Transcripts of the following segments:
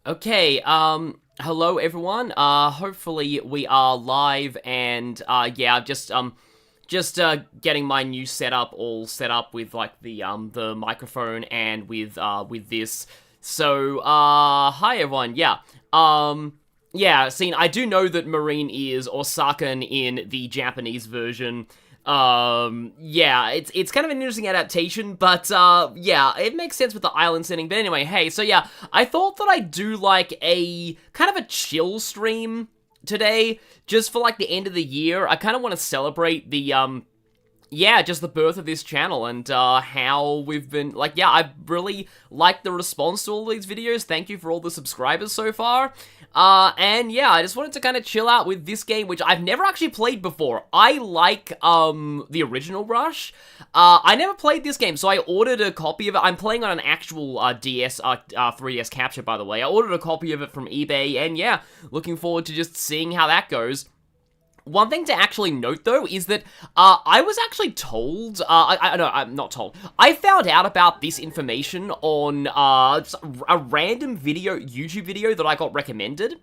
Okay, hello everyone. Hopefully we are live and, yeah, just getting my new setup all set up with, like, the microphone and with this. So, hi everyone, yeah. Yeah, I do know that Marine is Osakan in the Japanese version. Yeah, it's kind of an interesting adaptation, but, yeah, it makes sense with the island setting. But anyway, hey, so yeah, I thought that I'd do, like, a kind of a chill stream today, just for, like, the end of the year. I kind of want to celebrate the, yeah, just the birth of this channel and, how we've been, like, yeah, I really liked the response to all these videos. Thank you for all the subscribers so far. And yeah, I just wanted to kind of chill out with this game, which I've never actually played before. I like, the original Rush. I never played this game, so I ordered a copy of it. I'm playing on an actual, 3DS capture, by the way. I ordered a copy of it from eBay, and yeah, looking forward to just seeing how that goes. One thing to actually note, though, is that, I was actually told, no, I'm not told. I found out about this information on, just a random YouTube video that I got recommended.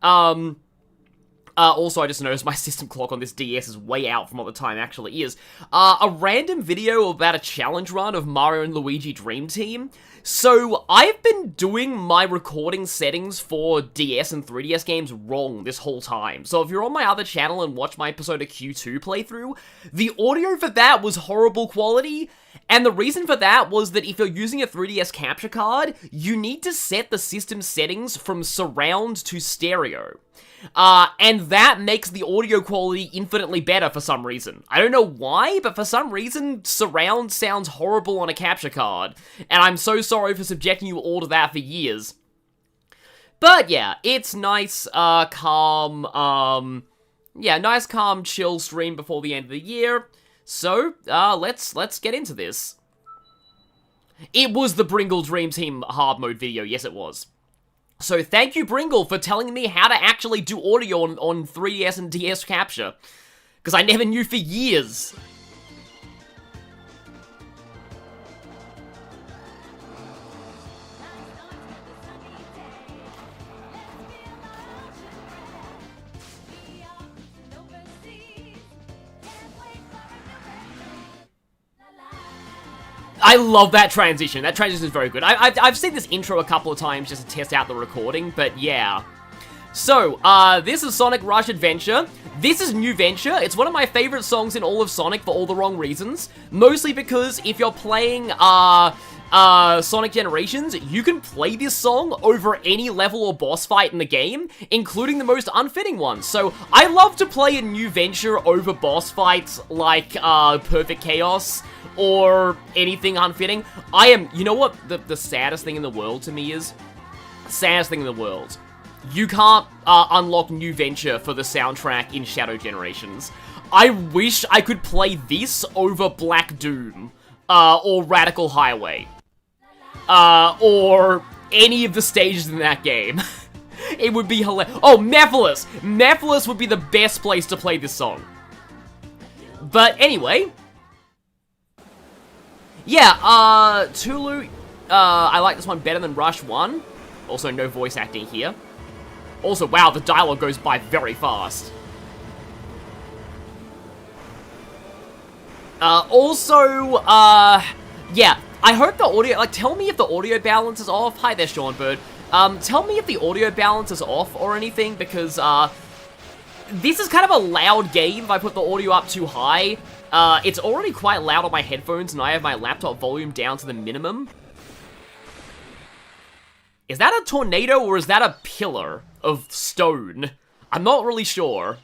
Also, I just noticed my system clock on this DS is way out from what the time actually is. A random video about a challenge run of Mario and Luigi Dream Team. So, I've been doing my recording settings for DS and 3DS games wrong this whole time. So, if you're on my other channel and watch my Persona Q2 playthrough, the audio for that was horrible quality. And the reason for that was that if you're using a 3DS capture card, you need to set the system settings from surround to stereo. And that makes the audio quality infinitely better for some reason. I don't know why, but for some reason, surround sounds horrible on a capture card. And I'm so sorry for subjecting you all to that for years. But yeah, it's nice, calm, yeah, nice, calm, chill stream before the end of the year. So, let's get into this. It was the Bringle Dream Team hard mode video, yes it was. So thank you, Bringle, for telling me how to actually do audio on 3DS and DS capture. Because I never knew for years. I love that transition. That transition is very good. I've seen this intro a couple of times just to test out the recording, but yeah. So, this is Sonic Rush Adventure. This is New Venture. It's one of my favorite songs in all of Sonic for all the wrong reasons. Mostly because if you're playing, Sonic Generations, you can play this song over any level or boss fight in the game, including the most unfitting ones. So, I love to play a New Venture over boss fights like, Perfect Chaos, or anything unfitting. You know what the saddest thing in the world to me is? Saddest thing in the world. You can't, unlock New Venture for the soundtrack in Shadow Generations. I wish I could play this over Black Doom, or Radical Highway. Or any of the stages in that game. It would be hilarious. Oh, Mephiles! Mephiles would be the best place to play this song. But anyway, yeah, Tulu, I like this one better than Rush 1. Also, no voice acting here. Also, wow, the dialogue goes by very fast. Yeah, I hope the audio, like, tell me if the audio balance is off. Hi there, Sean Bird. Tell me if the audio balance is off or anything, because, this is kind of a loud game if I put the audio up too high. It's already quite loud on my headphones, and I have my laptop volume down to the minimum. Is that a tornado, or is that a pillar of stone? I'm not really sure.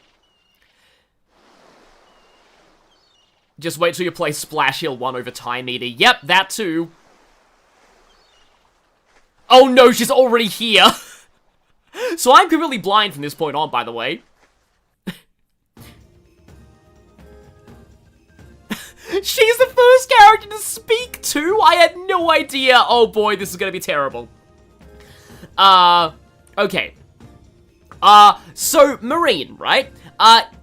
Just wait till you play Splash Hill 1 over Time Eater. Yep, that too. Oh no, she's already here! So I'm completely blind from this point on, by the way. She's the first character to speak too? I had no idea. Oh boy, this is gonna be terrible. Okay. So, Marine, right?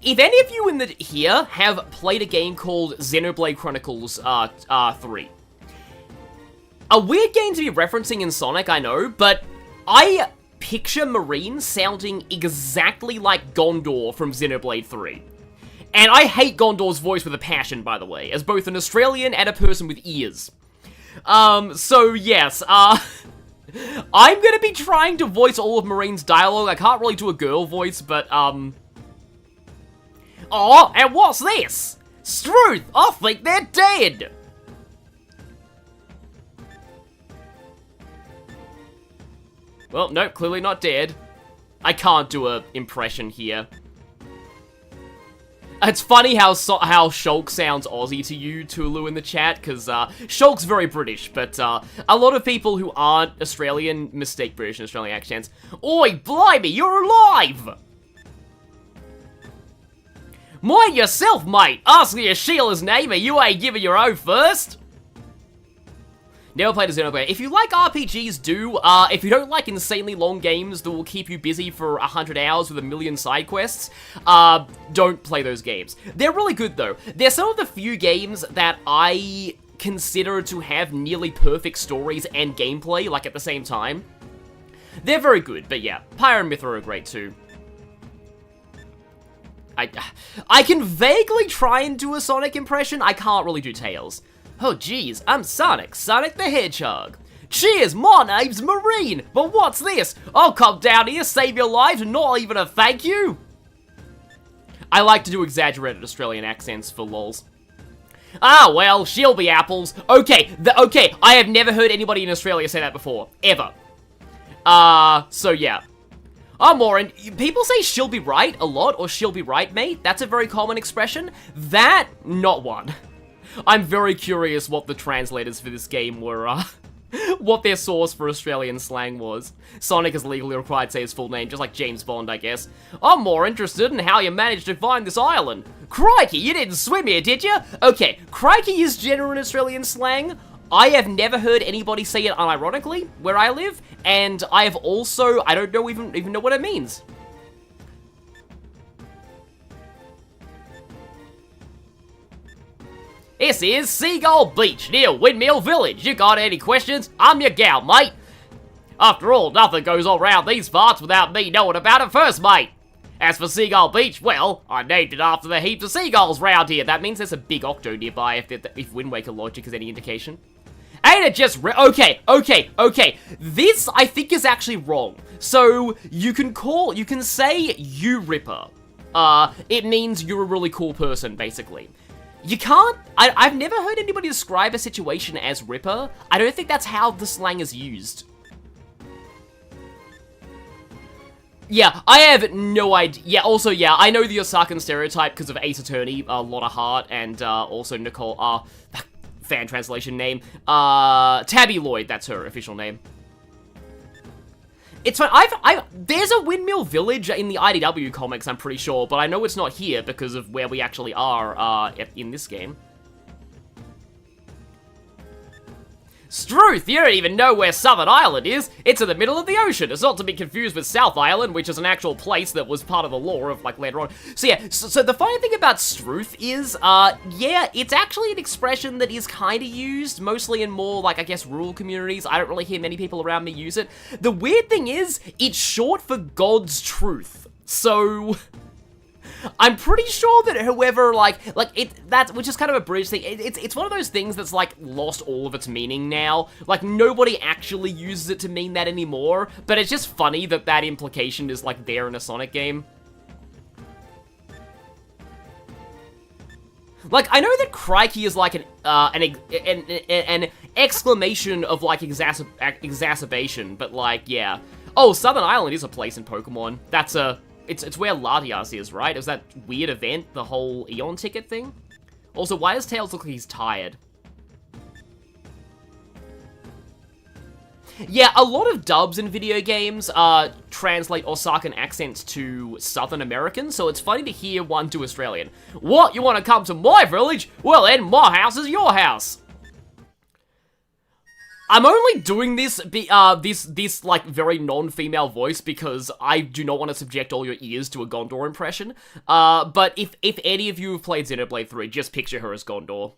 If any of you here have played a game called Xenoblade Chronicles, 3. A weird game to be referencing in Sonic, I know, but I picture Marine sounding exactly like Gondor from Xenoblade 3. And I hate Gondor's voice with a passion, by the way, as both an Australian and a person with ears. So yes, I'm gonna be trying to voice all of Marine's dialogue. I can't really do a girl voice, but, Oh, and what's this? Struth! I think they're dead! Well, no, clearly not dead. I can't do a impression here. It's funny how Shulk sounds Aussie to you, Tulu, in the chat, because Shulk's very British, but a lot of people who aren't Australian mistake British and Australian accents. Oi, blimey, you're alive! Mind yourself, mate! Ask your Sheila's name and you ain't giving your own first! Never played a Xenoblade. If you like RPGs, do. If you don't like insanely long games that will keep you busy for 100 hours with a million side quests, don't play those games. They're really good, though. They're some of the few games that I consider to have nearly perfect stories and gameplay, like, at the same time. They're very good, but yeah, Pyre and Mythra are great, too. I can vaguely try and do a Sonic impression. I can't really do Tails. Oh geez, I'm Sonic the Hedgehog. Cheers, my name's Marine, but what's this? I'll come down here, save your lives, and not even a thank you? I like to do exaggerated Australian accents for lols. Ah, well, she'll be apples. Okay, okay, I have never heard anybody in Australia say that before, ever. So yeah. I'm more in- people say she'll be right a lot, or she'll be right, mate. That's a very common expression. That, not one. I'm very curious what the translators for this game were, what their source for Australian slang was. Sonic is legally required to say his full name, just like James Bond, I guess. I'm more interested in how you managed to find this island. Crikey, you didn't swim here, did you? Okay, crikey is genuine Australian slang. I have never heard anybody say it unironically where I live, and I have also, I don't know even know what it means. This is Seagull Beach, near Windmill Village. You got any questions? I'm your gal, mate. After all, nothing goes on around these parts without me knowing about it first, mate. As for Seagull Beach, well, I named it after the heaps of seagulls round here. That means there's a big octo nearby, if Wind Waker logic is any indication. Ain't it just okay. This, I think, is actually wrong. So, you can say you Ripper. It means you're a really cool person, basically. You can't, I've never heard anybody describe a situation as Ripper. I don't think that's how the slang is used. Yeah, I have no idea. Yeah, also, yeah, I know the Osakan stereotype because of Ace Attorney, Lotta Hart, and also Nicole, fan translation name. Tabby Lloyd, that's her official name. It's fine. There's a Windmill Village in the IDW comics, I'm pretty sure, but I know it's not here because of where we actually are, in this game. Struth, you don't even know where Southern Island is. It's in the middle of the ocean. It's not to be confused with South Island, which is an actual place that was part of the lore of, like, later on. So yeah, so the funny thing about Struth is, yeah, it's actually an expression that is kind of used, mostly in more, like, I guess, rural communities. I don't really hear many people around me use it. The weird thing is, it's short for God's truth. So I'm pretty sure that whoever, which is kind of a British thing, it's one of those things that's, like, lost all of its meaning now. Like, nobody actually uses it to mean that anymore, but it's just funny that that implication is, like, there in a Sonic game. Like, I know that crikey is, like, an exclamation of, like, exacerbation, but, like, yeah. Oh, Southern Island is a place in Pokemon. That's It's where Latias is, right? It was that weird event, the whole Eon ticket thing? Also, why does Tails look like he's tired? Yeah, a lot of dubs in video games translate Osakan accents to Southern American, so it's funny to hear one to Australian. What, you want to come to my village? Well then, my house is your house. I'm only doing this, like, very non-female voice because I do not want to subject all your ears to a Gondor impression. But if any of you have played Xenoblade 3, just picture her as Gondor.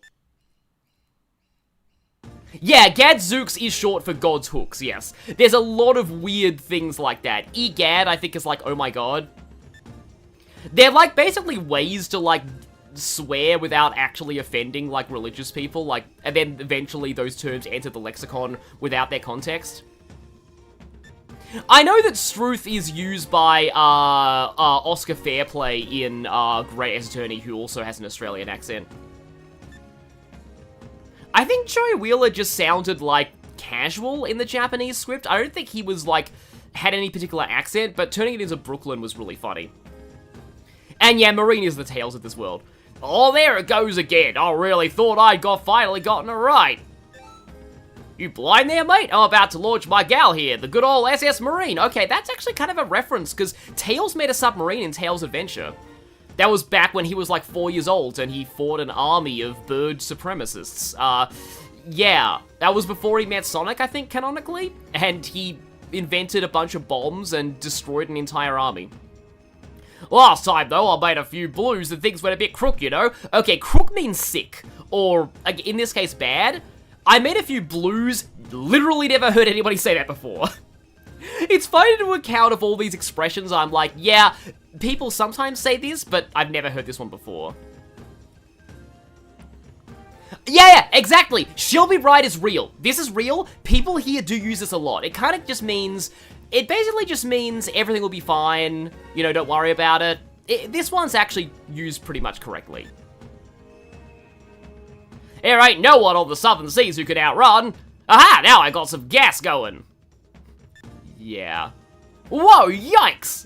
Yeah, Gadzooks is short for God's hooks, yes. There's a lot of weird things like that. Egad, I think, is like, oh my god. They're, like, basically ways to, like, swear without actually offending, like, religious people, like, and then eventually those terms enter the lexicon without their context. I know that Struth is used by, Oscar Fairplay in, Great Ace Attorney, who also has an Australian accent. I think Joey Wheeler just sounded, like, casual in the Japanese script. I don't think he was, like, had any particular accent, but turning it into Brooklyn was really funny. And yeah, Marine is the Tales of this world. Oh, there it goes again. I really thought I'd finally gotten it right. You blind there, mate? I'm about to launch my gal here, the good old SS Marine. Okay, that's actually kind of a reference, because Tails made a submarine in Tails Adventure. That was back when he was like 4 years old, and he fought an army of bird supremacists. Yeah, that was before he met Sonic, I think, canonically, and he invented a bunch of bombs and destroyed an entire army. Last time, though, I made a few blues and things went a bit crook, you know? Okay, crook means sick, or, in this case, bad. I made a few blues, literally never heard anybody say that before. It's funny to account of all these expressions, I'm like, yeah, people sometimes say this, but I've never heard this one before. Yeah, exactly! She'll be right is real. This is real. People here do use this a lot. It kind of just means... It basically just means everything will be fine, you know, don't worry about it. This one's actually used pretty much correctly. There ain't no one on the southern seas who can outrun. Aha, now I got some gas going. Yeah. Whoa, yikes!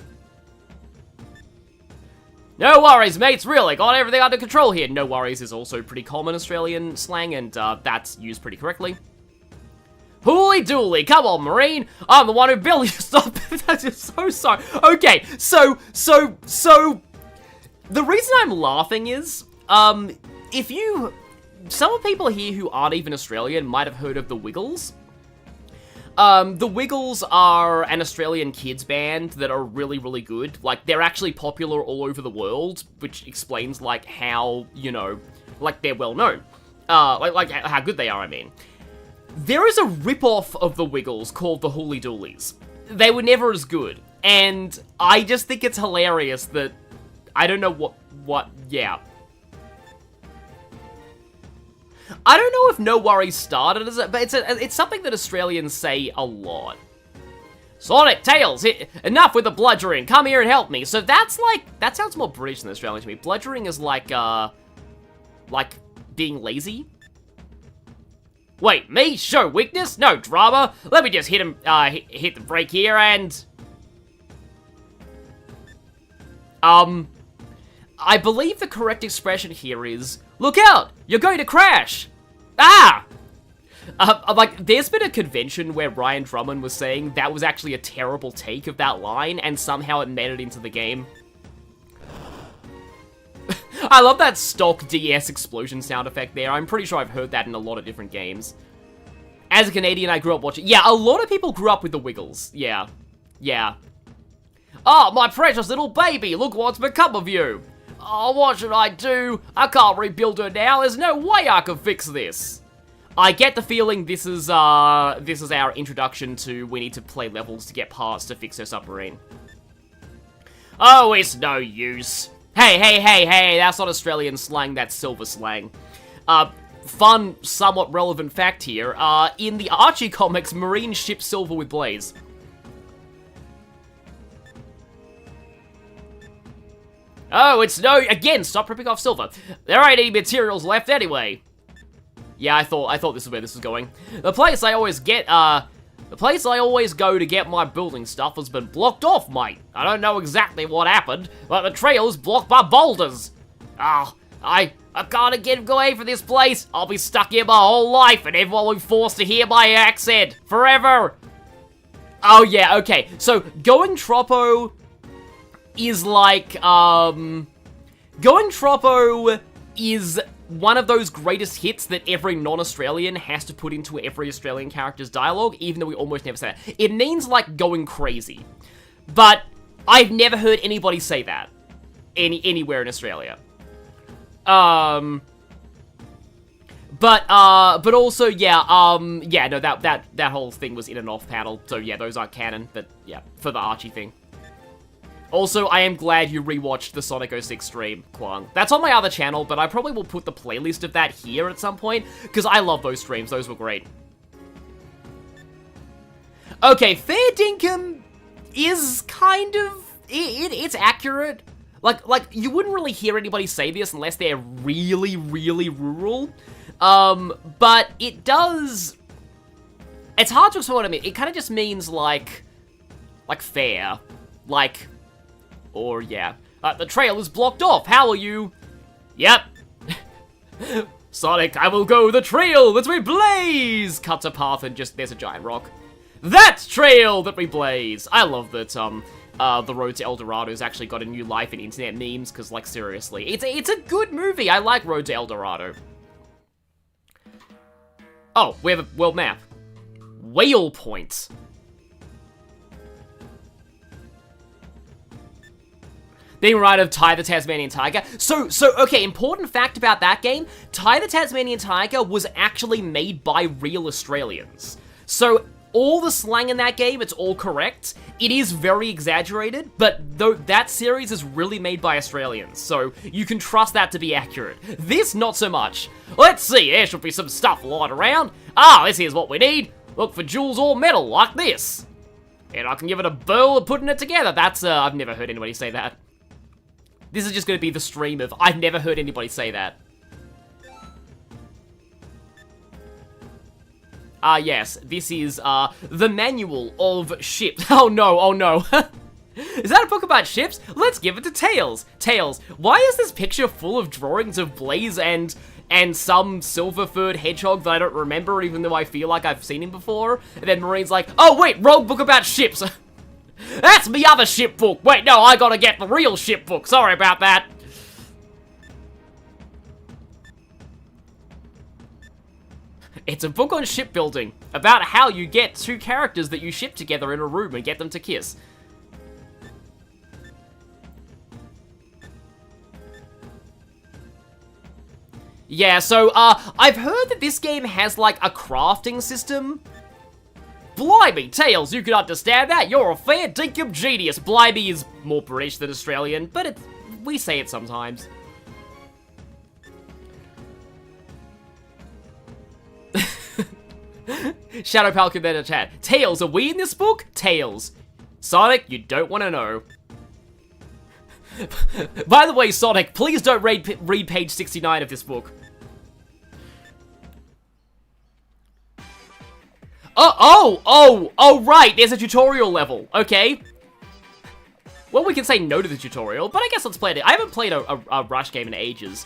No worries, mates, really, got everything under control here. No worries is also pretty common Australian slang, and that's used pretty correctly. Hooly dooly, come on, Marine. I'm the one who built you. Stop. That's just so sorry. Okay, so, the reason I'm laughing is, if you, some of people here who aren't even Australian might have heard of the Wiggles. The Wiggles are an Australian kids band that are really, really good. Like, they're actually popular all over the world, which explains, like, how, you know, like, they're well known. Like how good they are, I mean. There is a rip-off of the Wiggles called the Hooly Doolies. They were never as good, and I just think it's hilarious that, I don't know yeah. I don't know if No Worries started as it, but it's something that Australians say a lot. Sonic, Tails, enough with the bludgeoning, come here and help me. So that's like, that sounds more British than Australian to me. Bludgeoning is like being lazy. Wait, me? Show weakness? No drama. Let me just hit him, hit the brake here and... I believe the correct expression here is, look out! You're going to crash! Ah! Like, there's been a convention where Ryan Drummond was saying that was actually a terrible take of that line, and somehow it made it into the game. I love that stock DS explosion sound effect there. I'm pretty sure I've heard that in a lot of different games. As a Canadian, I grew up watching... Yeah, a lot of people grew up with the Wiggles. Yeah. Yeah. Oh, my precious little baby! Look what's become of you! Oh, what should I do? I can't rebuild her now. There's no way I can fix this. I get the feeling this is our introduction to we need to play levels to get parts to fix her submarine. Oh, it's no use. Hey, that's not Australian slang, that's silver slang. Fun, somewhat relevant fact here. In the Archie comics, Marine ships silver with Blaze. Oh, it's no... Again, stop ripping off silver. There ain't any materials left anyway. Yeah, I thought this is where this was going. The place I always go to get my building stuff has been blocked off, mate. I don't know exactly what happened, but the trail's blocked by boulders. Ah, I can't go away from this place. I'll be stuck here my whole life, and everyone will be forced to hear my accent forever. Oh yeah, okay. So Going Troppo is like, Going Troppo is one of those greatest hits that every non-Australian has to put into every Australian character's dialogue, even though we almost never say that. It means, like, going crazy. But I've never heard anybody say that anywhere in Australia. But But also, yeah, no, that whole thing was in and off panel, so yeah, those aren't canon, but yeah, for the Archie thing. Also, I am glad you rewatched the Sonic 06 stream, Kwang. That's on my other channel, but I probably will put the playlist of that here at some point, because I love those streams, those were great. Okay, Fair Dinkum is kind of, it's accurate. Like, you wouldn't really hear anybody say this unless they're really, really rural. But it does, it's hard to explain what I mean. It kind of just means, like fair. Like, or, yeah. The trail is blocked off, how will you? Yep. Sonic, I will go the trail that we blaze! Cuts a path and just, there's a giant rock. That trail that we blaze! I love that, the Road to El Dorado's actually got a new life in internet memes, because, like, seriously, it's a good movie. I like Road to El Dorado. Oh, we have a world map. Whale Point. Being right of Ty the Tasmanian Tiger. So, okay, important fact about that game, Ty the Tasmanian Tiger was actually made by real Australians. So, all the slang in that game, it's all correct. It is very exaggerated, but though that series is really made by Australians, so you can trust that to be accurate. This, not so much. Let's see, there should be some stuff lying around. Ah, this here's what we need. Look for jewels or metal, like this. And I can give it a whirl of putting it together. That's, I've never heard anybody say that. This is just going to be the stream of, I've never heard anybody say that. Yes, this is, the manual of ships. Oh no, oh no. Is that a book about ships? Let's give it to Tails. Tails, why is this picture full of drawings of Blaze and some silver-furred hedgehog that I don't remember, even though I feel like I've seen him before? And then Marine's like, oh wait, wrong book about ships. That's me other ship book. Wait, no, I gotta get the real ship book. Sorry about that. It's a book on shipbuilding, about how you get two characters that you ship together in a room and get them to kiss. Yeah, so, I've heard that this game has, like, a crafting system. Blimey, Tails, you can understand that. You're a fair dinkum genius. Blimey is more British than Australian, but we say it sometimes. Shadow Falcon in the chat. Tails, are we in this book? Tails. Sonic, you don't want to know. By the way, Sonic, please don't read page 69 of this book. Oh, right, there's a tutorial level. Okay. Well, we can say no to the tutorial, but I guess let's play it. I haven't played a Rush game in ages.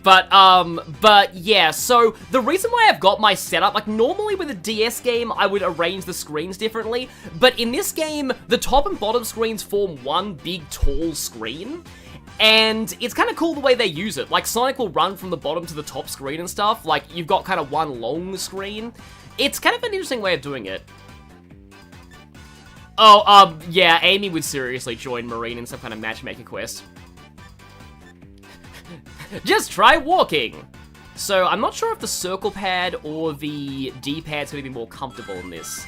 But yeah, so the reason why I've got my setup, like normally with a DS game, I would arrange the screens differently, but in this game, the top and bottom screens form one big tall screen, and it's kind of cool the way they use it. Like Sonic will run from the bottom to the top screen and stuff, like you've got kind of one long screen. It's kind of an interesting way of doing it. Oh, yeah, Amy would seriously join Marine in some kind of matchmaker quest. Just try walking! So, I'm not sure if the circle pad or the D-pad's gonna be more comfortable in this.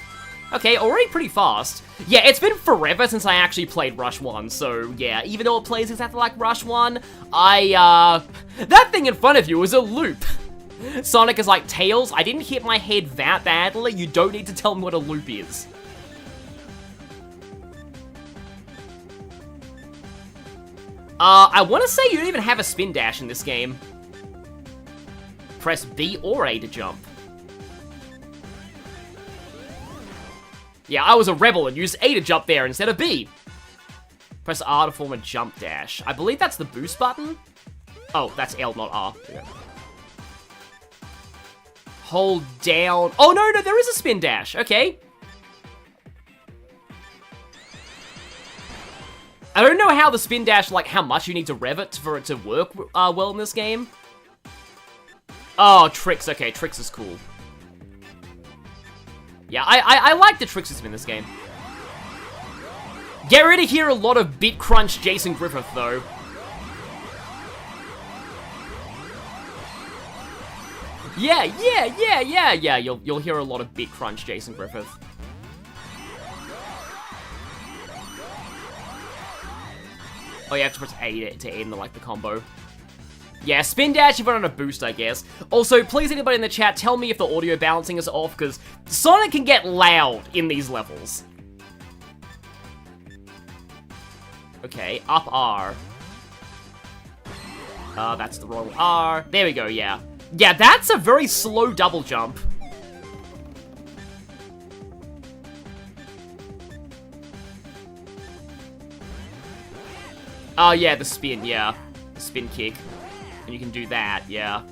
Okay, already pretty fast. Yeah, it's been forever since I actually played Rush 1, so yeah, even though it plays exactly like Rush 1, that thing in front of you is a loop! Sonic is like, Tails, I didn't hit my head that badly, you don't need to tell me what a loop is. I want to say you don't even have a spin dash in this game. Press B or A to jump. Yeah, I was a rebel and used A to jump there instead of B. Press R to form a jump dash. I believe that's the boost button. Oh, that's L, not R. Yeah. Hold down. Oh, no, there is a spin dash. Okay. I don't know how the spin dash, like, how much you need to rev it for it to work well in this game. Oh, tricks. Okay, tricks is cool. Yeah, I like the trick system in this game. Get ready to hear a lot of Bit Crunch Jason Griffith, though. Yeah. You'll hear a lot of bit crunch, Jason Griffith. Oh, you have to press A to end the combo. Yeah, spin dash if you're on a boost, I guess. Also, please, anybody in the chat, tell me if the audio balancing is off, because Sonic can get loud in these levels. Okay, up R. That's the wrong R. There we go, yeah. Yeah, that's a very slow double jump. Oh, yeah, the spin, yeah. The spin kick. And you can do that, yeah.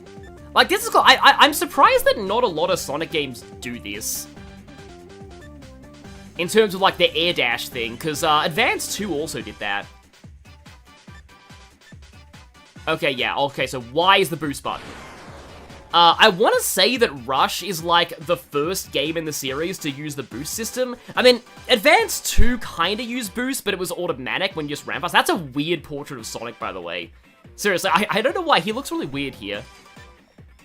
Like, this is cool. I'm surprised that not a lot of Sonic games do this. In terms of, like, the air dash thing, because Advance 2 also did that. Okay, yeah, okay, so Y is the boost button. I want to say that Rush is, like, the first game in the series to use the boost system. I mean, Advance 2 kind of used boost, but it was automatic when you just ran past. That's a weird portrait of Sonic, by the way. Seriously, I don't know why. He looks really weird here.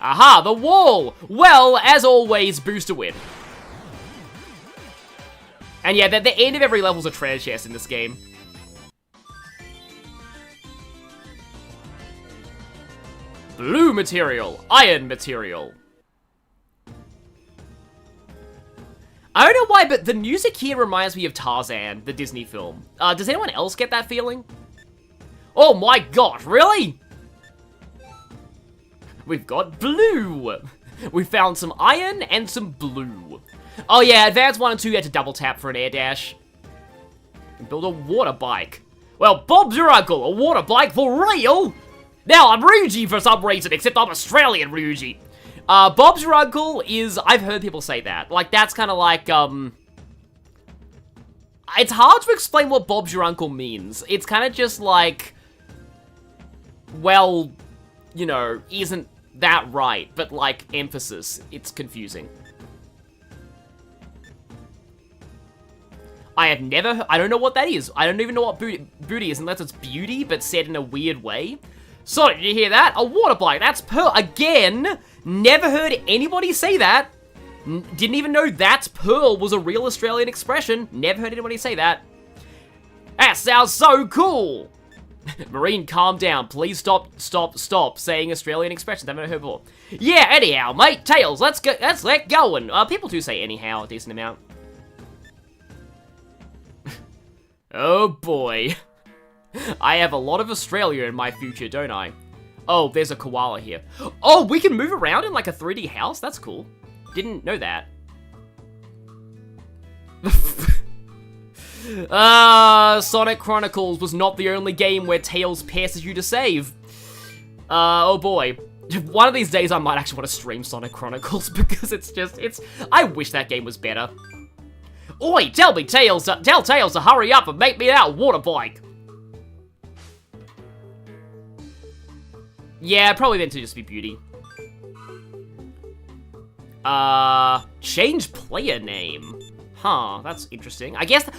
Aha, the wall! Well, as always, boost to win. And yeah, the end of every level is a treasure chest in this game. Blue material, iron material. I don't know why, but the music here reminds me of Tarzan, the Disney film. Does anyone else get that feeling? Oh my gosh, really? We've got blue. We found some iron and some blue. Oh yeah, Advance 1 and 2 you had to double tap for an air dash. And build a water bike. Well, Bob's your uncle, a water bike for real? Now, I'm Ryuji for some reason, except I'm Australian Ryuji. Bob's your uncle is, I've heard people say that. Like, that's kind of like, it's hard to explain what Bob's your uncle means. It's kind of just like, well, you know, isn't that right? But, like, emphasis. It's confusing. I don't know what that is. I don't even know what booty is, unless it's beauty, but said in a weird way. So, did you hear that? A water bike, that's Pearl. Again, never heard anybody say that. Didn't even know that's Pearl was a real Australian expression. Never heard anybody say that. That sounds so cool. Marine, calm down. Please stop saying Australian expressions. I've never heard before. Yeah, anyhow, mate, Tails, let's get going. People do say anyhow a decent amount. Oh boy. I have a lot of Australia in my future, don't I? Oh, there's a koala here. Oh, we can move around in like a 3D house? That's cool. Didn't know that. Sonic Chronicles was not the only game where Tails passes you to save. Oh boy. One of these days I might actually want to stream Sonic Chronicles because I wish that game was better. Oi, tell Tails to hurry up and make me that water bike. Yeah, probably meant to just be beauty. Change player name. Huh, that's interesting. I guess,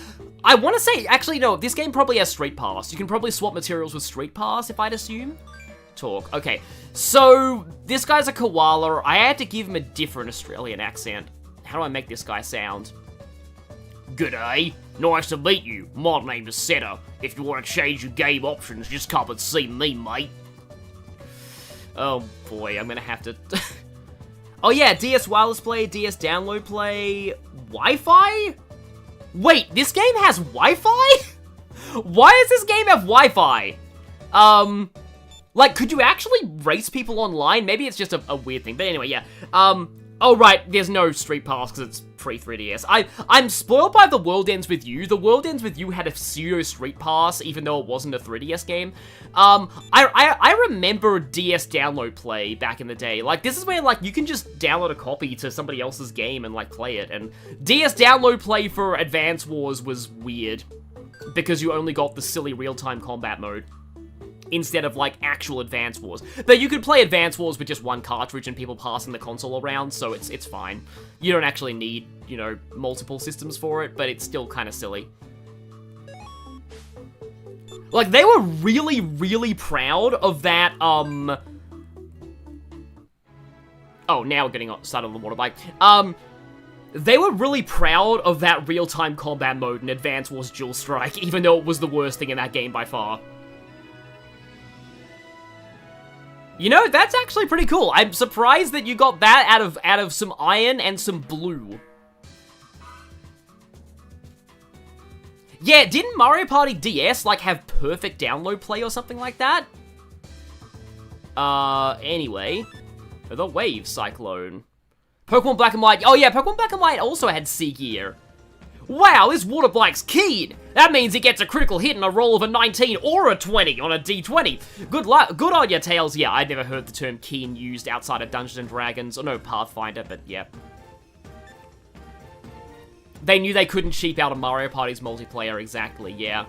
I want to say, actually, no, this game probably has Street Pass. You can probably swap materials with Street Pass, if I'd assume. Talk, okay. So, this guy's a koala. I had to give him a different Australian accent. How do I make this guy sound? G'day, nice to meet you. My name is Setter. If you want to change your game options, just come and see me, mate. Oh boy, I'm gonna have to... Oh yeah, DS Wireless Play, DS Download Play... Wi-Fi? Wait, this game has Wi-Fi? Why does this game have Wi-Fi? Like, could you actually race people online? Maybe it's just a weird thing, but anyway, yeah. Oh right, there's no Street Pass because it's pre-3DS. I'm spoiled by The World Ends With You. The World Ends With You had a pseudo Street Pass, even though it wasn't a 3DS game. I remember DS Download Play back in the day. Like, this is where, like, you can just download a copy to somebody else's game and, like, play it. And DS Download Play for Advance Wars was weird, because you only got the silly real-time combat mode instead of, like, actual Advance Wars. But you could play Advance Wars with just one cartridge and people passing the console around, so it's fine. You don't actually need, you know, multiple systems for it, but it's still kind of silly. Like, they were really, really proud of that, Oh, now we're getting started on the water bike. They were really proud of that real-time combat mode in Advance Wars Dual Strike, even though it was the worst thing in that game by far. You know, that's actually pretty cool. I'm surprised that you got that out of some iron and some blue. Yeah, didn't Mario Party DS, like, have perfect download play or something like that? Anyway. The Wave Cyclone. Pokemon Black and White. Oh yeah, Pokemon Black and White also had Sea Gear. Wow, this water bike's keen. That means it gets a critical hit and a roll of a 19 or a 20 on a D20. Good luck. Good on your Tails. Yeah, I'd never heard the term keen used outside of Dungeons & Dragons. Or no, Pathfinder, but yeah. They knew they couldn't cheap out a Mario Party's multiplayer, exactly, yeah.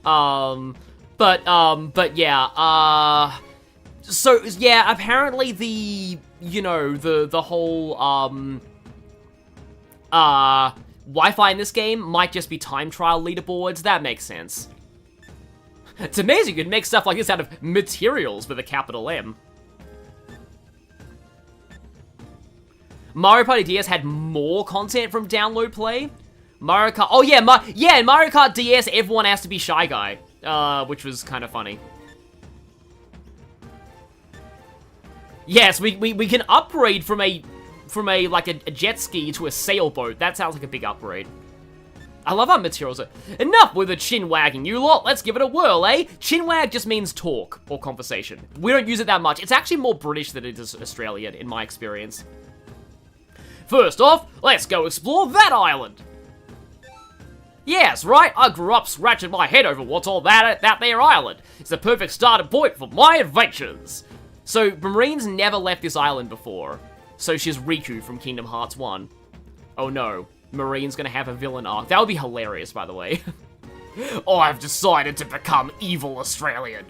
But yeah, so, yeah, apparently the, you know, the whole, Wi-Fi in this game might just be time trial leaderboards. That makes sense. It's amazing you can make stuff like this out of materials with a capital M. Mario Party DS had more content from download play. Mario Kart, oh yeah, in Mario Kart DS, everyone has to be Shy Guy, which was kind of funny. Yes, we can upgrade from a jet ski to a sailboat. That sounds like a big upgrade. I love our materials. Enough with the chin wagging, you lot. Let's give it a whirl, eh? Chin wag just means talk or conversation. We don't use it that much. It's actually more British than it is Australian, in my experience. First off, let's go explore that island. Yes, right, I grew up scratching my head over what's all that there island. It's the perfect starting point for my adventures. So, Marine's never left this island before. So she's Riku from Kingdom Hearts 1. Oh no, Marine's gonna have a villain arc. That would be hilarious, by the way. Oh, I've decided to become evil Australian.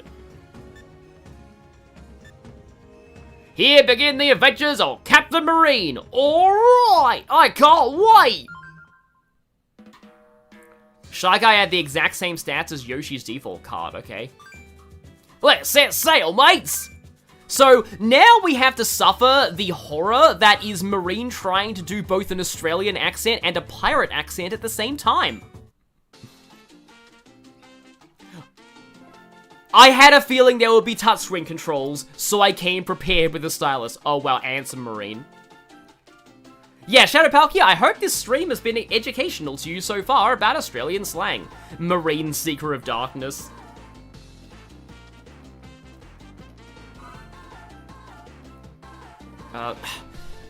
Here begin the adventures of Captain Marine. Alright, I can't wait. Shy Guy had the exact same stats as Yoshi's default card, okay. Let's set sail, mates! So, now we have to suffer the horror that is Marine trying to do both an Australian accent and a pirate accent at the same time. I had a feeling there would be touchscreen controls, so I came prepared with a stylus. Oh wow, and some Marine. Yeah, Shadow Palkia, I hope this stream has been educational to you so far about Australian slang. Marine Seeker of Darkness.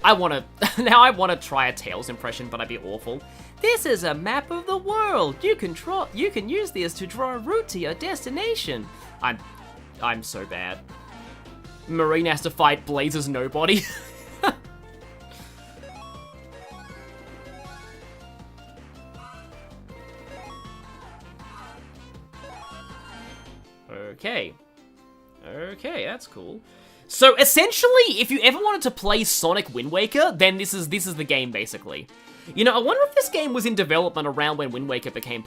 I wanna try a Tails impression, but I'd be awful. This is a map of the world. You can use this to draw a route to your destination. I'm so bad. Marine has to fight Blaze's nobody. Okay, that's cool. So essentially, if you ever wanted to play Sonic Wind Waker, then this is the game basically. You know, I wonder if this game was in development around when Wind Waker became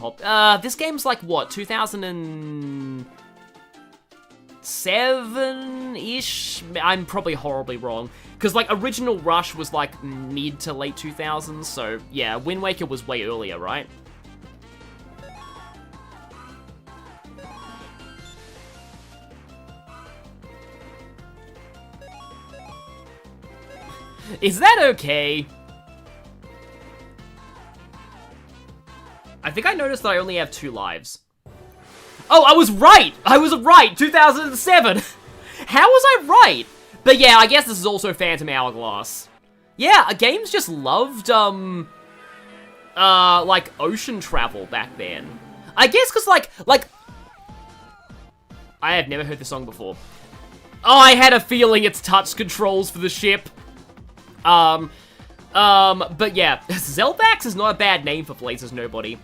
this game's like what, 2007-ish? I'm probably horribly wrong. Because like original Rush was like mid to late 2000s, so yeah, Wind Waker was way earlier, right? Is that okay? I think I noticed that I only have 2 lives. Oh, I was right! 2007! How was I right? But yeah, I guess this is also Phantom Hourglass. Yeah, games just loved, like, ocean travel back then. I guess because, like... I have never heard this song before. Oh, I had a feeling it's touch controls for the ship. But yeah, Zelbax is not a bad name for Blaze's nobody.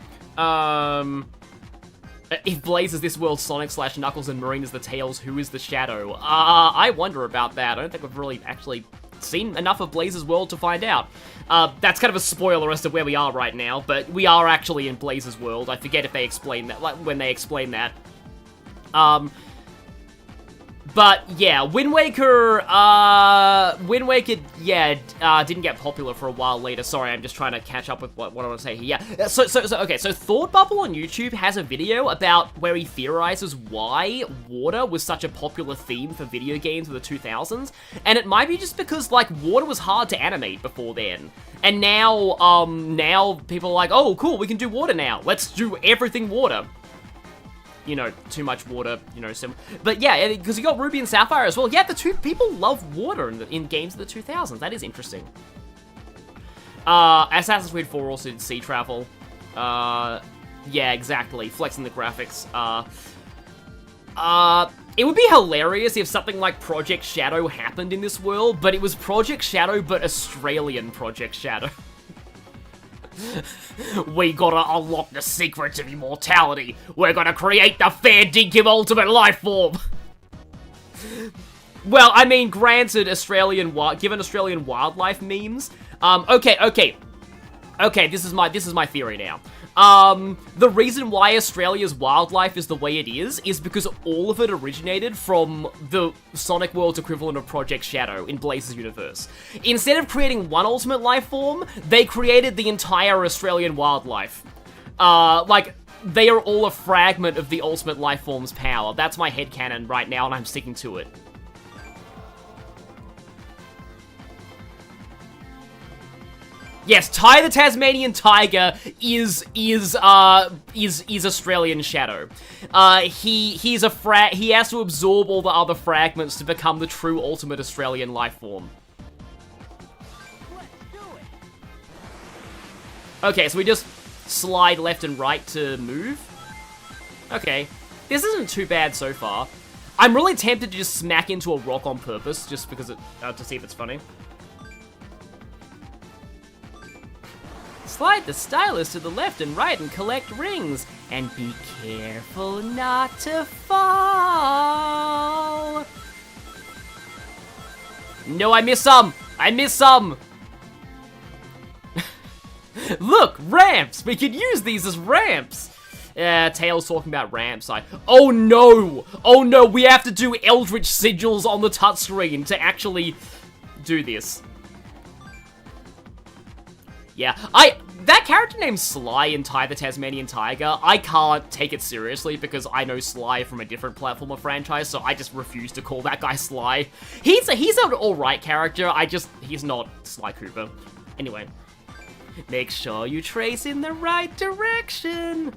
If Blaze is this world's Sonic / Knuckles and Marine is the Tails, who is the Shadow? I wonder about that. I don't think we've really actually seen enough of Blaze's world to find out. That's kind of a spoiler as to where we are right now, but we are actually in Blaze's world. I forget if they explain that, like, when they explain that. But But yeah, Wind Waker, didn't get popular for a while later. Sorry, I'm just trying to catch up with what I want to say here. Yeah, so Thought Bubble on YouTube has a video about where he theorizes why water was such a popular theme for video games of the 2000s, and it might be just because, like, water was hard to animate before then. And now people are like, oh, cool, we can do water now. Let's do everything water. You know, too much water, you know, but yeah, because you got Ruby and Sapphire as well. Yeah, the two people love water in games of the 2000s. That is interesting. Assassin's Creed 4 also did sea travel. Yeah, exactly. Flexing the graphics. It would be hilarious if something like Project Shadow happened in this world, but it was Project Shadow, but Australian Project Shadow. We gotta unlock the secrets of immortality. We're gonna create the fair dinkum ultimate life form. Well, I mean, granted, given Australian wildlife memes. Okay, this is my theory now. The reason why Australia's wildlife is the way it is because all of it originated from the Sonic World's equivalent of Project Shadow in Blaze's universe. Instead of creating one ultimate life form, they created the entire Australian wildlife. Like, they are all a fragment of the ultimate life form's power. That's my headcanon right now, and I'm sticking to it. Yes, Ty the Tasmanian Tiger is Australian Shadow. He has to absorb all the other fragments to become the true ultimate Australian life form. Okay, so we just slide left and right to move. Okay, this isn't too bad so far. I'm really tempted to just smack into a rock on purpose, just because to see if it's funny. Slide the stylus to the left and right and collect rings. And be careful not to fall. No, I missed some! I missed some! Look, ramps! We could use these as ramps! Tails talking about ramps. Oh no! Oh no, we have to do Eldritch Sigils on the touchscreen to actually do this. Yeah, that character named Sly in Ty the Tasmanian Tiger, I can't take it seriously because I know Sly from a different platformer franchise, so I just refuse to call that guy Sly. He's an alright character, he's not Sly Cooper. Anyway, make sure you trace in the right direction.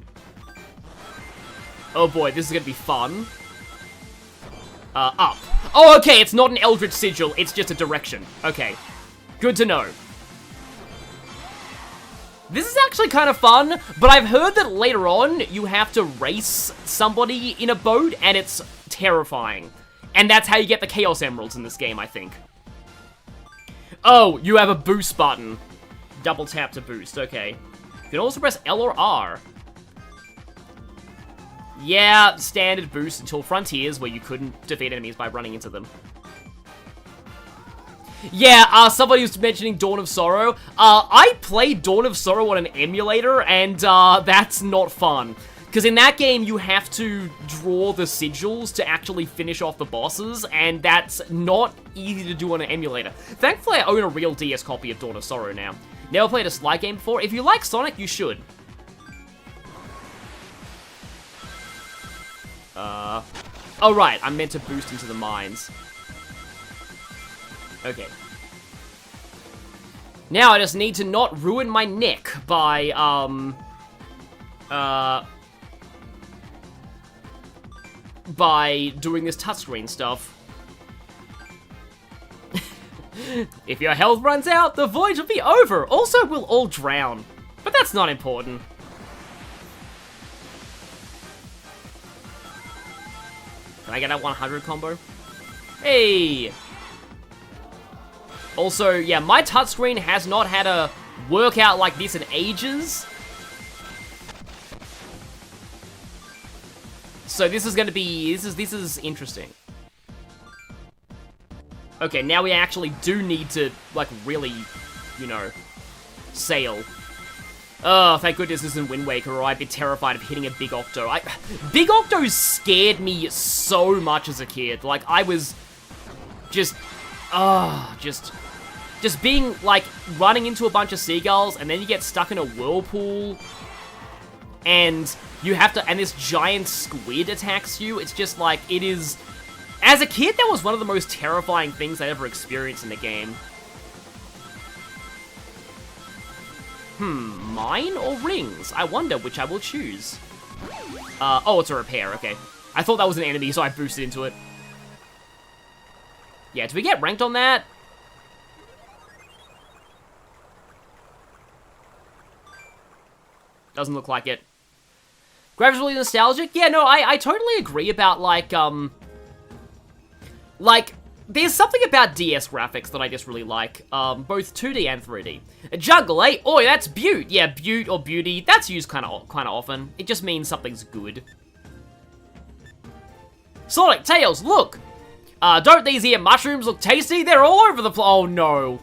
Oh boy, this is gonna be fun. Up. Oh, okay, it's not an Eldritch Sigil, it's just a direction. Okay, good to know. This is actually kind of fun, but I've heard that later on, you have to race somebody in a boat, and it's terrifying. And that's how you get the Chaos Emeralds in this game, I think. Oh, you have a boost button. Double tap to boost, okay. You can also press L or R. Yeah, standard boost until Frontiers, where you couldn't defeat enemies by running into them. Yeah, somebody was mentioning Dawn of Sorrow. I played Dawn of Sorrow on an emulator, and that's not fun. Because in that game, you have to draw the sigils to actually finish off the bosses, and that's not easy to do on an emulator. Thankfully, I own a real DS copy of Dawn of Sorrow now. Never played a Sly game before. If you like Sonic, you should. Oh right, I'm meant to boost into the mines. Okay. Now I just need to not ruin my neck by, by doing this touchscreen stuff. If your health runs out, the voyage will be over. Also, we'll all drown. But that's not important. Can I get that 100 combo? Hey! Also, yeah, my touchscreen has not had a workout like this in ages. So this is gonna be, this is interesting. Okay, now we actually do need to, like, really, you know, sail. Oh, thank goodness this isn't Wind Waker, or I'd be terrified of hitting a Big Octo. Big Octos scared me so much as a kid. Like, I was just being, like, running into a bunch of seagulls, and then you get stuck in a whirlpool, and you have to, and this giant squid attacks you. It's just, like, it is, as a kid, that was one of the most terrifying things I ever experienced in the game. Mine or rings? I wonder which I will choose. Oh, it's a repair, okay. I thought that was an enemy, so I boosted into it. Yeah, did we get ranked on that? Doesn't look like it. Graves really nostalgic? Yeah, no, I totally agree about, like, there's something about DS graphics that I just really like, both 2D and 3D. A juggle, eh? Oi, that's beaut. Yeah, beaut or beauty, that's used kind of often. It just means something's good. Sonic, Tails, look! Don't these here mushrooms look tasty? They're all over the place. Oh, no.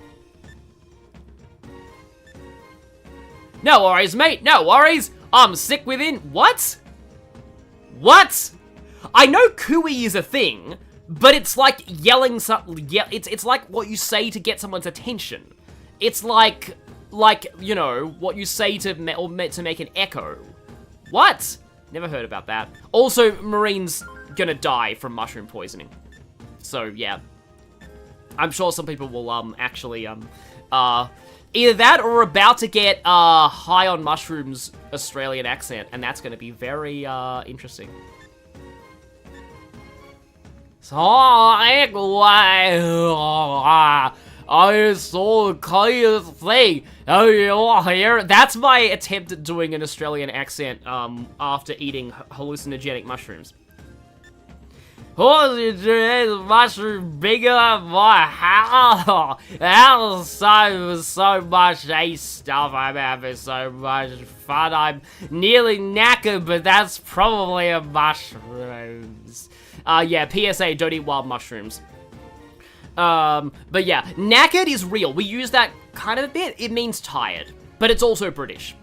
No worries, mate, no worries. I'm sick within. What? What? I know cooey is a thing, but it's like yelling something. Yeah, it's like what you say to get someone's attention. It's like you know what you say to make an echo. What? Never heard about that. Also, Marine's gonna die from mushroom poisoning. So yeah, I'm sure some people will actually either that or about to get high on mushrooms Australian accent, and that's gonna be very interesting. I saw clear thing. Oh, you hear? That's my attempt at doing an Australian accent after eating hallucinogenic mushrooms. Mushroom bigger than my house. Outside was so much stuff. I'm having so much fun. I'm nearly knackered, but that's probably a mushrooms. Yeah, PSA, don't eat wild mushrooms. But yeah, knackered is real. We use that kind of a bit. It means tired, but it's also British.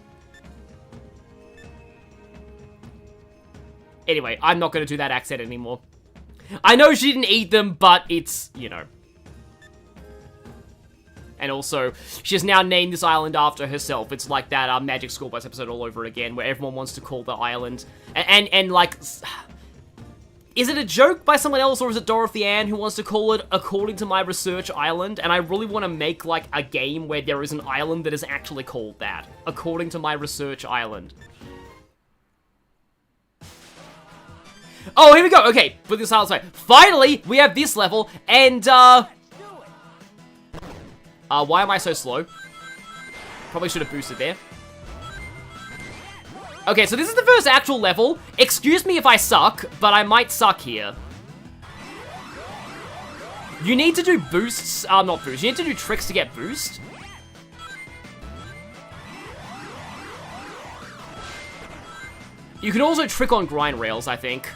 Anyway, I'm not going to do that accent anymore. I know she didn't eat them, but it's, you know. And also, she's now named this island after herself. It's like that Magic School Bus episode all over again, where everyone wants to call the island. And like, is it a joke by someone else, or is it Dorothy Ann who wants to call it According to My Research Island? And I really want to make, like, a game where there is an island that is actually called that. According to My Research Island. Oh, here we go. Okay, put this out. Finally, we have this level, and, why am I so slow? Probably should have boosted there. Okay, so this is the first actual level. Excuse me if I suck, but I might suck here. You need to do boosts, not boosts. You need to do tricks to get boost. You can also trick on grind rails, I think.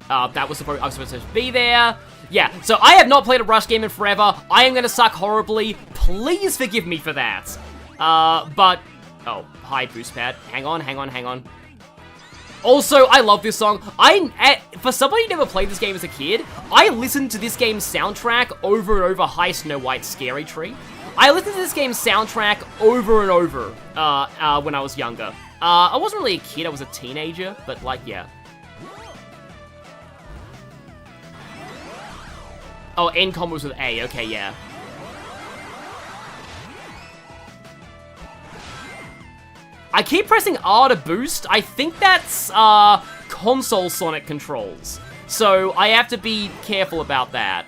That was I was supposed to be there. Yeah, so I have not played a Rush game in forever. I am gonna suck horribly. Please forgive me for that. But, oh, hi, boost pad. Hang on. Also, I love this song. For somebody who never played this game as a kid, I listened to this game's soundtrack over and over Hi Snow White Scary Tree. I listened to this game's soundtrack over and over, when I was younger. I wasn't really a kid, I was a teenager, but like, yeah. Oh, end combos with A, okay, yeah. I keep pressing R to boost. I think that's, console Sonic controls. So, I have to be careful about that.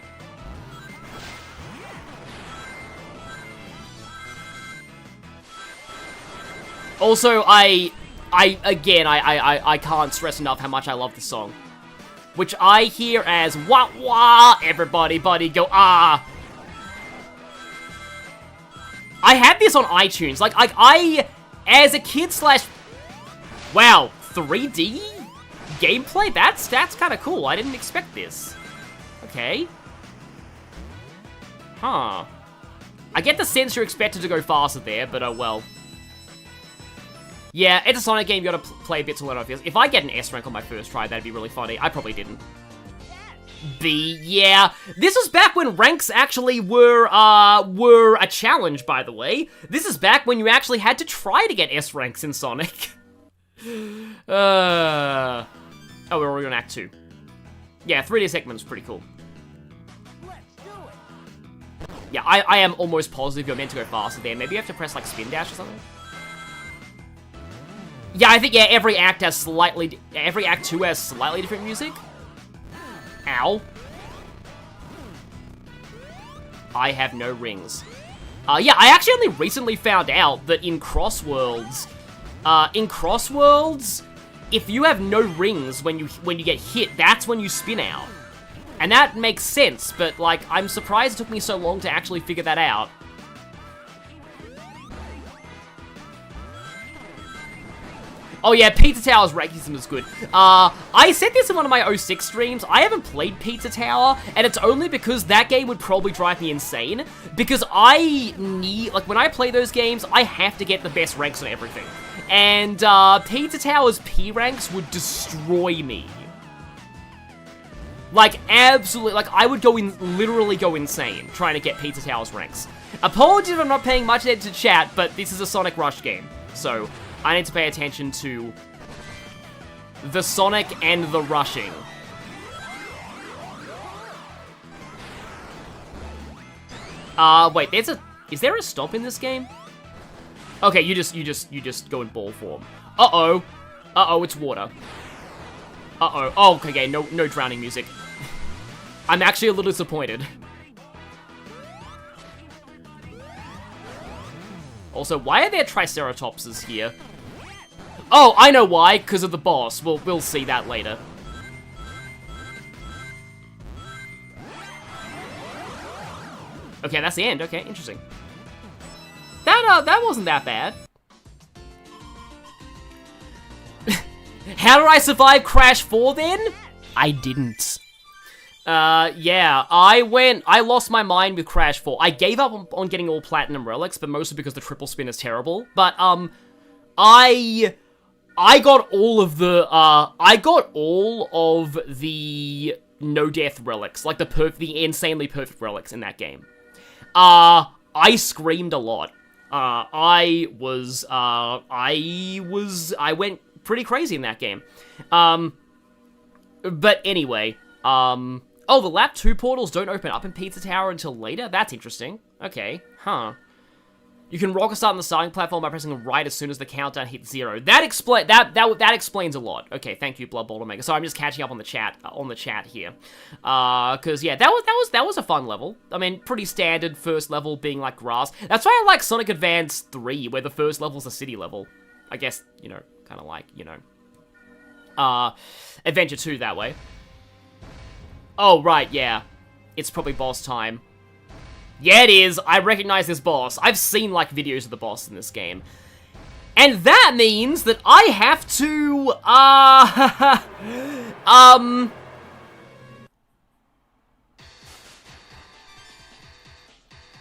Also, I can't stress enough how much I love this song. Which I hear as, wah wah, everybody buddy go, ah. I had this on iTunes, like I as a kid slash, wow, 3D gameplay, that's kind of cool, I didn't expect this. Okay. Huh. I get the sense you're expected to go faster there, but oh well. Yeah, it's a Sonic game, you gotta play a bit to learn off. If I get an S rank on my first try, that'd be really funny. I probably didn't. B, yeah. This was back when ranks actually were a challenge, by the way. This is back when you actually had to try to get S ranks in Sonic. Oh, we're already on Act 2. Yeah, 3D segment's pretty cool. Yeah, I am almost positive you're meant to go faster there. Maybe you have to press, like, spin dash or something? Yeah, I think, yeah, every Act 2 has slightly different music. Ow. I have no rings. Yeah, I actually only recently found out that in Crossworlds, if you have no rings when you get hit, that's when you spin out. And that makes sense, but, like, I'm surprised it took me so long to actually figure that out. Oh yeah, Pizza Tower's racism is good. I said this in one of my 06 streams, I haven't played Pizza Tower, and it's only because that game would probably drive me insane, because I need, like, when I play those games, I have to get the best ranks on everything. And, Pizza Tower's P ranks would destroy me. Like, absolutely, like, I would literally go insane trying to get Pizza Tower's ranks. Apologies if I'm not paying much attention to chat, but this is a Sonic Rush game, so I need to pay attention to the Sonic and the rushing. Wait, is there a stop in this game? Okay, you just go in ball form. Uh-oh. Uh-oh, it's water. Uh-oh. Oh, okay, no drowning music. I'm actually a little disappointed. Also, why are there Triceratopses here? Oh, I know why, because of the boss. We'll see that later. Okay, that's the end. Okay, interesting. That wasn't that bad. How did I survive Crash 4 then? I didn't. Yeah, I lost my mind with Crash 4. I gave up on getting all platinum relics, but mostly because the triple spin is terrible. But, I got all of the no death relics, like the insanely perfect relics in that game. I screamed a lot. I went pretty crazy in that game. But anyway, oh, the lap 2 portals don't open up in Pizza Tower until later? That's interesting. Okay, huh. You can rock a start on the starting platform by pressing right as soon as the countdown hits 0. That explains a lot. Okay, thank you, Blood Bolt Omega. So I'm just catching up on the chat here. Cause yeah, that was a fun level. I mean, pretty standard first level being like grass. That's why I like Sonic Advance 3, where the first level's a city level. I guess, you know, kind of like, you know, Adventure 2 that way. Oh, right, yeah. It's probably boss time. Yeah, it is. I recognize this boss. I've seen, like, videos of the boss in this game. And that means that I have to, I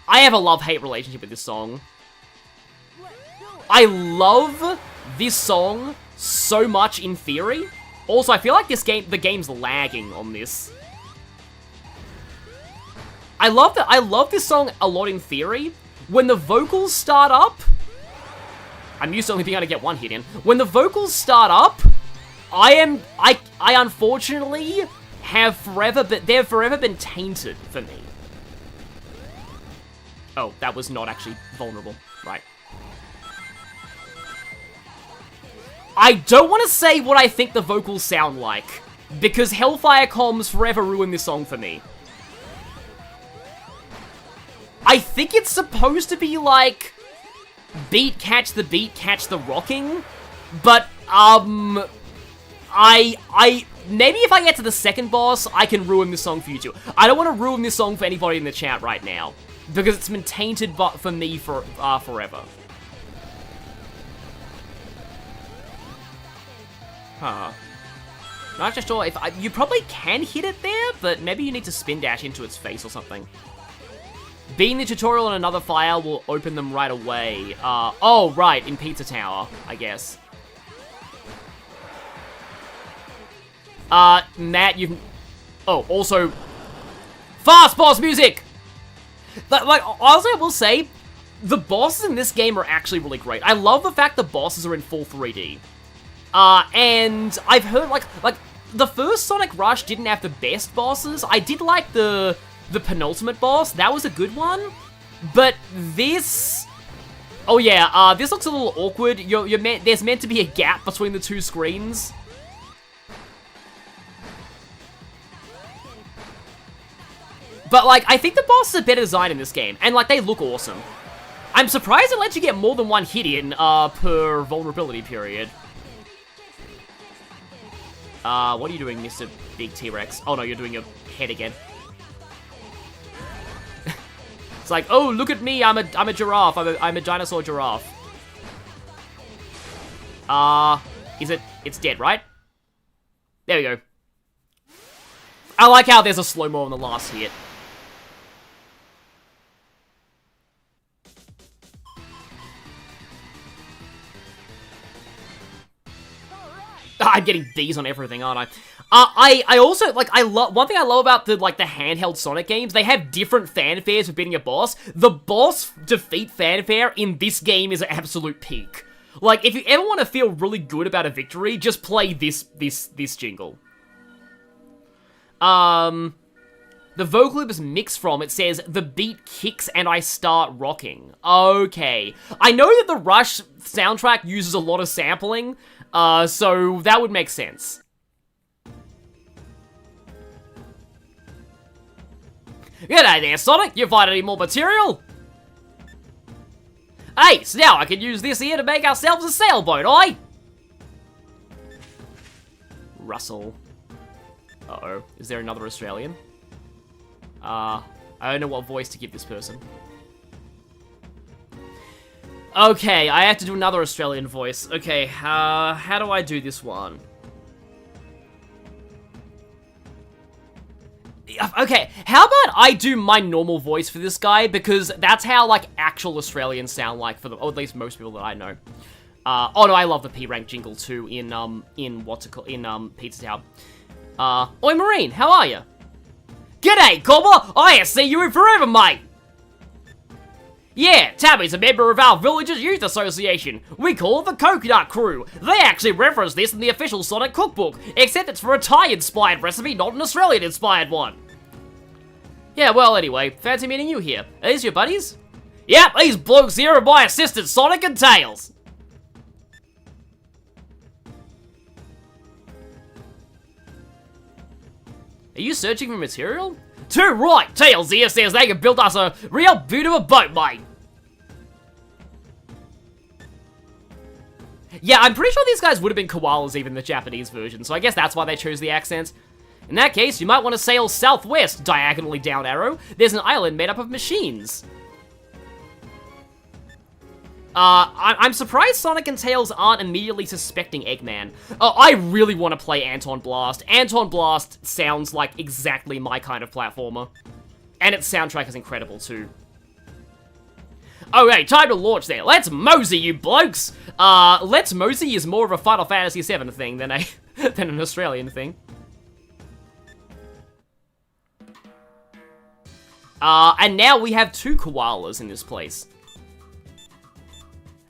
have a love-hate relationship with this song. I love this song so much in theory. Also, I feel like the game's lagging on this. I love this song a lot in theory. When the vocals start up, I'm used to only being able to get one hit in. When the vocals start up, I unfortunately they've forever been tainted for me. Oh, that was not actually vulnerable. Right. I don't want to say what I think the vocals sound like, because Hellfire Comms forever ruined this song for me. I think it's supposed to be like beat, catch the rocking, but maybe if I get to the second boss, I can ruin this song for you too. I don't want to ruin this song for anybody in the chat right now, because it's been tainted for me forever. Huh. Not just sure if you probably can hit it there, but maybe you need to spin dash into its face or something. Beating the tutorial on another fire will open them right away. Oh, right, in Pizza Tower, I guess. Matt, you've... Oh, also... Fast boss music! Like, honestly, I will say, the bosses in this game are actually really great. I love the fact the bosses are in full 3D. And I've heard, like, the first Sonic Rush didn't have the best bosses. I did like the penultimate boss. That was a good one. But this... Oh yeah, this looks a little awkward. There's meant to be a gap between the two screens. But, like, I think the bosses are better designed in this game. And, like, they look awesome. I'm surprised it lets you get more than one hit in, per vulnerability period. What are you doing, Mr. Big T-Rex? Oh, no, you're doing your head again. It's like, oh, look at me, I'm a giraffe. I'm a dinosaur giraffe. It's dead, right? There we go. I like how there's a slow-mo on the last hit. I'm getting D's on everything, aren't I? I also, like, one thing I love about the handheld Sonic games, they have different fanfares for beating a boss. The boss defeat fanfare in this game is an absolute peak. Like, if you ever want to feel really good about a victory, just play this jingle. The vocal loop is mixed from, it says, the beat kicks and I start rocking. Okay. I know that the Rush soundtrack uses a lot of sampling, so that would make sense. G'day there, Sonic! You find any more material? Hey, so now I can use this here to make ourselves a sailboat, oi? Russell. Uh-oh. Is there another Australian? I don't know what voice to give this person. Okay, I have to do another Australian voice. Okay, how do I do this one? Okay, how about I do my normal voice for this guy, because that's how, like, actual Australians sound like for them, or at least most people that I know. Oh no, I love the P-Rank jingle too in Pizza Tower. Oi Marine, how are you? G'day, Cobbler! I ain't seen you in forever, mate! Yeah, Tabby's a member of our village's youth association. We call it the Coconut Crew. They actually reference this in the official Sonic cookbook, except it's for a Thai-inspired recipe, not an Australian-inspired one. Yeah, well, anyway, fancy meeting you here. Are these your buddies? Yep, these blokes here are my assistants, Sonic and Tails. Are you searching for material? Too right! Tails here says they can build us a real beautiful boat, mate! Yeah, I'm pretty sure these guys would have been koalas even in the Japanese version, so I guess that's why they chose the accent. In that case, you might want to sail southwest, diagonally down arrow. There's an island made up of machines. I'm surprised Sonic and Tails aren't immediately suspecting Eggman. I really want to play Anton Blast. Anton Blast sounds like exactly my kind of platformer. And its soundtrack is incredible, too. Okay, time to launch there. Let's mosey, you blokes! Let's mosey is more of a Final Fantasy VII thing than an Australian thing. And now we have two koalas in this place.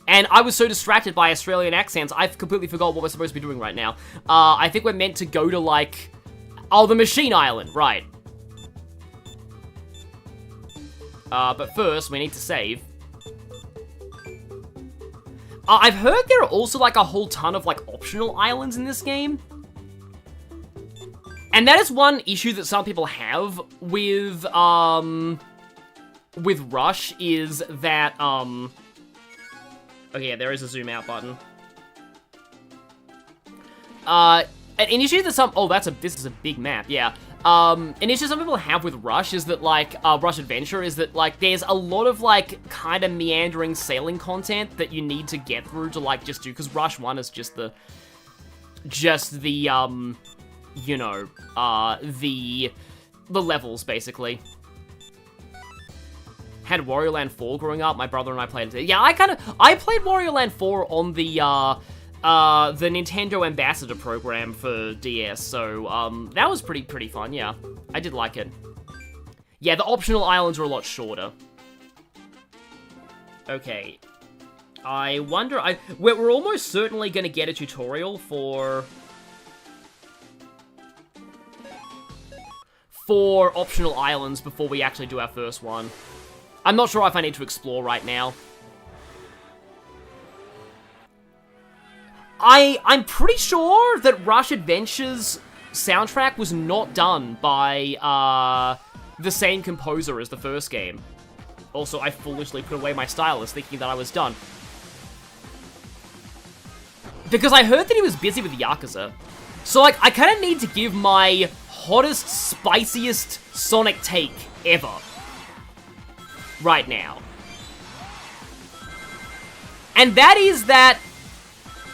And I was so distracted by Australian accents, I completely forgot what we're supposed to be doing right now. I think we're meant to go to, like... Oh, the Machine Island, right. But first, we need to save. I've heard there are also, like, a whole ton of, like, optional islands in this game. And that is one issue that some people have with Rush, is that, okay, yeah, there is a zoom out button. An issue that some... Oh, this is a big map, yeah. An issue some people have with Rush is that, like, Rush Adventure is that, like, there's a lot of, like, kind of meandering sailing content that you need to get through to, like, just do, because Rush 1 is just the, you know, the levels, basically. had Wario Land 4 growing up. My brother and I played it. Yeah, I played Wario Land 4 on the Nintendo Ambassador program for DS, so, that was pretty fun, yeah. I did like it. Yeah, the optional islands were a lot shorter. Okay. I wonder, we're almost certainly gonna get a tutorial for optional islands before we actually do our first one. I'm not sure if I need to explore right now. I'm pretty sure that Rush Adventure's soundtrack was not done by, the same composer as the first game. Also, I foolishly put away my stylus thinking that I was done. Because I heard that he was busy with Yakuza. So, like, I kind of need to give my hottest, spiciest Sonic take ever. Right now. And that is that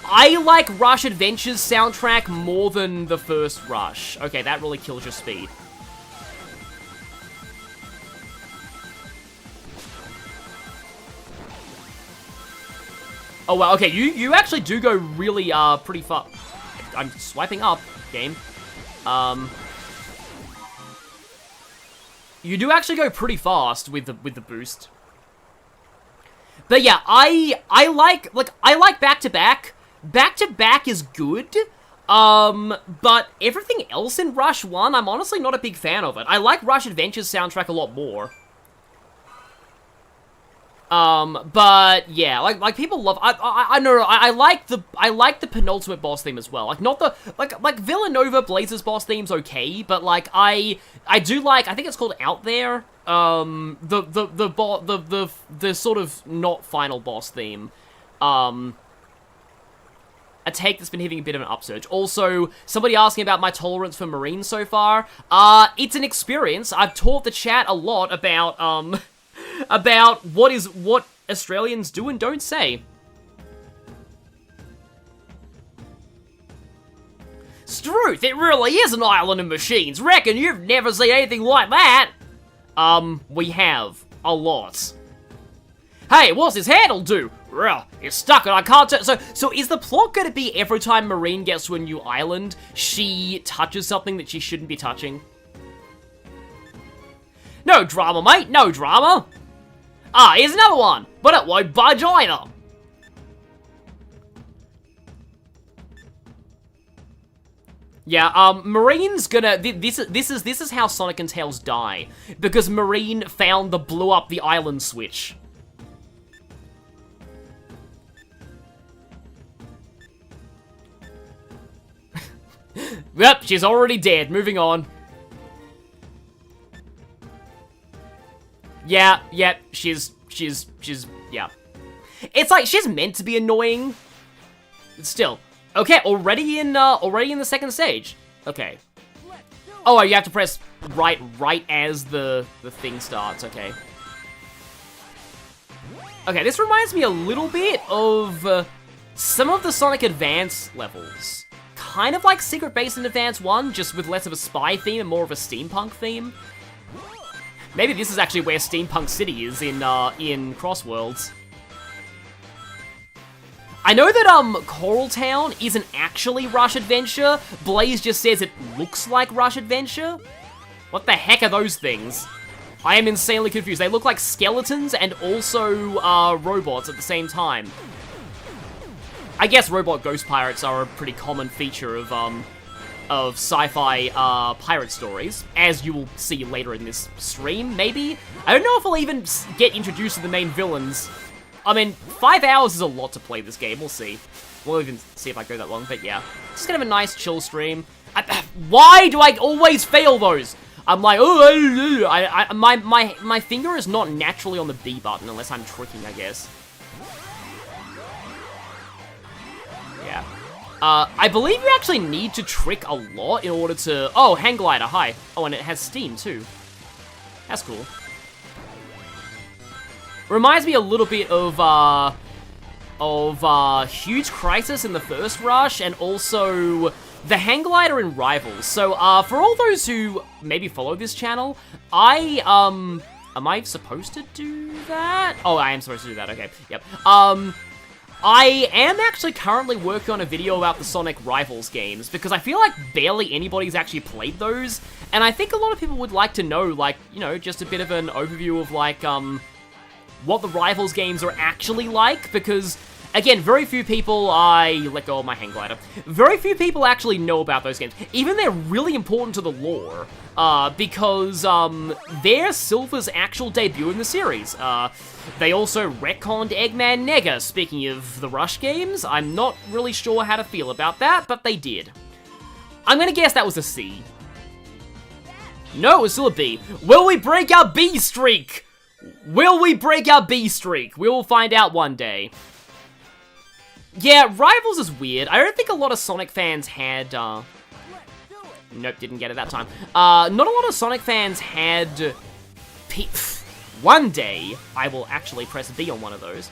I like Rush Adventure's soundtrack more than the first Rush. Okay, that really kills your speed. Oh, well, okay, you actually do go really, pretty far. I'm swiping up, game. You do actually go pretty fast with the boost. But yeah, I like back-to-back. Back-to-back is good. But everything else in Rush 1, I'm honestly not a big fan of it. I like Rush Adventure's soundtrack a lot more. But yeah, like people love. I know. I like the penultimate boss theme as well. Like not the like Villanova Blazer's boss theme's okay, but like I do like. I think it's called Out There. The sort of not final boss theme. A take that's been having a bit of an upsurge. Also, somebody asking about my tolerance for Marines so far. It's an experience. I've taught the chat a lot about about what Australians do and don't say. Struth, it really is an island of machines. Reckon you've never seen anything like that? We have. A lot. Hey, what's this handle do? It's stuck and I can't turn. So is the plot gonna be every time Marine gets to a new island, she touches something that she shouldn't be touching? No drama, mate, no drama. Ah, here's another one, but it won't budge either. Yeah, Marine's gonna, this is how Sonic and Tails die, because Marine found the blew up the island switch. Yep, she's already dead, moving on. Yeah, she's, yeah. It's like, she's meant to be annoying. Still. Okay, already in the second stage. Okay. Oh, you have to press right as the thing starts, okay. Okay, this reminds me a little bit of some of the Sonic Advance levels. Kind of like Secret Base in Advance 1, just with less of a spy theme and more of a steampunk theme. Maybe this is actually where Steampunk City is in Crossworlds. I know that, Coral Town isn't actually Rush Adventure. Blaze just says it looks like Rush Adventure. What the heck are those things? I am insanely confused. They look like skeletons and also, robots at the same time. I guess robot ghost pirates are a pretty common feature of sci-fi, pirate stories, as you will see later in this stream, maybe? I don't know if I'll even get introduced to the main villains. I mean, 5 hours is a lot to play this game, we'll see. We'll even see if I go that long, but yeah. Just kind of a nice, chill stream. Why do I always fail those? I'm like, oh, my finger is not naturally on the B button unless I'm tricking, I guess. Yeah. I believe you actually need to trick a lot in order to... Oh, hang glider, hi. Oh, and it has steam, too. That's cool. Reminds me a little bit of Huge Crisis in the first Rush, and also the hang glider in Rivals. So, for all those who maybe follow this channel, I Am I supposed to do that? Oh, I am supposed to do that, okay, yep. I am actually currently working on a video about the Sonic Rivals games, because I feel like barely anybody's actually played those, and I think a lot of people would like to know, like, you know, just a bit of an overview of, like, what the Rivals games are actually like, because, again, very few people, I let go of my hang glider, very few people actually know about those games. Even they're really important to the lore, because, they're Silver's actual debut in the series. They also retconned Eggman Nega, speaking of the Rush games. I'm not really sure how to feel about that, but they did. I'm gonna guess that was a C. No, it was still a B. Will we break our B streak? Will we break our B streak? We will find out one day. Yeah, Rivals is weird. I don't think a lot of Sonic fans had, nope, didn't get it that time. Not a lot of Sonic fans had... One day, I will actually press B on one of those.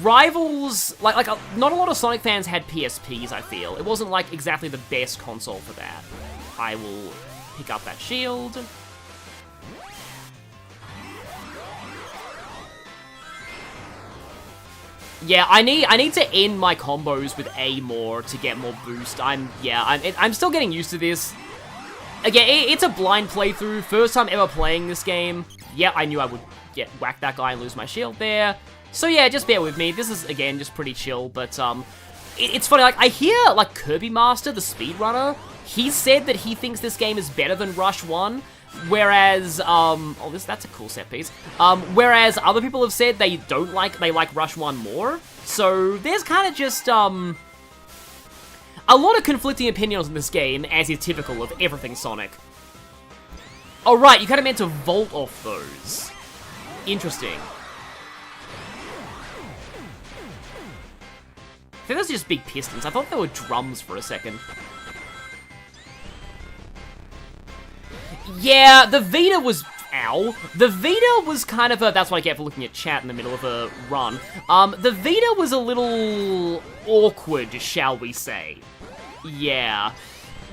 Rivals, not a lot of Sonic fans had PSPs, I feel. It wasn't, like, exactly the best console for that. I will pick up that shield. Yeah, I need to end my combos with A more to get more boost. I'm still getting used to this. Again, it's a blind playthrough. First time ever playing this game. Yeah, I knew I would whack that guy and lose my shield there. So yeah, just bear with me. This is, again, just pretty chill, but it's funny, like, I hear, like, Kirby Master, the speedrunner, he said that he thinks this game is better than Rush 1, whereas, that's a cool set piece. Whereas other people have said they like Rush 1 more. So there's kind of just, a lot of conflicting opinions in this game, as is typical of everything Sonic. Oh, right, you kind of meant to vault off those. Interesting. I think those are just big pistons. I thought they were drums for a second. Yeah, the Vita was... Ow. The Vita was kind of a... That's why I get for looking at chat in the middle of a run. The Vita was a little awkward, shall we say. Yeah.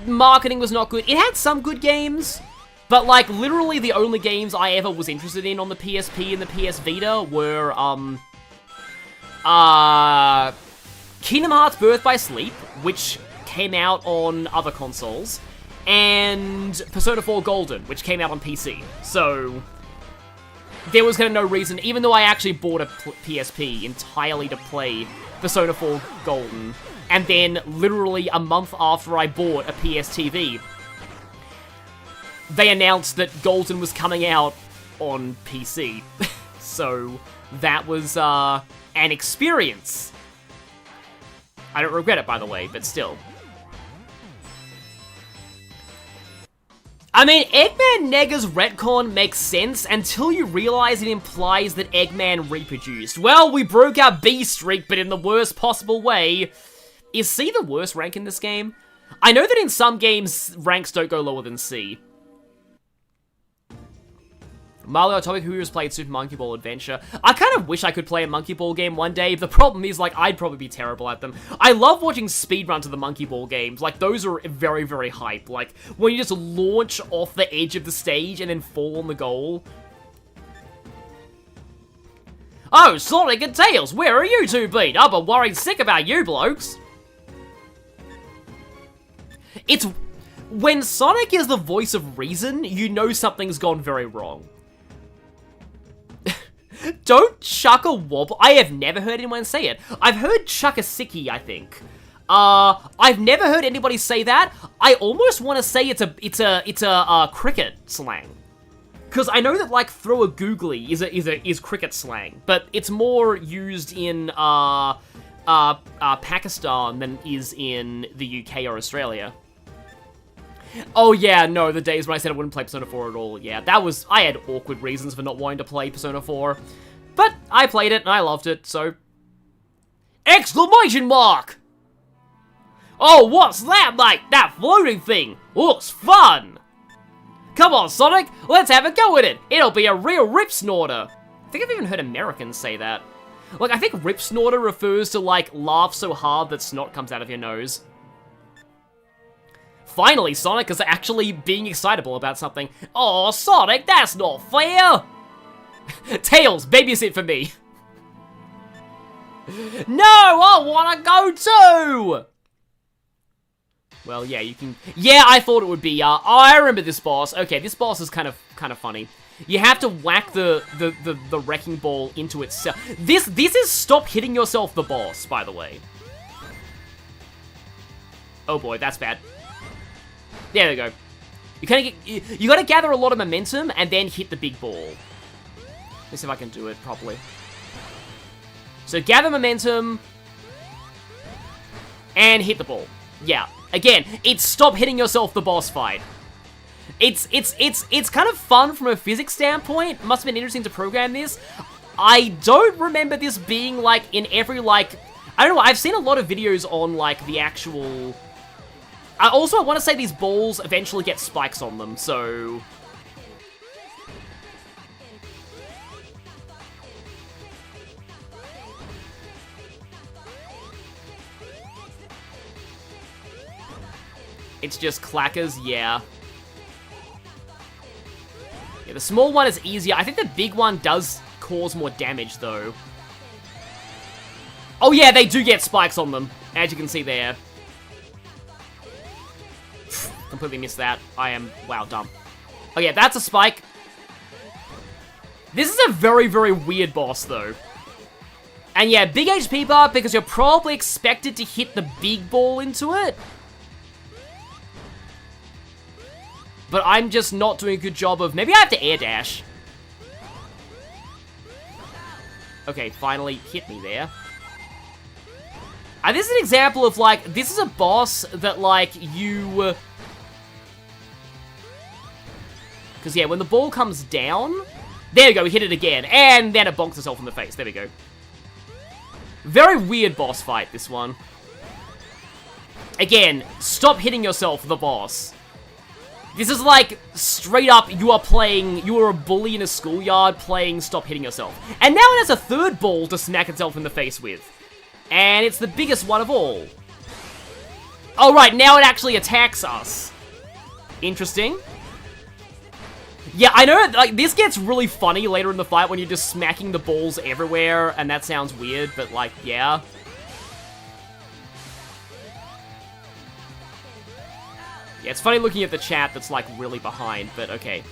Marketing was not good. It had some good games, but, like, literally the only games I ever was interested in on the PSP and the PS Vita were, Kingdom Hearts Birth by Sleep, which came out on other consoles, and Persona 4 Golden, which came out on PC. So, there was kind of no reason, even though I actually bought a PSP entirely to play Persona 4 Golden, and then literally a month after I bought a PS TV, they announced that Golden was coming out on PC. So, that was, an experience. I don't regret it, by the way, but still. I mean, Eggman Nega's retcon makes sense until you realize it implies that Eggman reproduced. Well, we broke our B streak, but in the worst possible way. Is C the worst rank in this game? I know that in some games, ranks don't go lower than C. Mario topic, who has played Super Monkey Ball Adventure? I kind of wish I could play a Monkey Ball game one day. The problem is, like, I'd probably be terrible at them. I love watching speedruns of the Monkey Ball games. Like, those are very, very hype. Like, when you just launch off the edge of the stage and then fall on the goal. Oh, Sonic and Tails, where are you two been? I've been worried sick about you blokes. It's... When Sonic is the voice of reason, you know something's gone very wrong. Don't chuck a wobble. I have never heard anyone say it. I've heard chuck a sickie, I think. I've never heard anybody say that. I almost want to say it's a cricket slang. Because I know that, like, throw a googly is cricket slang, but it's more used in Pakistan than is in the UK or Australia. Oh yeah, no, the days when I said I wouldn't play Persona 4 at all, yeah, that was, I had awkward reasons for not wanting to play Persona 4, but I played it and I loved it, so... Exclamation mark! Oh, what's that, mate? That floating thing looks fun! Come on, Sonic, let's have a go at it! It'll be a real rip snorter! I think I've even heard Americans say that. Like, I think rip snorter refers to, like, laugh so hard that snot comes out of your nose. finally, Sonic is actually being excitable about something. Oh, Sonic, that's not fair! Tails, babysit for me. No, I wanna go too! Well, yeah, you can... Yeah, I thought it would be, I remember this boss. Okay, this boss is kind of funny. You have to whack the wrecking ball into itself. This is stop hitting yourself the boss, by the way. Oh boy, that's bad. There we go. You gotta gather a lot of momentum and then hit the big ball. Let's see if I can do it properly. So gather momentum and hit the ball. Yeah. Again, it's stop hitting yourself the boss fight. It's kind of fun from a physics standpoint. Must have been interesting to program this. I don't remember this being like in every like I don't know, I've seen a lot of videos on like the actual I want to say these balls eventually get spikes on them, so it's just clackers, yeah. Yeah, the small one is easier. I think the big one does cause more damage, though. Oh, yeah, they do get spikes on them, as you can see there. Completely missed that. I am, wow, dumb. Oh, yeah, that's a spike. This is a very, very weird boss, though. And yeah, big HP bar, because you're probably expected to hit the big ball into it. But I'm just not doing a good job of... Maybe I have to air dash. Okay, finally hit me there. This is an example of, like, this is a boss that, like, you... Because, yeah, when the ball comes down... There we go, we hit it again. And then it bonks itself in the face. There we go. Very weird boss fight, this one. Again, stop hitting yourself, the boss. This is like, straight up, you are a bully in a schoolyard playing Stop Hitting Yourself. And now it has a third ball to smack itself in the face with. And it's the biggest one of all. Oh right, now it actually attacks us. Interesting. Yeah, I know, like, this gets really funny later in the fight when you're just smacking the balls everywhere, and that sounds weird, but like, yeah. Yeah, it's funny looking at the chat that's, like, really behind, but okay.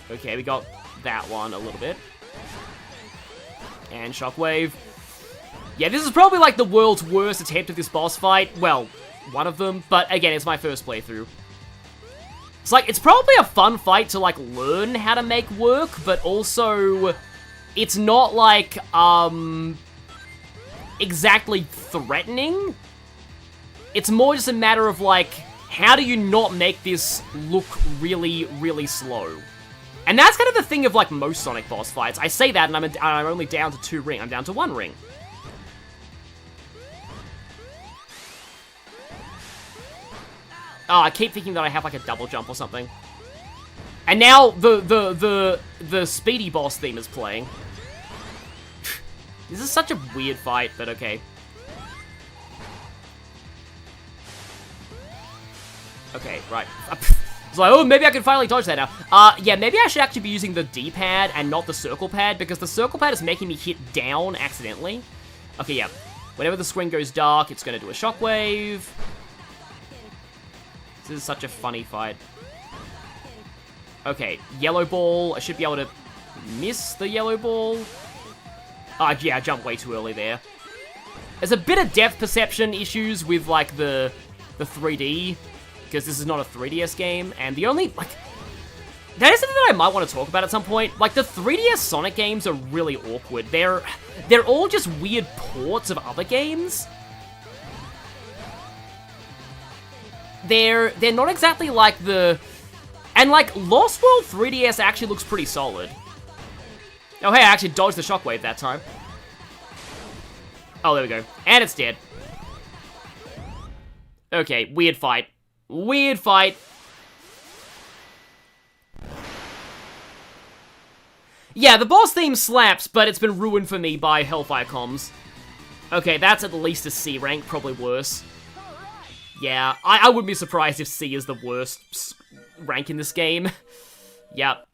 Okay, we got that one a little bit. And Shockwave. Yeah, this is probably, like, the world's worst attempt at this boss fight. Well, one of them, but again, it's my first playthrough. It's like, it's probably a fun fight to, like, learn how to make work, but also, it's not, like, exactly threatening. It's more just a matter of, like, how do you not make this look really, really slow? And that's kind of the thing of, like, most Sonic boss fights. I say that, and I'm only down to 2 rings. I'm down to 1 ring. Oh, I keep thinking that I have, like, a double jump or something. And now the speedy boss theme is playing. This is such a weird fight, but okay. Okay, right. It's like, oh, maybe I can finally dodge that now. Yeah, maybe I should actually be using the D-pad and not the circle pad, because the circle pad is making me hit down accidentally. Okay, yeah. Whenever the screen goes dark, it's going to do a shockwave. This is such a funny fight. Okay, yellow ball. I should be able to miss the yellow ball. Yeah, I jumped way too early there. There's a bit of depth perception issues with, like, the 3D, because this is not a 3DS game, and the only, like, that is something that I might want to talk about at some point. Like, the 3DS Sonic games are really awkward. They're all just weird ports of other games. They're not exactly like the... And, like, Lost World 3DS actually looks pretty solid. Oh, hey, I actually dodged the shockwave that time. Oh, there we go. And it's dead. Okay, weird fight. Weird fight. Yeah, the boss theme slaps, but it's been ruined for me by Hellfire Comms. Okay, that's at least a C rank, probably worse. Yeah, I wouldn't be surprised if C is the worst rank in this game. Yep.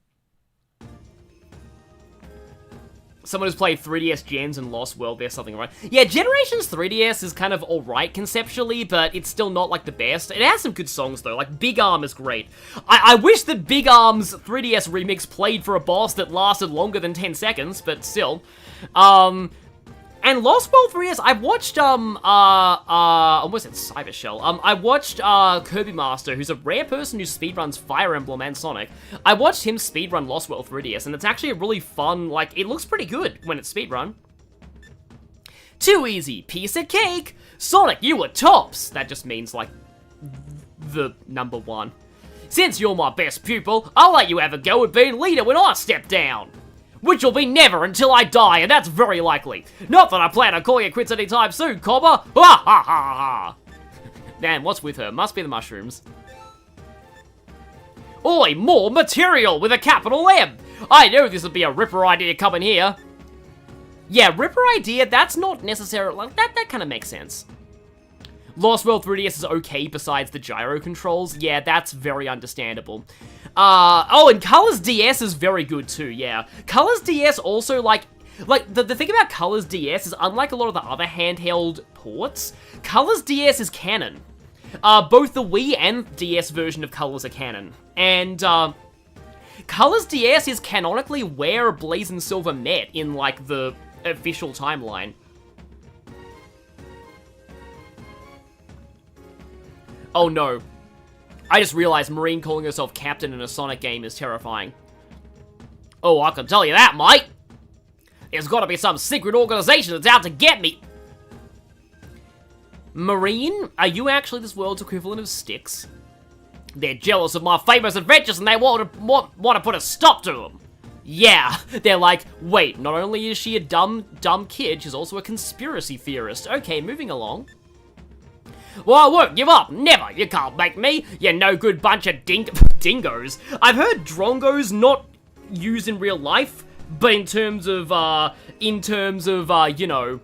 Someone who's played 3DS Gens and Lost World, there's something right. Yeah, Generations 3DS is kind of alright conceptually, but it's still not, like, the best. It has some good songs, though. Like, Big Arm is great. I wish that Big Arm's 3DS remix played for a boss that lasted longer than 10 seconds, but still. And Lost World 3DS, I watched, almost said Cyber Shell. I watched, Kirby Master, who's a rare person who speedruns Fire Emblem and Sonic. I watched him speedrun Lost World 3DS, and it's actually a really fun, like, it looks pretty good when it's speedrun. Too easy, piece of cake! Sonic, you were tops! That just means, like, the number one. Since you're my best pupil, I'll let you have a go at being leader when I step down. Which will be never until I die, and that's very likely. Not that I plan on calling it quits anytime soon, Cobber. Ha ha ha ha. Damn, what's with her? Must be the mushrooms. Oi, more material with a capital M. I knew this would be a ripper idea coming here. Yeah, ripper idea, that's not necessarily, like, that kind of makes sense. Lost World 3DS is okay besides the gyro controls. Yeah, that's very understandable. Oh, and Colors DS is very good too, yeah. Colors DS also, like the thing about Colors DS is unlike a lot of the other handheld ports, Colors DS is canon. Both the Wii and DS version of Colors are canon. And, Colors DS is canonically where Blaze and Silver met in, like, the official timeline. Oh no. I just realized Marine calling herself captain in a Sonic game is terrifying. Oh, I can tell you that, mate! There's gotta be some secret organization that's out to get me! Marine, are you actually this world's equivalent of Styx? They're jealous of my famous adventures and they want to put a stop to them. Yeah, they're like, wait, not only is she a dumb kid, she's also a conspiracy theorist. Okay, moving along. Well, I won't give up, never, you can't make me, you no good bunch of dingoes. I've heard drongos not used in real life, but in terms of, you know,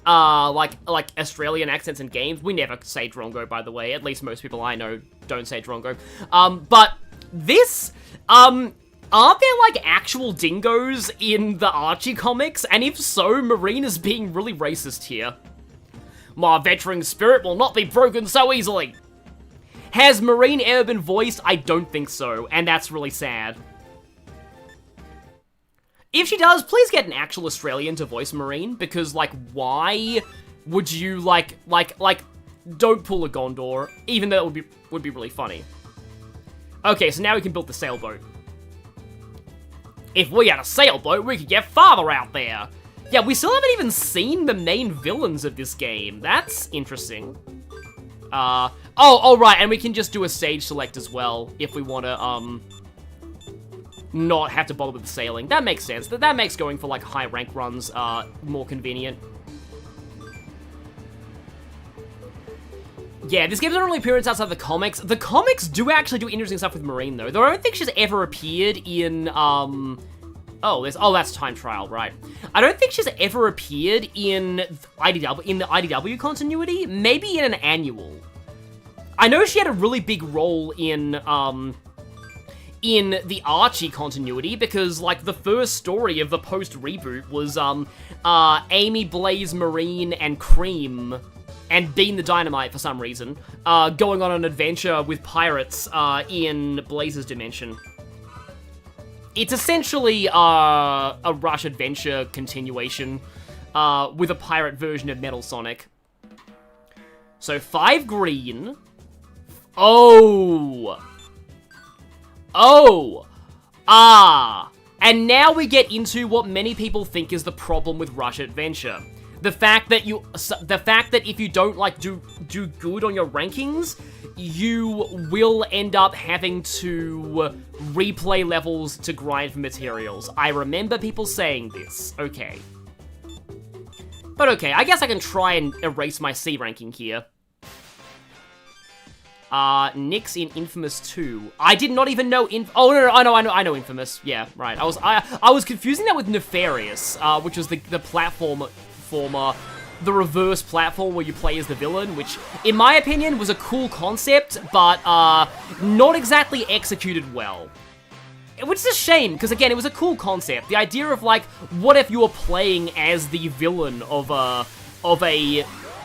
like Australian accents in games, we never say drongo, by the way, at least most people I know don't say drongo. But this, aren't there, like, actual dingoes in the Archie comics? And if so, Marine is being really racist here. My veteran spirit will not be broken so easily. Has Marine ever been voiced? I don't think so, and that's really sad. If she does, please get an actual Australian to voice Marine, because, like, why would you, like, don't pull a Gondor, even though it would be really funny. Okay, so now we can build the sailboat. If we had a sailboat, we could get farther out there. Yeah, we still haven't even seen the main villains of this game. That's interesting. Oh, right, and we can just do a stage select as well, if we want to, not have to bother with the sailing. That makes sense. That makes going for, like, high rank runs, more convenient. Yeah, this game's only appearance outside the comics. The comics do actually do interesting stuff with Marine, though. Though I don't think she's ever appeared in, oh, that's Time Trial, right. I don't think she's ever appeared in the IDW continuity, maybe in an annual. I know she had a really big role in the Archie continuity, because, like, the first story of the post-reboot was, Amy, Blaze, Marine, and Cream, and Bean the Dynamite for some reason, going on an adventure with pirates, in Blaze's dimension. It's essentially a Rush Adventure continuation with a pirate version of Metal Sonic. So 5 green. Oh. And now we get into what many people think is the problem with Rush Adventure. The fact that if you don't, like, do good on your rankings, you will end up having to replay levels to grind for materials. I remember people saying this. Okay. But okay, I guess I can try and erase my C ranking here. Nick's in Infamous 2. I did not even know oh, no, I know Infamous. Yeah, right. I was confusing that with Nefarious, which was the platformer the reverse platform where you play as the villain, which, in my opinion, was a cool concept, but not exactly executed well. Which is a shame, because again, it was a cool concept. The idea of, like, what if you were playing as the villain of a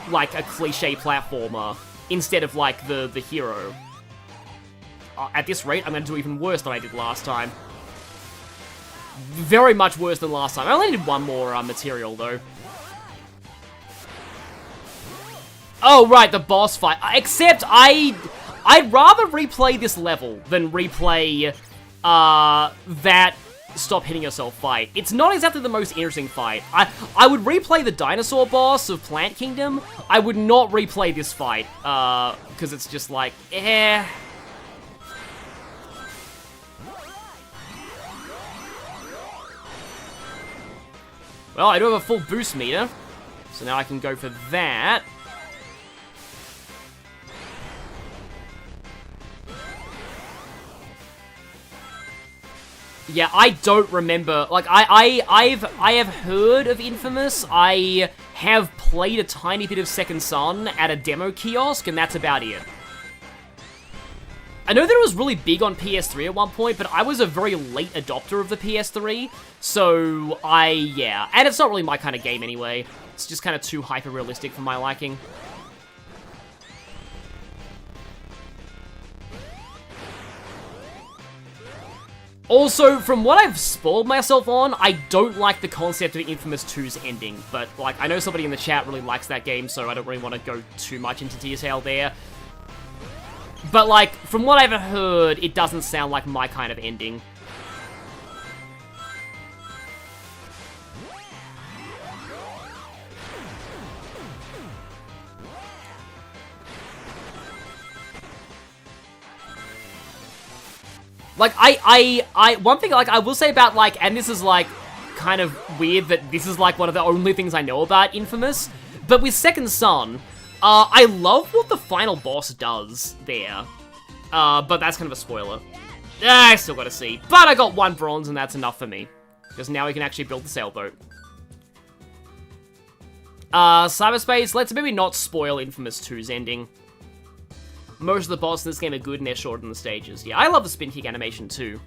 like, a cliche platformer, instead of, like, the hero. At this rate, I'm gonna do even worse than I did last time. Very much worse than last time. I only did one more material, though. Oh, right, the boss fight. Except, I'd rather replay this level than replay, that stop hitting yourself fight. It's not exactly the most interesting fight. I would replay the dinosaur boss of Plant Kingdom. I would not replay this fight, because it's just like, eh. Well, I do have a full boost meter, so now I can go for that. Yeah, I don't remember. Like, I have heard of Infamous. I have played a tiny bit of Second Son at a demo kiosk, and that's about it. I know that it was really big on PS3 at one point, but I was a very late adopter of the PS3, so yeah. And it's not really my kind of game anyway. It's just kind of too hyper-realistic for my liking. Also, from what I've spoiled myself on, I don't like the concept of Infamous 2's ending, but, like, I know somebody in the chat really likes that game, so I don't really want to go too much into detail there. But, like, from what I've heard, it doesn't sound like my kind of ending. Like, one thing, like, I will say about, like, and this is, like, kind of weird that this is, like, one of the only things I know about Infamous, but with Second Son, I love what the final boss does there, but that's kind of a spoiler. I still gotta see, but I got 1 bronze and that's enough for me, because now we can actually build the sailboat. Cyberspace, let's maybe not spoil Infamous 2's ending. Most of the bosses in this game are good and they're shorter than the stages. Yeah, I love the spin kick animation too.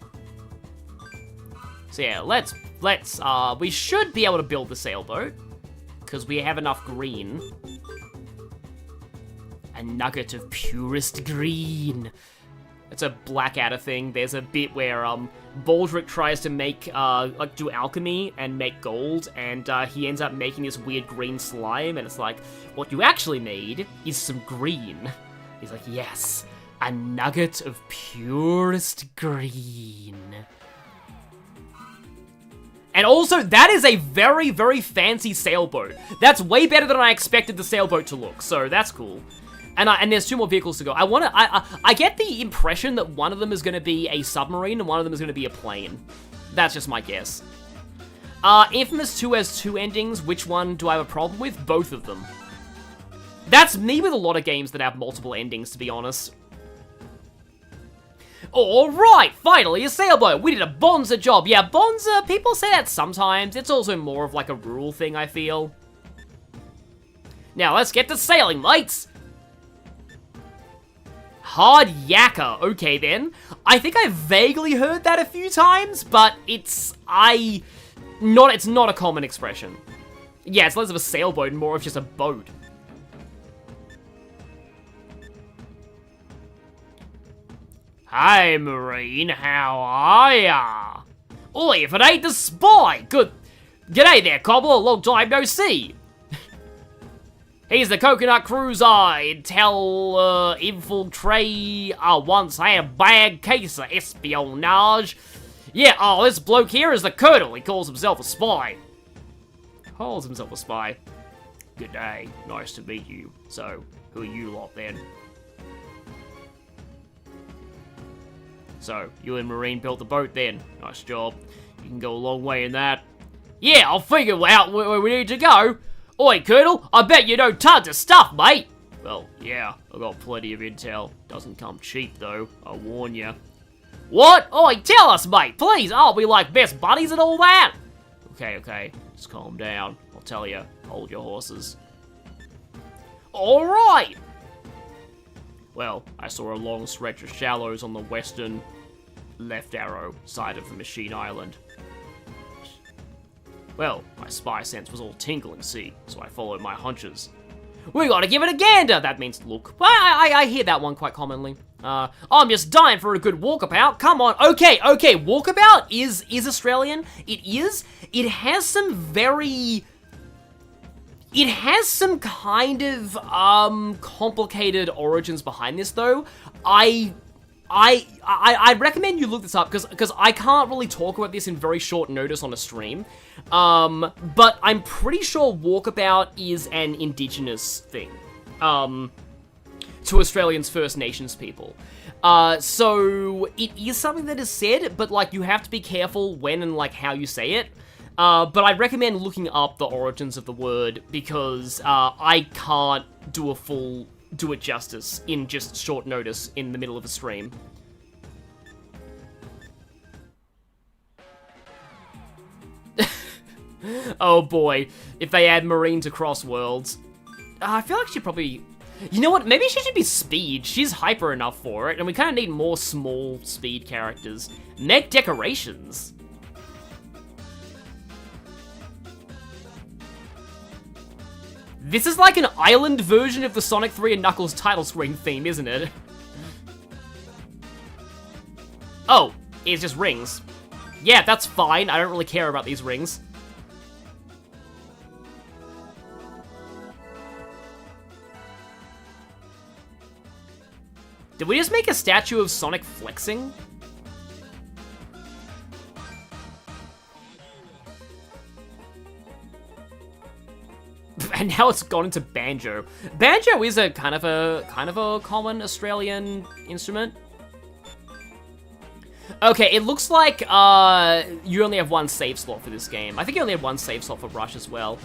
So yeah, we should be able to build the sailboat, because we have enough green. A nugget of purest green. It's a Blackadder thing. There's a bit where, Baldric tries to make, like, do alchemy and make gold, and, he ends up making this weird green slime, and it's like, what you actually made is some green. He's like, yes, a nugget of purest green. And also, that is a very, very fancy sailboat. That's way better than I expected the sailboat to look, so that's cool. And there's 2 more vehicles to go. I get the impression that one of them is going to be a submarine and one of them is going to be a plane. That's just my guess. Infamous 2 has 2 endings. Which one do I have a problem with? Both of them. That's me with a lot of games that have multiple endings, to be honest. Alright, finally a sailboat. We did a bonza job. Yeah, bonza, people say that sometimes. It's also more of like a rule thing, I feel. Now, let's get to sailing, mates. Hard yakka. Okay, then. I think I vaguely heard that a few times, but it's not a common expression. Yeah, it's less of a sailboat and more of just a boat. Hey, Marine, how are ya? Oi, if it ain't the spy! Good. G'day there, Cobbler, long time no see. He's the coconut cruiser, intel, infiltrate, once had a bad case of espionage. Yeah, this bloke here is the colonel, he calls himself a spy. Calls himself a spy. Good day, nice to meet you. So, who are you lot then? So, you and Marine built the boat then. Nice job. You can go a long way in that. Yeah, I'll figure out where we need to go. Oi, Colonel, I bet you know tons of stuff, mate. Well, yeah, I got plenty of intel. Doesn't come cheap, though. I warn ya. What? Oi, tell us, mate, please. Aren't we like best buddies and all that? Okay, just calm down. I'll tell you. Hold your horses. Alright! Well, I saw a long stretch of shallows on the western left arrow side of the machine island. Well, my spy sense was all tingling, see, so I followed my hunches. We gotta give it a gander! That means look. I hear that one quite commonly. I'm just dying for a good walkabout. Come on. Okay, walkabout is Australian. It is. It has some very... It has some kind of, complicated origins behind this, though. I'd recommend you look this up, because I can't really talk about this in very short notice on a stream. But I'm pretty sure walkabout is an indigenous thing, to Australians' First Nations people. So it is something that is said, but, like, you have to be careful when and, like, how you say it. But I'd recommend looking up the origins of the word, because I can't do it justice in just short notice in the middle of a stream. Oh boy, if they add Marine to Cross Worlds. I feel like she probably... You know what, maybe she should be Speed. She's hyper enough for it, and we kind of need more small Speed characters. Mech decorations. This is like an island version of the Sonic 3 and Knuckles title screen theme, isn't it? Oh, it's just rings. Yeah, that's fine. I don't really care about these rings. Did we just make a statue of Sonic flexing? And now it's gone into banjo. Banjo is a kind of a common Australian instrument. Okay, it looks like you only have one save slot for this game. I think you only have one save slot for Rush as well.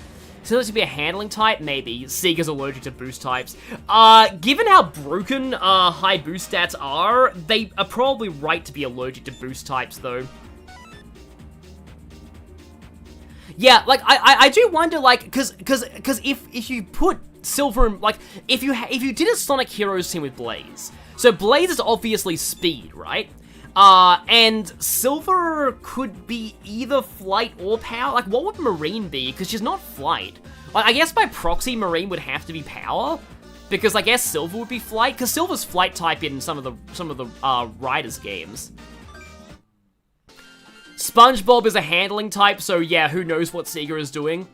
So this would be a handling type, maybe. Sega's allergic to boost types. Given how broken high boost stats are, they are probably right to be allergic to boost types, though. Yeah, like, I do wonder, like, cause if you put Silver in, like, if you did a Sonic Heroes team with Blaze, so Blaze is obviously speed, right? And Silver could be either flight or power. Like, what would Marine be? Because she's not flight. Like, I guess by proxy, Marine would have to be power, because I guess Silver would be flight, because Silver's flight type in some of the Riders games. SpongeBob is a handling type, so yeah, who knows what Sega is doing.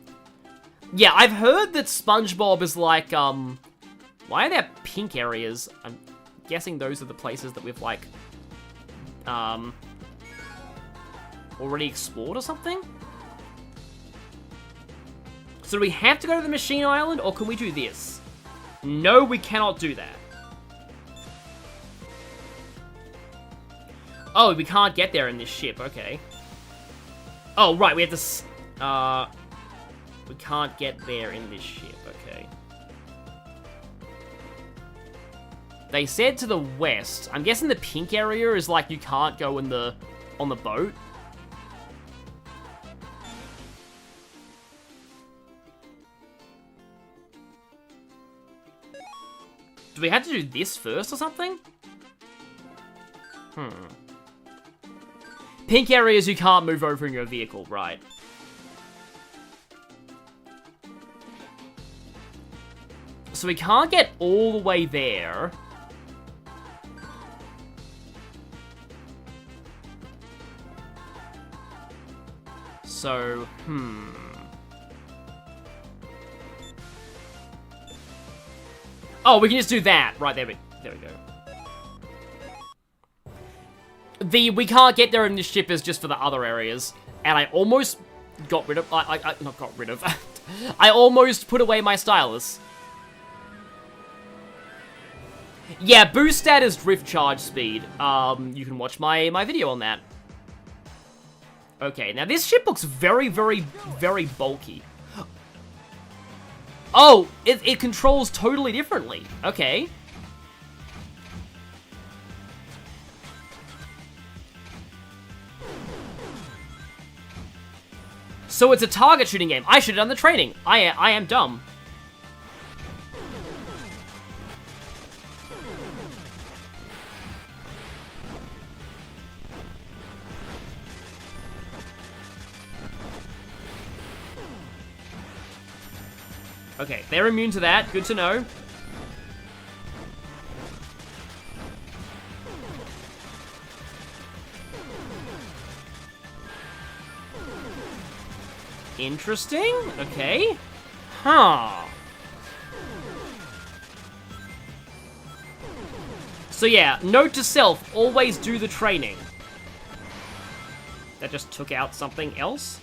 Yeah, I've heard that SpongeBob is like, why are there pink areas? I'm guessing those are the places that we've, like, already explored or something? So do we have to go to the Machine Island, or can we do this? No, we cannot do that. Oh, we can't get there in this ship, okay. Oh, right, we have to, we can't get there in this ship, okay. They said to the west. I'm guessing the pink area is like you can't go in on the boat. Do we have to do this first or something? Pink areas you can't move over in your vehicle, right? So we can't get all the way there. So, Oh, we can just do that. Right, there we go. We can't get there in this ship is just for the other areas. And I almost got rid of... not got rid of. I almost put away my stylus. Yeah, boost stat is drift charge speed. You can watch my video on that. Okay, now this ship looks very, very, very bulky. Oh, it controls totally differently. Okay. So it's a target shooting game. I should have done the training. I am dumb. Okay, they're immune to that. Good to know. Interesting. Okay. Huh. So yeah, note to self, always do the training. That just took out something else.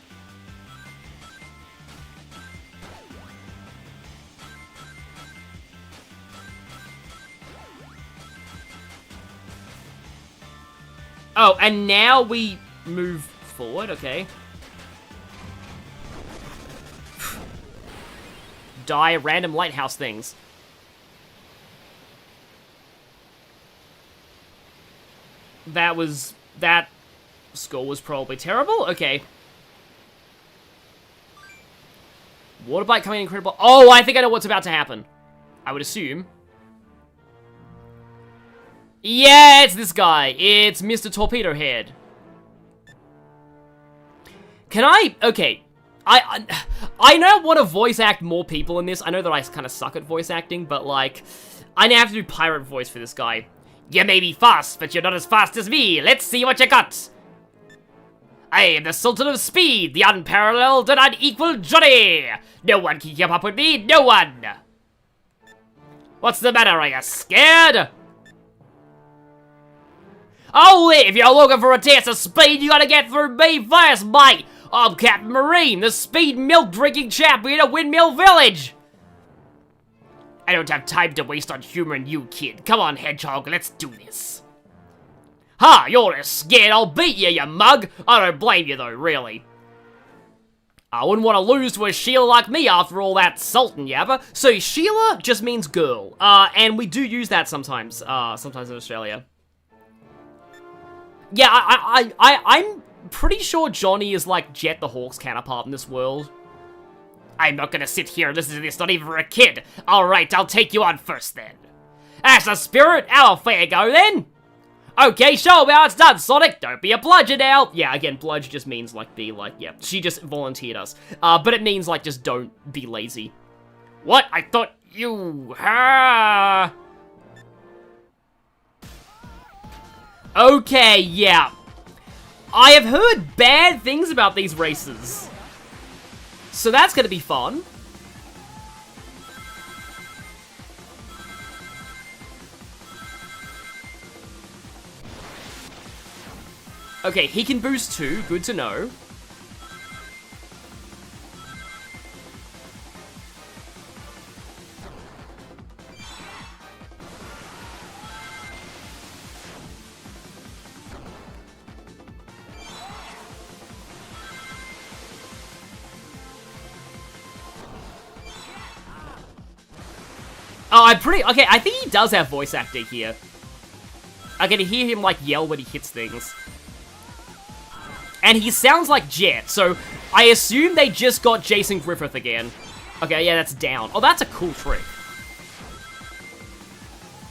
Oh, and now we move forward, okay. Die random lighthouse things. That score was probably terrible. Okay. Water bite coming in incredible. Oh, I think I know what's about to happen. I would assume. Yeah, it's this guy. It's Mr. Torpedo Head. Can I... Okay. I now want to voice act more people in this. I know that I kind of suck at voice acting, but, like, I now have to do pirate voice for this guy. You may be fast, but you're not as fast as me. Let's see what you got. I am the Sultan of Speed, the unparalleled and unequal Johnny. No one can keep up with me, no one. What's the matter, are you scared? Oh, if you're looking for a taste of speed, you gotta get through me first, mate. I'm Captain Marine, the speed milk-drinking champion of Windmill Village. I don't have time to waste on humoring you, kid. Come on, Hedgehog, let's do this. Ha, you're scared I'll beat you, you mug. I don't blame you, though, really. I wouldn't want to lose to a Sheila like me after all that Sultan yapper. So Sheila just means girl, and we do use that sometimes, sometimes in Australia. Yeah, I'm pretty sure Johnny is like Jet the Hawk's counterpart in this world. I'm not gonna sit here and listen to this, not even for a kid. Alright, I'll take you on first then. That's the spirit, our fair go then. Okay, show me how it's done, Sonic. Don't be a bludger now. Yeah, again, bludge just means like be like, yeah, she just volunteered us. But it means like just don't be lazy. What? I thought you... Okay, yeah. I have heard bad things about these races. So that's gonna be fun. Okay, he can boost too. Good to know. Oh, okay, I think he does have voice acting here. I can hear him, like, yell when he hits things. And he sounds like Jet, so I assume they just got Jason Griffith again. Okay, yeah, that's down. Oh, that's a cool trick.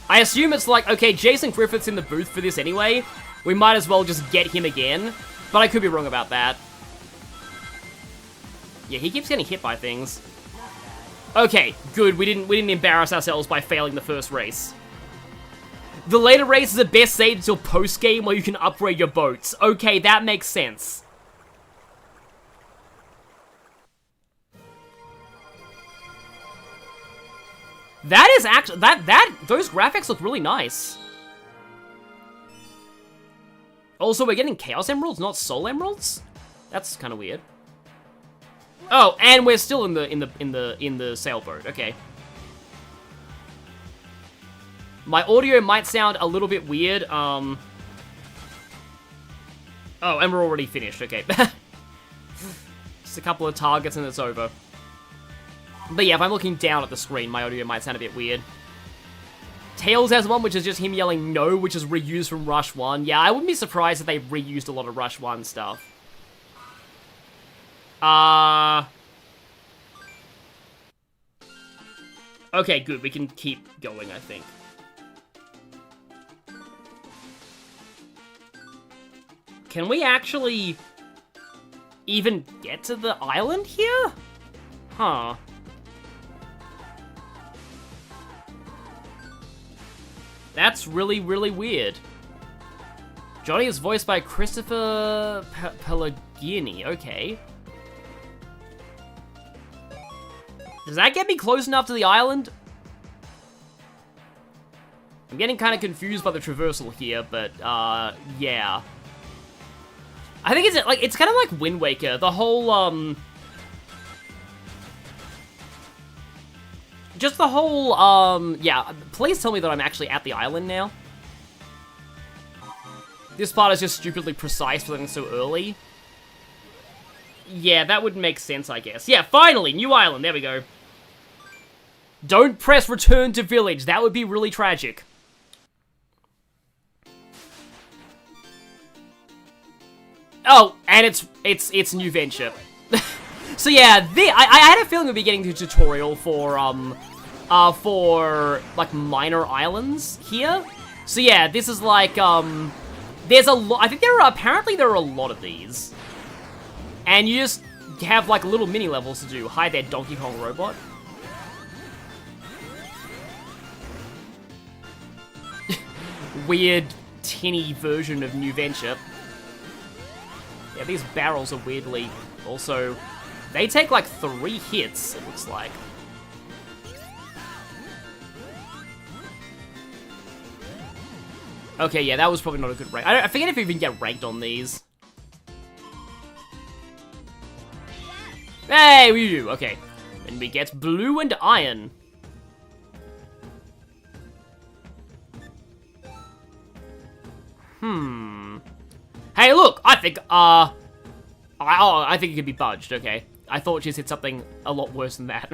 I assume it's like, okay, Jason Griffith's in the booth for this anyway. We might as well just get him again. But I could be wrong about that. Yeah, he keeps getting hit by things. Okay, good. We didn't embarrass ourselves by failing the first race. The later races are best saved until post-game where you can upgrade your boats. Okay, that makes sense. That is actually those graphics look really nice. Also, we're getting Chaos Emeralds, not Soul Emeralds? That's kind of weird. Oh, and we're still in the sailboat. Okay. My audio might sound a little bit weird. Oh, and we're already finished. Okay. Just a couple of targets and it's over. But yeah, if I'm looking down at the screen, my audio might sound a bit weird. Tails has one, which is just him yelling no, which is reused from Rush 1. Yeah, I wouldn't be surprised if they reused a lot of Rush 1 stuff. Okay, good. We can keep going, I think. Can we actually even get to the island here? Huh. That's really, really weird. Johnny is voiced by Christopher Pellegrini. Okay. Does that get me close enough to the island? I'm getting kind of confused by the traversal here, but, yeah. I think it's kind of like Wind Waker. The whole, just the whole, yeah. Please tell me that I'm actually at the island now. This part is just stupidly precise for something so early. Yeah, that would make sense, I guess. Yeah, finally, new island. There we go. Don't press return to village. That would be really tragic. Oh, and it's new venture. So yeah, I had a feeling we'd be getting the tutorial for like minor islands here. So yeah, this is like there's a lot. I think apparently there are a lot of these, and you just have like little mini levels to do. Hi there, Donkey Kong robot. Weird tinny version of new venture. Yeah, these barrels are weirdly also... They take like 3 hits, it looks like. Okay, yeah, that was probably not a good rank. I forget if you even get ranked on these. Hey, we do. Okay. And we get blue and iron. Hey, look, I think, I think it could be budged, okay? I thought she's hit something a lot worse than that.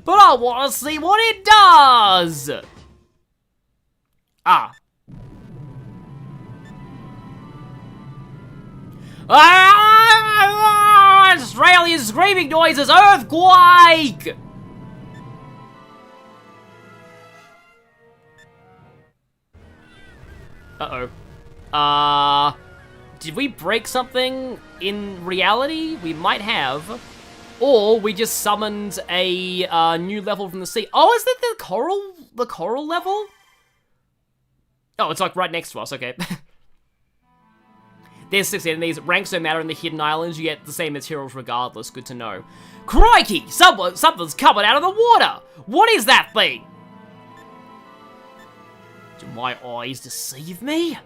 But I want to see what it does! Ah. Australia's screaming noises, earthquake! Uh-oh. Did we break something in reality? We might have. Or we just summoned a new level from the sea. Oh, is that the coral level? Oh, it's like right next to us, okay. There's 6 enemies. Ranks don't matter in the hidden islands. You get the same materials regardless. Good to know. Crikey! Something's coming out of the water! What is that thing? Do my eyes deceive me?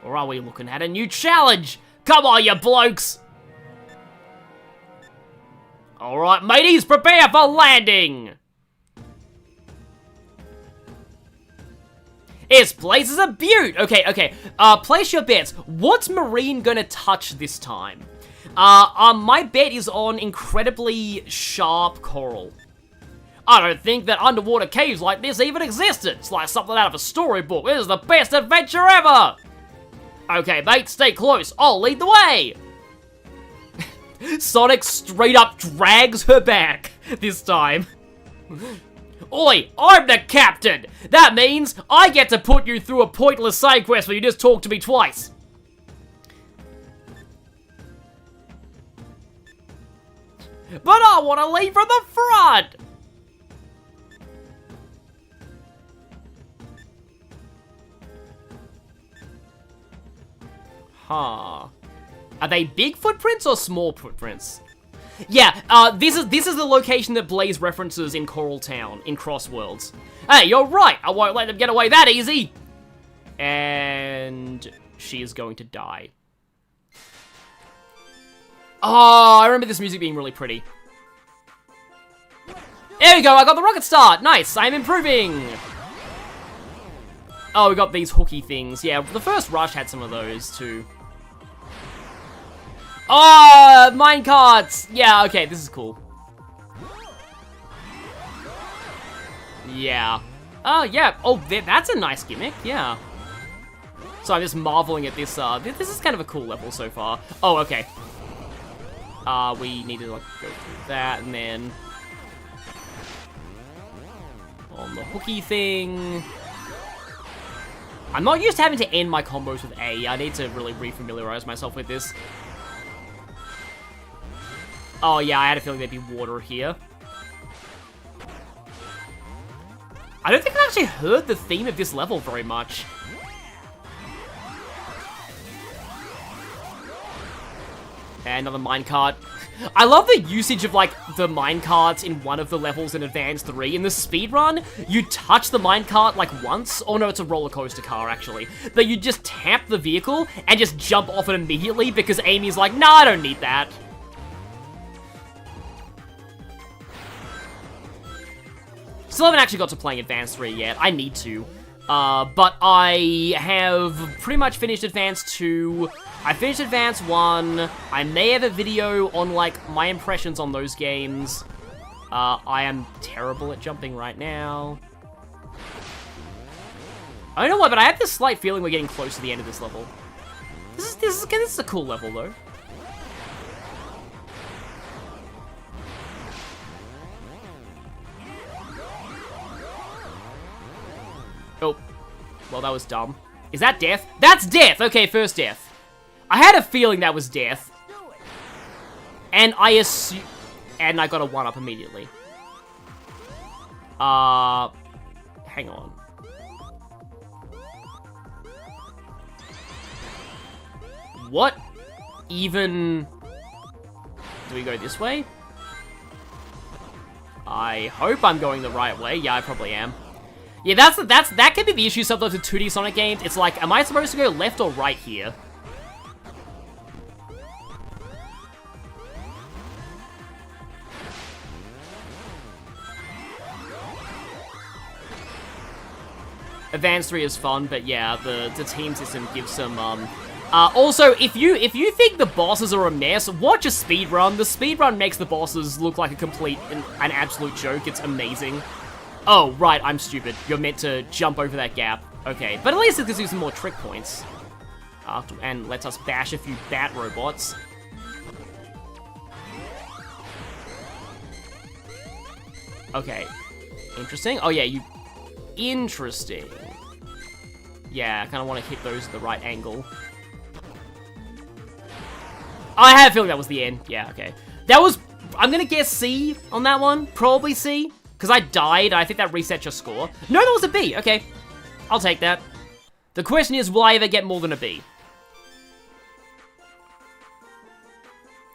Or are we looking at a new challenge? Come on, you blokes! Alright, mateys, prepare for landing! This place is a beaut! Okay. Place your bets. What's Marine gonna touch this time? My bet is on incredibly sharp coral. I don't think that underwater caves like this even existed. It's like something out of a storybook. This is the best adventure ever! Okay, mate, stay close. I'll lead the way! Sonic straight up drags her back this time. Oi, I'm the captain! That means I get to put you through a pointless side quest where you just talk to me twice. But I want to lead from the front! Huh. Are they big footprints or small footprints? Yeah, this is the location that Blaze references in Coral Town, in Cross Worlds. Hey, you're right! I won't let them get away that easy! And she is going to die. Oh, I remember this music being really pretty. There we go, I got the rocket start! Nice, I'm improving! Oh, we got these hooky things. Yeah, the first Rush had some of those, too. Oh, minecarts! Yeah, okay, this is cool. Yeah. Oh, yeah. Oh, that's a nice gimmick, yeah. So I'm just marveling at this, this is kind of a cool level so far. Oh, okay. We need to, like, go through that, and then... on the hooky thing... I'm not used to having to end my combos with A. I need to really refamiliarize myself with this. Oh yeah, I had a feeling there'd be water here. I don't think I've actually heard the theme of this level very much. And another minecart. I love the usage of, like, the minecarts in one of the levels in Advance 3. In the speedrun, you touch the minecart, like, once. Oh, no, it's a roller coaster car, actually. But you just tap the vehicle and just jump off it immediately because Amy's like, nah, I don't need that. Still haven't actually got to playing Advance 3 yet. I need to. But I have pretty much finished Advance 2. I finished Advance 1. I may have a video on, like, my impressions on those games. I am terrible at jumping right now. I don't know why, but I have this slight feeling we're getting close to the end of this level. This is a cool level, though. Oh. Well, that was dumb. Is that death? That's death! Okay, first death. I had a feeling that was death. And I assume... And I got a 1-up immediately. Hang on. What even... Do we go this way? I hope I'm going the right way. Yeah, I probably am. Yeah, that can be the issue sometimes with 2D Sonic games. It's like, am I supposed to go left or right here? Advance 3 is fun, but yeah, the team system gives some, also, if you think the bosses are a mess, watch a speedrun. The speedrun makes the bosses look like an absolute joke. It's amazing. Oh, right, I'm stupid. You're meant to jump over that gap. Okay, but at least it gives you some more trick points. And lets us bash a few bat robots. Okay. Interesting. Oh, yeah, Interesting. Yeah, I kind of want to hit those at the right angle. I had a feeling that was the end. Yeah, okay. That was... I'm gonna guess C on that one. Probably C. Because I died. I think that resets your score. No, that was a B. Okay. I'll take that. The question is, will I ever get more than a B?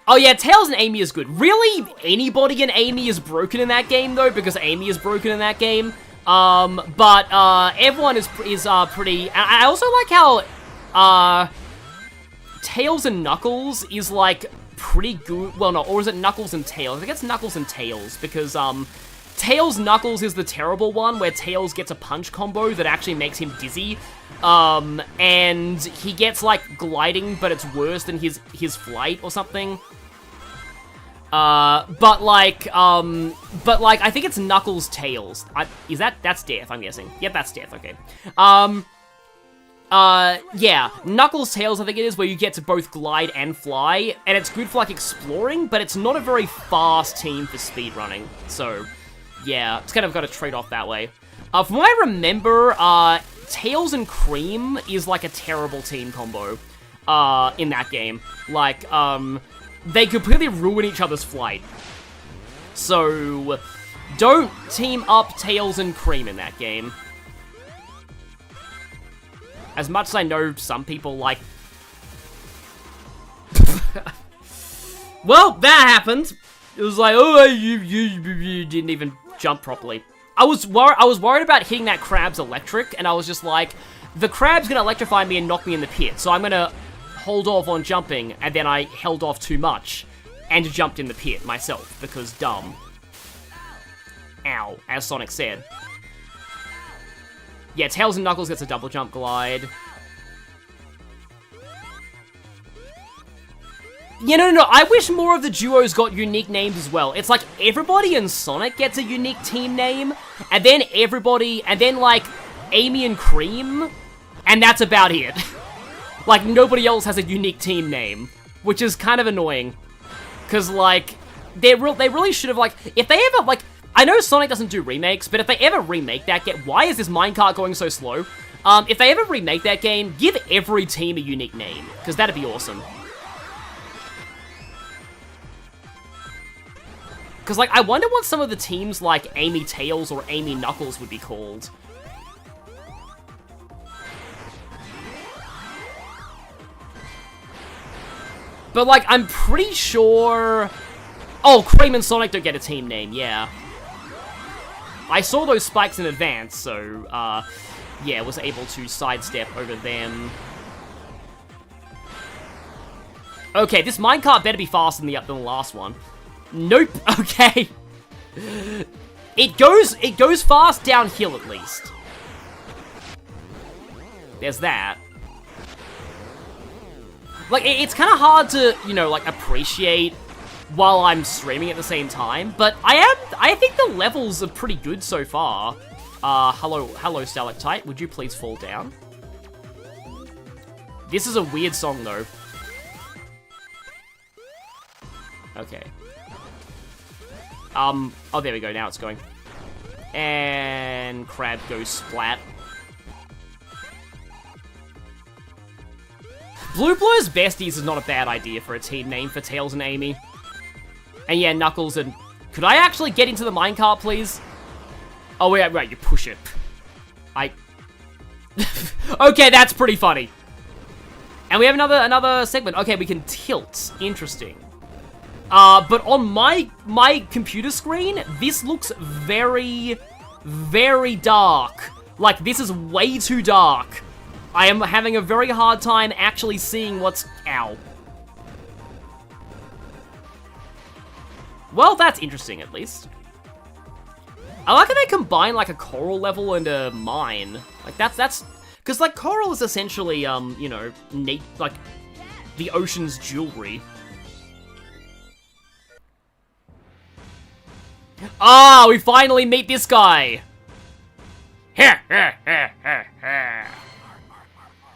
Oh yeah, Tails and Amy is good. Really? Anybody in Amy is broken in that game, though? Because Amy is broken in that game. But everyone is pretty... I also like how, Tails and Knuckles is, like, pretty good... Well, no, or is it Knuckles and Tails? I think it's Knuckles and Tails, because, Tails Knuckles is the terrible one, where Tails gets a punch combo that actually makes him dizzy. And he gets, like, gliding, but it's worse than his flight or something. But like, I think it's Knuckles Tails. That's death, I'm guessing. Yep, that's death, okay. Yeah, Knuckles Tails, I think it is, where you get to both glide and fly, and it's good for, like, exploring, but it's not a very fast team for speedrunning, so, yeah, it's kind of got a trade-off that way. From what I remember, Tails and Cream is, like, a terrible team combo, in that game. Like, they completely ruin each other's flight. So, don't team up Tails and Cream in that game. As much as I know some people like... Well, that happened. It was like, oh, you didn't even jump properly. I was worried about hitting that crab's electric, and I was just like, the crab's gonna electrify me and knock me in the pit, so I'm gonna hold off on jumping, and then I held off too much, and jumped in the pit myself, because dumb. Ow, as Sonic said. Yeah, Tails and Knuckles gets a double jump glide. Yeah, no, I wish more of the duos got unique names as well. It's like, everybody in Sonic gets a unique team name, and then like, Amy and Cream, and that's about it. Like, nobody else has a unique team name, which is kind of annoying. Because, like, they really should have, like, if they ever, like, I know Sonic doesn't do remakes, but if they ever remake that game, why is this minecart going so slow? If they ever remake that game, give every team a unique name, because that'd be awesome. Because, like, I wonder what some of the teams like Amy Tails or Amy Knuckles would be called. But, like, I'm pretty sure... Oh, Cream and Sonic don't get a team name, yeah. I saw those spikes in advance, so, yeah, was able to sidestep over them. Okay, this minecart better be faster than the last one. Nope, okay. It goes fast downhill, at least. There's that. Like, it's kind of hard to, you know, like, appreciate while I'm streaming at the same time, but I think the levels are pretty good so far. Hello, Stalactite, would you please fall down? This is a weird song, though. Okay. Oh, there we go, now it's going. And Crab goes splat. Blue Blur's Besties is not a bad idea for a team name for Tails and Amy. And yeah, Knuckles and... Could I actually get into the minecart, please? Oh, wait, you push it. Okay, that's pretty funny. And we have another segment. Okay, we can tilt. Interesting. But on my computer screen, this looks very, very dark. Like, this is way too dark. I am having a very hard time actually seeing what's... Ow. Well, that's interesting, at least. I like how they combine, like, a coral level and a mine. Like, that's... Because, like, coral is essentially, you know, like, the ocean's jewelry. Ah, we finally meet this guy! Arr,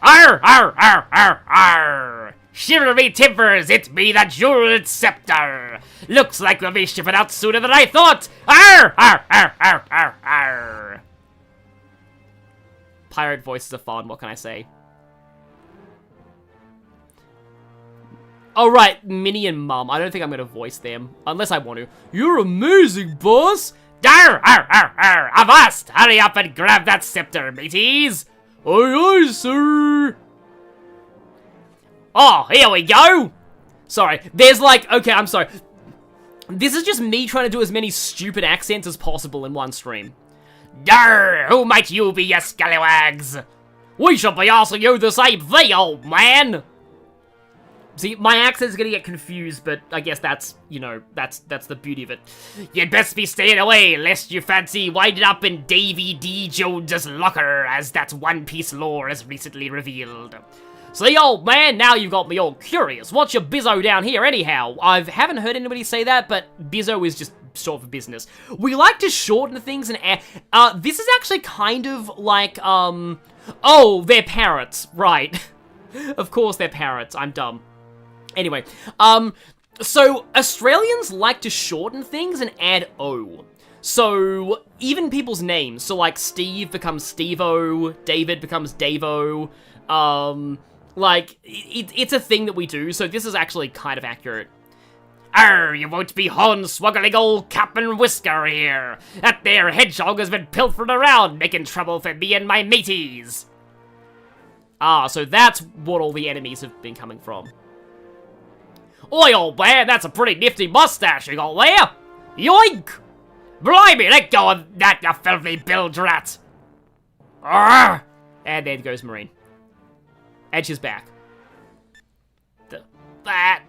arr, arr, arr, arr! Shiver me timbers, it be the jeweled scepter! Looks like we'll be shipping out sooner than I thought! Arr, arr, arr, arr, arr, arr! Pirate voices are fun, what can I say? Oh right, Minnie and Mum. I don't think I'm gonna voice them, unless I want to. You're amazing, boss! Arr, arr, arr, arr! Avast! Hurry up and grab that scepter, mateys! Aye, aye, sir! Oh, here we go! Sorry, there's like... Okay, I'm sorry. This is just me trying to do as many stupid accents as possible in one stream. Arr! Who might you be, you scallywags? We should be asking you the same thing, old man! See, my accent's gonna get confused, but I guess that's, you know, that's the beauty of it. You'd best be staying away, lest you fancy winding up in Davy D. Jones's locker, as that One Piece lore has recently revealed. See, old man, now you've got me all curious. What's your bizzo down here, anyhow? I haven't heard anybody say that, but bizzo is just short for business. We like to shorten things and this is actually kind of like, oh, they're parrots, right. Of course they're parrots, I'm dumb. Anyway, so Australians like to shorten things and add O. So, even people's names, so like Steve becomes Steve-O, David becomes Davo, like, it's a thing that we do, so this is actually kind of accurate. Arr, you won't be horn-swoggling old Cap and Whisker here. That there hedgehog has been pilfering around, making trouble for me and my mateys. Ah, so that's what all the enemies have been coming from. Oi, old man, that's a pretty nifty mustache you got there. Yoink! Blimey, let go of that, you filthy bilge rat. Arr! And there goes Marine. And she's back. That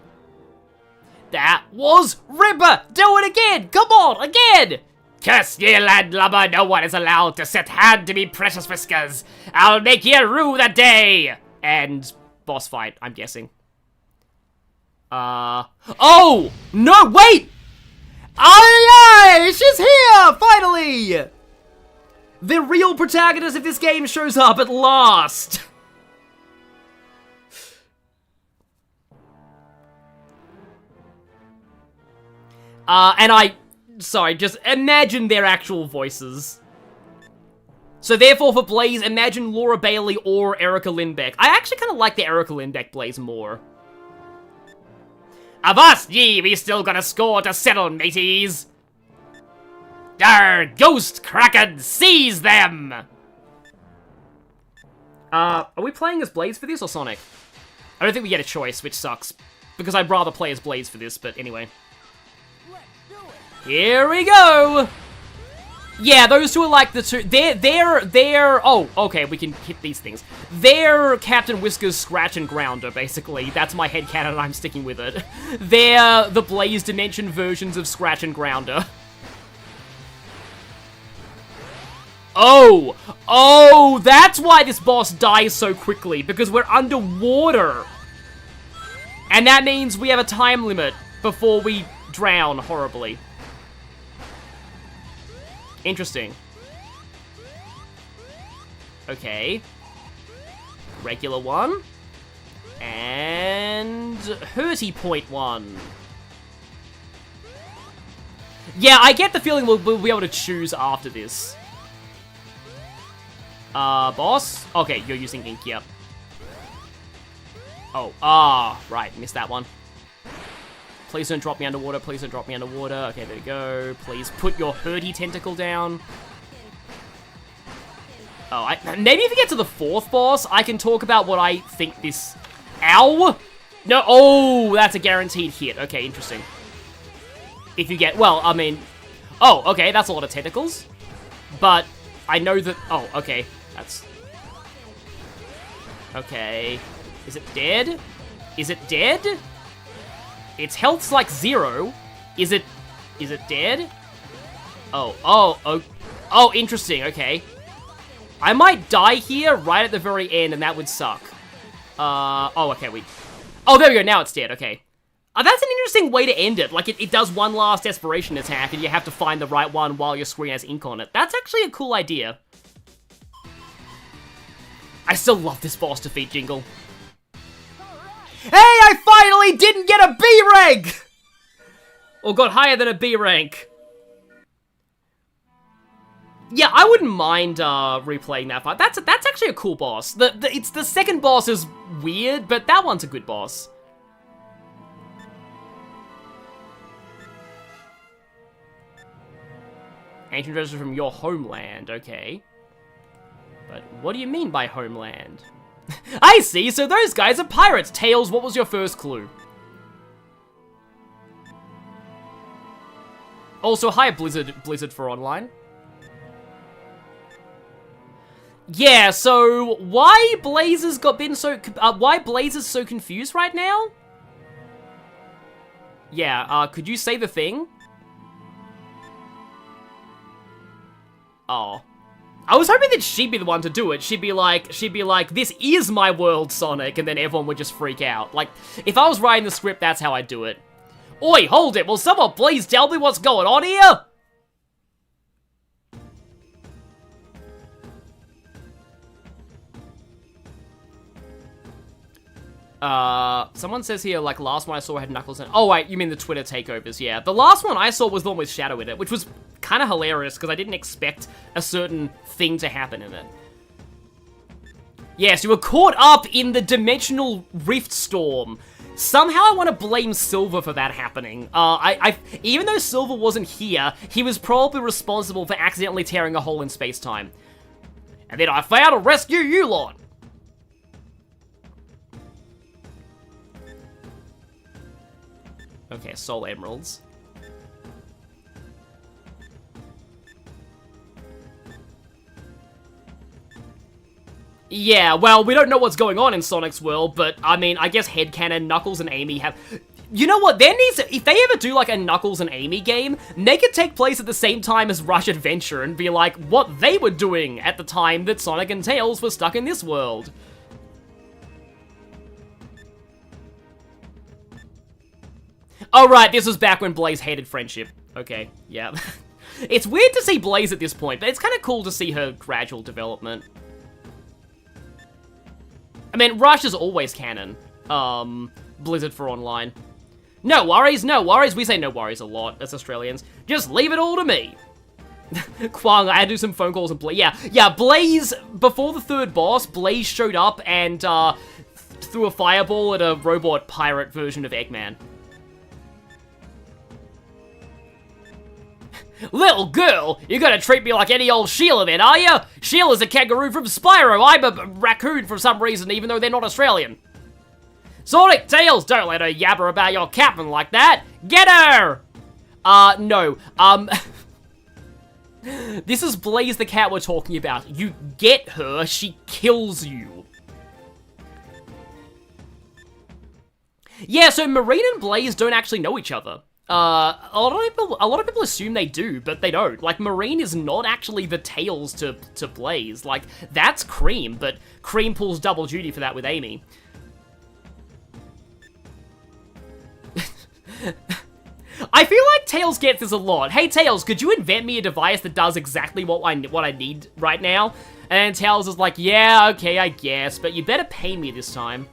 was Ripper! Do it again! Come on, again! Curse ye, landlubber, no one is allowed to set hand to me, precious whiskers. I'll make ye rue the day! And boss fight, I'm guessing. Oh! No, wait! Oh, yay! She's here! Finally! The real protagonist of this game shows up at last! Sorry, just imagine their actual voices. So therefore for Blaze, imagine Laura Bailey or Erica Lindbeck. I actually kind of like the Erica Lindbeck Blaze more. Avast ye, we still got a score to settle, mateys. Arr, Ghost Kraken, seize them! Are we playing as Blaze for this, or Sonic? I don't think we get a choice, which sucks. Because I'd rather play as Blaze for this, but anyway. Here we go! Yeah, those two are like the two... They're... Oh, okay, we can hit these things. They're Captain Whisker's Scratch and Grounder, basically. That's my headcanon, and I'm sticking with it. They're the Blaze Dimension versions of Scratch and Grounder. Oh! Oh, that's why this boss dies so quickly, because we're underwater! And that means we have a time limit before we drown horribly. Interesting. Okay. Regular one. And... Hurty point one. Yeah, I get the feeling we'll be able to choose after this. Boss? Okay, you're using ink, yep. Oh, right, missed that one. Please don't drop me underwater, please don't drop me underwater. Okay, there we go. Please put your hurty tentacle down. Oh, maybe if you get to the fourth boss, I can talk about what I think this... Ow! No, oh, that's a guaranteed hit. Okay, interesting. If you get, well, I mean... Oh, okay, that's a lot of tentacles. But I know that... Oh, okay, that's... Okay. Is it dead? Is it dead? Its health's like 0. Is it dead? Oh, interesting, okay. I might die here right at the very end, and that would suck. Oh, okay, oh, there we go, now it's dead, okay. That's an interesting way to end it. Like, it does one last desperation attack, and you have to find the right one while your screen has ink on it. That's actually a cool idea. I still love this boss defeat jingle. Hey, I finally didn't get a B rank! Or got higher than a B rank. Yeah, I wouldn't mind replaying that fight. That's actually a cool boss. It's the second boss is weird, but that one's a good boss. Ancient treasure from your homeland, okay. But what do you mean by homeland? I see, so those guys are pirates. Tails, what was your first clue? Also, hi Blizzard for online. Yeah, so why Blazers why Blazers so confused right now? Yeah, could you say the thing? Oh. I was hoping that she'd be the one to do it. She'd be like, this is my world, Sonic, and then everyone would just freak out. Like, if I was writing the script, that's how I'd do it. Oi, hold it, will someone please tell me what's going on here? Someone says here, like, last one I saw had Knuckles in it. Oh, wait, you mean the Twitter takeovers, yeah. The last one I saw was the one with Shadow in it, which was kind of hilarious, because I didn't expect a certain thing to happen in it. Yes, you were caught up in the dimensional rift storm. Somehow I want to blame Silver for that happening. Even though Silver wasn't here, he was probably responsible for accidentally tearing a hole in space-time. And then I failed to rescue you lot. Okay, Soul Emeralds. Yeah, well, we don't know what's going on in Sonic's world, but, I mean, I guess headcanon, Knuckles and Amy have... You know what, there needs to... If they ever do, like, a Knuckles and Amy game, make it take place at the same time as Rush Adventure and be like, what they were doing at the time that Sonic and Tails were stuck in this world. Oh, right, this was back when Blaze hated friendship. Okay, yeah. It's weird to see Blaze at this point, but it's kind of cool to see her gradual development. I mean, Rush is always canon. Blizzard for online. No worries, no worries. We say no worries a lot as Australians. Just leave it all to me. Kwang, I had to do some phone calls and yeah, Blaze, before the third boss, Blaze showed up and threw a fireball at a robot pirate version of Eggman. Little girl, you're gonna treat me like any old Sheila then, are you? Sheila's a kangaroo from Spyro, I'm a raccoon for some reason, even though they're not Australian. Sonic, Tails, don't let her yabber about your captain like that. Get her! No. This is Blaze the cat we're talking about. You get her, she kills you. Yeah, so Marine and Blaze don't actually know each other. A lot of people assume they do, but they don't. Like, Marine is not actually the Tails to Blaze. Like, that's Cream, but Cream pulls double duty for that with Amy. I feel like Tails gets this a lot. Hey, Tails, could you invent me a device that does exactly what I need right now? And Tails is like, yeah, okay, I guess, but you better pay me this time.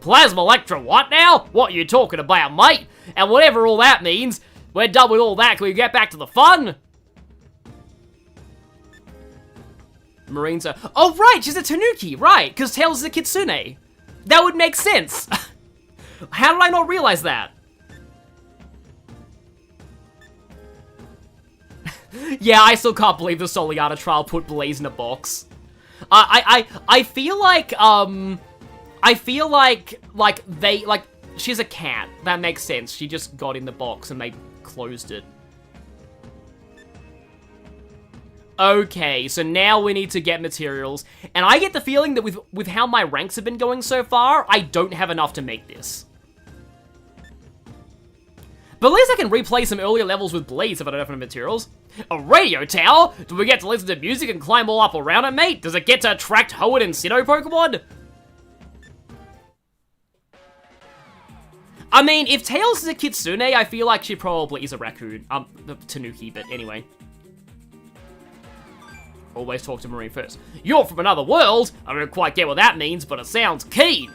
Plasma Electra, what now? What are you talking about, mate? And whatever all that means, we're done with all that. Can we get back to the fun? Marine's a... Oh, right, she's a Tanuki, right, because Tails is a Kitsune. That would make sense. How did I not realize that? Yeah, I still can't believe the Soliana trial put Blaze in a box. I feel like, she's a cat. That makes sense. She just got in the box and they closed it. Okay, so now we need to get materials. And I get the feeling that with how my ranks have been going so far, I don't have enough to make this. But at least I can replay some earlier levels with Blaze if I don't have enough materials. A radio tower? Do we get to listen to music and climb all up around it, mate? Does it get to attract Hoenn and Sinnoh Pokemon? I mean, if Tails is a Kitsune, I feel like she probably is a raccoon. The Tanuki, but anyway. Always talk to Marine first. You're from another world? I don't quite get what that means, but it sounds keen.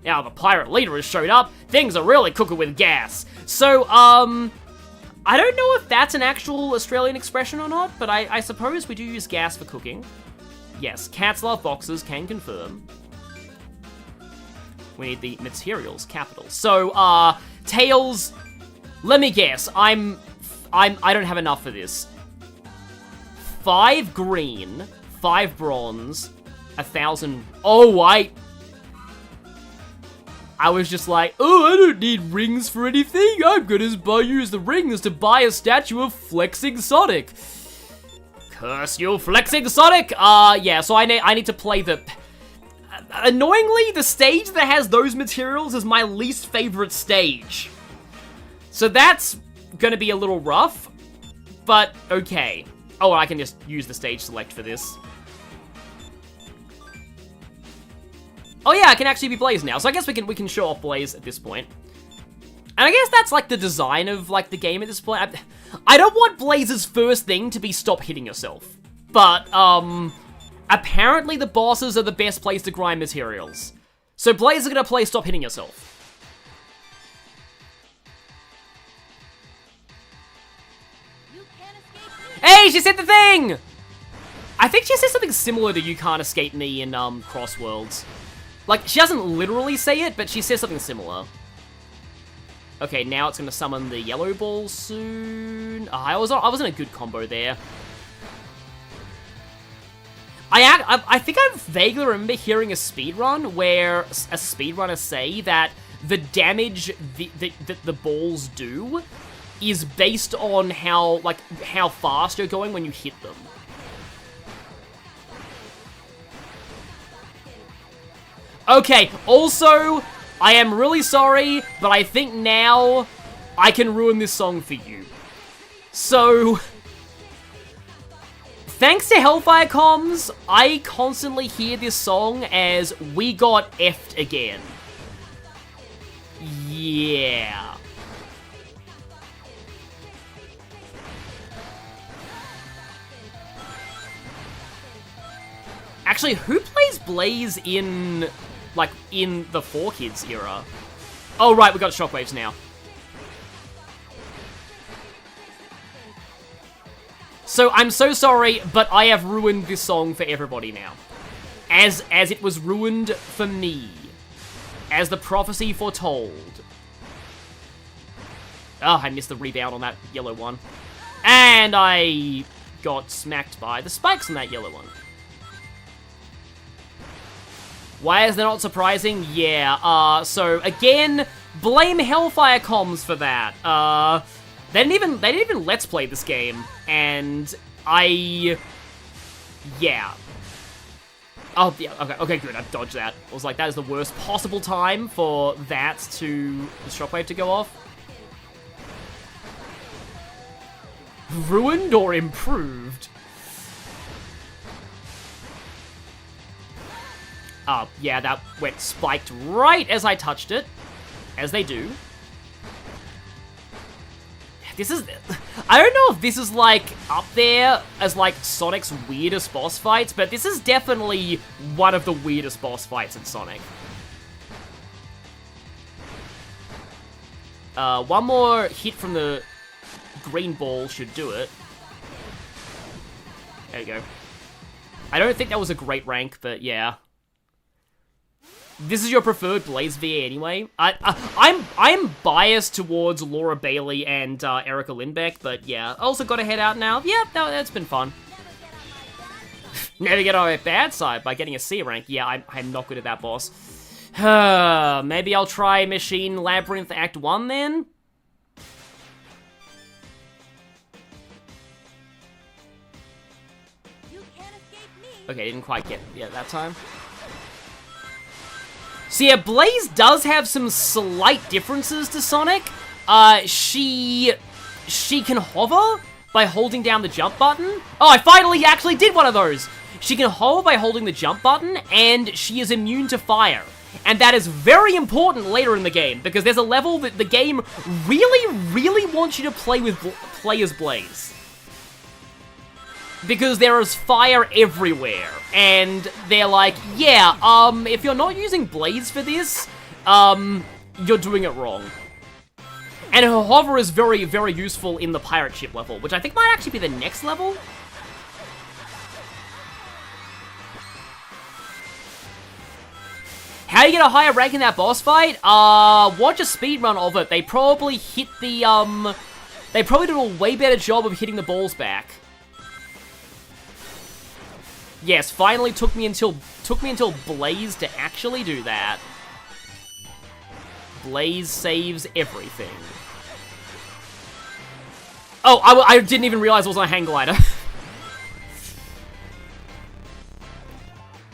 Now the pirate leader has showed up. Things are really cooking with gas. So, I don't know if that's an actual Australian expression or not, but I suppose we do use gas for cooking. Yes, cats love boxes, can confirm. We need the materials capital. So, Tails, let me guess. I don't have enough for this. 5 green, 5 bronze, 1,000. Oh, I was just like, oh, I don't need rings for anything. I'm gonna use the rings to buy a statue of Flexing Sonic. Curse you, Flexing Sonic! Yeah, so I need to play the... Annoyingly, the stage that has those materials is my least favorite stage. So that's gonna be a little rough, but okay. Oh, I can just use the stage select for this. Oh yeah, I can actually be Blaze now, so I guess we can show off Blaze at this point. And I guess that's like the design of like the game at this point. I don't want Blaze's first thing to be stop hitting yourself. But, apparently the bosses are the best place to grind materials. So Blaze is gonna play stop hitting yourself. Hey, she said the thing! I think she said something similar to "You can't escape me" in, Cross Worlds. Like, she doesn't literally say it, but she says something similar. Okay, now it's gonna summon the yellow ball soon. I was in a good combo there. I think I vaguely remember hearing a speedrun where a speedrunner say that the damage that the balls do is based on how fast you're going when you hit them. Okay, also, I am really sorry, but I think now I can ruin this song for you. So, thanks to Hellfire Comms, I constantly hear this song as "We got effed again." Yeah. Actually, who plays Blaze in the 4Kids era? Oh, right, we got shockwaves now. So, I'm so sorry, but I have ruined this song for everybody now. As it was ruined for me. As the prophecy foretold. Oh, I missed the rebound on that yellow one. And I got smacked by the spikes on that yellow one. Why is that not surprising? Yeah, so again, blame Hellfire Comms for that. They didn't even Let's Play this game, and yeah. Oh, yeah, okay, good, I've dodged that. I was like, that is the worst possible time for the shockwave to go off. Ruined or improved? Yeah, that went spiked right as I touched it. As they do. This is... I don't know if this is, like, up there as, like, Sonic's weirdest boss fights, but this is definitely one of the weirdest boss fights in Sonic. One more hit from the green ball should do it. There you go. I don't think that was a great rank, but yeah. This is your preferred Blaze VA anyway. I'm biased towards Laura Bailey and Erica Lindbeck, but yeah. Also got to head out now. Yeah, no, that's been fun. Never get on my bad side by getting a C rank. Yeah, I'm not good at that boss. Maybe I'll try Machine Labyrinth Act 1 then? Okay, didn't quite get that time. So yeah, Blaze does have some slight differences to Sonic. She can hover by holding down the jump button. Oh, I finally actually did one of those. She can hover by holding the jump button, and she is immune to fire. And that is very important later in the game, because there's a level that the game really wants you to play as Blaze. Because there is fire everywhere, and they're like, yeah, if you're not using Blaze for this, you're doing it wrong. And her hover is very useful in the pirate ship level, which I think might actually be the next level. How do you get a higher rank in that boss fight? Watch a speedrun of it. They probably hit the, they probably did a way better job of hitting the balls back. Yes, finally took me until Blaze to actually do that. Blaze saves everything. Oh, I didn't even realize it was on a hang glider.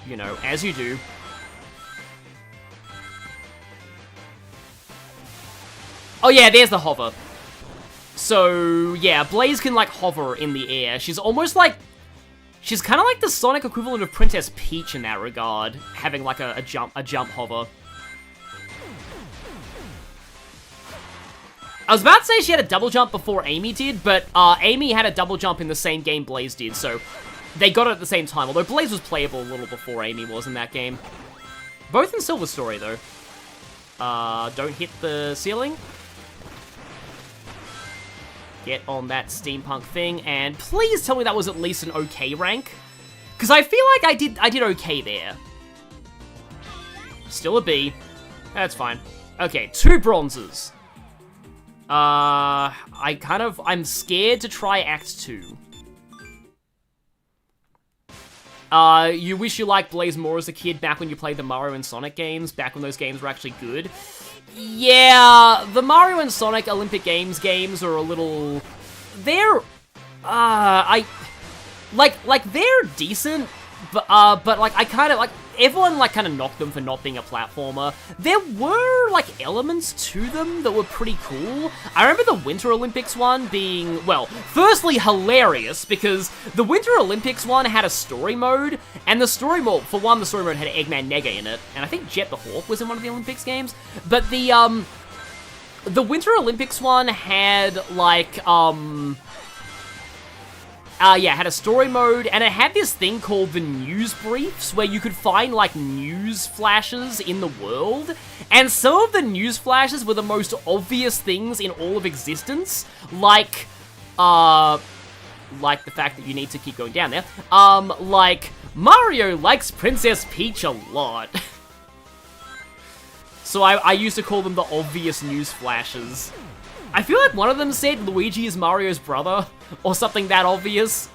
You know, as you do. Oh yeah, there's the hover. So, yeah, Blaze can, like, hover in the air. She's almost like... She's kind of like the Sonic equivalent of Princess Peach in that regard, having like a jump hover. I was about to say she had a double jump before Amy did, but Amy had a double jump in the same game Blaze did, so they got it at the same time, although Blaze was playable a little before Amy was in that game. Both in Silver Story, though. Don't hit the ceiling. Get on that steampunk thing, and please tell me that was at least an okay rank. Because I feel like I did okay there. Still a B. That's fine. Okay, 2 bronzes. I'm scared to try Act 2. You wish you liked Blaze more as a kid back when you played the Mario and Sonic games, back when those games were actually good. Yeah, the Mario and Sonic Olympic Games are a little... They're... they're decent, but like, I kind of, like, everyone, like, kind of knocked them for not being a platformer. There were, like, elements to them that were pretty cool. I remember the Winter Olympics one being, well, firstly, hilarious, because the Winter Olympics one had a story mode, and the story mode, for one, the story mode had Eggman Nega in it, and I think Jet the Hawk was in one of the Olympics games, but the Winter Olympics one had, like, had a story mode, and it had this thing called the news briefs, where you could find, like, news flashes in the world, and some of the news flashes were the most obvious things in all of existence, like the fact that you need to keep going down there, like, Mario likes Princess Peach a lot. So I used to call them the obvious news flashes. I feel like one of them said Luigi is Mario's brother, or something that obvious.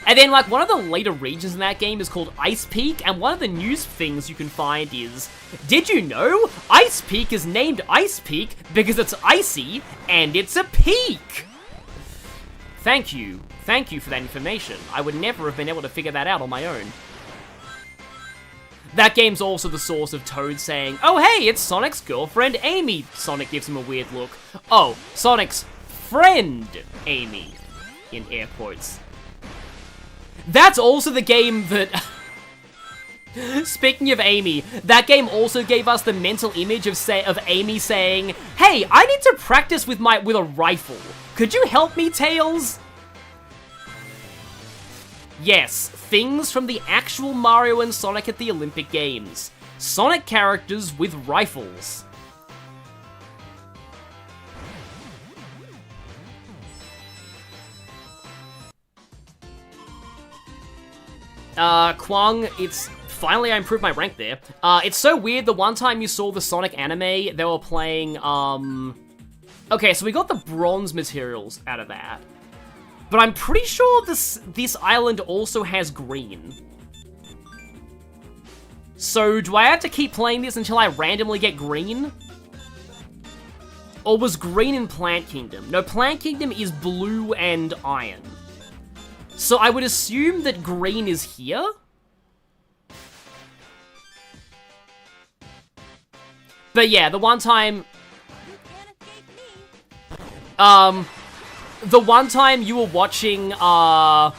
And then, like, one of the later regions in that game is called Ice Peak, and one of the news things you can find is, did you know Ice Peak is named Ice Peak because it's icy, and it's a peak? Thank you. Thank you for that information. I would never have been able to figure that out on my own. That game's also the source of Toad saying, oh hey, it's Sonic's girlfriend, Amy. Sonic gives him a weird look. Oh, Sonic's friend, Amy. In air quotes. That's also the game that... Speaking of Amy, that game also gave us the mental image of Amy saying, hey, I need to practice with a rifle. Could you help me, Tails? Yes, things from the actual Mario and Sonic at the Olympic Games. Sonic characters with rifles. Kwang, it's... Finally, I improved my rank there. It's so weird, the one time you saw the Sonic anime, they were playing, Okay, so we got the bronze materials out of that. But I'm pretty sure this island also has green. So, do I have to keep playing this until I randomly get green? Or was green in Plant Kingdom? No, Plant Kingdom is blue and iron. So I would assume that green is here? But yeah, the one time... The one time you were watching, the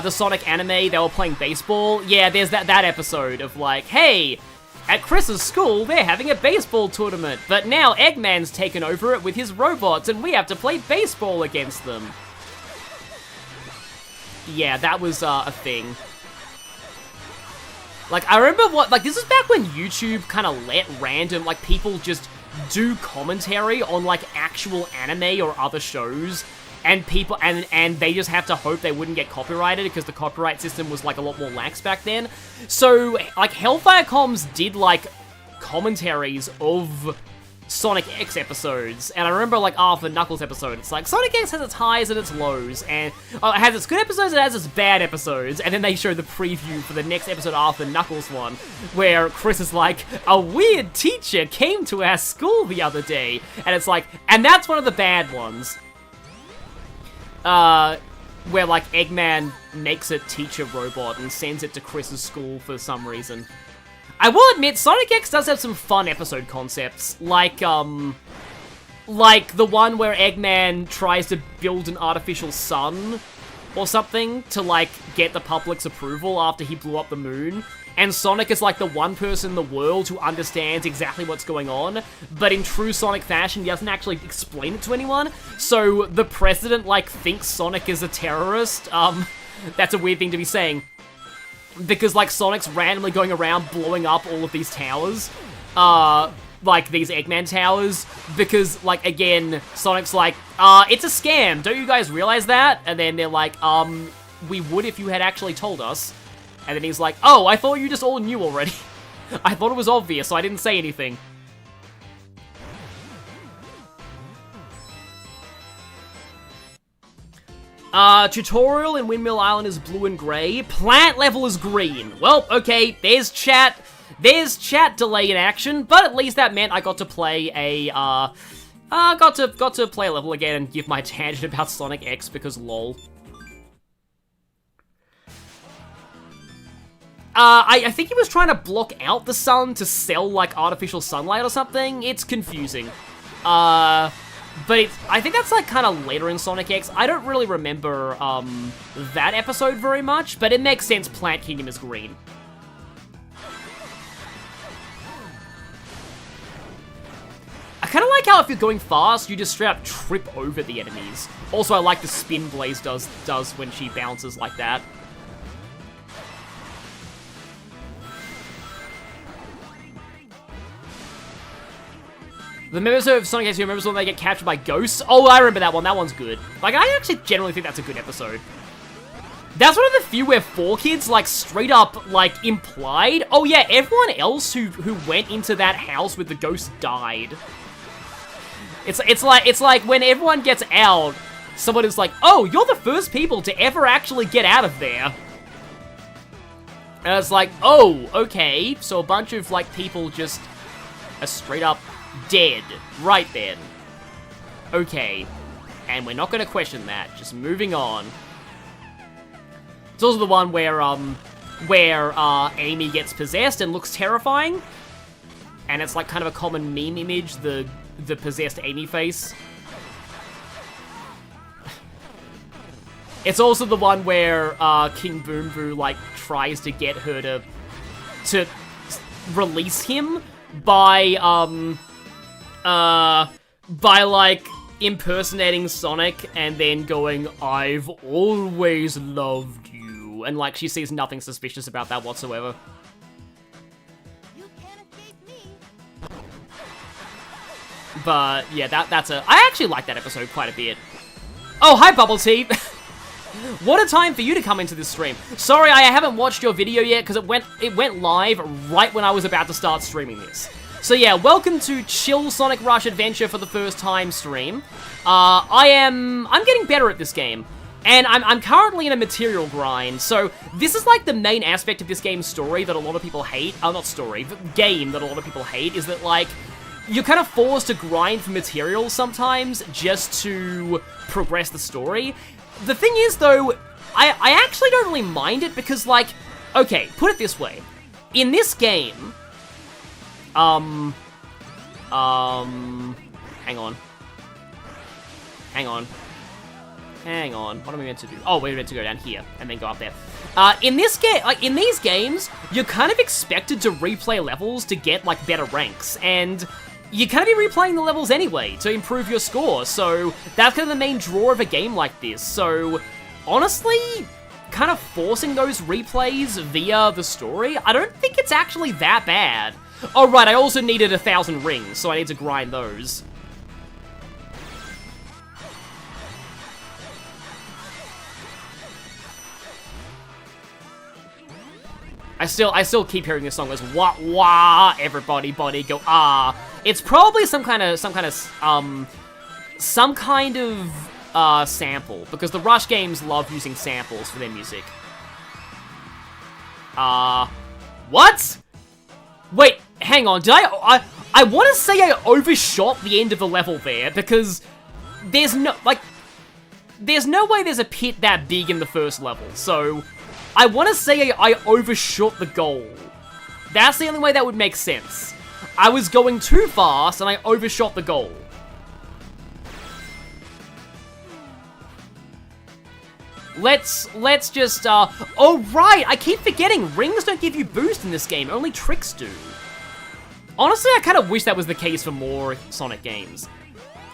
Sonic anime, they were playing baseball. Yeah, there's that episode of like, hey, at Chris's school, they're having a baseball tournament, but now Eggman's taken over it with his robots, and we have to play baseball against them. Yeah, that was, a thing. Like, I remember this is back when YouTube kind of let random, like, people just do commentary on, like, actual anime or other shows, and people, and they just have to hope they wouldn't get copyrighted because the copyright system was, like, a lot more lax back then. So, like, Hellfire Comms did, like, commentaries of Sonic X episodes, and I remember, like, after the Knuckles episode, it's like, Sonic X has its highs and its lows, and it has its good episodes and it has its bad episodes, and then they show the preview for the next episode after the Knuckles one, where Chris is like, a weird teacher came to our school the other day, and it's like, and that's one of the bad ones. Where, like, Eggman makes a teacher robot and sends it to Chris's school for some reason. I will admit, Sonic X does have some fun episode concepts, like the one where Eggman tries to build an artificial sun or something to, like, get the public's approval after he blew up the moon, and Sonic is, like, the one person in the world who understands exactly what's going on, but in true Sonic fashion, he doesn't actually explain it to anyone, so the president, like, thinks Sonic is a terrorist. That's a weird thing to be saying. Because, like, Sonic's randomly going around blowing up all of these towers, like, these Eggman towers, because, like, again, Sonic's like, it's a scam, don't you guys realize that? And then they're like, we would if you had actually told us. And then he's like, oh, I thought you just all knew already. I thought it was obvious, so I didn't say anything. Tutorial in Windmill Island is blue and grey. Plant level is green. Well, okay, there's chat delay in action, but at least that meant I got to play a, got to play a level again and give my tangent about Sonic X because lol. I think he was trying to block out the sun to sell, like, artificial sunlight or something. It's confusing. But I think that's, like, kind of later in Sonic X. I don't really remember, that episode very much, but it makes sense Plant Kingdom is green. I kind of like how if you're going fast, you just straight up trip over the enemies. Also, I like the spin Blaze does when she bounces like that. The members of Sonic X, who remembers when they get captured by ghosts? Oh, I remember that one. That one's good. Like, I actually generally think that's a good episode. That's one of the few where 4Kids, like, straight up, like, implied, oh yeah, everyone else who went into that house with the ghost died. It's like when everyone gets out, someone is like, oh, you're the first people to ever actually get out of there. And it's like, oh, okay, so a bunch of, like, people just are straight up dead. Right then. Okay. And we're not gonna question that, just moving on. It's also the one where Amy gets possessed and looks terrifying. And it's, like, kind of a common meme image, the possessed Amy face. It's also the one where King Boom Boo, like, tries to get her to release him by like, impersonating Sonic and then going, I've always loved you. And, like, she sees nothing suspicious about that whatsoever. But, yeah, that's I actually like that episode quite a bit. Oh, hi, Bubble Tea! What a time for you to come into this stream. Sorry, I haven't watched your video yet, because it went live right when I was about to start streaming this. So yeah, welcome to Chill Sonic Rush Adventure for the first time stream. I'm getting better at this game. And I'm currently in a material grind, so this is like the main aspect of this game's story that a lot of people hate. Not story, the game that a lot of people hate, is that, like, you're kind of forced to grind for materials sometimes just to progress the story. The thing is, though, I actually don't really mind it because, like, okay, put it this way. In this game, hang on. What am I meant to do? Oh, we're meant to go down here and then go up there. In this game, like, in these games, you're kind of expected to replay levels to get, like, better ranks, and you're kind of be replaying the levels anyway to improve your score, so that's kind of the main draw of a game like this. So, honestly, kind of forcing those replays via the story, I don't think it's actually that bad. Oh, right, I also needed 1,000 rings, so I need to grind those. I still keep hearing this song as wah wah, everybody body go ah. It's probably some kind of sample, because the Rush games love using samples for their music. What? Wait, hang on, did I want to say I overshot the end of the level there, because there's no way there's a pit that big in the first level, so I want to say I overshot the goal. That's the only way that would make sense. I was going too fast and I overshot the goal. Let's just, oh right, I keep forgetting, rings don't give you boost in this game, only tricks do. Honestly, I kind of wish that was the case for more Sonic games.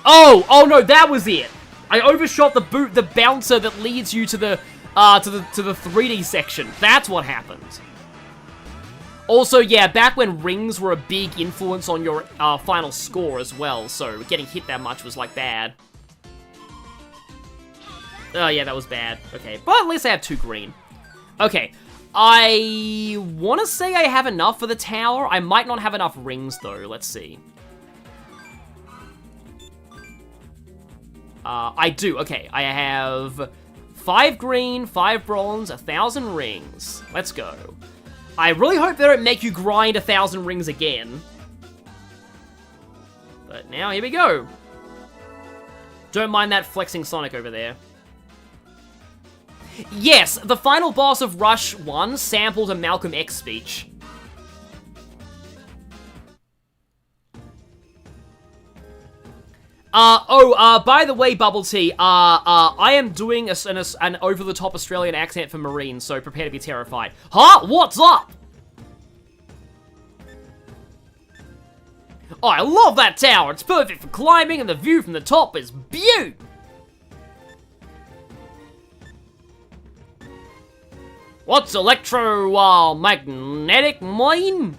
Oh no, that was it. I overshot the bouncer that leads you to the 3D section. That's what happened. Also, yeah, back when rings were a big influence on your final score as well, so getting hit that much was, like, bad. Oh, yeah, that was bad. Okay, but at least I have 2 green. Okay, I want to say I have enough for the tower. I might not have enough rings, though. Let's see. I do. Okay, I have 5 green, 5 bronze, 1,000 rings. Let's go. I really hope they don't make you grind 1,000 rings again. But now, here we go. Don't mind that flexing Sonic over there. Yes, the final boss of Rush 1 sampled a Malcolm X speech. By the way, Bubble Tea, I am doing an over-the-top Australian accent for Marines, so prepare to be terrified. Huh? What's up? Oh, I love that tower. It's perfect for climbing, and the view from the top is beaut. What's electromagnetic mean?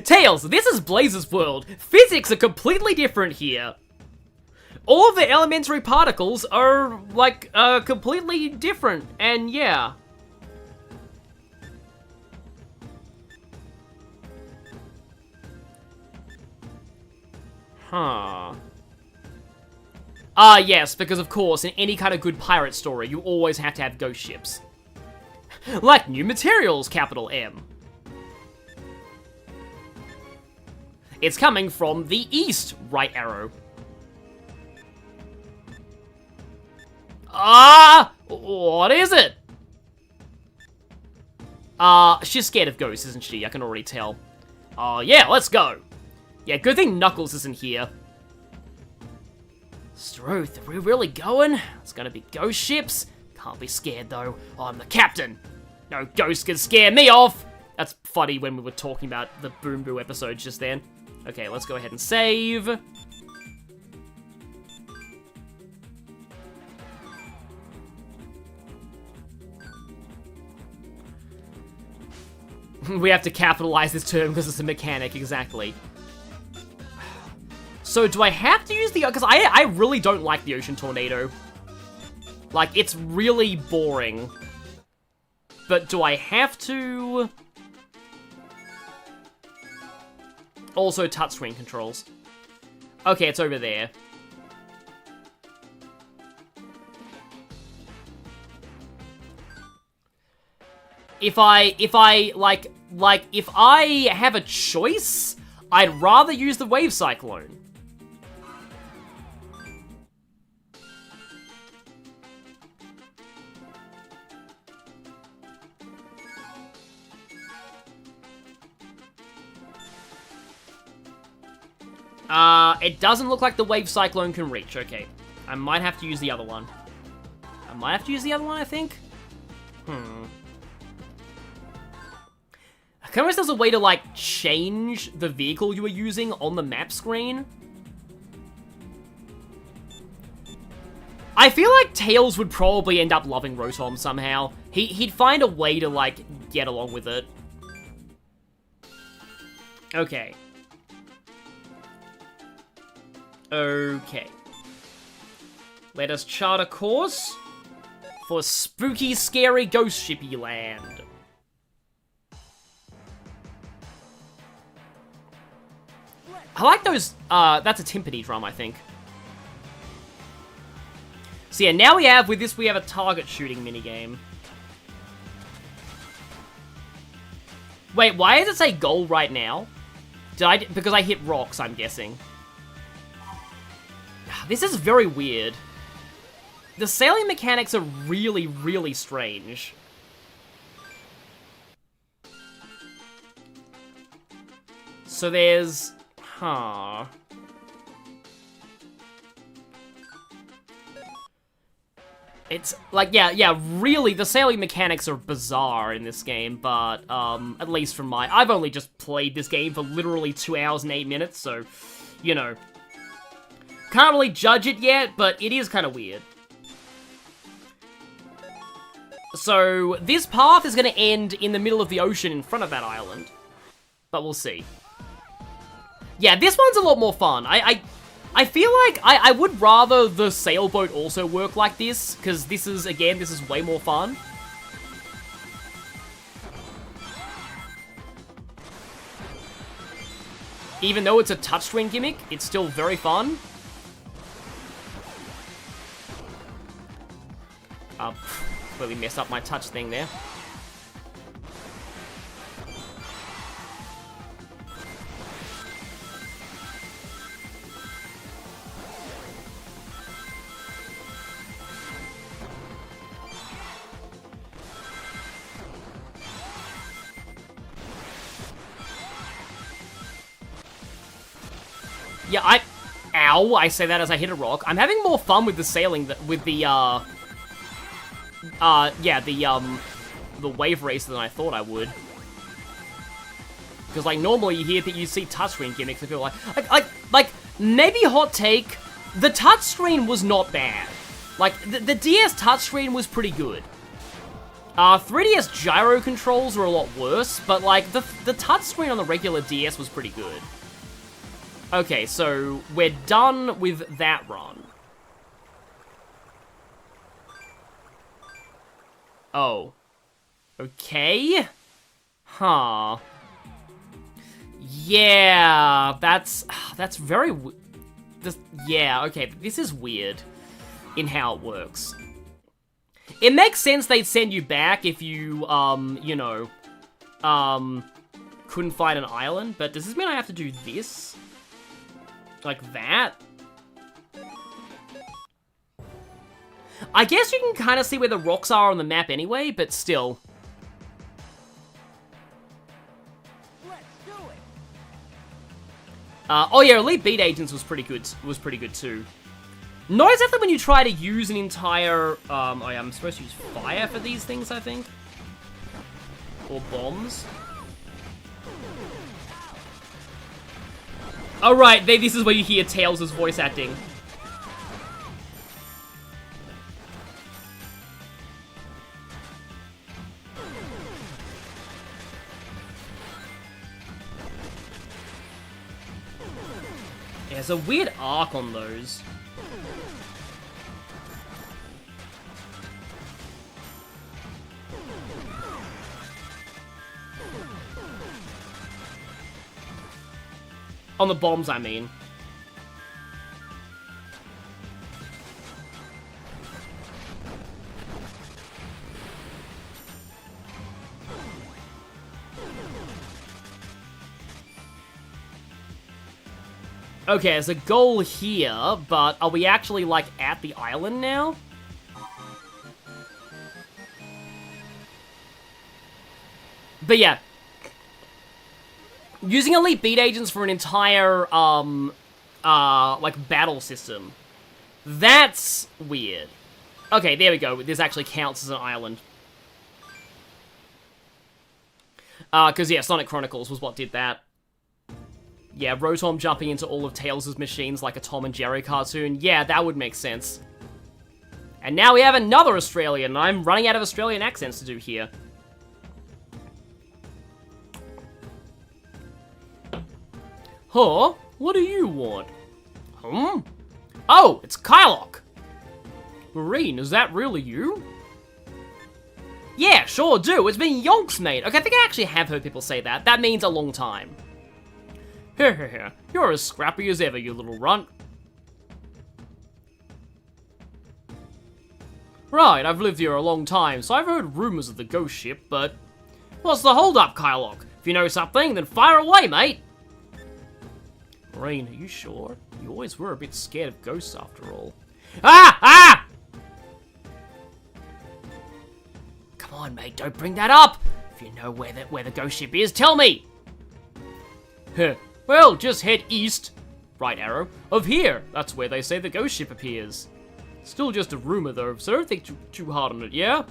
Tails, this is Blaze's world. Physics are completely different here. All of the elementary particles are, like, completely different, and yeah. Huh. Yes, because of course, in any kind of good pirate story, you always have to have ghost ships. Like new materials, capital M. It's coming from the east, right arrow. What is it? She's scared of ghosts, isn't she? I can already tell. Yeah, let's go. Yeah, good thing Knuckles isn't here. Struth, are we really going? It's gonna be ghost ships? Can't be scared, though. I'm the captain. No ghost can scare me off. That's funny when we were talking about the Boom Boo episode just then. Okay, let's go ahead and save. We have to capitalize this term because it's a mechanic, exactly. So do I have to use the... Because I really don't like the Ocean Tornado. Like, it's really boring. But do I have to... Also touchscreen controls. Okay, it's over there. If I have a choice, I'd rather use the Wave Cyclone. It doesn't look like the Wave Cyclone can reach. Okay. I might have to use the other one. I think. I kind of wish there's a way to, like, change the vehicle you were using on the map screen. I feel like Tails would probably end up loving Rotom somehow. He'd find a way to, like, get along with it. Okay. Okay. Let us chart a course for spooky, scary, ghost shippy land. I like those, that's a timpani drum, I think. So yeah, now we have a target shooting minigame. Wait, why does it say goal right now? Because I hit rocks, I'm guessing. This is very weird. The sailing mechanics are really, really strange. So there's... Huh. It's like, yeah, really, the sailing mechanics are bizarre in this game, but, at least from I've only just played this game for literally 2 hours and 8 minutes, so, you know. Can't really judge it yet, but it is kind of weird. So, this path is going to end in the middle of the ocean in front of that island. But we'll see. Yeah, this one's a lot more fun. I feel like I would rather the sailboat also work like this, because this is way more fun. Even though it's a touchscreen gimmick, it's still very fun. Clearly messed up my touch thing there. Yeah, ow, I say that as I hit a rock. I'm having more fun with the sailing, with the, the wave racer than I thought I would. Because, like, normally you see touchscreen gimmicks and people are like, maybe hot take, the touchscreen was not bad. Like, the DS touchscreen was pretty good. 3DS gyro controls were a lot worse, but, like, the touchscreen on the regular DS was pretty good. Okay, so we're done with that run. Oh. Okay. Huh. Yeah, that's very... yeah, okay, this is weird in how it works. It makes sense they'd send you back if you, you know, couldn't find an island, but does this mean I have to do this? Like that? I guess you can kind of see where the rocks are on the map anyway, but still. Let's do it. Oh yeah, Elite Beat Agents was pretty good too. Not exactly when you try to use an entire, oh yeah, I'm supposed to use fire for these things, I think. Or bombs. Oh right, this is where you hear Tails' voice acting. Yeah, there's a weird arc on those. On the bombs, I mean. Okay, there's a goal here, but are we actually, like, at the island now? But yeah. Using Elite Beat Agents for an entire, like, battle system. That's weird. Okay, there we go. This actually counts as an island. Because, yeah, Sonic Chronicles was what did that. Yeah, Rotom jumping into all of Tails' machines like a Tom and Jerry cartoon. Yeah, that would make sense. And now we have another Australian. I'm running out of Australian accents to do here. Huh? What do you want? Oh, it's Kylock! Marine, is that really you? Yeah, sure do. It's been yonks, mate. Okay, I think I actually have heard people say that. That means a long time. You're as scrappy as ever, you little runt. Right, I've lived here a long time, so I've heard rumors of the ghost ship, but... What's the hold-up, Kylock? If you know something, then fire away, mate! Marine, are you sure? You always were a bit scared of ghosts after all. Ah! Ah! Come on, mate, don't bring that up! If you know where the ghost ship is, tell me! Well, just head east, right arrow, of here. That's where they say the ghost ship appears. Still just a rumor, though, so don't think too hard on it, yeah?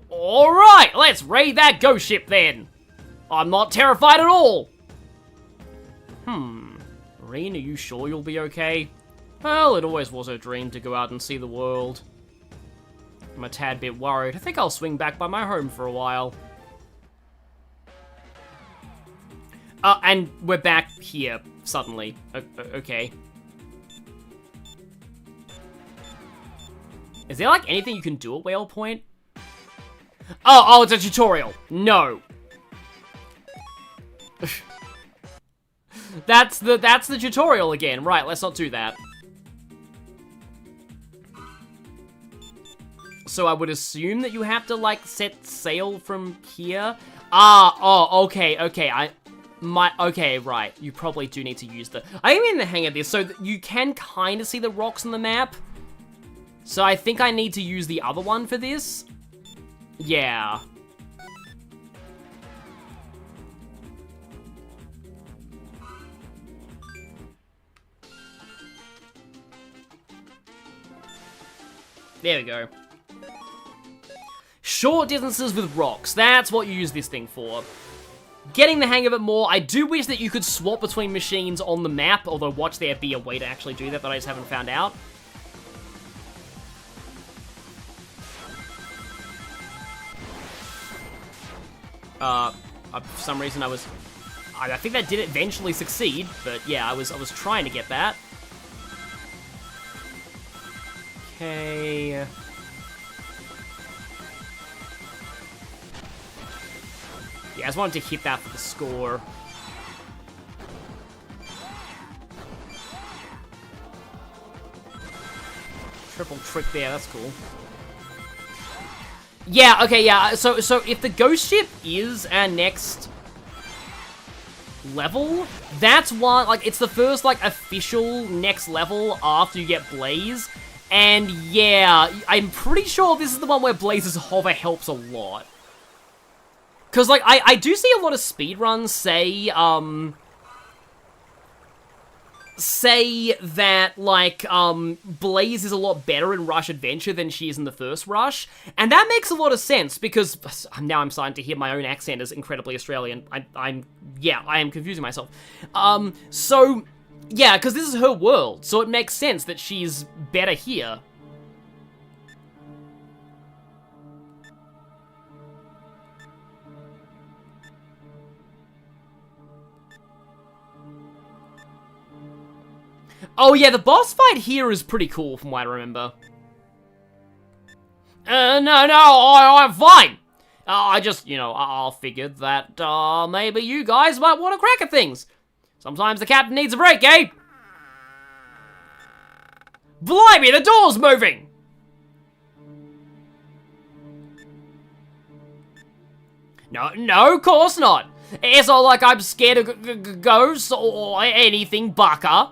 Alright, let's raid that ghost ship, then! I'm not terrified at all! Marine, are you sure you'll be okay? Well, it always was a dream to go out and see the world. I'm a tad bit worried. I think I'll swing back by my home for a while. And we're back here, suddenly. Okay. Is there, like, anything you can do at Whale Point? Oh, it's a tutorial. No. That's the tutorial again. Right, let's not do that. So I would assume that you have to, like, set sail from here. Okay, okay, right. You probably do need to use I'm in the hang of this, so you can kind of see the rocks on the map. So I think I need to use the other one for this. Yeah. There we go. Short distances with rocks. That's what you use this thing for. Getting the hang of it more. I do wish that you could swap between machines on the map, although watch there be a way to actually do that I just haven't found out. For some reason I think that did eventually succeed, but yeah, I was trying to get that. Okay. Yeah, I just wanted to hit that for the score. triple trick there. That's cool. Yeah, okay, yeah. So if the ghost ship is our next level, that's one, like, it's the first, like, official next level after you get Blaze. And yeah, I'm pretty sure this is the one where Blaze's hover helps a lot. Because, like, I do see a lot of speedruns say that, like, Blaze is a lot better in Rush Adventure than she is in the first Rush, and that makes a lot of sense, because now I'm starting to hear my own accent as incredibly Australian. I am confusing myself. So, yeah, because this is her world, so it makes sense that she's better here. Oh yeah, the boss fight here is pretty cool from what I remember. No, I'm fine. I just, I figured that, maybe you guys might want to crack at things. Sometimes the captain needs a break, eh? Blimey, the door's moving! No, of course not. It's not like I'm scared of ghosts or anything, Bucker.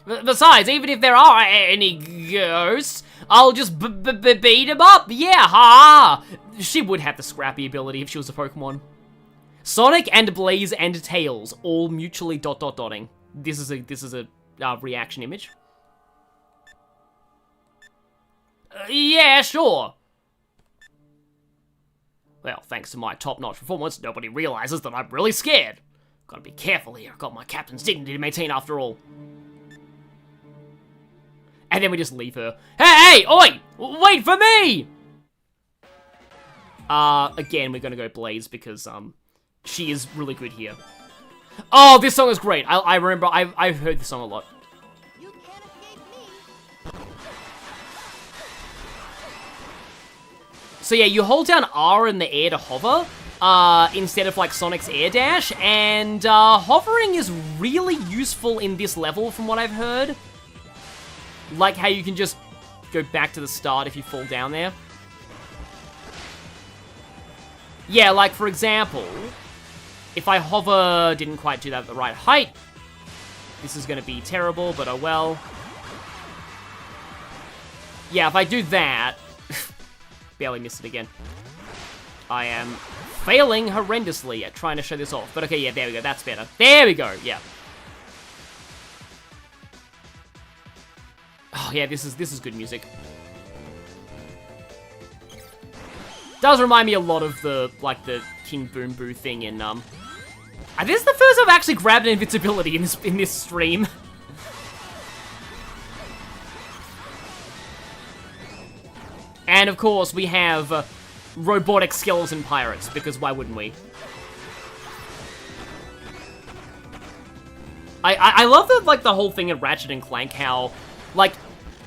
Besides, even if there are any ghosts, I'll just beat him up. Yeah, ha! She would have the scrappy ability if she was a Pokemon. Sonic and Blaze and Tails all mutually dotting. This is a reaction image. Yeah, sure. Well, thanks to my top-notch performance, nobody realizes that I'm really scared. Gotta be careful here. I've got my captain's dignity to maintain after all. And then we just leave her. Hey, oi! Wait for me! Again, we're gonna go Blaze because, she is really good here. Oh, this song is great. I remember, I've heard this song a lot. You can't escape me. So yeah, you hold down R in the air to hover, instead of, like, Sonic's air dash, and, hovering is really useful in this level from what I've heard. Like how you can just go back to the start if you fall down there. Yeah, like, for example, if I hover, didn't quite do that at the right height, this is going to be terrible, but oh well. Yeah, if I do that, barely missed it again. I am failing horrendously at trying to show this off. But okay, yeah, there we go, that's better. There we go, yeah. Oh yeah, this is good music. Does remind me a lot of the King Boom Boo thing in this is the first I've actually grabbed an invincibility in this stream. And of course we have robotic skeleton pirates, because why wouldn't we? I love the whole thing in Ratchet and Clank, how, like,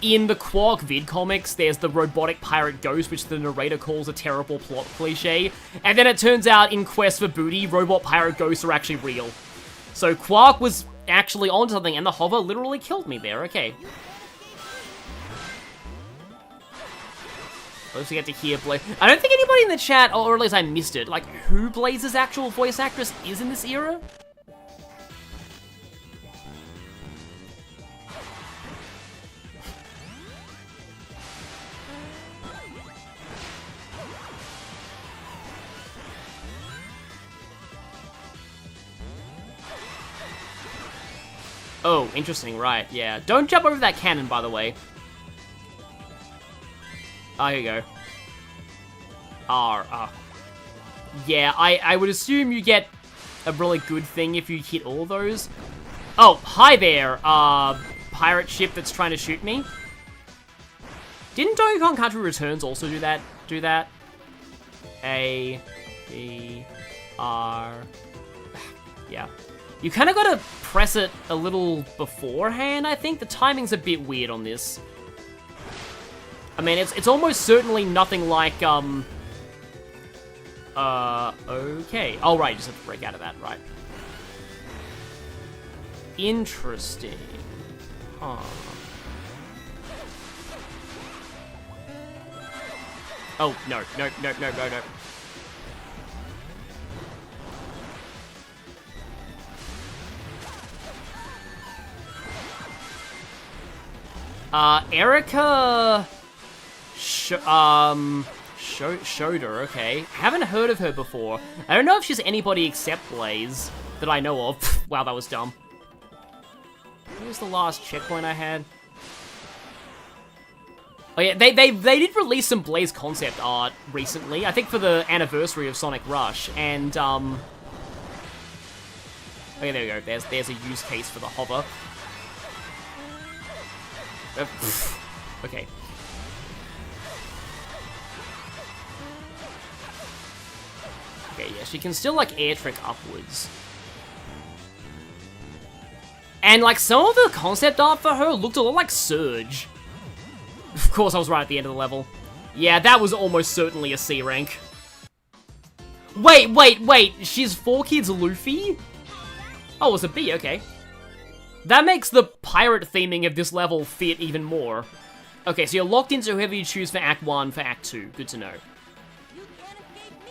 in the Quark vid comics, there's the robotic pirate ghost, which the narrator calls a terrible plot cliche, and then it turns out in Quest for Booty, robot pirate ghosts are actually real. So Quark was actually onto something, and the hover literally killed me there, okay. At least we get to hear Blaze. I don't think anybody in the chat, or at least I missed it, like, who Blaze's actual voice actress is in this era? Oh, interesting, right, yeah. Don't jump over that cannon, by the way. Oh, here you go. R. Yeah, I would assume you get a really good thing if you hit all those. Oh, hi there, pirate ship that's trying to shoot me. Didn't Donkey Kong Country Returns also do that? A, B, R. Yeah. You kind of gotta press it a little beforehand, I think. The timing's a bit weird on this. I mean, it's almost certainly nothing like, okay. Oh, right, you just have to break out of that, right. Interesting. Huh. Oh, no, no, no, no, no, no. Erica... Shoulder, okay. Haven't heard of her before. I don't know if she's anybody except Blaze that I know of. Wow, that was dumb. What was the last checkpoint I had? Oh yeah, they did release some Blaze concept art recently, I think for the anniversary of Sonic Rush, and okay, there we go. There's a use case for the hover. Okay. Okay, yeah, she can still, like, air trick upwards. And, like, some of the concept art for her looked a lot like Surge. Of course, I was right at the end of the level. Yeah, that was almost certainly a C rank. Wait, she's 4Kids Luffy? Oh, it's a B, okay. That makes the pirate theming of this level fit even more. Okay, so you're locked into whoever you choose for Act 1 for Act 2. Good to know. You can't escape me.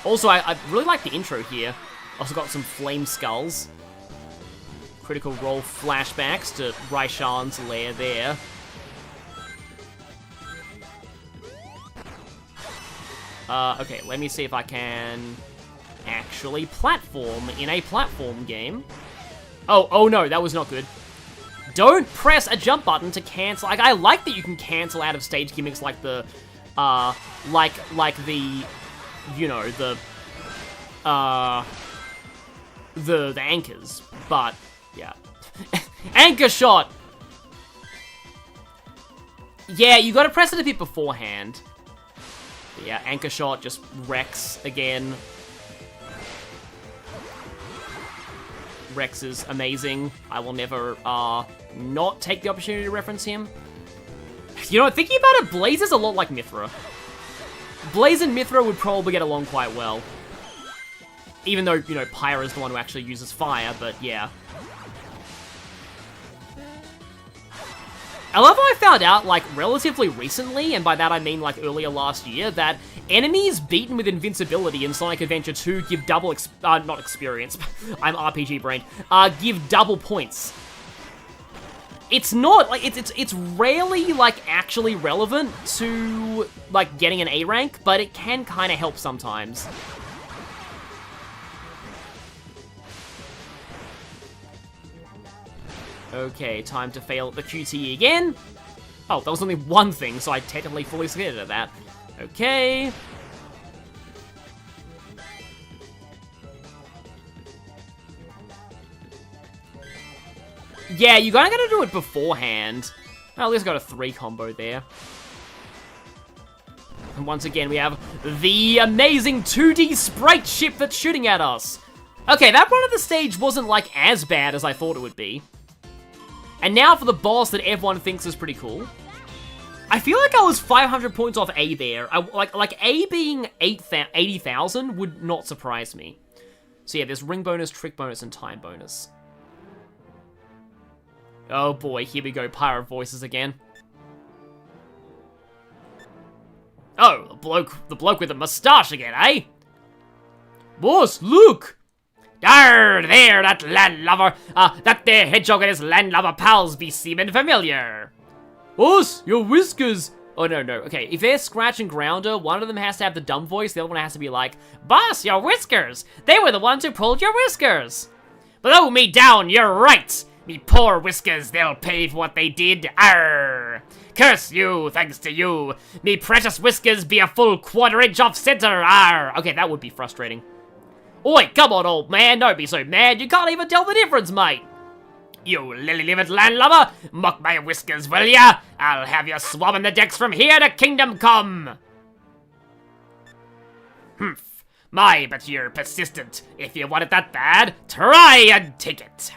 Also, I really like the intro here. Also got some flame skulls. Critical Role flashbacks to Raishan's lair there. Okay, let me see if I can actually platform in a platform game. Oh no, that was not good. Don't press a jump button to cancel. Like, I like that you can cancel out of stage gimmicks like the, like the, you know, the anchors, but, yeah. Anchor shot! Yeah, you gotta press it a bit beforehand. But yeah, anchor shot just wrecks again. Rex is amazing. I will never, not take the opportunity to reference him. You know, thinking about it, Blaze is a lot like Mythra. Blaze and Mythra would probably get along quite well. Even though, you know, Pyra is the one who actually uses fire, but yeah. I love how I found out, like, relatively recently, and by that I mean, like, earlier last year, that enemies beaten with invincibility in Sonic Adventure 2 give double not experience, I'm RPG brained, give double points. It's not, like, it's rarely, like, actually relevant to, like, getting an A rank, but it can kind of help sometimes. Okay, time to fail at the QTE again. Oh, that was only one thing, so I technically fully succeeded at that. Okay. Yeah, you kinda gotta do it beforehand. Well, at least got a 3 combo there. And once again, we have the amazing 2D sprite ship that's shooting at us. Okay, that run of the stage wasn't, like, as bad as I thought it would be. And now for the boss that everyone thinks is pretty cool. I feel like I was 500 points off A there. Like A being 80,000 would not surprise me. So yeah, there's ring bonus, trick bonus, and time bonus. Oh boy, here we go, pirate voices again. Oh, the bloke with the mustache again, eh? Boss, look! Arr, there, that landlubber, that there hedgehog and his landlubber pals be seeming familiar. Boss, your whiskers. Oh, no, okay, if they're Scratch and Grounder, one of them has to have the dumb voice, the other one has to be like, Boss, your whiskers, they were the ones who pulled your whiskers. Blow me down, you're right. Me poor whiskers, they'll pay for what they did, arr. Curse you, thanks to you. Me precious whiskers be a full quarter-inch off center, arr. Okay, that would be frustrating. Oi, come on, old man, don't be so mad, you can't even tell the difference, mate. You lily-livered landlubber, mock my whiskers, will ya? I'll have you swabbing the decks from here to Kingdom Come. Humph, my, but you're persistent. If you want it that bad, try and take it.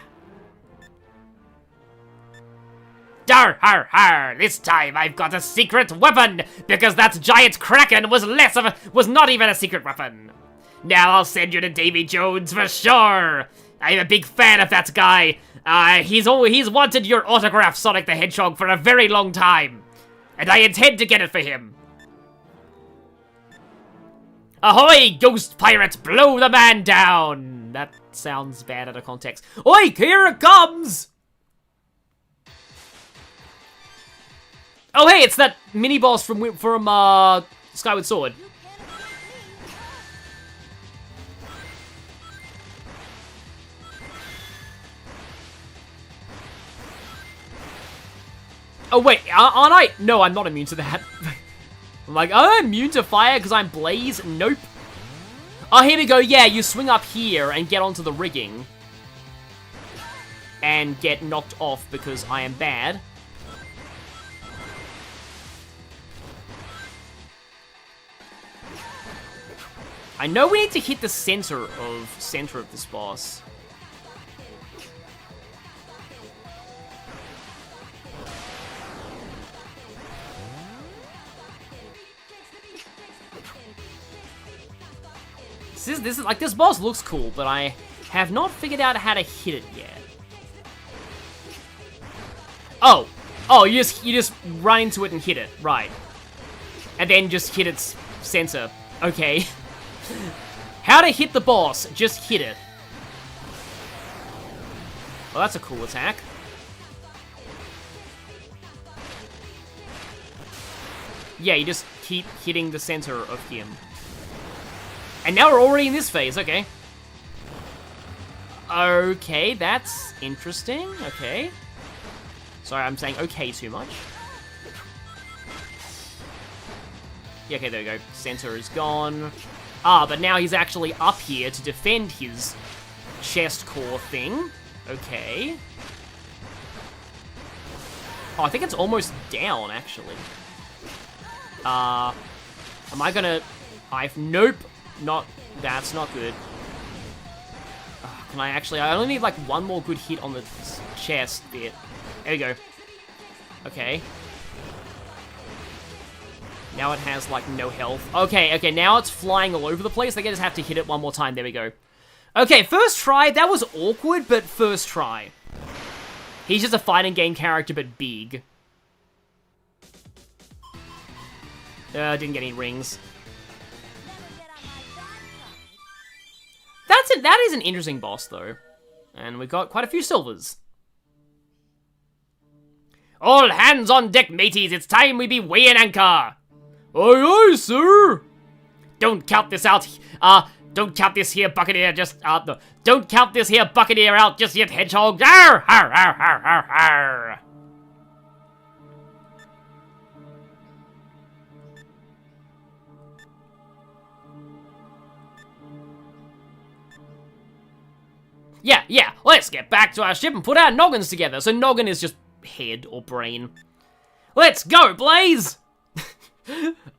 Dar har har, this time I've got a secret weapon, because that giant kraken was not even a secret weapon. Now I'll send you to Davy Jones for sure. I'm a big fan of that guy. He's wanted your autograph, Sonic the Hedgehog, for a very long time. And I intend to get it for him. Ahoy, ghost pirates, blow the man down! That sounds bad out of context. Oi, here it comes! Oh hey, it's that mini-boss from Skyward Sword. Oh wait, aren't I? No, I'm not immune to that. I'm like, oh, I'm immune to fire because I'm Blaze? Nope. Oh, here we go. Yeah, you swing up here and get onto the rigging. And get knocked off because I am bad. I know we need to hit the center of this boss. This is like, this boss looks cool, but I have not figured out how to hit it yet. Oh, you just run into it and hit it, right? And then just hit its center. Okay. How to hit the boss? Just hit it. Well, that's a cool attack. Yeah, you just keep hitting the center of him. And now we're already in this phase, okay. Okay, that's interesting, okay. Sorry, I'm saying okay too much. Yeah, okay, there we go. Center is gone. Ah, but now he's actually up here to defend his chest core thing. Okay. Oh, I think it's almost down, actually. Am I gonna... Nope. That's not good. Can I actually... I only need, like, one more good hit on the chest bit. There we go. Okay. Now it has, like, no health. Okay, now it's flying all over the place. I just have to hit it one more time. There we go. Okay, first try. That was awkward, but first try. He's just a fighting game character, but big. Didn't get any rings. That is an interesting boss, though. And we've got quite a few silvers. All hands on deck, mateys. It's time we be weighing anchor. Aye, aye, sir. Don't count this out. Don't count this here buccaneer just, no. Don't count this here buccaneer out just yet, hedgehog. Arr, arr, arr, arr, arr, arr. Yeah, let's get back to our ship and put our noggins together. So noggin is just head or brain. Let's go, Blaze!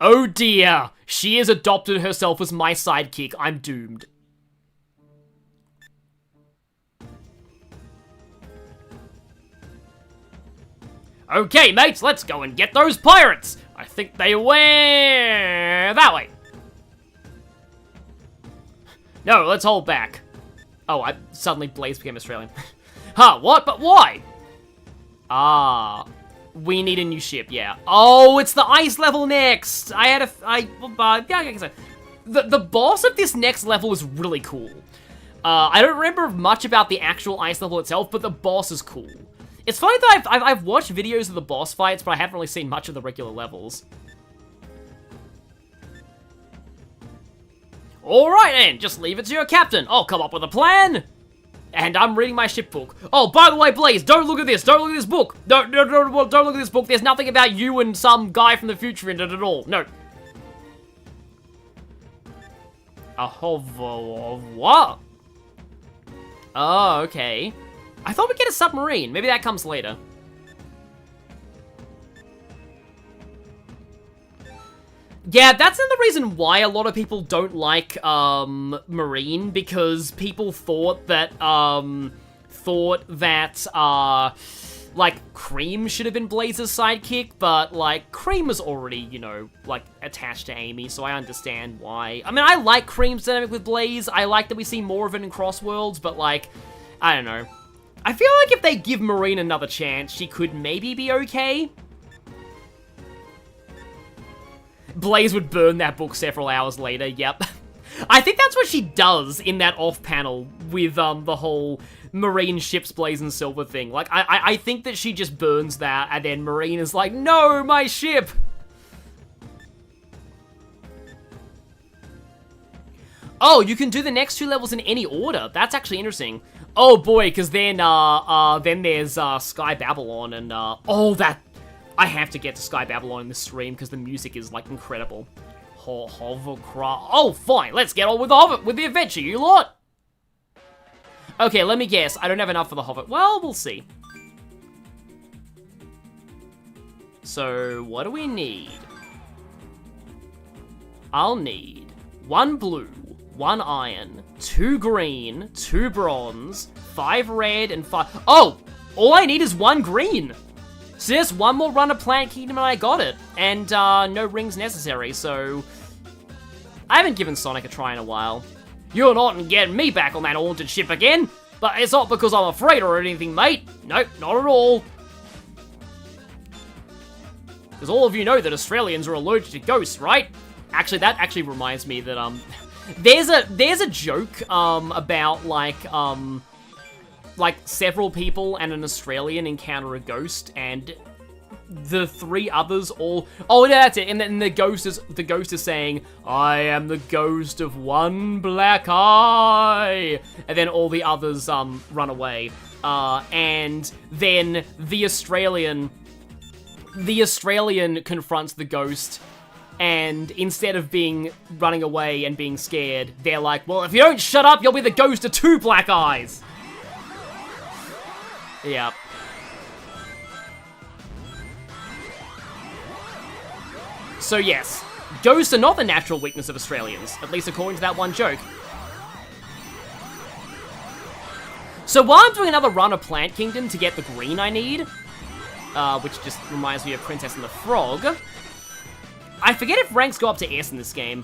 Oh dear, she has adopted herself as my sidekick. I'm doomed. Okay, mates, let's go and get those pirates. I think they went that way. No, let's hold back. Oh, suddenly Blaze became Australian. Huh, what? But why? Ah, we need a new ship, yeah. Oh, it's the ice level next! Yeah, I guess so. The boss of this next level is really cool. I don't remember much about the actual ice level itself, but the boss is cool. It's funny that I've watched videos of the boss fights, but I haven't really seen much of the regular levels. Alright then, just leave it to your captain. I'll come up with a plan. And I'm reading my ship book. Oh, by the way, Blaze, don't look at this. Don't look at this book. Don't look at this book. There's nothing about you and some guy from the future in it at all. No. What? Oh, okay. I thought we'd get a submarine. Maybe that comes later. Yeah, that's another reason why a lot of people don't like, Marine, because people thought that, like, Cream should have been Blaze's sidekick, but, like, Cream was already, you know, like, attached to Amy, so I understand why. I mean, I like Cream's dynamic with Blaze, I like that we see more of it in Crossworlds, but, like, I don't know. I feel like if they give Marine another chance, she could maybe be okay. Blaze would burn that book several hours later, yep. I think that's what she does in that off panel with the whole Marine ships Blaze and Silver thing. Like, I think that she just burns that, and then Marine is like, no, my ship! Oh, you can do the next 2 levels in any order. That's actually interesting. Oh boy, because then there's Sky Babylon, and oh, that I have to get to Sky Babylon in the stream because the music is like incredible. Hovercraft. Oh, fine. Let's get on with the adventure, you lot. Okay, let me guess. I don't have enough for the hover. Well, we'll see. So, what do we need? I'll need 1 blue, 1 iron, 2 green, 2 bronze, 5 red, and 5... Oh! All I need is 1 green! So just 1 more run of Planet Kingdom and I got it. And no rings necessary, so... I haven't given Sonic a try in a while. You're not getting me back on that haunted ship again! But it's not because I'm afraid or anything, mate. Nope, not at all. Because all of you know that Australians are allergic to ghosts, right? Actually, that actually reminds me that, there's a joke, about, like, several people and an Australian encounter a ghost, and the 3 others all... Oh, yeah, that's it. And then the ghost is saying, I am the ghost of 1 black eye. And then all the others, run away. And then the Australian confronts the ghost, and instead of running away and being scared, they're like, well, if you don't shut up, you'll be the ghost of 2 black eyes. Yeah. So yes, ghosts are not the natural weakness of Australians, at least according to that one joke. So while I'm doing another run of Plant Kingdom to get the green I need, which just reminds me of Princess and the Frog, I forget if ranks go up to S in this game.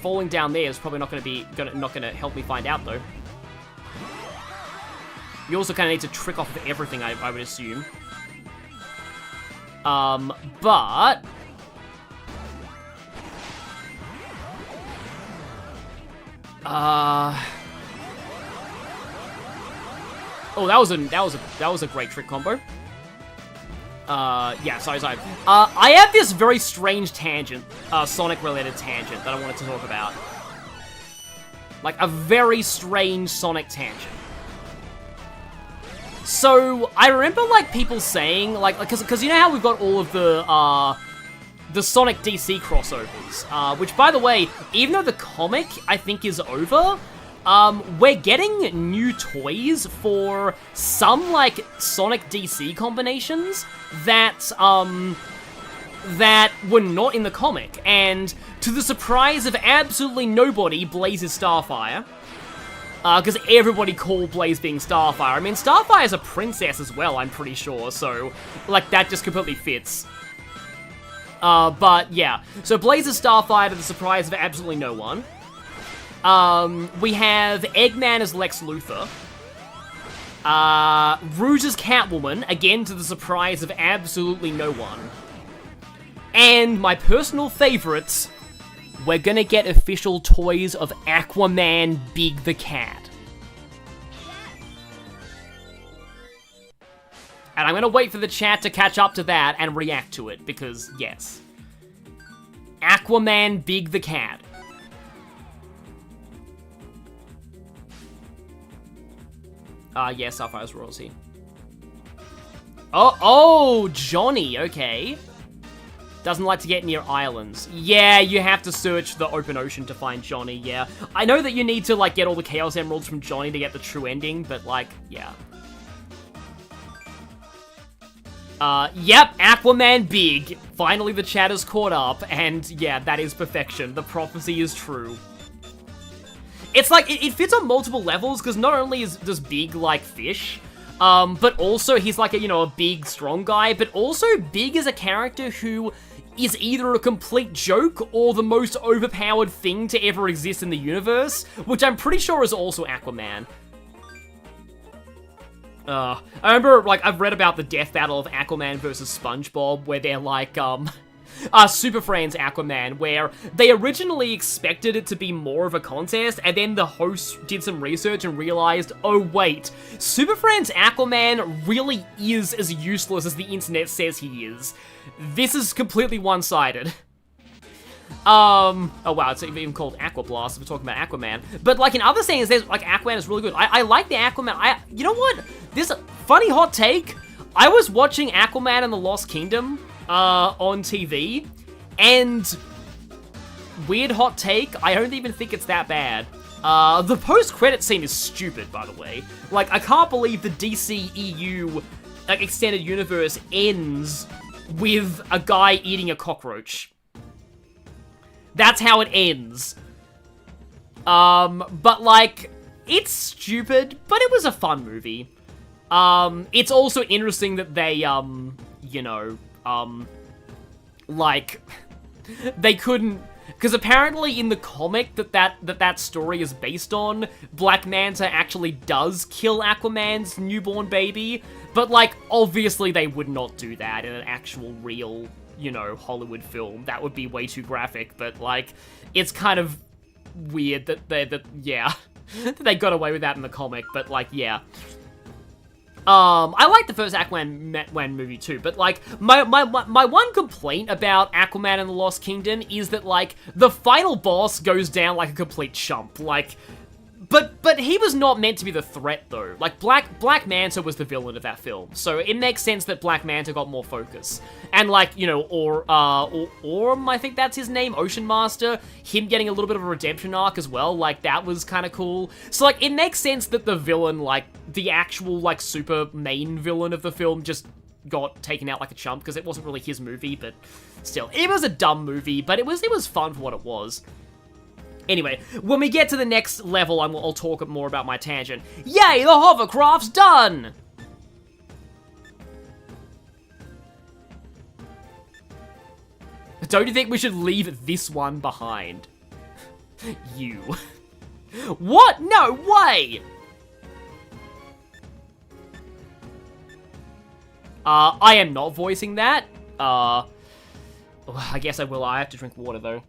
Falling down there is probably not going to help me find out though. You also kind of need to trick off of everything, I would assume. But... Oh, that was a great trick combo. Yeah, sorry. I have this very strange tangent, Sonic-related tangent that I wanted to talk about. Like, a very strange Sonic tangent. So, I remember, like, people saying, like, because you know how we've got all of the Sonic DC crossovers, which, by the way, even though the comic, I think, is over, we're getting new toys for some, like, Sonic DC combinations that were not in the comic, and to the surprise of absolutely nobody, Blaze is Starfire. Because everybody called Blaze being Starfire. I mean, Starfire is a princess as well, I'm pretty sure, so, like, that just completely fits. But, yeah. So, Blaze is Starfire to the surprise of absolutely no one. We have Eggman as Lex Luthor. Rouge as Catwoman, again to the surprise of absolutely no one. And my personal favorites, we're gonna get official toys of Aquaman Big the Cat. And I'm gonna wait for the chat to catch up to that and react to it, because, yes. Aquaman Big the Cat. Yeah, Sapphire's royalty. Oh, Johnny, okay. Doesn't like to get near islands. Yeah, you have to search the open ocean to find Johnny, yeah. I know that you need to, like, get all the Chaos Emeralds from Johnny to get the true ending, but, like, yeah. Yep, Aquaman Big. Finally the chat has caught up, and yeah, that is perfection. The prophecy is true. It's like, it fits on multiple levels, because not only does Big like fish, but also he's like a big, strong guy, but also Big is a character who is either a complete joke or the most overpowered thing to ever exist in the universe, which I'm pretty sure is also Aquaman. I remember, like, I've read about the death battle of Aquaman versus SpongeBob, where they're like, Super Friends Aquaman, where they originally expected it to be more of a contest, and then the host did some research and realized, oh wait, Super Friends Aquaman really is as useless as the internet says he is. This is completely one-sided. Oh wow, it's even called Aqua Blast if we're talking about Aquaman. But like in other scenes, there's like Aquaman is really good. I like the Aquaman. You know what? This funny hot take. I was watching Aquaman and the Lost Kingdom on TV, and weird hot take, I don't even think it's that bad. The post-credit scene is stupid, by the way. Like, I can't believe the DCEU like extended universe ends with a guy eating a cockroach. That's how it ends. But like, it's stupid, but it was a fun movie. It's also interesting that they, you know, like, they couldn't, because apparently in the comic that story is based on, Black Manta actually does kill Aquaman's newborn baby, but like, obviously they would not do that in an actual real, you know, Hollywood film. That would be way too graphic, but like, it's kind of weird that yeah, that they got away with that in the comic, but like, yeah. I like the first Aquaman movie too, but like, my one complaint about Aquaman and the Lost Kingdom is that like, the final boss goes down like a complete chump, like, but he was not meant to be the threat though. Like, Black Manta was the villain of that film, so it makes sense that Black Manta got more focus. And like, you know, Orm, I think that's his name, Ocean Master, him getting a little bit of a redemption arc as well, like, that was kind of cool. So like, it makes sense that the villain, like, the actual, like, super main villain of the film just got taken out like a chump, because it wasn't really his movie, but still. It was a dumb movie, but it was fun for what it was. Anyway, when we get to the next level, I'll talk more about my tangent. Yay, the hovercraft's done! Don't you think we should leave this one behind? You. What? No way! I am not voicing that. I guess I will. I have to drink water, though.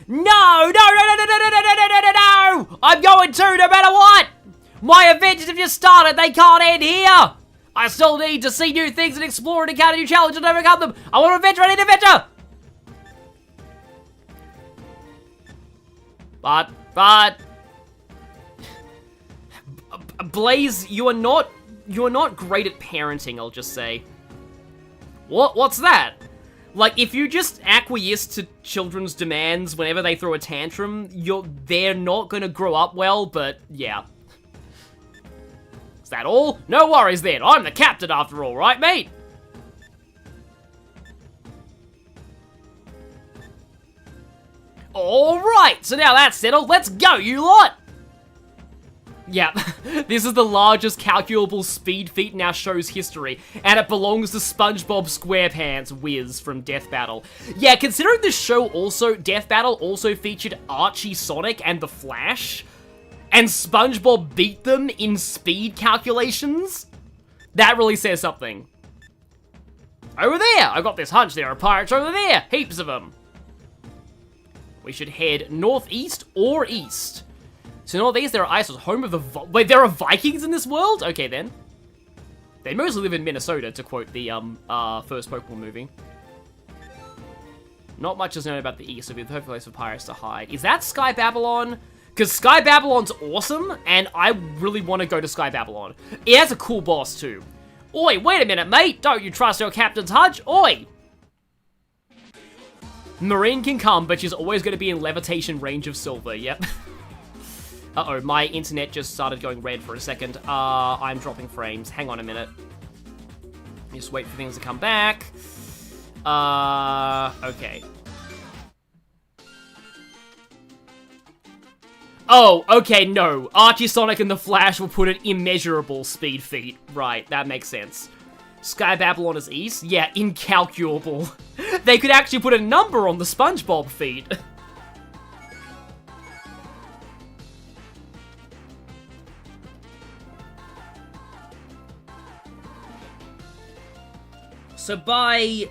No! I'm going to, no matter what! My adventures have just started, they can't end here! I still need to see new things and explore and encounter new challenges and overcome them! I want adventure, I need adventure! But... Blaze, you are not great at parenting, I'll just say. What's that? Like, if you just acquiesce to children's demands whenever they throw a tantrum, they're not gonna grow up well, but yeah. Is that all? No worries then, I'm the captain after all, right, mate? Alright, so now that's settled, let's go, you lot! Yeah, this is the largest calculable speed feat in our show's history, and it belongs to SpongeBob SquarePants Wiz from Death Battle. Yeah, considering this show also, Death Battle also featured Archie Sonic and the Flash, and SpongeBob beat them in speed calculations, that really says something. Over there! I got this hunch there are pirates over there! Heaps of them! We should head northeast or east. So northeast, there are islands, home of the... Wait, there are Vikings in this world? Okay, then. They mostly live in Minnesota, to quote the first Pokemon movie. Not much is known about the east, so it'll be the perfect place for pirates to hide. Is that Sky Babylon? Because Sky Babylon's awesome, and I really want to go to Sky Babylon. It has a cool boss, too. Oi, wait a minute, mate! Don't you trust your captain's hunch? Oi! Marine can come, but she's always going to be in levitation range of silver, yep. Uh-oh, my internet just started going red for a second. I'm dropping frames. Hang on a minute. Just wait for things to come back. Okay. Oh, okay, no. Archie, Sonic, and the Flash will put an immeasurable speed feat. Right, that makes sense. Sky Babylon is east? Yeah, incalculable. They could actually put a number on the SpongeBob feat. So by...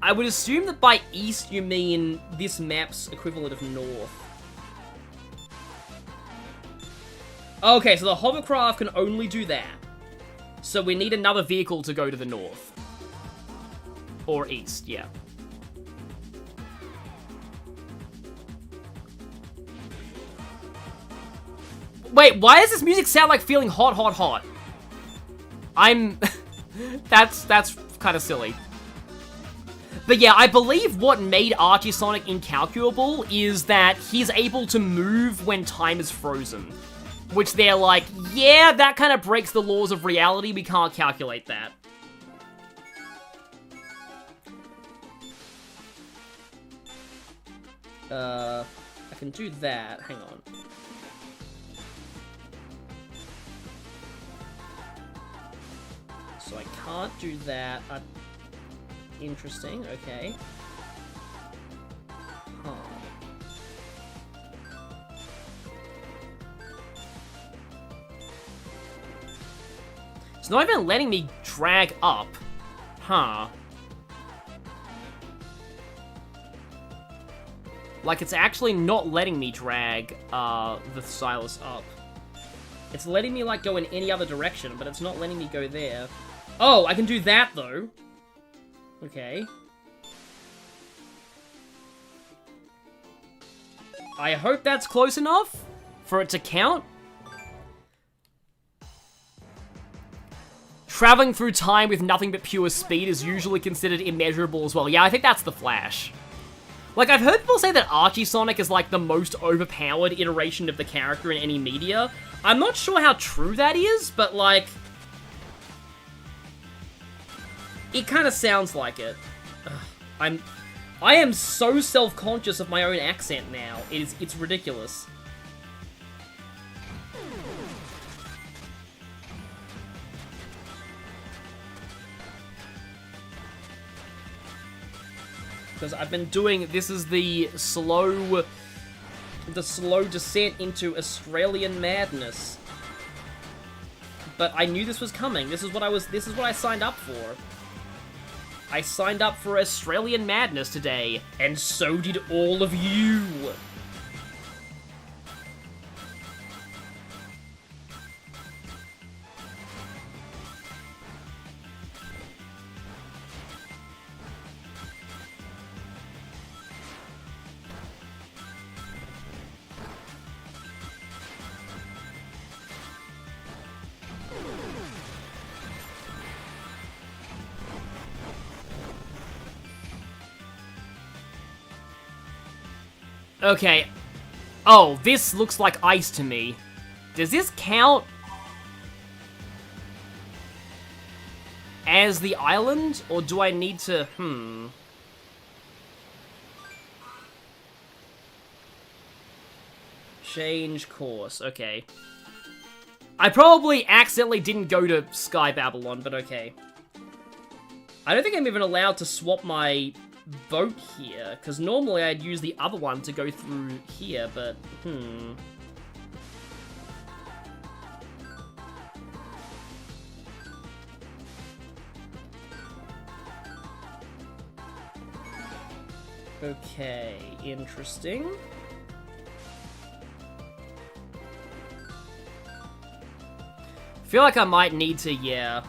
I would assume that by east you mean this map's equivalent of north. Okay, so the hovercraft can only do that. So we need another vehicle to go to the north. Or east, yeah. Wait, why does this music sound like feeling hot, hot, hot? I'm... that's kind of silly. But yeah, I believe what made Archie Sonic incalculable is that he's able to move when time is frozen. Which they're like, yeah, that kind of breaks the laws of reality, we can't calculate that. I can do that, hang on. So I can't do that. Interesting, okay. Huh. It's not even letting me drag up. Huh. Like, it's actually not letting me drag, the stylus up. It's letting me, like, go in any other direction, but it's not letting me go there. Oh, I can do that, though. Okay. I hope that's close enough for it to count. Traveling through time with nothing but pure speed is usually considered immeasurable as well. Yeah, I think that's the Flash. Like, I've heard people say that Archie Sonic is, like, the most overpowered iteration of the character in any media. I'm not sure how true that is, but, like... it kind of sounds like it. Ugh, I am so self-conscious of my own accent now. It's ridiculous. Because I've been doing, this is the slow descent into Australian madness. But I knew this was coming. This is what I signed up for. I signed up for Australian madness today, and so did all of you. Okay. Oh, this looks like ice to me. Does this count as the island, or do I need to... Change course, okay. I probably accidentally didn't go to Sky Babylon, but okay. I don't think I'm even allowed to swap my boat here, because normally I'd use the other one to go through here, but, Okay, interesting. Feel like I might need to, yeah,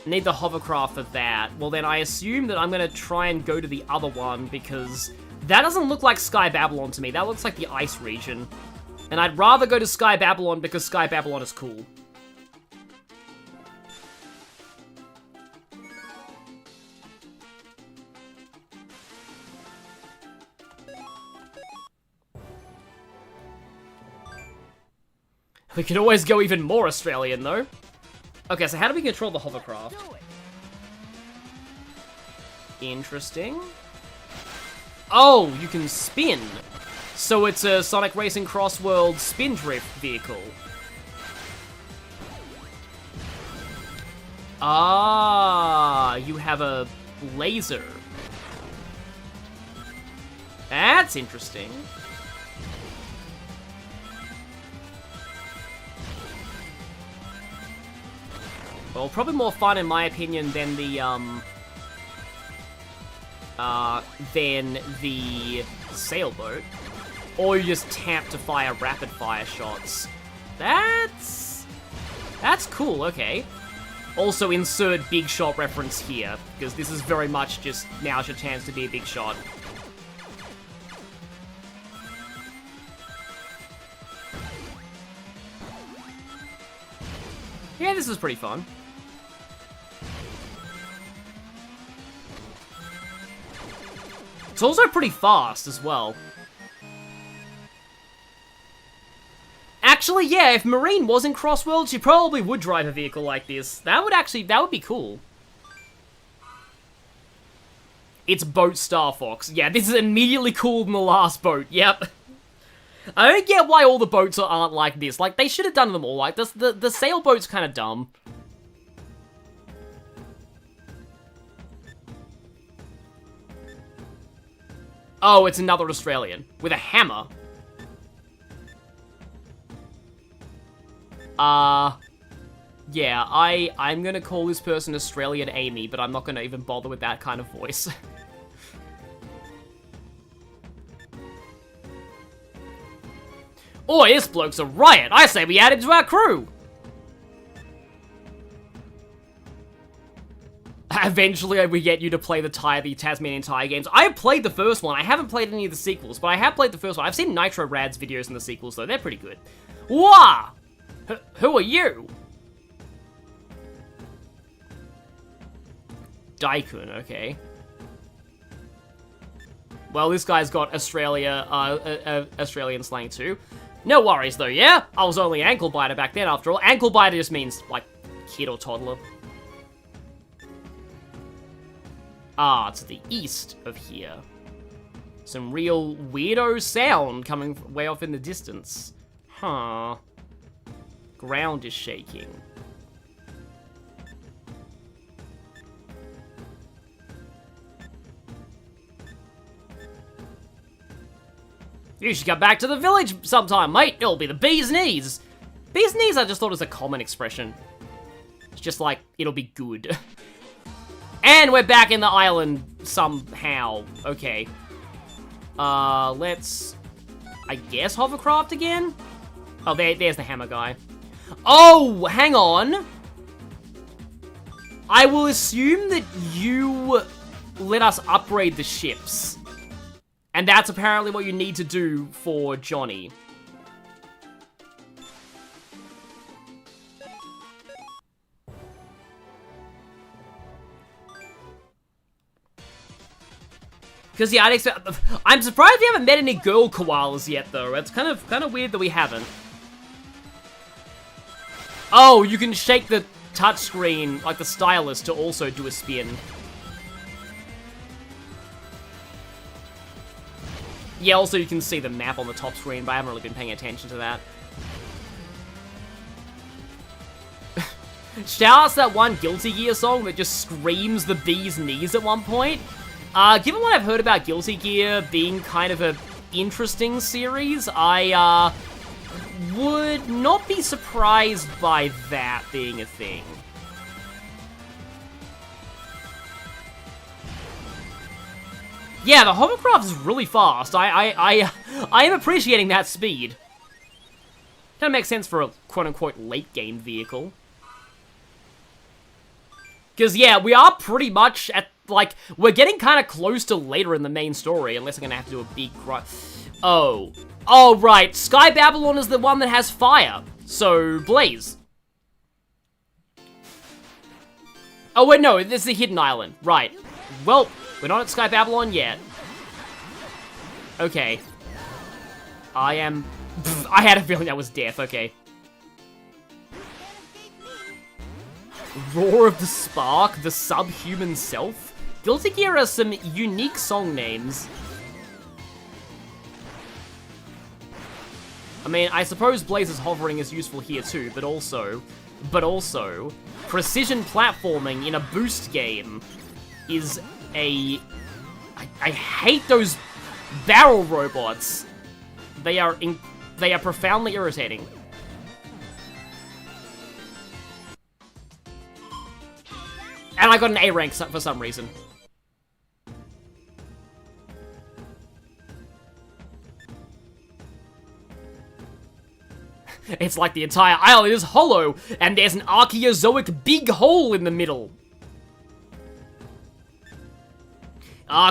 need the hovercraft for that. Well, then I assume that I'm gonna try and go to the other one, because that doesn't look like Sky Babylon to me. That looks like the ice region. And I'd rather go to Sky Babylon because Sky Babylon is cool. We could always go even more Australian, though. Okay, so how do we control the hovercraft? Interesting. Oh, you can spin. So it's a Sonic Racing Cross World spin drift vehicle. Ah, you have a laser. That's interesting. Well, probably more fun in my opinion than the sailboat. Or you just tap to fire rapid fire shots. That's cool, okay. Also insert big shot reference here, because this is very much just now's your chance to be a big shot. Yeah, this is pretty fun. It's also pretty fast as well. Actually, yeah, if Marine was in Crossworld, she probably would drive a vehicle like this. That would be cool. It's Boat Star Fox. Yeah, this is immediately cooler than the last boat. Yep. I don't get why all the boats aren't like this. Like, they should have done them all like this. The sailboat's kind of dumb. Oh, it's another Australian. With a hammer. Yeah, I'm gonna call this person Australian Amy, but I'm not gonna even bother with that kind of voice. Oi, this bloke's a riot! I say we add him to our crew! Eventually, we get you to play the Tasmanian Tiger games. I have played the first one. I haven't played any of the sequels, but I have played the first one. I've seen Nitro Rad's videos in the sequels, though. They're pretty good. Wah! Who are you? Daikun, okay. Well, this guy's got Australian slang too. No worries though, yeah? I was only ankle biter back then after all. Ankle biter just means, like, kid or toddler. Ah, to the east of here. Some real weirdo sound coming way off in the distance. Huh. Ground is shaking. You should come back to the village sometime, mate. It'll be the bee's knees. Bee's knees I just thought was a common expression. It's just like, it'll be good. And we're back in the island somehow. Okay. Let's, I guess, hovercraft again? Oh, there's the hammer guy. Oh, hang on. I will assume that you let us upgrade the ships. And that's apparently what you need to do for Johnny. Because yeah, I'm surprised we haven't met any girl koalas yet, though. It's kind of weird that we haven't. Oh, you can shake the touchscreen, like the stylus, to also do a spin. Yeah, also you can see the map on the top screen, but I haven't really been paying attention to that. Shout out to that one Guilty Gear song that just screams the bee's knees at one point. Given what I've heard about Guilty Gear being kind of a interesting series, I, would not be surprised by that being a thing. Yeah, the hovercraft is really fast. I am appreciating that speed. Kind of makes sense for a quote-unquote late-game vehicle. Because, yeah, we are pretty much at, like, we're getting kind of close to later in the main story, unless I'm going to have to do a big cry. Oh. Oh, right. Sky Babylon is the one that has fire. So, Blaze. Oh, wait, no, this is a hidden island. Right. Well, we're not at Sky Babylon yet. Okay. I had a feeling that was death, okay. Roar of the Spark, the Subhuman Self. Guilty Gear has some unique song names. I mean, I suppose Blaze's hovering is useful here too, but also, precision platforming in a boost game is a... I hate those barrel robots. They are profoundly irritating. And I got an A rank for some reason. It's like the entire island is hollow, and there's an Archaeozoic big hole in the middle.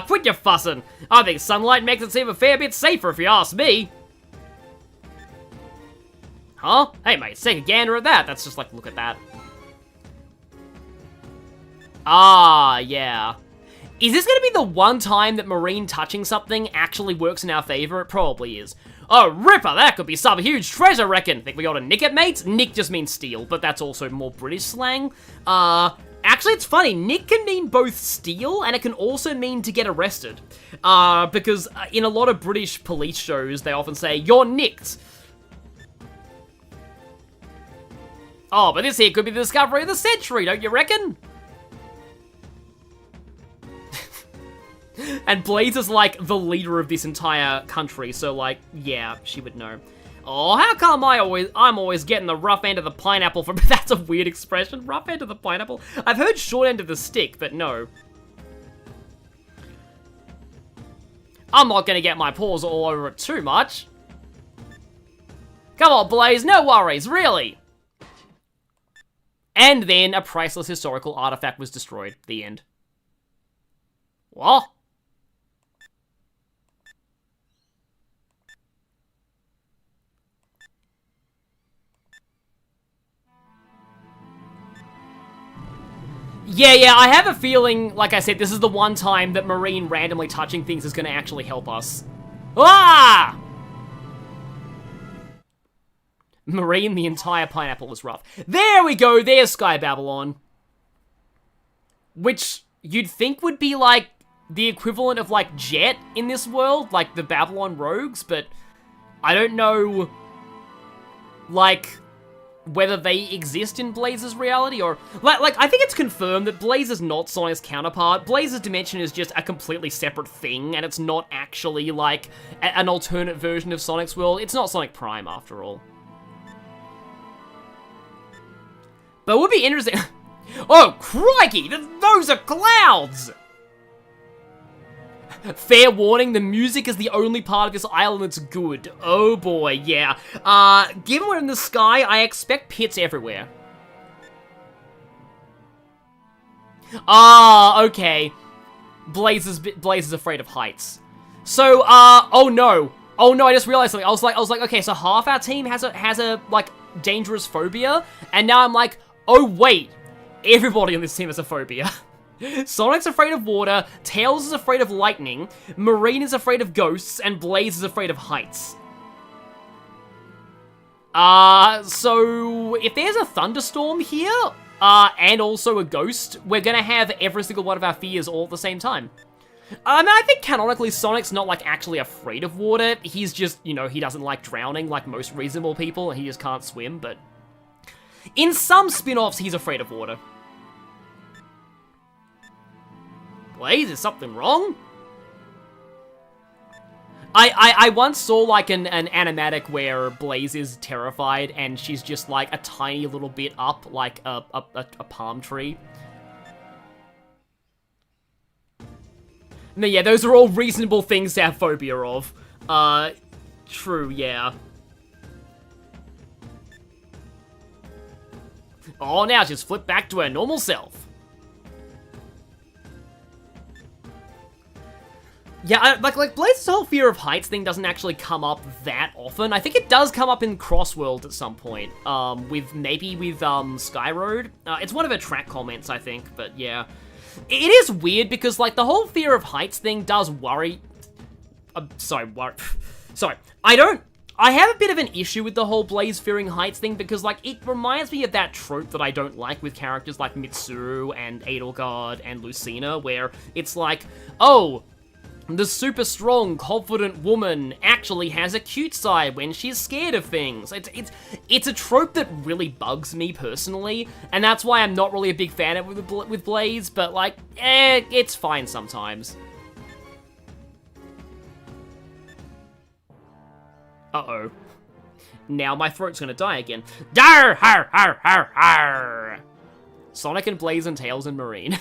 Quit your fussing. I think sunlight makes it seem a fair bit safer if you ask me. Huh? Hey mate, take a gander at that. That's just like, look at that. Ah, yeah. Is this gonna be the one time that Marine touching something actually works in our favor? It probably is. Oh, Ripper, that could be some huge treasure, reckon. Think we ought to nick it, mates? Nick just means steal, but that's also more British slang. Actually, it's funny. Nick can mean both steal, and it can also mean to get arrested. Because in a lot of British police shows, they often say, you're nicked. Oh, but this here could be the discovery of the century, don't you reckon? And Blaze is like the leader of this entire country, so like, yeah, she would know. Oh, how come I'm always getting the rough end of the pineapple from... That's a weird expression, rough end of the pineapple. I've heard short end of the stick, but no. I'm not gonna get my paws all over it too much. Come on, Blaze, no worries, really. And then a priceless historical artifact was destroyed. The end. What? Yeah, I have a feeling, like I said, this is the one time that Marine randomly touching things is going to actually help us. Ah! Marine, the entire pineapple was rough. There we go, there's Sky Babylon. Which you'd think would be, like, the equivalent of, like, Jet in this world, like the Babylon Rogues, but I don't know, like... whether they exist in Blaze's reality, or... Like, I think it's confirmed that Blaze is not Sonic's counterpart. Blaze's dimension is just a completely separate thing, and it's not actually, like, an alternate version of Sonic's world. It's not Sonic Prime, after all. But it would be interesting... Oh, crikey! Those are clouds! Fair warning, the music is the only part of this island that's good. Oh boy, yeah. Given we're in the sky, I expect pits everywhere. Okay. Blaze is afraid of heights. So, oh no. Oh no, I just realized something. I was like, okay, so half our team has a, like, dangerous phobia, and now I'm like, oh wait, everybody on this team has a phobia. Sonic's afraid of water, Tails is afraid of lightning, Marine is afraid of ghosts, and Blaze is afraid of heights. So if there's a thunderstorm here, and also a ghost, we're gonna have every single one of our fears all at the same time. I mean, I think canonically Sonic's not, like, actually afraid of water. He's just, you know, he doesn't like drowning like most reasonable people, and he just can't swim, but... in some spin-offs, he's afraid of water. Blaze, is something wrong? I once saw, like, an animatic where Blaze is terrified and she's just, like, a tiny little bit up, like, a palm tree. No, yeah, those are all reasonable things to have phobia of. True, yeah. Oh, now just flip back to her normal self. Yeah, like Blaze's whole fear of heights thing doesn't actually come up that often. I think it does come up in Crossworld at some point, maybe with Sky Road. It's one of her track comments, I think, but yeah. It is weird because, like, the whole fear of heights thing does worry... sorry. I have a bit of an issue with the whole Blaze fearing heights thing because, like, it reminds me of that trope that I don't like with characters like Mitsuru and Edelgard and Lucina, where it's like, oh... the super strong, confident woman actually has a cute side when she's scared of things. It's a trope that really bugs me personally, and that's why I'm not really a big fan of it with Blaze, but like, it's fine sometimes. Uh-oh. Now my throat's gonna die again. Dar har har har har! Sonic and Blaze and Tails and Marine.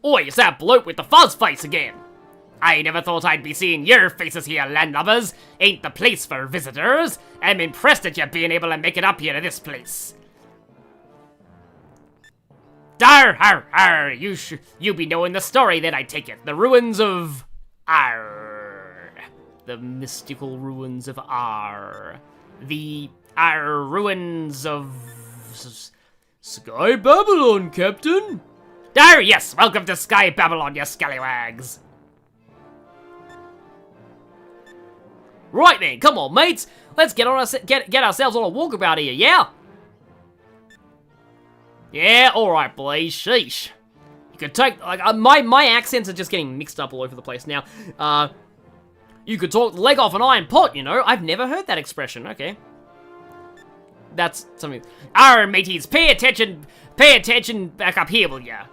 Oi, it's that bloke with the fuzz face again. I never thought I'd be seeing your faces here, landlubbers. Ain't the place for visitors. I'm impressed at you being able to make it up here to this place. Dar, har, har, you be knowing the story then, I take it. The ruins of Ar. The mystical ruins of Ar. The ruins of Sky Babylon, Captain. Dar, yes, welcome to Sky Babylon, you scallywags. Right then, come on, mates. Let's get ourselves on a walkabout here, yeah? Yeah, alright, Blaze, sheesh. You could take, like, my accents are just getting mixed up all over the place now. You could talk the leg off an iron pot, you know? I've never heard that expression, okay. That's something. Arr, mateys, pay attention back up here, will ya?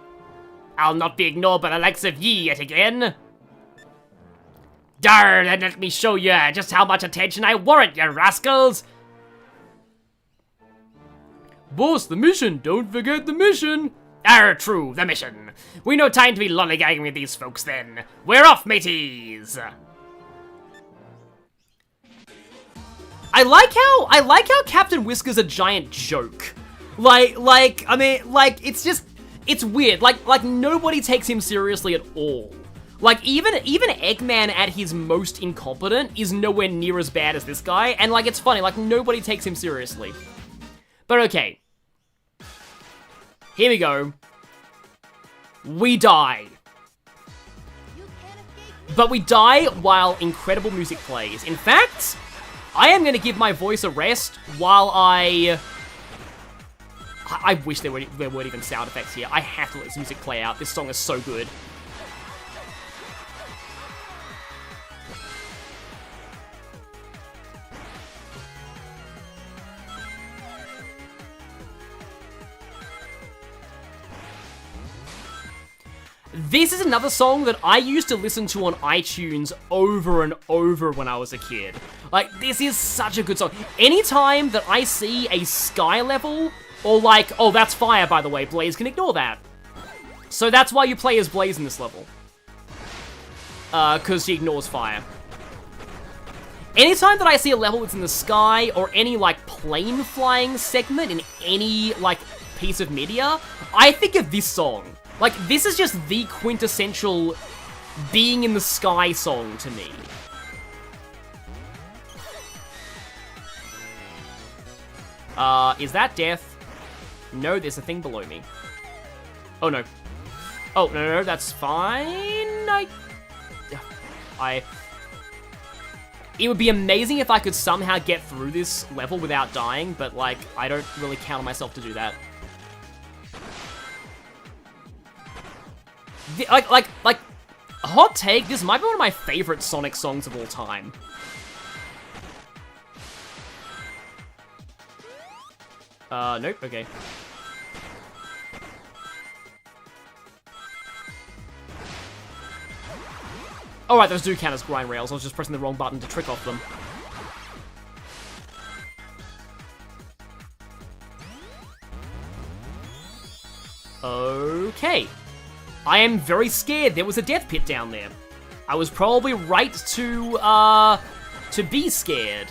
I'll not be ignored by the likes of ye yet again. Dar, then let me show ya just how much attention I warrant, you rascals. Boss, the mission, don't forget the mission. Arr, true, the mission. We no time to be lollygagging with these folks then. We're off, mateys. I like how Captain Whisker's a giant joke. It's weird. Like nobody takes him seriously at all. Like even Eggman at his most incompetent is nowhere near as bad as this guy, and like it's funny, like nobody takes him seriously. But okay. Here we go. We die. But we die while incredible music plays. In fact, I am going to give my voice a rest while I wish there weren't even sound effects here. I have to let this music play out. This song is so good. This is another song that I used to listen to on iTunes over and over when I was a kid. Like, this is such a good song. Anytime that I see a sky level, or like, oh, that's fire, by the way, Blaze can ignore that. So that's why you play as Blaze in this level. Because she ignores fire. Anytime that I see a level that's in the sky, or any, like, plane flying segment in any, like, piece of media, I think of this song. Like, this is just the quintessential being in the sky song to me. Is that death? No, there's a thing below me. Oh, no. Oh, no, that's fine. It would be amazing if I could somehow get through this level without dying, but, like, I don't really count on myself to do that. Like, hot take, this might be one of my favorite Sonic songs of all time. Nope, okay. Alright, those do count as grind rails, I was just pressing the wrong button to trick off them. Okay. I am very scared there was a death pit down there. I was probably right to be scared.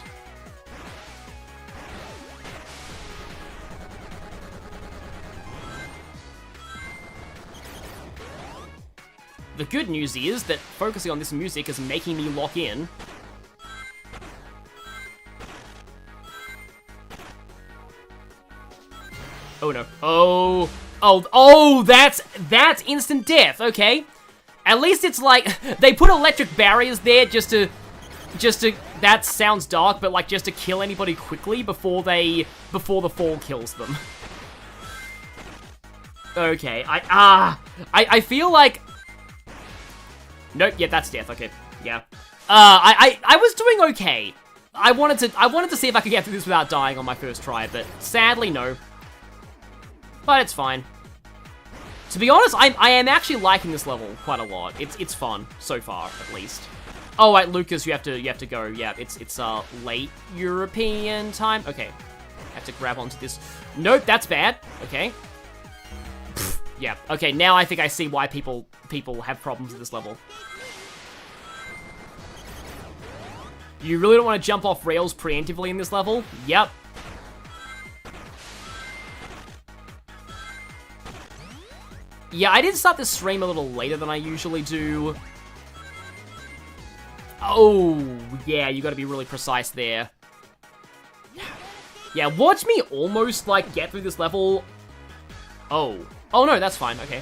The good news is that focusing on this music is making me lock in. Oh no. Oh, that's instant death, okay. At least it's like, they put electric barriers there just to, that sounds dark, but like just to kill anybody quickly before the fall kills them. Okay, I feel like, nope, yeah, that's death, okay, yeah. I was doing okay. I wanted to see if I could get through this without dying on my first try, but sadly, no. But it's fine. To be honest, I am actually liking this level quite a lot. It's fun so far, at least. Oh wait, Lucas, you have to go. Yeah, it's late European time. Okay, have to grab onto this. Nope, that's bad. Okay. Yeah, okay, now I think I see why people have problems with this level. You really don't want to jump off rails preemptively in this level? Yep. Yeah, I did start this stream a little later than I usually do. Oh, yeah, you gotta be really precise there. Yeah, watch me almost, like, get through this level. Oh. Oh, no, that's fine. Okay.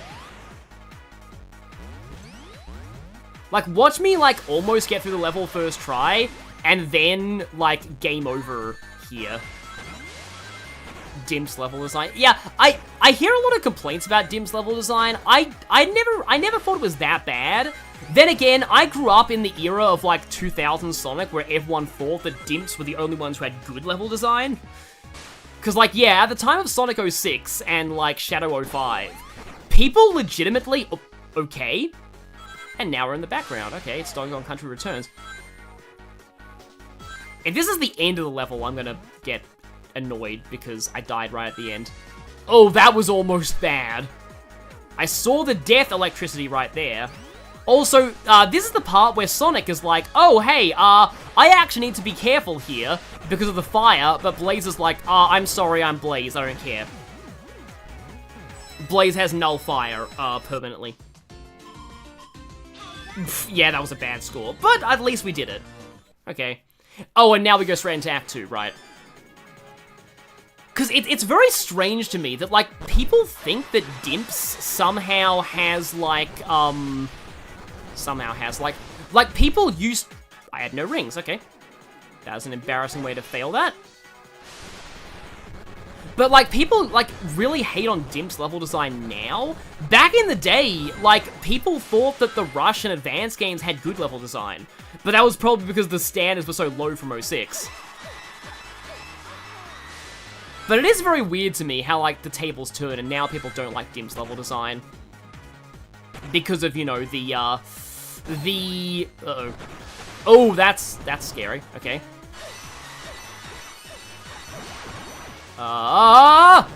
Like, watch me, like, almost get through the level first try, and then, like, game over here. Dimp's level design. Yeah, I hear a lot of complaints about Dimp's level design. I never thought it was that bad. Then again, I grew up in the era of, like, 2000 Sonic, where everyone thought that Dimps were the only ones who had good level design. Because, like, yeah, at the time of Sonic 06 and, like, Shadow 05, people legitimately... Okay. And now we're in the background. Okay, it's Donkey Kong Country Returns. If this is the end of the level, I'm gonna get annoyed because I died right at the end. Oh, that was almost bad. I saw the death electricity right there. Also, this is the part where Sonic is like, oh, hey, I actually need to be careful here because of the fire, but Blaze is like, I'm sorry, I'm Blaze, I don't care. Blaze has null fire, permanently. Yeah, that was a bad score, but at least we did it. Okay. Oh, and now we go straight into Act 2, right? Because it's very strange to me that, like, people think that Dimps somehow has, like, like, people used... I had no rings, okay. That was an embarrassing way to fail that. But, like, people, like, really hate on Dimp's level design now. Back in the day, like, people thought that the Rush and Advance games had good level design. But that was probably because the standards were so low from 06. But it is very weird to me how, like, the tables turn and now people don't like Dimp's level design. Because of, you know, uh-oh. Oh, that's scary. Okay. Oh,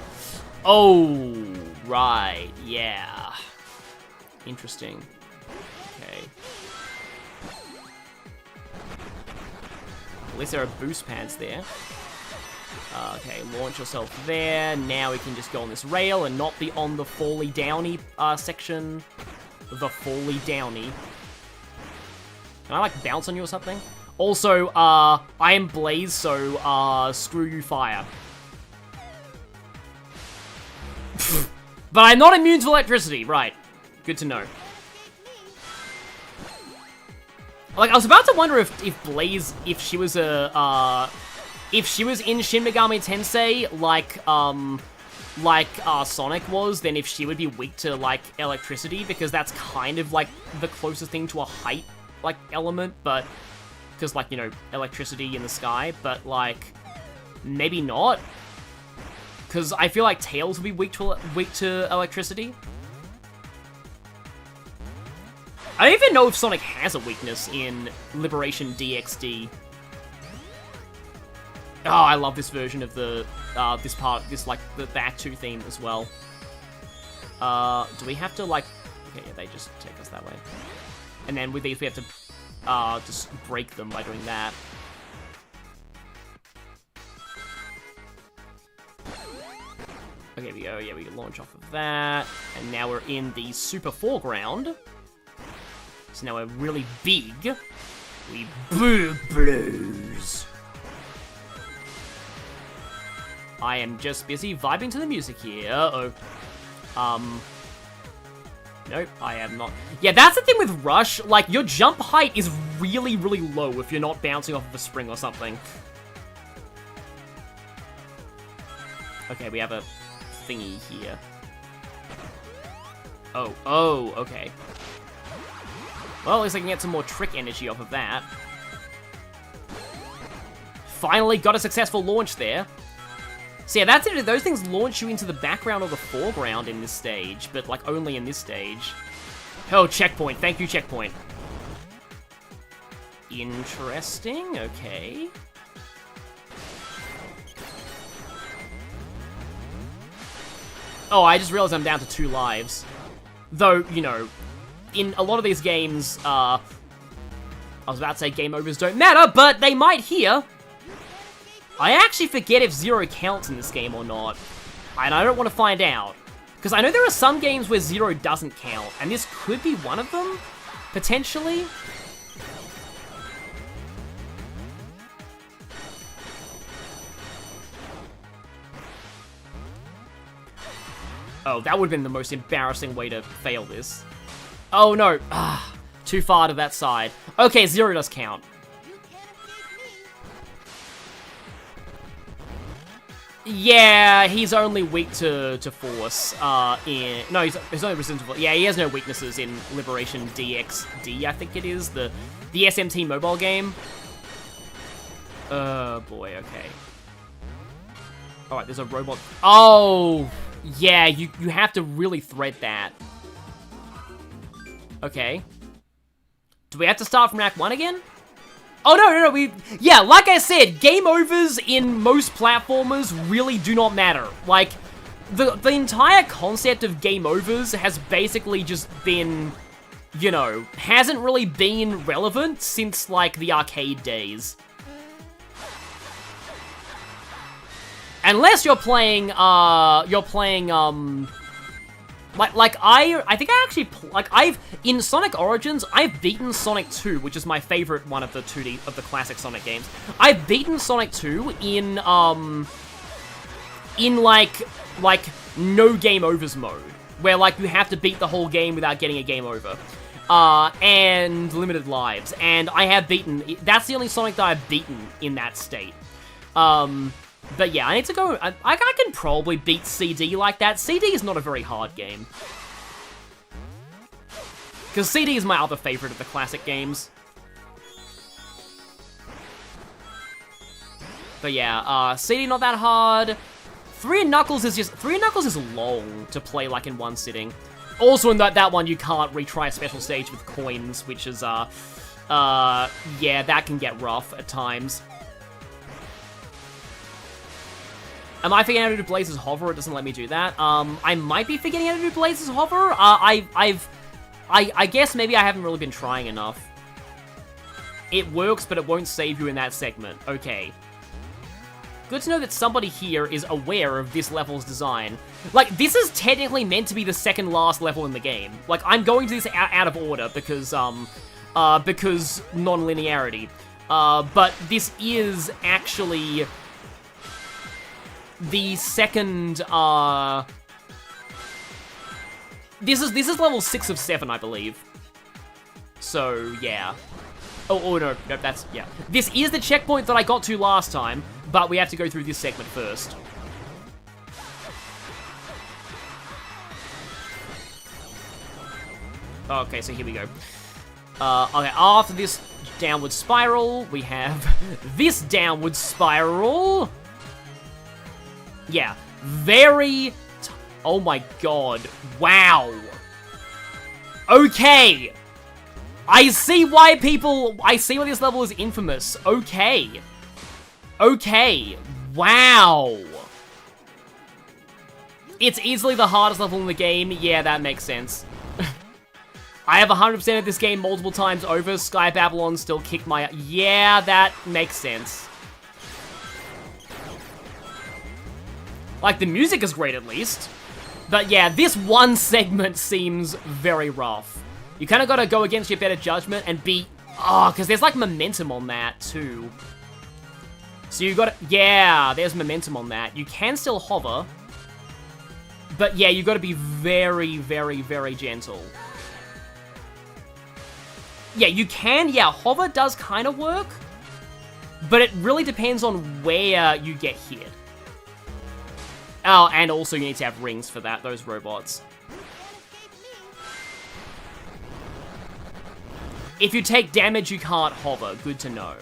right. Yeah. Interesting. Okay. At least there are boost pads there. Okay, launch yourself there. Now we can just go on this rail and not be on the Fally Downy section. The Fally Downy. Can I, like, bounce on you or something? Also, I am Blaze, so, screw you, fire. But I'm not immune to electricity, right. Good to know. Like, I was about to wonder if Blaze, if she was if she was in Shin Megami Tensei, like Sonic was, then if she would be weak to, like, electricity, because that's kind of, like, the closest thing to a height, like, element, but, because, like, you know, electricity in the sky, but, like, maybe not, because I feel like Tails would be weak to electricity. I don't even know if Sonic has a weakness in Liberation DXD. Oh, I love this version of the, like, the Act 2 theme as well. Do we have to, like... Okay, yeah, they just take us that way. And then with these, we have to, just break them by doing that. Okay, we go, yeah, we launch off of that. And now we're in the super foreground. So now we're really big. We blues. I am just busy vibing to the music here. Uh-oh. Nope, I am not. Yeah, that's the thing with Rush. Like, your jump height is really, really low if you're not bouncing off of a spring or something. Okay, we have a thingy here. Oh, okay. Well, at least I can get some more trick energy off of that. Finally got a successful launch there. So yeah, that's it. Those things launch you into the background or the foreground in this stage, but, like, only in this stage. Oh, checkpoint. Thank you, checkpoint. Interesting. Okay. Oh, I just realized I'm down to 2 lives. Though, you know, in a lot of these games, I was about to say game overs don't matter, but they might here. I actually forget if 0 counts in this game or not. And I don't want to find out. Because I know there are some games where 0 doesn't count, and this could be one of them, potentially. Oh, that would have been the most embarrassing way to fail this. Oh no, too far to that side. Okay, 0 does count. Yeah, he's only weak to force, no, he's only resistant to force. Yeah, he has no weaknesses in Liberation DXD, I think it is, the SMT mobile game. Boy, okay. Alright, there's a robot. Oh, yeah, you have to really thread that. Okay. Do we have to start from Act 1 again? Oh, no, yeah, like I said, game overs in most platformers really do not matter. Like, the entire concept of game overs has basically just been, you know, hasn't really been relevant since, like, the arcade days. Unless you're playing, I think I actually, in Sonic Origins, I've beaten Sonic 2, which is my favorite one of the 2D, of the classic Sonic games. I've beaten Sonic 2 in like, no game overs mode, where, like, you have to beat the whole game without getting a game over. And limited lives, and I have beaten, that's the only Sonic that I've beaten in that state. But yeah, I need to go, I can probably beat CD like that. CD is not a very hard game. Because CD is my other favorite of the classic games. But yeah, CD not that hard. 3 Knuckles is long to play like in one sitting. Also in that one you can't retry a special stage with coins, which is, yeah, that can get rough at times. Am I forgetting how to do Blaze's Hover? It doesn't let me do that. I might be forgetting how to do Blaze's Hover. I guess maybe I haven't really been trying enough. It works, but it won't save you in that segment. Okay. Good to know that somebody here is aware of this level's design. Like, this is technically meant to be the second last level in the game. Like, I'm going to this out of order because non-linearity. But this is actually the second, this is level 6 of 7, I believe. So, yeah. Oh, no, that's, yeah. This is the checkpoint that I got to last time, but we have to go through this segment first. Okay, so here we go. Okay, after this downward spiral, we have this downward spiral. Yeah, very... Oh my god. Wow. Okay. I see why this level is infamous. Okay. Okay. Wow. It's easily the hardest level in the game. Yeah, that makes sense. I have 100% of this game multiple times over. Sky Babylon still kicked my... Yeah, that makes sense. Like, the music is great, at least. But yeah, this one segment seems very rough. You kind of got to go against your better judgment and be... Oh, because there's, like, momentum on that, too. So you got to... Yeah, there's momentum on that. You can still hover. But yeah, you got to be very, very, very gentle. Yeah, you can... Yeah, hover does kind of work. But it really depends on where you get hit. Oh, and also you need to have rings for that, those robots. If you take damage, you can't hover. Good to know.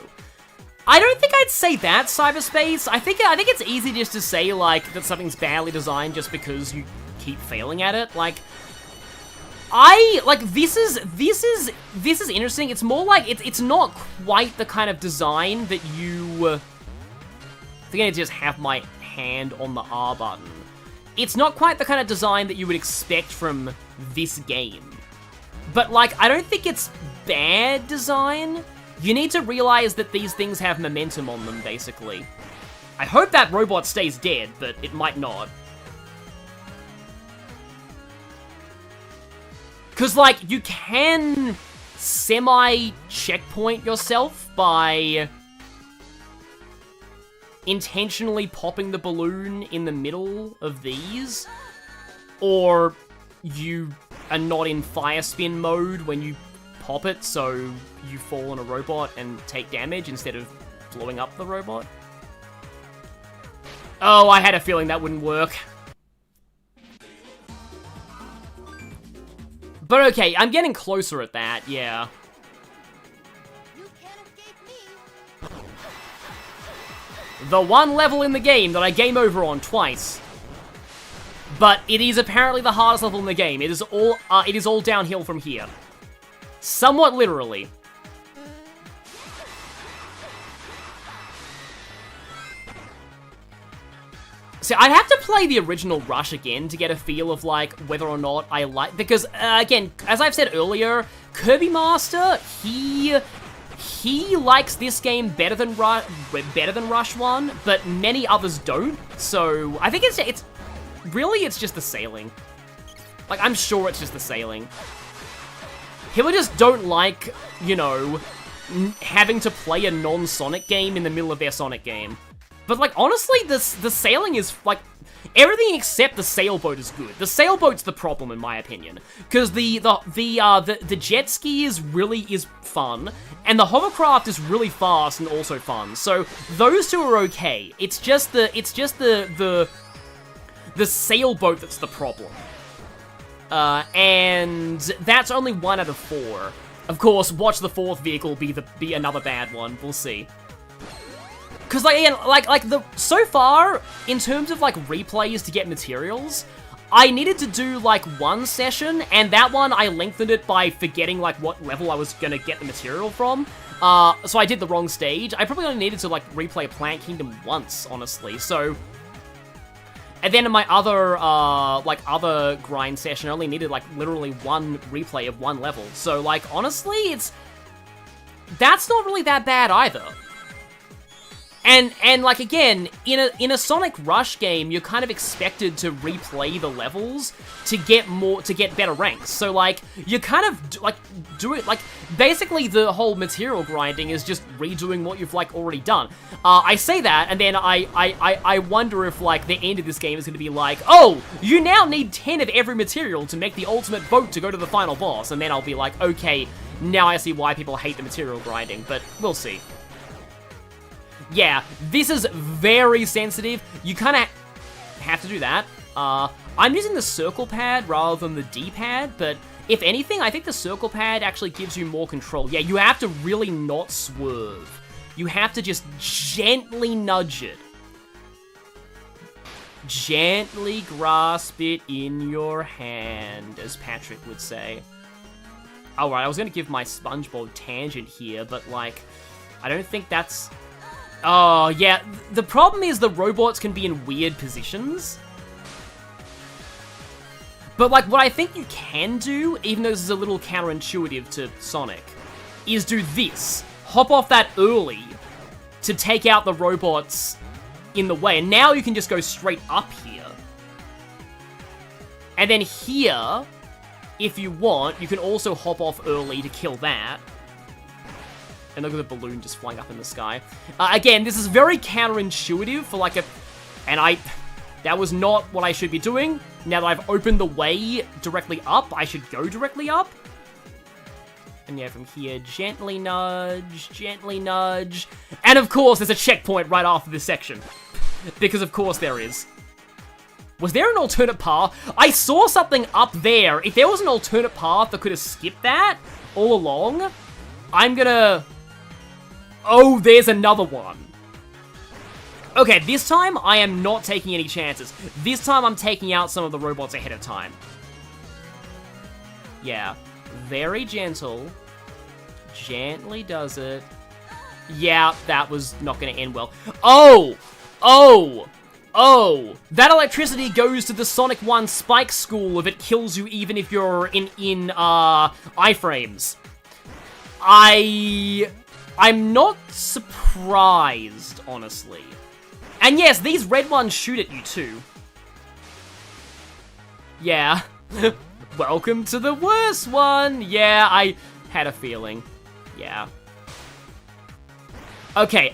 I don't think I'd say that, Cyberspace. I think it's easy just to say, like, that something's badly designed just because you keep failing at it. Like, this is interesting. It's more like, it's not quite the kind of design that you... I think I need to just have my hand on the R button. it's not quite the kind of design that you would expect from this game. But, like, I don't think it's bad design. You need to realize that these things have momentum on them, basically. I hope that robot stays dead, but it might not. Because, like, you can semi-checkpoint yourself by intentionally popping the balloon in the middle of these, or you are not in fire spin mode when you pop it, so you fall on a robot and take damage instead of blowing up the robot. Oh, I had a feeling that wouldn't work. But okay, I'm getting closer at that, yeah. You can't escape me. The one level in the game that I game over on twice. But it is apparently the hardest level in the game. It is all downhill from here. Somewhat literally. So I'd have to play the original Rush again to get a feel of, like, whether or not I like... Because, again, as I've said earlier, Kirby Master, he likes this game better than Rush 1, but many others don't. So I think it's really, it's just the sailing. Like, I'm sure it's just the sailing. People just don't like, you know, having to play a non-Sonic game in the middle of their Sonic game. But, like, honestly, the sailing is, like, everything except the sailboat is good. The sailboat's the problem, in my opinion. Because the jet ski is fun, and the hovercraft is really fast and also fun. So, those two are okay. It's just the sailboat that's the problem. And that's only 1 out of 4. Of course, watch the 4th vehicle be another bad one. We'll see. Because, like, again, so far, in terms of, like, replays to get materials, I needed to do, like, 1 session, and that one, I lengthened it by forgetting, like, what level I was gonna get the material from. So I did the wrong stage. I probably only needed to, like, replay Plant Kingdom once, honestly, so... And then in my other, other grind session, I only needed, like, literally 1 replay of 1 level. So, like, honestly, that's not really that bad either. And like, again, in a Sonic Rush game, you're kind of expected to replay the levels to get better ranks. So, like, you kind of, do it, like, basically the whole material grinding is just redoing what you've, like, already done. I say that, and then I wonder if, like, the end of this game is going to be like, oh, you now need 10 of every material to make the ultimate boat to go to the final boss. And then I'll be like, okay, now I see why people hate the material grinding, but we'll see. Yeah, this is very sensitive. You kind of have to do that. I'm using the circle pad rather than the D-pad, but if anything, I think the circle pad actually gives you more control. Yeah, you have to really not swerve. You have to just gently nudge it. Gently grasp it in your hand, as Patrick would say. Alright, I was going to give my SpongeBob tangent here, but, like, I don't think that's... Oh, yeah, the problem is the robots can be in weird positions. But, like, what I think you can do, even though this is a little counterintuitive to Sonic, is do this. Hop off that early to take out the robots in the way. And now you can just go straight up here. And then here, if you want, you can also hop off early to kill that. And look at the balloon just flying up in the sky. Again, this is very counterintuitive for, like, that was not what I should be doing. Now that I've opened the way directly up, I should go directly up. And yeah, from here, gently nudge, gently nudge. And of course, there's a checkpoint right after this section. Because of course there is. Was there an alternate path? I saw something up there. If there was an alternate path that could have skipped that all along, I'm gonna... Oh, there's another one. Okay, this time, I am not taking any chances. This time, I'm taking out some of the robots ahead of time. Yeah, very gentle. Gently does it. Yeah, that was not gonna end well. Oh! Oh! Oh, that electricity goes to the Sonic 1 Spike School if it kills you even if you're in iframes. I'm not surprised, honestly. And yes, these red ones shoot at you too. Yeah. Welcome to the worst one. Yeah, I had a feeling. Yeah. Okay.